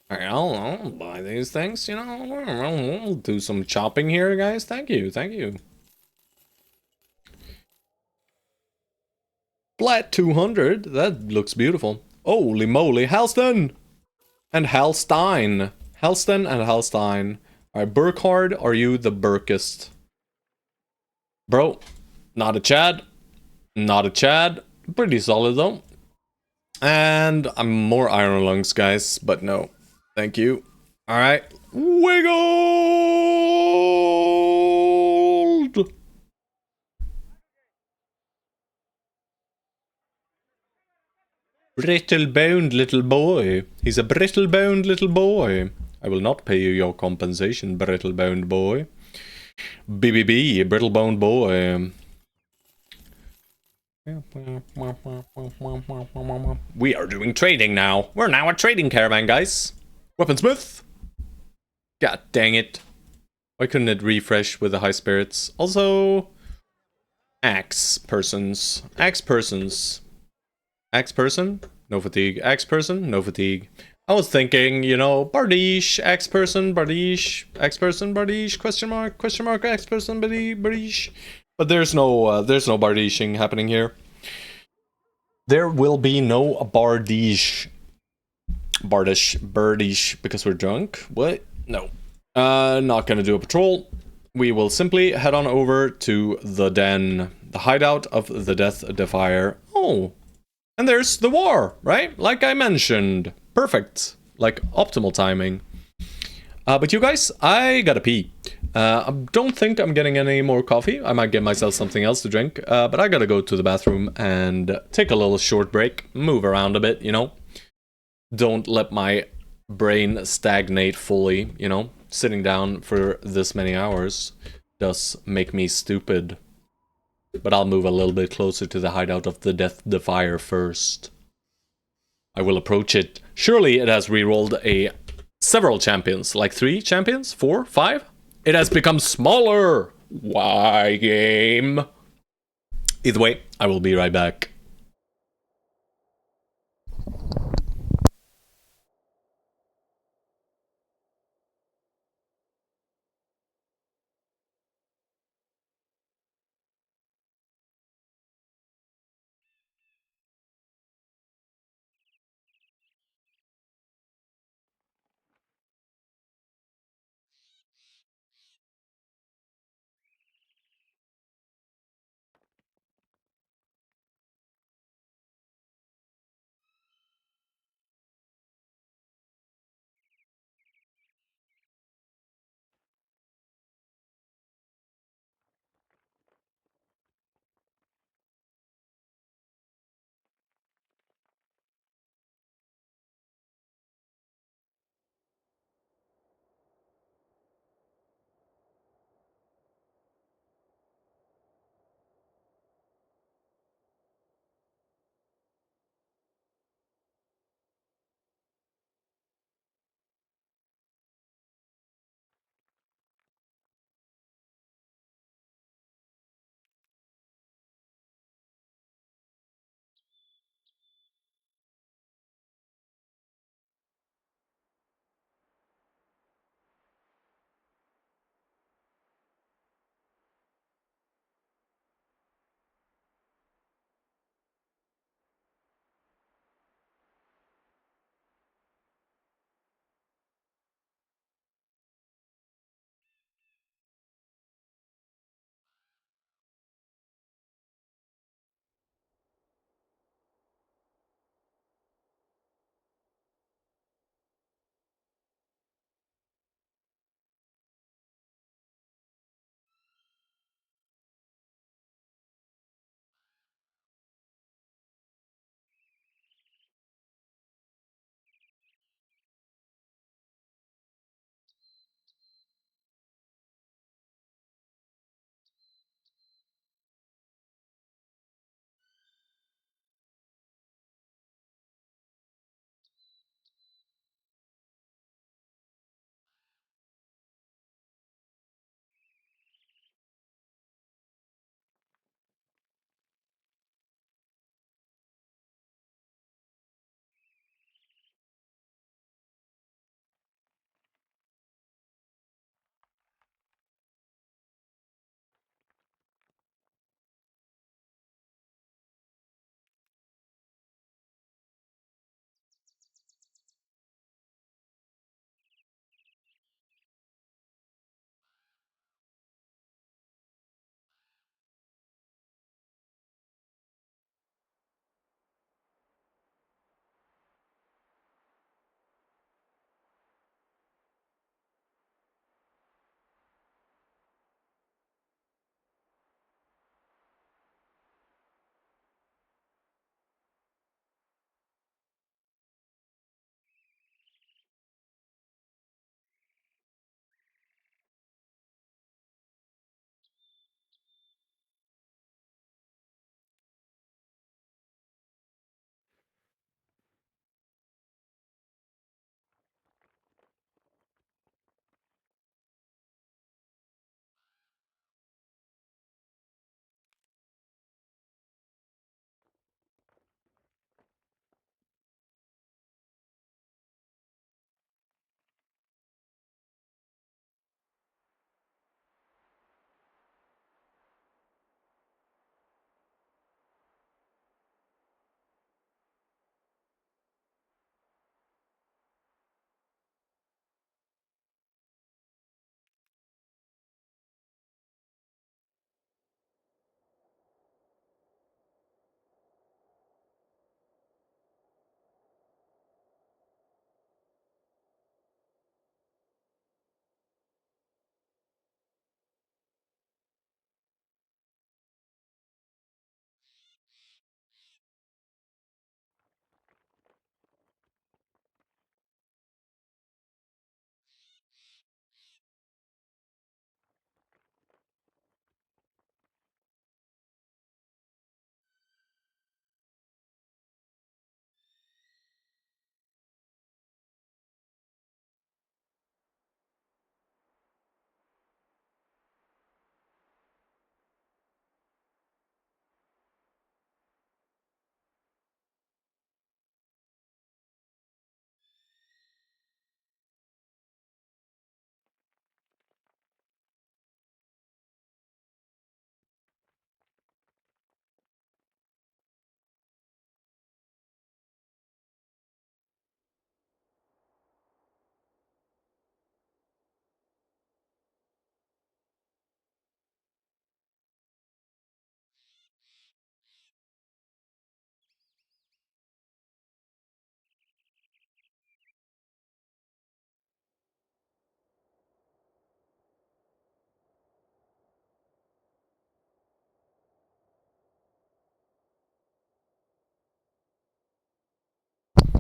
I'll buy these things, you know. We'll do some chopping here, guys. Thank you. Flat 200, that looks beautiful. Holy moly, Halston! And Halstein. Halston and Halstein. Alright, Burkhard, are you the Burkest? Bro, not a Chad. Not a Chad. Pretty solid though. And I'm more Iron Lungs, guys, but no. Thank you. Alright. Wiggled! Brittle-boned little boy. He's a brittle-boned little boy. I will not pay you your compensation, brittle-boned boy. BBB, brittle-boned boy. We are doing trading now. We're now a trading caravan, guys. Weaponsmith. God dang it. Why couldn't it refresh with the high spirits? Also, axe persons. Axe persons. Axe person? No fatigue. X person, no fatigue. I was thinking, you know, Bardiche, X person, Bardiche, X person, Bardiche, question mark, X person, Bardiche. But there's no Bardiching happening here. There will be no Bardiche. Bardiche, because we're drunk? What? No. Not gonna do a patrol. We will simply head on over to the den, the hideout of the Death Defier. Oh, and there's the war, right? Like I mentioned. Perfect. Like, optimal timing. But you guys, I gotta pee. I don't think I'm getting any more coffee. I might get myself something else to drink. But I gotta go to the bathroom and take a little short break. Move around a bit, you know? Don't let my brain stagnate fully, you know? Sitting down for this many hours does make me stupid. But I'll move a little bit closer to the hideout of the Death Defier first. I will approach it. Surely it has rerolled several champions. Like 3 champions? 4? 5? It has become smaller! Why, game? Either way, I will be right back.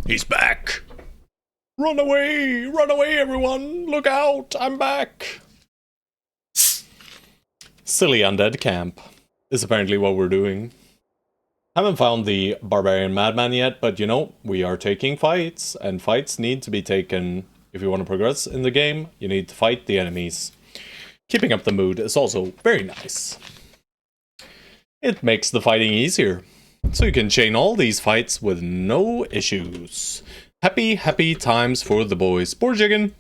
He's back! Run away! Run away, everyone! Look out! I'm back! Silly undead camp is apparently what we're doing. Haven't found the Barbarian Madman yet, but you know, we are taking fights, and fights need to be taken. If you want to progress in the game, you need to fight the enemies. Keeping up the mood is also very nice. It makes the fighting easier, so you can chain all these fights with no issues. Happy, happy times for the boys. Borjigen!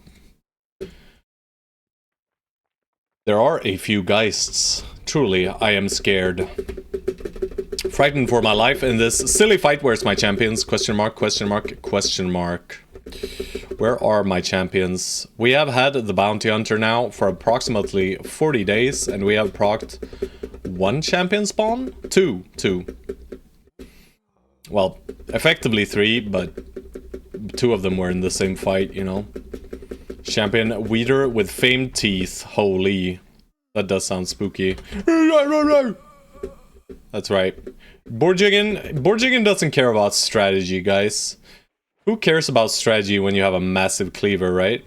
There are a few geists. Truly, I am scared. Frightened for my life in this silly fight. Where's my champions? Question mark, question mark, question mark. Where are my champions? We have had the bounty hunter now for approximately 40 days, and we have procced 1 champion spawn? Two. Well, effectively 3, but 2 of them were in the same fight, you know. Champion Weeder with famed teeth. Holy. That does sound spooky. That's right. Borjigen doesn't care about strategy, guys. Who cares about strategy when you have a massive cleaver, right?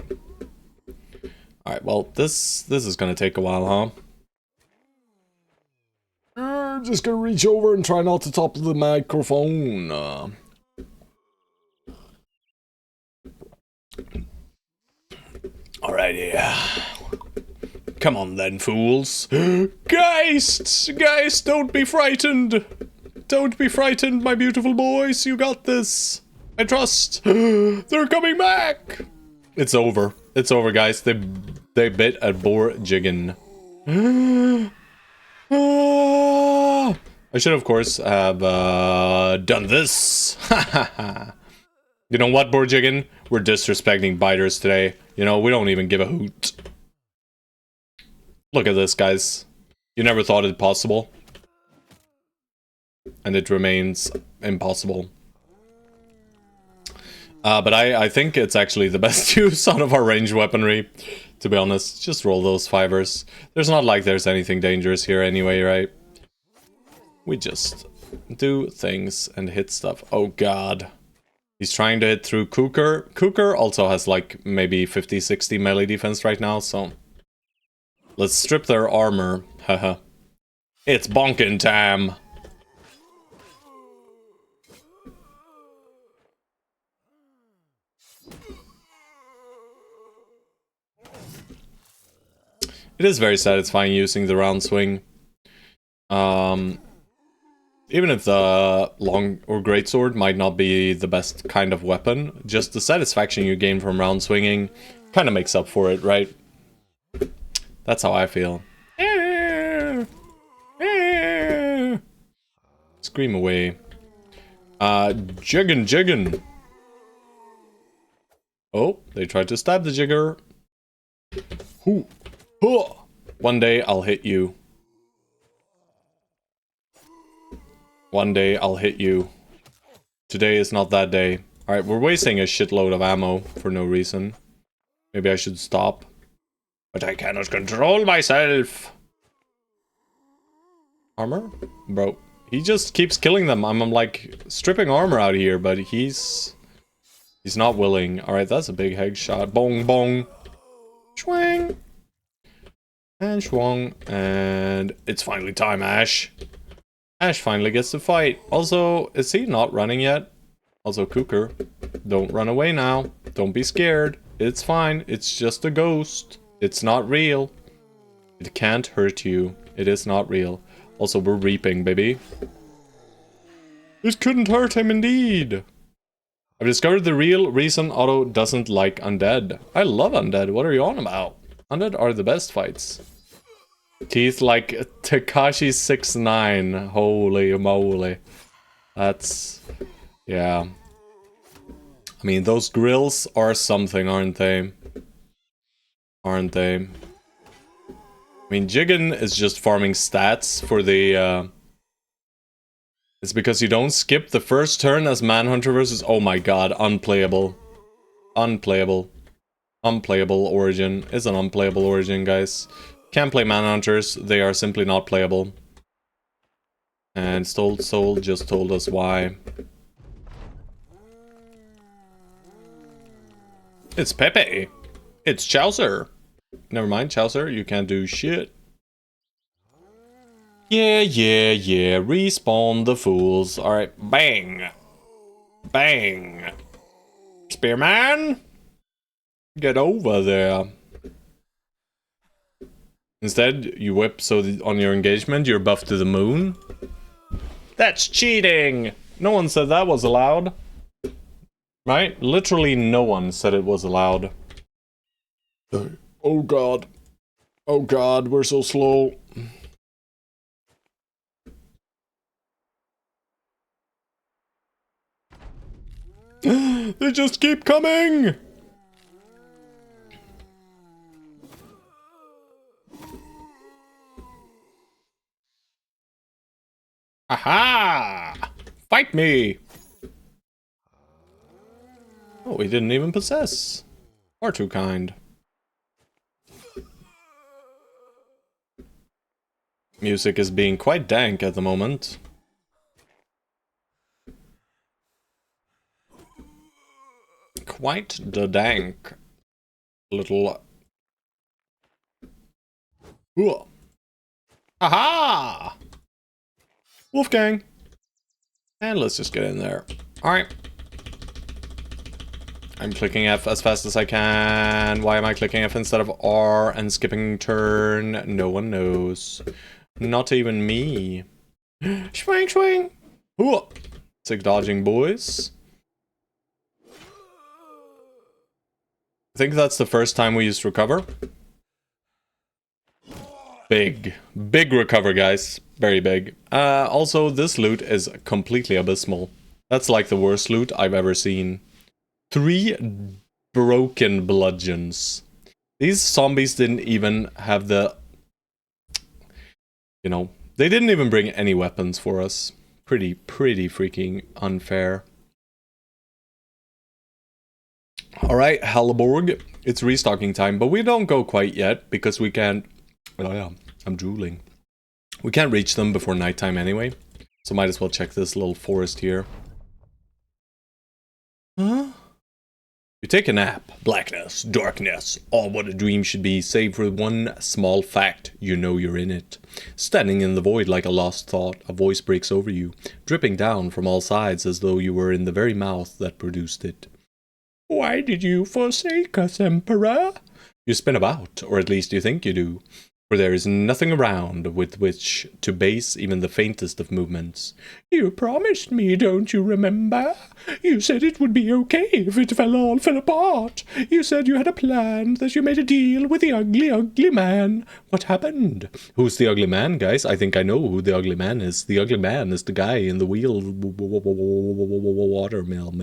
Alright, well, this is gonna take a while, huh? Just gonna reach over and try not to topple the microphone. Alrighty. Come on then, fools. Geists! Geists, don't be frightened! Don't be frightened, my beautiful boys. You got this. I trust. They're coming back! It's over. It's over, guys. They bit at Borjigen. I should, of course, have done this. You know what, Borjigen? We're disrespecting biters today. You know, we don't even give a hoot. Look at this, guys. You never thought it possible. And it remains impossible. But I think it's actually the best use out of our ranged weaponry. To be honest, just roll those 5ers. There's not like there's anything dangerous here anyway, right? We just do things and hit stuff. Oh god. He's trying to hit through Cooker. Cooker also has like maybe 50-60 melee defense right now, so... Let's strip their armor. Haha. It's bonkin' time! It is very satisfying using the round swing. Even if the long or greatsword might not be the best kind of weapon, just the satisfaction you gain from round swinging kind of makes up for it, right? That's how I feel. Scream away. Jiggin'. Oh, they tried to stab the jigger. Hoo. One day I'll hit you. One day I'll hit you. Today is not that day. Alright, we're wasting a shitload of ammo for no reason. Maybe I should stop. But I cannot control myself. Armor? Bro, he just keeps killing them. I'm like stripping armor out here, but he's not willing. Alright, that's a big headshot. Bong bong. Schwang. And schwung. And it's finally time, Ash. Ash finally gets to fight. Also, is he not running yet? Also, Cooker, don't run away now. Don't be scared. It's fine. It's just a ghost. It's not real. It can't hurt you. It is not real. Also, we're reaping, baby. It couldn't hurt him indeed. I've discovered the real reason Otto doesn't like undead. I love undead. What are you on about? Undead are the best fights. Teeth like Tekashi 6ix9ine. Holy moly. That's... yeah. I mean, those grills are something, aren't they? Aren't they? I mean, Jiggin is just farming stats for the... It's because you don't skip the first turn as Manhunter versus... Oh my god, unplayable. Unplayable. Unplayable Origin. It's an unplayable Origin, guys. Can't play Manhunters, they are simply not playable. And Stoled Soul just told us why. It's Pepe. It's Chowser. Never mind, Chowser, you can't do shit. Yeah. Respawn the fools. Alright, bang. Bang. Spearman? Get over there. Instead, you whip so that on your engagement you're buffed to the moon. That's cheating! No one said that was allowed. Right? Literally no one said it was allowed. Oh god. Oh god, we're so slow. They just keep coming! Aha! Fight me! Oh, we didn't even possess. Far too kind. Music is being quite dank at the moment. Quite the dank. Little... Ooh. Aha! Wolfgang! And let's just get in there. Alright. I'm clicking F as fast as I can. Why am I clicking F instead of R and skipping turn? No one knows. Not even me. Swing, swing! Ooh. Sick dodging, boys. I think that's the first time we used recover. Big. Big recover, guys. Very big. Also, this loot is completely abysmal. That's like the worst loot I've ever seen. 3 broken bludgeons. These zombies didn't even have the... You know, they didn't even bring any weapons for us. Pretty freaking unfair. Alright, Halleborg. It's restocking time, but we don't go quite yet because we can't... Oh yeah, I'm drooling. We can't reach them before nighttime anyway, so might as well check this little forest here. Huh? You take a nap. Blackness, darkness, all what a dream should be, save for one small fact, you know you're in it. Standing in the void like a lost thought, a voice breaks over you, dripping down from all sides as though you were in the very mouth that produced it. Why did you forsake us, Emperor? You spin about, or at least you think you do. For there is nothing around with which to base even the faintest of movements. You promised me, don't you remember? You said it would be okay if it all fell apart. You said you had a plan, that you made a deal with the ugly man. What happened? Who's the ugly man, guys? I think I know who the ugly man is. The ugly man is the guy in the wheel watermill.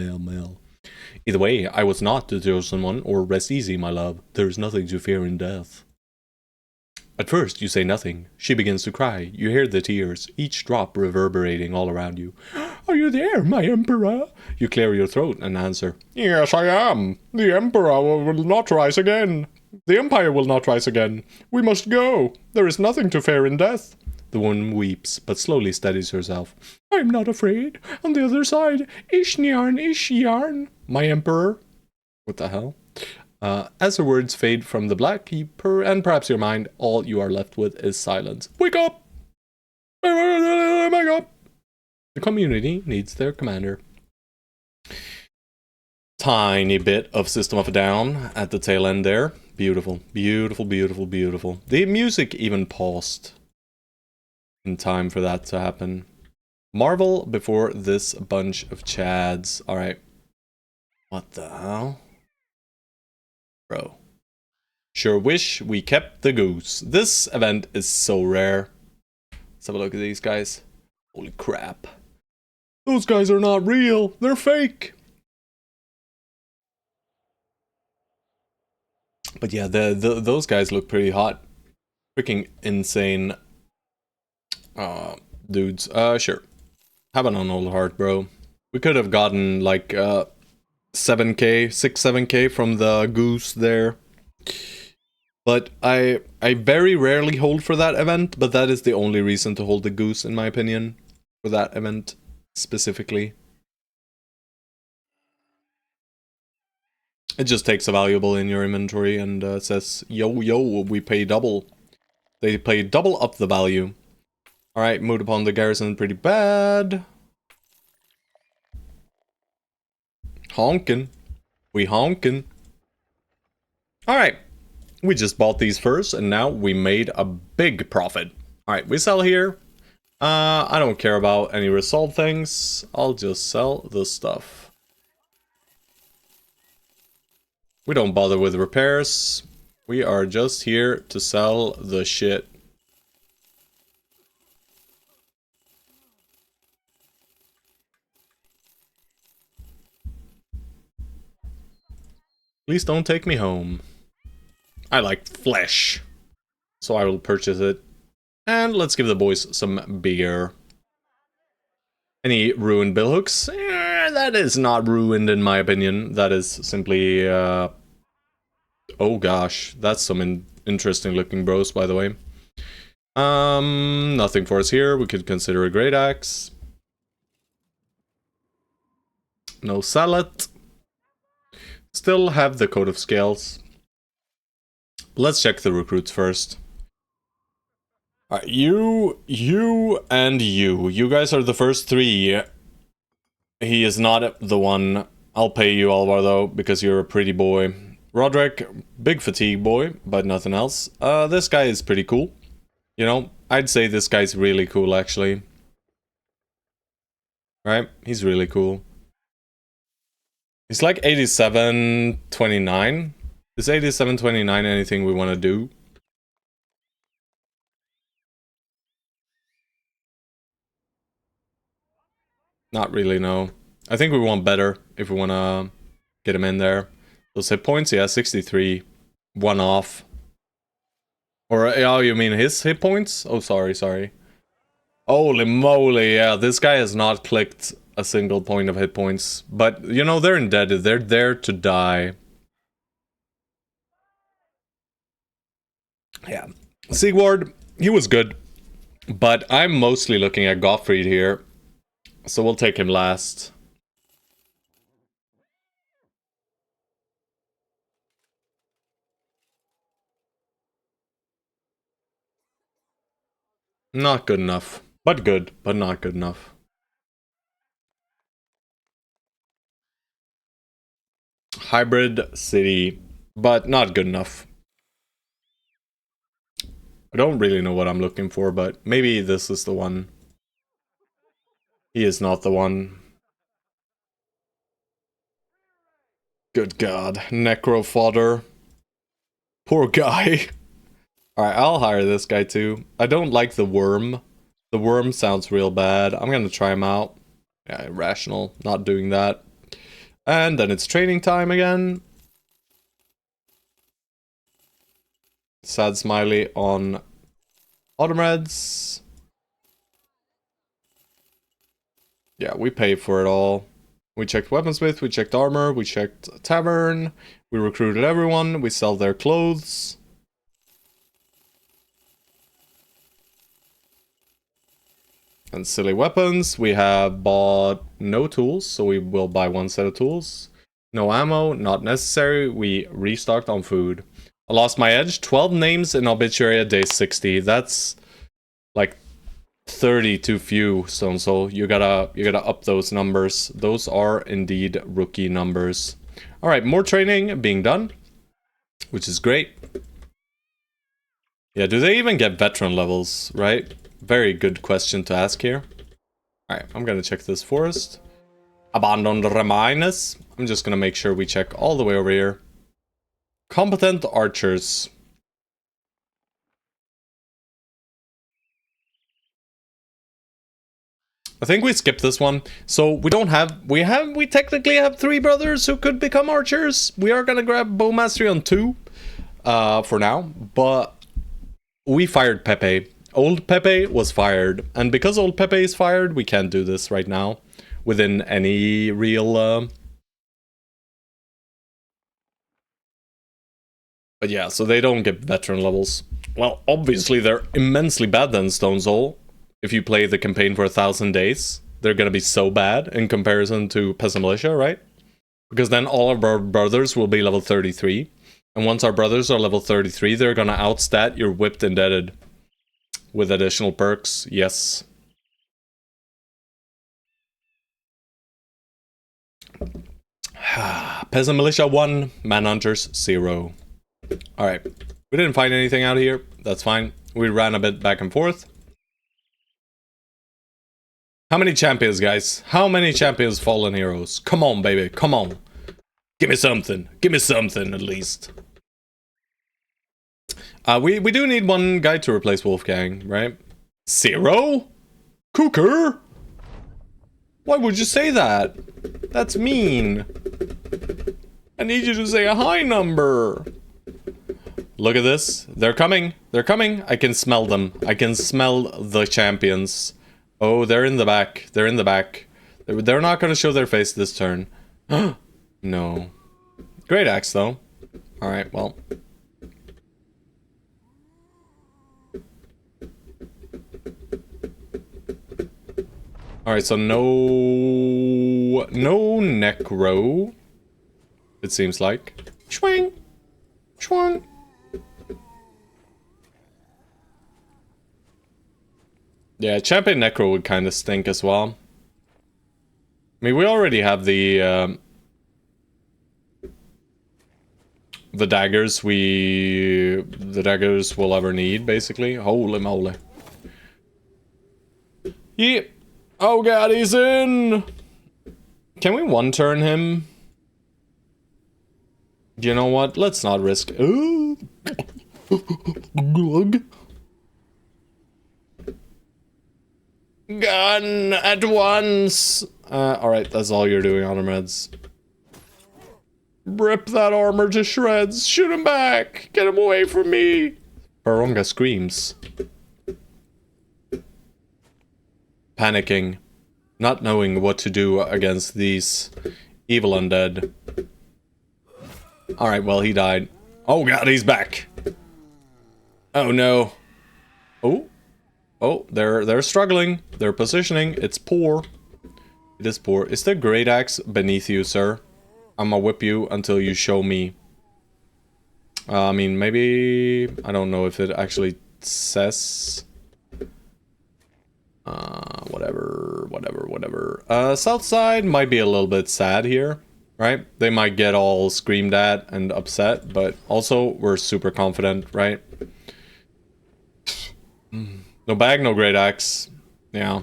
Either way, I was not the chosen one, or rest easy, my love. There is nothing to fear in death. At first, you say nothing. She begins to cry. You hear the tears, each drop reverberating all around you. Are you there, my emperor? You clear your throat and answer. Yes, I am. The emperor will not rise again. The empire will not rise again. We must go. There is nothing to fear in death. The woman weeps, but slowly steadies herself. I'm not afraid. On the other side, Ishniarn. My emperor. What the hell? As her words fade from the black keeper and perhaps your mind, all you are left with is silence. Wake up! Wake up! The community needs their commander. Tiny bit of System of a Down at the tail end there. Beautiful, beautiful, beautiful, beautiful. The music even paused in time for that to happen. Marvel before this bunch of chads. Alright. What the hell? Bro. Sure wish we kept the goose. This event is so rare. Let's have a look at these guys. Holy crap. Those guys are not real. They're fake. But yeah, those guys look pretty hot. Freaking insane. Dudes. Sure. Have an old heart, bro. We could have gotten like 7k, 6-7k from the goose there. But I very rarely hold for that event, but that is the only reason to hold the goose in my opinion. For that event specifically. It just takes a valuable in your inventory and says, yo, we pay double. They pay double up the value. Alright, mood upon the garrison pretty bad. Honkin'. We honkin'. Alright. We just bought these first and now we made a big profit. Alright, we sell here. I don't care about any resolve things. I'll just sell the stuff. We don't bother with repairs. We are just here to sell the shit. Please don't take me home. I like flesh, so I will purchase it. And let's give the boys some beer. Any ruined billhooks? That is not ruined in my opinion. That is simply, oh gosh, that's some interesting looking bros, by the way. Nothing for us here. We could consider a great axe. No salad. Still have the coat of scales. Let's check the recruits first. Alright, you, and you. You guys are the first three. He is not the one. I'll pay you, Alvar, though, because you're a pretty boy. Roderick, big fatigue boy, but nothing else. This guy is pretty cool. You know, I'd say this guy's really cool, actually. Right? He's really cool. He's like 87-29. Is 87-29 anything we want to do? Not really, no. I think we want better if we want to get him in there. Those hit points, yeah, 63. One off. Or, oh, you mean his hit points? Oh, sorry. Holy moly, yeah, this guy has not clicked a single point of hit points. But, you know, they're indebted. They're there to die. Yeah. Sigward, he was good. But I'm mostly looking at Gottfried here. So we'll take him last. Not good enough. But good, but not good enough. Hybrid city, but not good enough. I don't really know what I'm looking for, but maybe this is the one. He is not the one. Good God. Necro fodder. Poor guy. Alright, I'll hire this guy too. I don't like the worm. The worm sounds real bad. I'm gonna try him out. Yeah, irrational. Not doing that. And then it's training time again. Sad smiley on Autumn Reds. Yeah, we pay for it all. We checked weaponsmith, we checked armor, we checked tavern, we recruited everyone, we sell their clothes. And silly weapons, we have bought no tools, so we will buy one set of tools. No ammo, not necessary, we restocked on food. I lost my edge, 12 names in obituary at day 60, that's like 30 too few, Stone Soul. You gotta up those numbers. Those are indeed rookie numbers. Alright, more training being done, which is great. Yeah, do they even get veteran levels, right? Very good question to ask here. Alright, I'm gonna check this forest. Abandoned Remines. I'm just gonna make sure we check all the way over here. Competent archers. I think we skipped this one. So we don't have, we technically have 3 brothers who could become archers. We are gonna grab bow mastery on 2 for now, but we fired Pepe. Old Pepe was fired, and because old Pepe is fired, we can't do this right now within any real but yeah, so they don't get veteran levels. Well, obviously they're immensely bad then, Stone Soul. If you play the campaign for 1,000 days, they're gonna be so bad in comparison to Peasant Militia, right? Because then all of our brothers will be level 33. And once our brothers are level 33, they're gonna outstat your Whipped Indebted. With additional perks, yes. Peasant Militia 1, Manhunters 0. Alright, we didn't find anything out here, that's fine. We ran a bit back and forth. How many champions, guys? How many champions fallen heroes? Come on, baby, come on. Give me something at least. We do need one guy to replace Wolfgang, right? 0? Cooker? Why would you say that? That's mean. I need you to say a high number. Look at this. They're coming. They're coming. I can smell them. I can smell the champions. Oh, they're in the back. They're in the back. They're not going to show their face this turn. No. Great axe, though. Alright, well. Alright, so no necro. It seems like. Swing! Swing! Yeah, champion necro would kind of stink as well. I mean, we already have the daggers the daggers we'll ever need, basically. Holy moly. Yeah. Oh god, he's in! Can we one-turn him? You know what? Let's not risk... Ooh. Glug. Gun at once! Alright, that's all you're doing, Honor Meds. Rip that armor to shreds! Shoot him back! Get him away from me! Baronga screams. Panicking. Not knowing what to do against these evil undead. Alright, well, he died. Oh god, he's back! Oh no. Oh? Oh, they're struggling. They're positioning. It's poor. It is poor. Is there great axe beneath you, sir? I'ma whip you until you show me. I mean, maybe... I don't know if it actually says... whatever. South side might be a little bit sad here, right? They might get all screamed at and upset, but also we're super confident, right? No bag, no great axe. Yeah.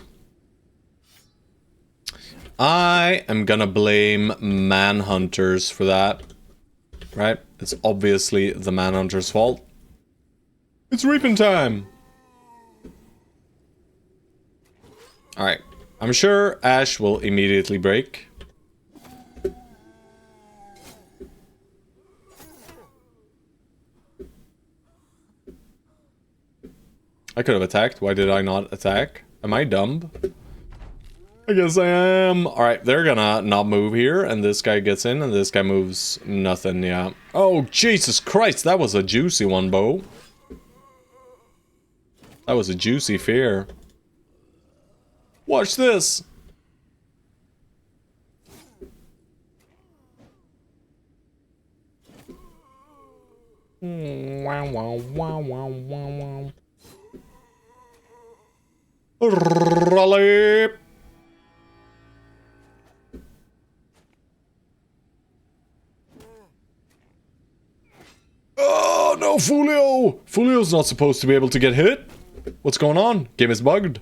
I am gonna blame Manhunters for that, right? It's obviously the Manhunters' fault. It's reaping time! Alright. I'm sure Ash will immediately break. I could have attacked. Why did I not attack? Am I dumb? I guess I am. Alright, they're gonna not move here, and this guy gets in, and this guy moves nothing, yeah. Oh, Jesus Christ, that was a juicy one, Bo. That was a juicy fear. Watch this! Wow, wow, wow, wow, wow, wow. Raleigh! Oh no, Fulio! Fulio's not supposed to be able to get hit. What's going on? Game is bugged.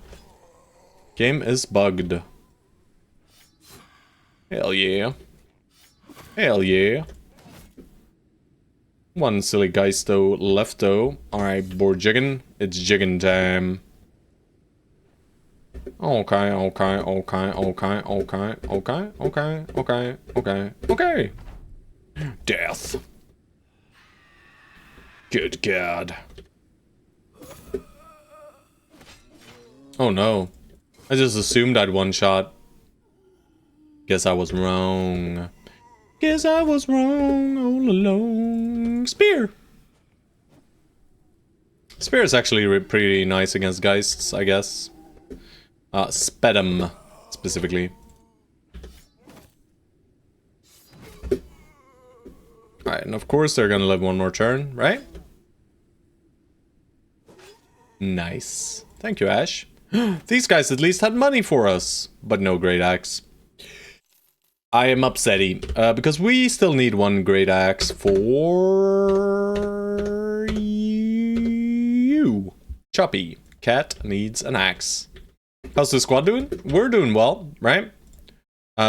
Game is bugged. Hell yeah. Hell yeah. One silly Geisto left though. Alright, board jigging. It's jigging time. Okay. Death. Good God. Oh no. I just assumed I'd one shot. Guess I was wrong. Guess I was wrong all along. Spear! Spear is actually pretty nice against Geists, I guess. Spedum, specifically. Alright, and of course they're gonna live one more turn, right? Nice. Thank you, Ash. These guys at least had money for us, but no great axe. I am upsetty, because we still need one great axe for you. Choppy. Cat needs an axe. How's the squad doing? We're doing well, right?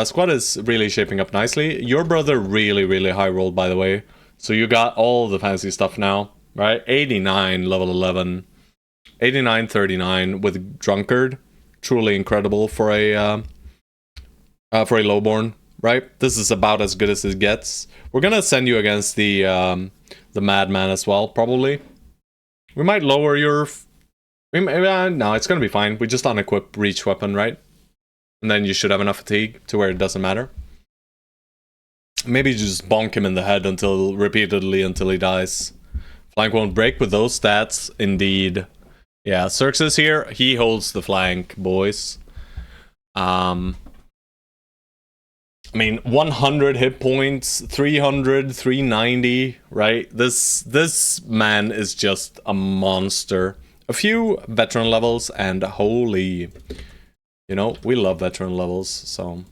Squad is really shaping up nicely. Your brother really high rolled, by the way. So you got all the fancy stuff now, right? 89, level 11. 89, 39 with Drunkard. Truly incredible for a lowborn, right? This is about as good as it gets. We're gonna send you against the Madman as well, probably. We might lower your... no, it's gonna be fine. We just unequip reach weapon, right? And then you should have enough fatigue to where it doesn't matter. Maybe just bonk him in the head repeatedly until he dies. Flank won't break with those stats, indeed. Yeah, Cirx is here. He holds the flank, boys. I mean, 100 hit points, 300, 390, right? This man is just a monster. A few veteran levels and holy... You know, we love veteran levels, so...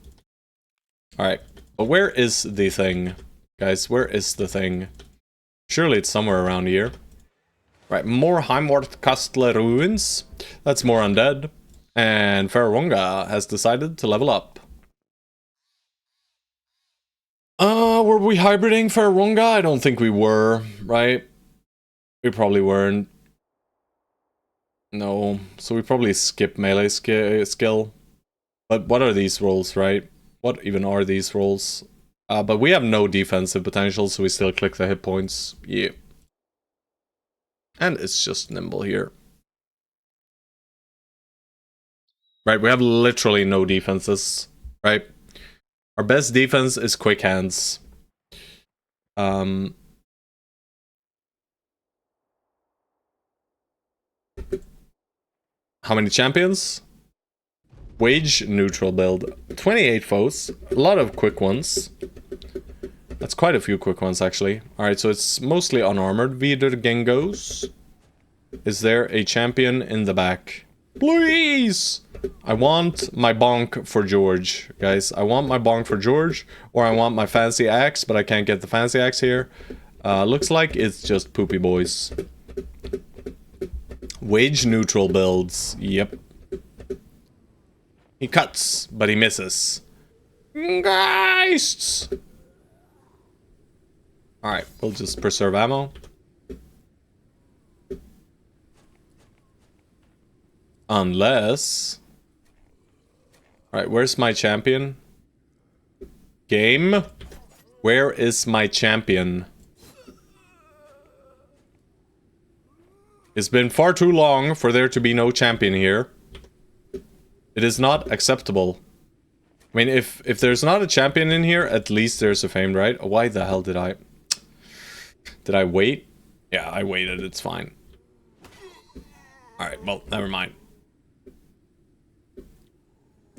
Alright, but where is the thing? Guys, where is the thing? Surely it's somewhere around here. Right, more Heimwort Castle ruins. That's more undead. And Ferronga has decided to level up. Were we hybriding Ferronga? I don't think we were, right? We probably weren't. No, so we probably skip melee skill. But what are these rolls, right? What even are these rolls? But we have no defensive potential, so we still click the hit points. Yeah. And it's just nimble here. Right, we have literally no defenses, right? Our best defense is quick hands. How many champions? Wage neutral build. 28 foes. A lot of quick ones. That's quite a few quick ones, actually. Alright, so it's mostly unarmored. Vidar Gengos. Is there a champion in the back? Please! I want my bonk for George, guys. I want my bonk for George. Or I want my fancy axe, but I can't get the fancy axe here. Looks like it's just poopy boys. Wage neutral builds. Yep. He cuts, but he misses. Geists! Alright, we'll just preserve ammo. Unless... Alright, where's my champion? Game? Where is my champion? It's been far too long for there to be no champion here. It is not acceptable. I mean, if there's not a champion in here, at least there's a famed, right? Why the hell did I... Did I wait? Yeah, I waited, it's fine. Alright, well, never mind.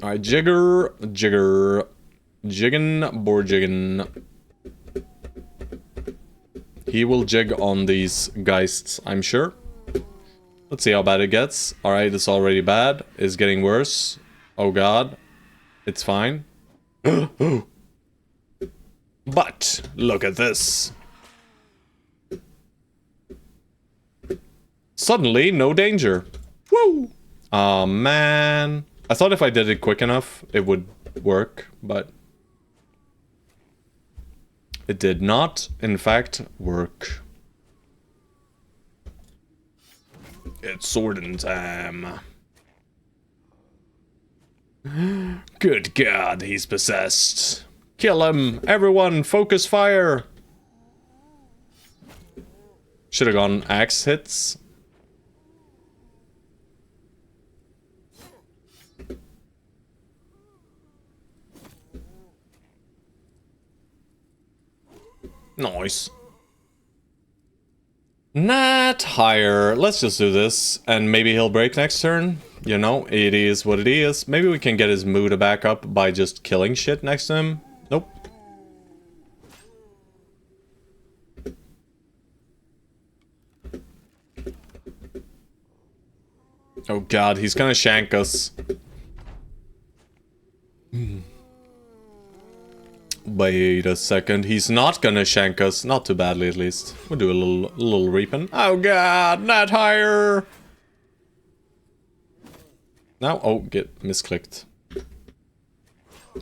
Alright, Jigger, Jiggin, Borjiggin. He will jig on these geists, I'm sure. Let's see how bad it gets. Alright, it's already bad. It's getting worse. Oh god. It's fine. But, look at this. Suddenly, no danger. Woo! Aw, man. I thought if I did it quick enough, it would work, but... It did not, in fact, work. It's swording time. Good god, he's possessed. Kill him! Everyone, focus fire! Should have gone axe hits. Nice. Not higher. Let's just do this, and maybe he'll break next turn. You know, it is what it is. Maybe we can get his mood back up by just killing shit next to him. Nope. Oh god, he's gonna shank us. Wait a second, he's not gonna shank us. Not too badly, at least. We'll do a little reaping. Oh god, not higher! Now, oh, get misclicked.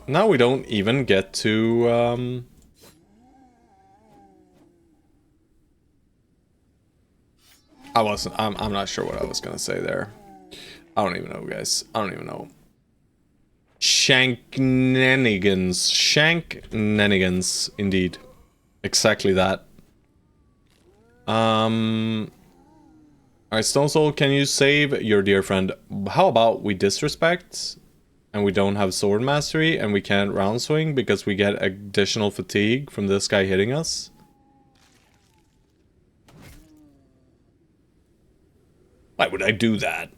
Now we don't even get to, I'm not sure what I was gonna say there. I don't even know, guys. I don't even know. Shanknenigans. Shanknenigans, indeed. Exactly that. Alright, Stone Soul, can you save your dear friend? How about we disrespect, and we don't have sword mastery, and we can't round swing because we get additional fatigue from this guy hitting us? Why would I do that?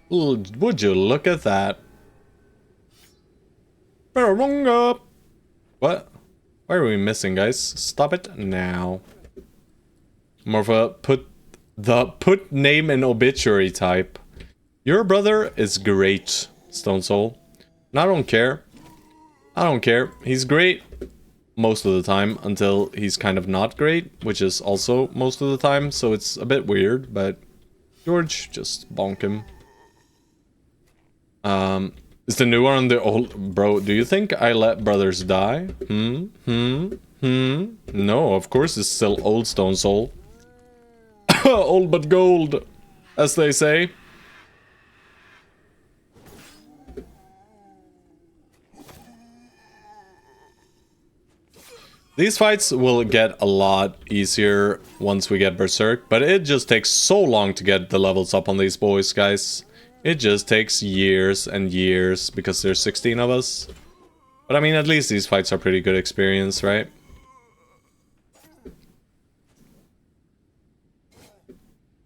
Would you look at that? What? Why are we missing, guys? Stop it now. More of a put name in obituary type. Your brother is great, Stone Soul. And I don't care. I don't care. He's great most of the time until he's kind of not great, which is also most of the time, so it's a bit weird, but George, just bonk him. Is the new one on the old... Bro, do you think I let brothers die? No, of course it's still old Stone Soul. Old but gold, as they say. These fights will get a lot easier once we get Berserk, but it just takes so long to get the levels up on these boys, guys. It just takes years and years because there's 16 of us. But I mean, at least these fights are pretty good experience, right?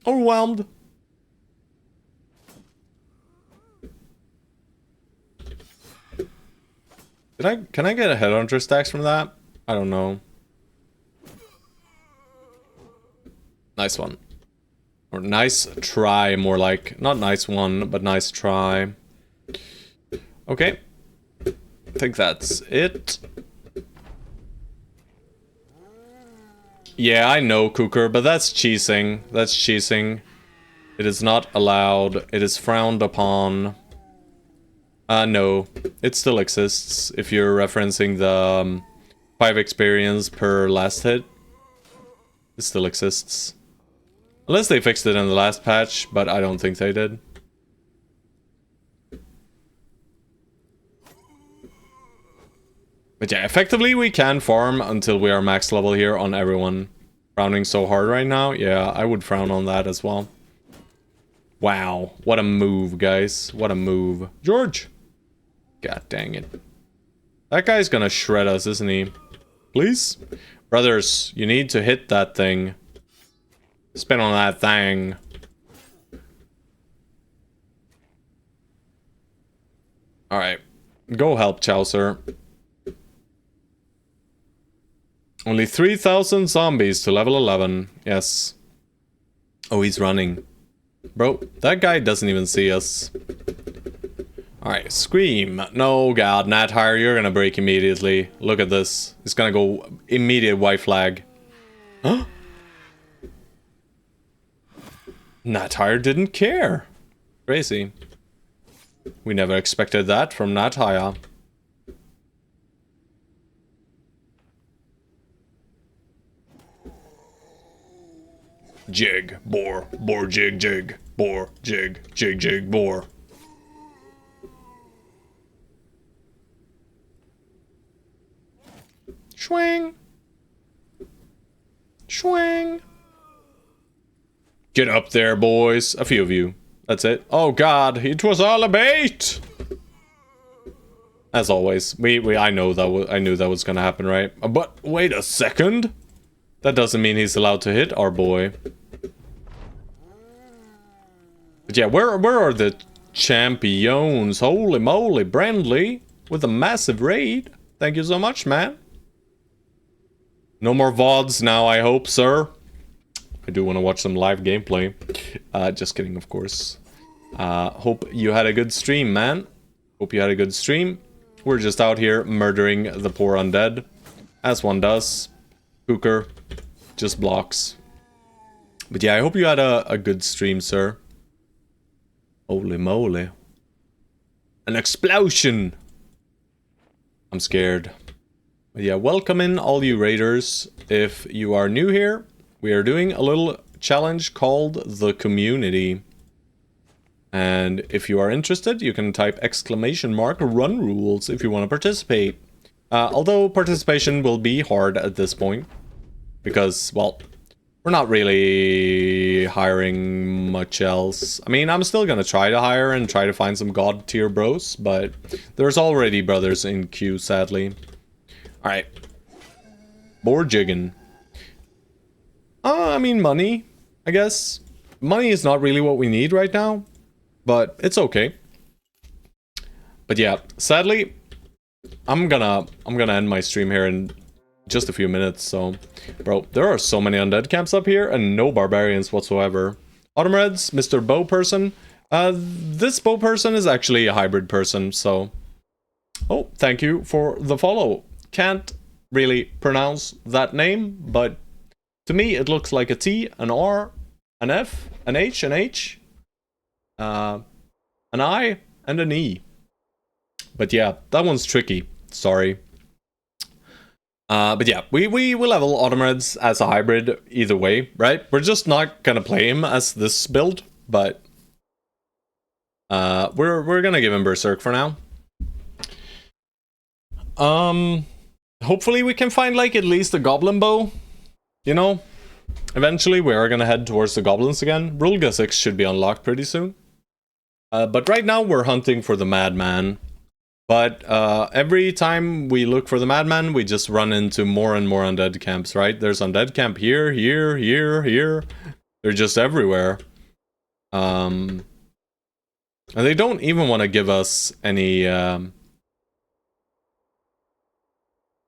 Overwhelmed. Can I get a headhunter stacks from that? I don't know. Nice one. Or nice try, more like. Not nice one, but nice try. Okay. I think that's it. Yeah, I know, Cooker, but that's cheesing. That's cheesing. It is not allowed. It is frowned upon. No. It still exists if you're referencing the 5 experience per last hit. It still exists. Unless they fixed it in the last patch, but I don't think they did. But yeah, effectively we can farm until we are max level here on everyone. Frowning so hard right now, yeah, I would frown on that as well. Wow, what a move, guys. What a move. George! God dang it. That guy's gonna shred us, isn't he? Please? Brothers, you need to hit that thing. Spin on that thing. Alright. Go help Chaucer. Only 3,000 zombies to level 11. Yes. Oh, he's running. Bro, that guy doesn't even see us. Alright, scream. No, God, Nat Hire, you're gonna break immediately. Look at this. It's gonna go immediate white flag. Huh? Nat Hire didn't care. Crazy. We never expected that from Nat Hire. Jig, boar, jig, jig, boar, jig, jig, jig, boar. Swing. Swing. Get up there, boys. A few of you. That's it. Oh God, it was all a bait. As always, I knew that was gonna happen, right? But wait a second. That doesn't mean he's allowed to hit our boy. But yeah, where are the champions? Holy moly, Brandley with a massive raid. Thank you so much, man. No more VODs now, I hope, sir. I do want to watch some live gameplay. Just kidding, of course. Hope you had a good stream, man. Hope you had a good stream. We're just out here murdering the poor undead. As one does. Cooker. Just blocks. But yeah, I hope you had a good stream, sir. Holy moly. An explosion! I'm scared. But yeah, welcome in all you raiders. If you are new here, we are doing a little challenge called the Community. And if you are interested, you can type !run rules if you want to participate. Although participation will be hard at this point. Because, well, we're not really hiring much else. I mean, I'm still gonna try to hire and try to find some god tier bros, but there's already brothers in queue, sadly. Alright. More jigging. I mean, money, I guess. Money is not really what we need right now, but it's okay. But yeah, sadly, I'm gonna end my stream here in just a few minutes, so... Bro, there are so many undead camps up here, and no barbarians whatsoever. Autumn Reds, Mr. Bow Person. This Bow Person is actually a hybrid person, so... Oh, thank you for the follow. Can't really pronounce that name, but... To me, it looks like a T, an R, an F, an H, an H... an I, and an E. But yeah, that one's tricky. Sorry. But yeah, we will level Autumn Reds as a hybrid either way, right? We're just not gonna play him as this build, but we're gonna give him Berserk for now. Hopefully we can find like at least a Goblin Bow, you know? Eventually we are gonna head towards the Goblins again. Rulga 6 should be unlocked pretty soon. But right now we're hunting for the Madman. But every time we look for the Madman, we just run into more and more undead camps, right? There's undead camp here, here, here, here. They're just everywhere. And they don't even want to give us any...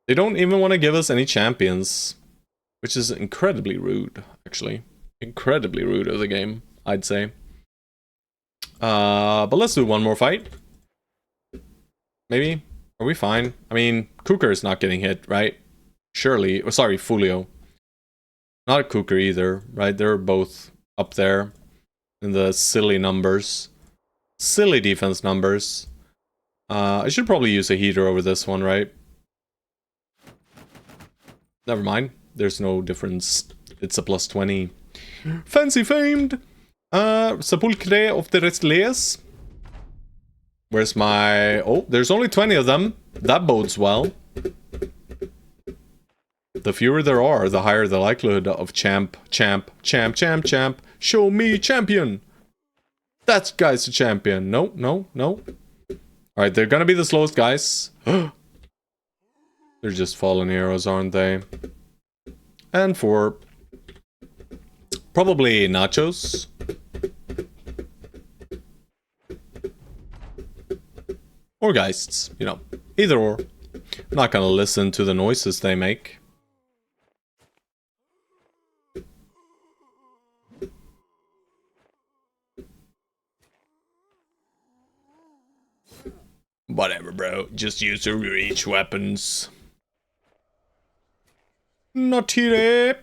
They don't even want to give us any champions. Which is incredibly rude, actually. Incredibly rude of the game, I'd say. But let's do one more fight. Maybe? Are we fine? I mean, Cooker is not getting hit, right? Surely. Oh, sorry, Fulio. Not Cooker either, right? They're both up there in the silly numbers. Silly defense numbers. I should probably use a heater over this one, right? Never mind. There's no difference. It's a +20. Fancy famed! Sepulchre of the Restless. Where's my... Oh, there's only 20 of them. That bodes well. The fewer there are, the higher the likelihood of champ. Show me champion! That guy's a champion. No, no, no. Alright, they're gonna be the slowest guys. They're just fallen heroes, aren't they? And for... probably nachos. Or Geists, you know, either or. I'm not gonna listen to the noises they make. Whatever, bro. Just use your reach weapons. Not here.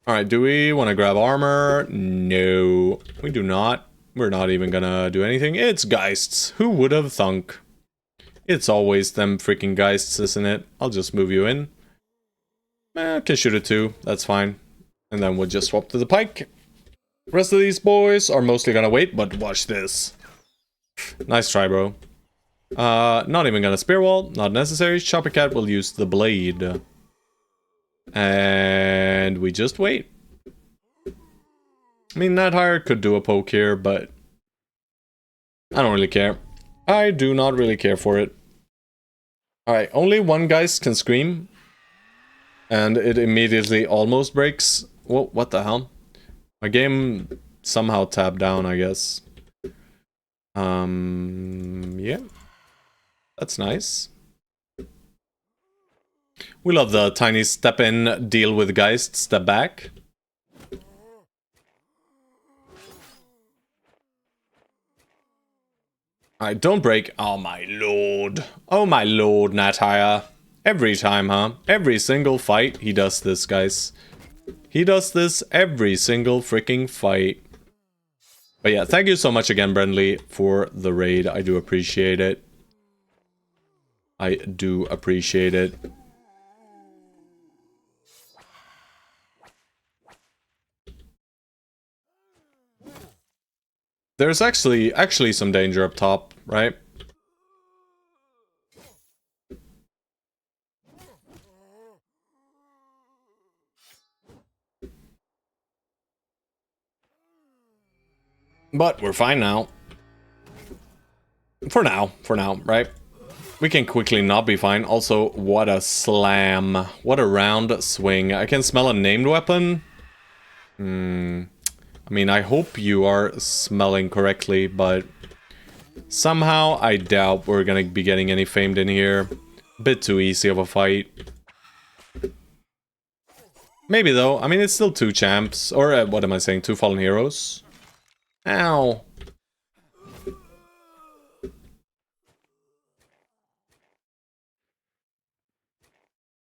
Alright, do we want to grab armor? No, we do not. We're not even gonna do anything. It's Geists. Who would have thunk? It's always them freaking Geists, isn't it? I'll just move you in. Can shoot it too. That's fine. And then we'll just swap to the pike. The rest of these boys are mostly gonna wait, but watch this. Nice try, bro. Not even gonna spear wall. Not necessary. Chopper Cat will use the blade. And we just wait. I mean, Nadhire could do a poke here, but I don't really care. I do not really care for it. Alright, only one Geist can scream. And it immediately almost breaks. Whoa, what the hell? My game somehow tabbed down, I guess. Yeah. That's nice. We love the tiny step in, deal with Geist, step back. Alright, don't break. Oh my lord. Oh my lord, Nataya. Every time, huh? Every single fight he does this, guys. He does this every single freaking fight. But yeah, thank you so much again, Brendley, for the raid. I do appreciate it. I do appreciate it. There's actually some danger up top, right? But we're fine now. For now, right? We can quickly not be fine. Also, what a slam. What a round swing. I can smell a named weapon. I mean, I hope you are smelling correctly, but somehow I doubt we're gonna be getting any famed in here. Bit too easy of a fight. Maybe though. I mean, it's still 2 champs. Or, what am I saying? 2 fallen heroes. Ow.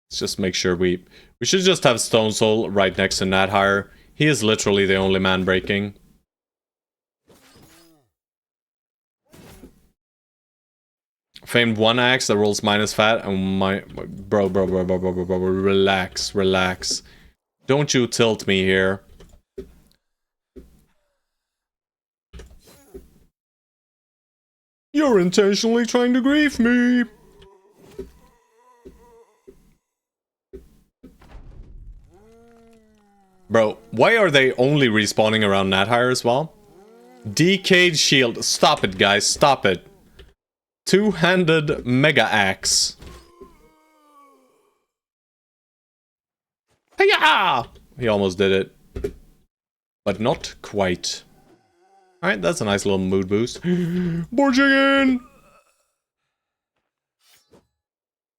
Let's just make sure we should just have Stone Soul right next to Nathire. He is literally the only man breaking. Famed 1 axe that rolls minus fat and my bro, relax. Don't you tilt me here. You're intentionally trying to grief me. Bro, why are they only respawning around Nathire as well? Decayed shield. Stop it, guys. Stop it. 2-handed mega axe. Hiya! He almost did it. But not quite. Alright, that's a nice little mood boost. More chicken!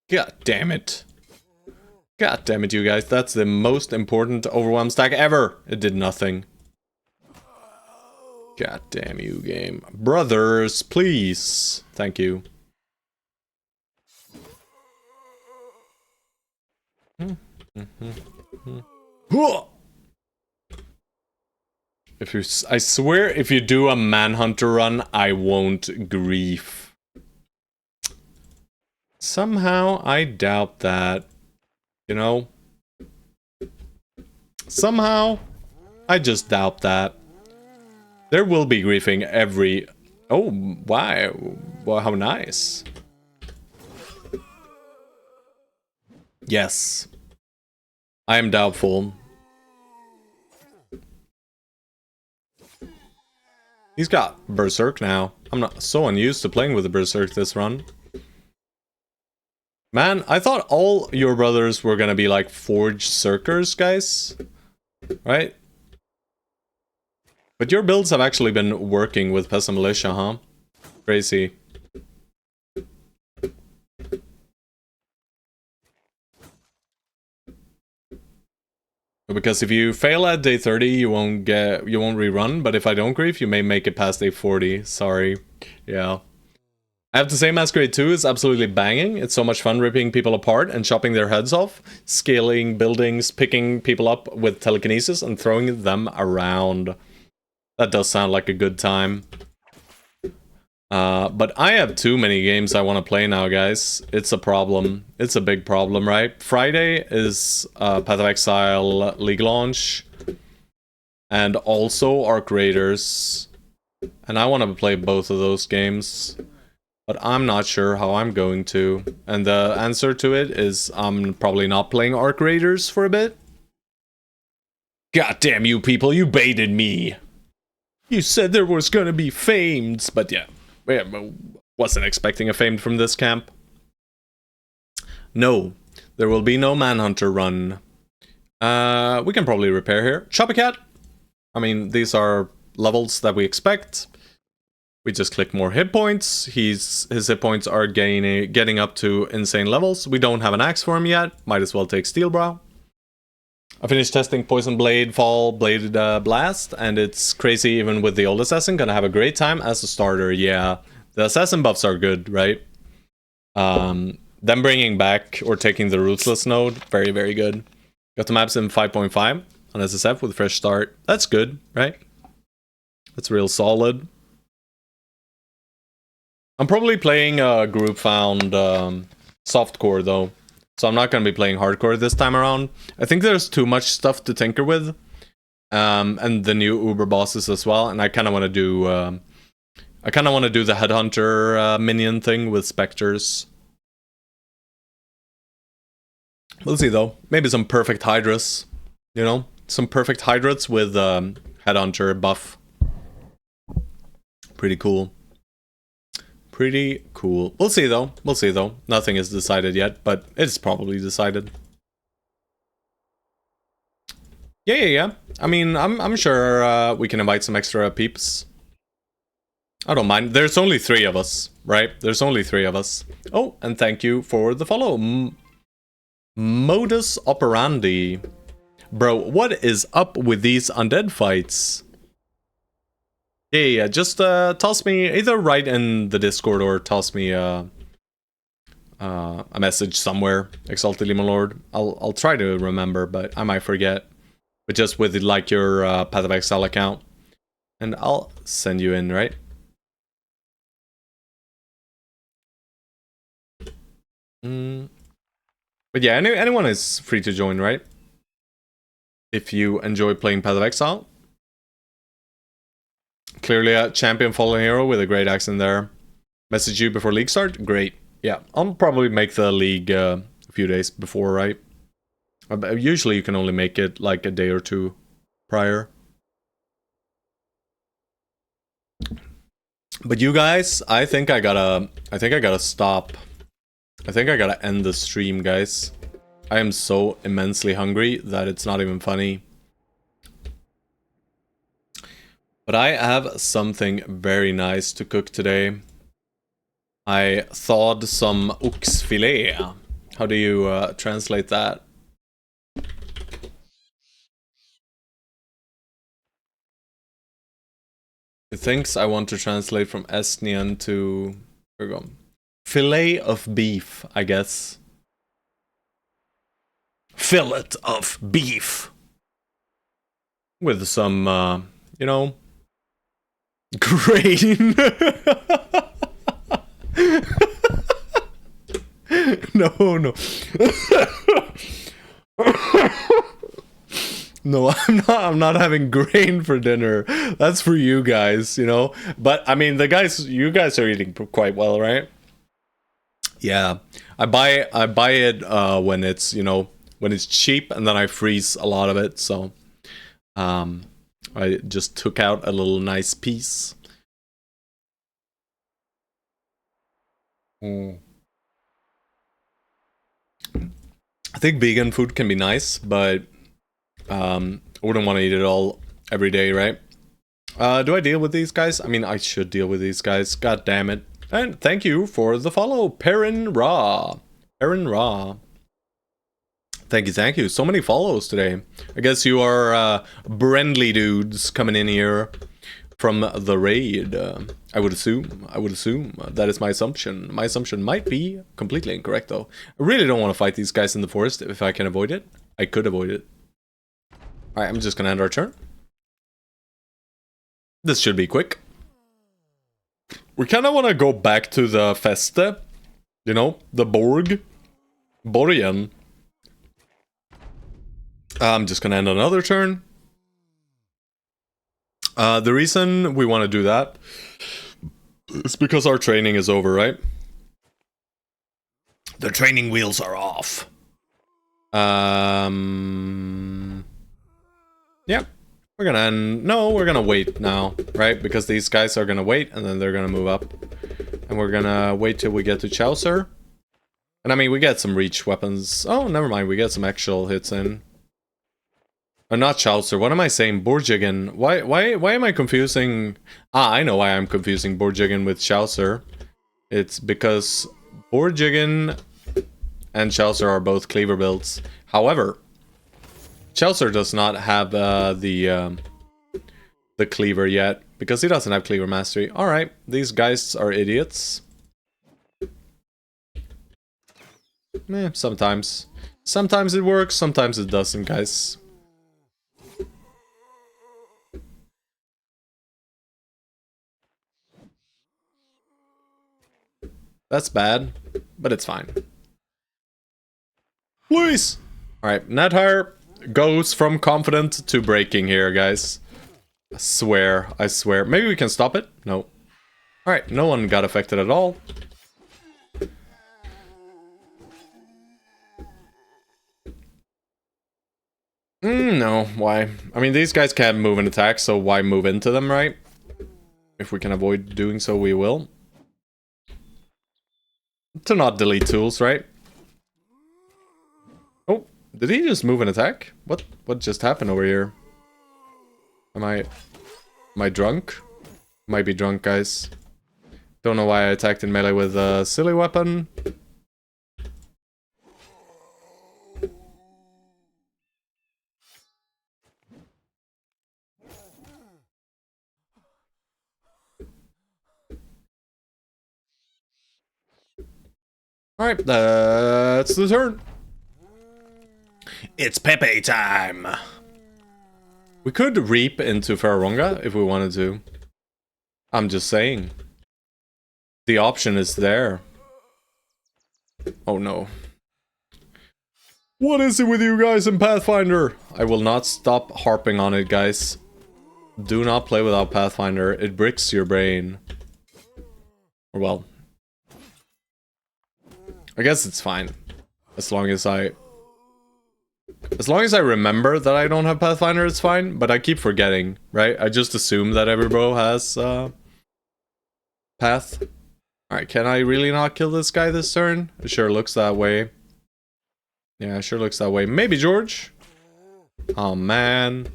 God damn it. God damn it, you guys. That's the most important overwhelm stack ever. It did nothing. God damn you, game. Brothers, please. Thank you. If you, I swear, if you do a manhunter run, I won't grief. Somehow, I doubt that. You know? Somehow, I just doubt that. There will be griefing every... Oh, why? Well, how nice. Yes. I am doubtful. He's got Berserk now. I'm not so unused to playing with the Berserk this run. Man, I thought all your brothers were gonna be like Forged Circers, guys. Right? But your builds have actually been working with Peasant Militia, huh? Crazy. Because if you fail at day 30, you won't rerun, but if I don't grief, you may make it past day 40. Sorry. Yeah. I have to say Masquerade 2 is absolutely banging. It's so much fun ripping people apart and chopping their heads off, scaling buildings, picking people up with telekinesis and throwing them around. That does sound like a good time. But I have too many games I want to play now, guys. It's a problem. It's a big problem, right? Friday is Path of Exile League launch. And also Arc Raiders. And I want to play both of those games. But I'm not sure how I'm going to. And the answer to it is I'm probably not playing Arc Raiders for a bit. God damn you people, you baited me. You said there was gonna be famed, but yeah. Wasn't expecting a famed from this camp. No, there will be no Manhunter run. We can probably repair here. Copycat. I mean, these are levels that we expect. We just click more hit points. His hit points are getting up to insane levels. We don't have an axe for him yet. Might as well take Steelbrow. I finished testing Poison Blade, Fall, Blade Blast, and it's crazy even with the old assassin. Gonna have a great time as a starter, yeah. The assassin buffs are good, right? Them bringing back or taking the ruthless node, very, very good. Got the maps in 5.5 on SSF with fresh start. That's good, right? That's real solid. I'm probably playing a group found softcore though, so I'm not going to be playing hardcore this time around. I think there's too much stuff to tinker with, and the new Uber bosses as well. And I kind of want to do, the headhunter minion thing with specters. We'll see though. Maybe some perfect hydras, you know, some perfect hydrats with headhunter buff. Pretty cool. Pretty cool. We'll see though. We'll see though. Nothing is decided yet, but it's probably decided. Yeah. I mean, I'm sure we can invite some extra peeps. I don't mind. There's only 3 of us, right? There's only 3 of us. Oh, and thank you for the follow. Modus operandi. Bro, what is up with these undead fights? Yeah, just toss me, either write in the Discord or toss me a message somewhere, Exalted Demon Lord. I'll try to remember, but I might forget. But just with like your Path of Exile account. And I'll send you in, right? But yeah, anyone is free to join, right? If you enjoy playing Path of Exile. Clearly a champion fallen hero with a great accent there. Message you before league start? Great. Yeah, I'll probably make the league a few days before, right? Usually you can only make it like a day or 2 prior. But you guys, I think I gotta stop. I think I gotta end the stream, guys. I am so immensely hungry that it's not even funny. But I have something very nice to cook today. I thawed some oxfilet. How do you translate that? It thinks I want to translate from Estnian to... Here we go. Fillet of beef, I guess. Fillet of beef. With some, you know... grain. No. No, I'm not having grain for dinner. That's for you guys, you know. But I mean, you guys are eating quite well, right? Yeah, I buy it when it's, you know, when it's cheap, and then I freeze a lot of it. So, I just took out a little nice piece. I think vegan food can be nice, but I wouldn't want to eat it all every day, right? Do I deal with these guys? I mean, I should deal with these guys. God damn it. And thank you for the follow, Perrin Raw. Thank you. So many follows today. I guess you are friendly dudes coming in here from the raid. I would assume. That is my assumption. My assumption might be completely incorrect, though. I really don't want to fight these guys in the forest. If I can avoid it, I could avoid it. Alright, I'm just gonna end our turn. This should be quick. We kind of want to go back to the Feste. You know, the Borg. Borgen. I'm just gonna end another turn. The reason we want to do that is because our training is over, right? The training wheels are off. Yeah. We're gonna end... No, we're gonna wait now, right? Because these guys are gonna wait, and then they're gonna move up. And we're gonna wait till we get to Chaucer. And I mean, we get some reach weapons. Oh, never mind, we get some actual hits in. Not Chaucer, what am I saying? Borjigen. Why am I confusing... Ah, I know why I'm confusing Borjigen with Chaucer. It's because Borjigen and Chaucer are both cleaver builds. However, Chaucer does not have the the cleaver yet, because he doesn't have cleaver mastery. Alright, these guys are idiots. Sometimes. Sometimes it works, sometimes it doesn't, guys. That's bad, but it's fine. Please! Alright, Netire goes from confident to breaking here, guys. I swear. Maybe we can stop it? No. Alright, no one got affected at all. No, why? I mean, these guys can't move and attack, so why move into them, right? If we can avoid doing so, we will. To not delete tools, right? Oh, did he just move and attack? What just happened over here? Am I drunk? Might be drunk, guys. Don't know why I attacked in melee with a silly weapon. Alright, that's the turn. It's Pepe time! We could reap into Ferroronga if we wanted to. I'm just saying. The option is there. Oh no. What is it with you guys in Pathfinder? I will not stop harping on it, guys. Do not play without Pathfinder. It bricks your brain. Or well... I guess it's fine. As long as I remember that I don't have Pathfinder, it's fine. But I keep forgetting, right? I just assume that every bro has Path. Alright, can I really not kill this guy this turn? It sure looks that way. Yeah, it sure looks that way. Maybe George? Oh man.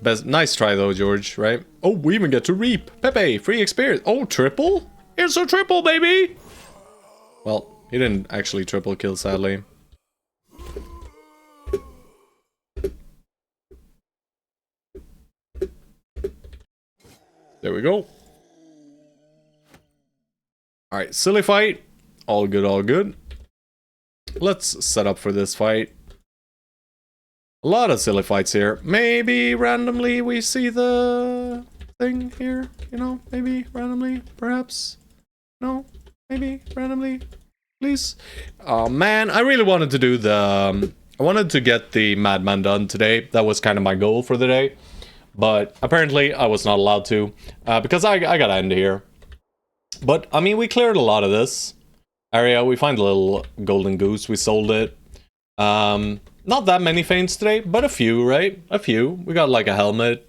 Nice try though, George, right? Oh, we even get to reap. Pepe, free experience. Oh, triple? It's a triple, baby! Well, he didn't actually triple kill, sadly. There we go. Alright, silly fight. All good, all good. Let's set up for this fight. A lot of silly fights here. Maybe randomly we see the thing here, you know? Maybe randomly, perhaps? No? Maybe randomly? Please? Oh man, I really wanted to do the... I wanted to get the Madman done today. That was kind of my goal for the day. But apparently I was not allowed to. Because I gotta end here. But, I mean, we cleared a lot of this area. We find a little golden goose. We sold it. Not that many feints today, but a few, right? A few. We got like a helmet.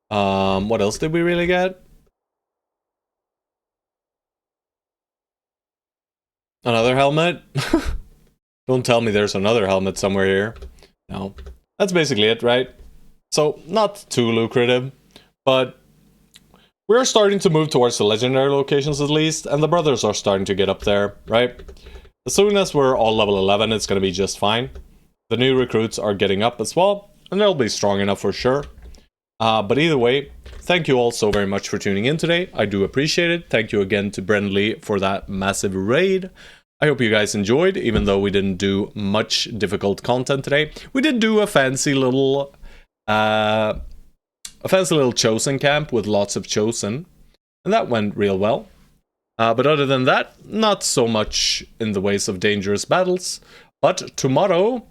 What else did we really get? Another helmet? Don't tell me there's another helmet somewhere here. No. That's basically it, right? So, not too lucrative, but we're starting to move towards the legendary locations at least, and the brothers are starting to get up there, right? As soon as we're all level 11, it's gonna be just fine. The new recruits are getting up as well, and they'll be strong enough for sure. But either way, thank you all so very much for tuning in today. I do appreciate it. Thank you again to Brendley for that massive raid. I hope you guys enjoyed, even though we didn't do much difficult content today. We did do a fancy little chosen camp with lots of chosen, and that went real well. But other than that, not so much in the ways of dangerous battles. But tomorrow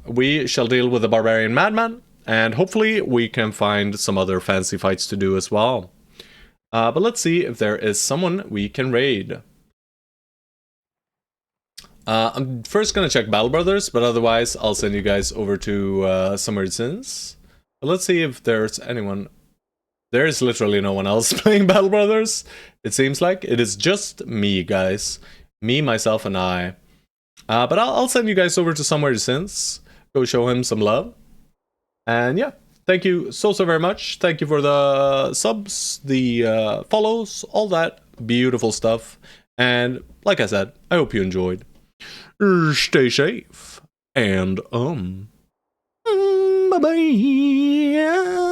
we shall deal with the Barbarian Madman, and hopefully we can find some other fancy fights to do as well. But let's see if there is someone we can raid. I'm first gonna check Battle Brothers, but otherwise I'll send you guys over to Summer Sins. But let's see if there's anyone. There is literally no one else playing Battle Brothers. It seems like it is just me, guys. Me, myself, and I. But I'll send you guys over to Somewhere to Sins. Go show him some love. And yeah, thank you so very much. Thank you for the subs, the follows, all that beautiful stuff. And like I said, I hope you enjoyed. Stay safe and bye. Bye-bye.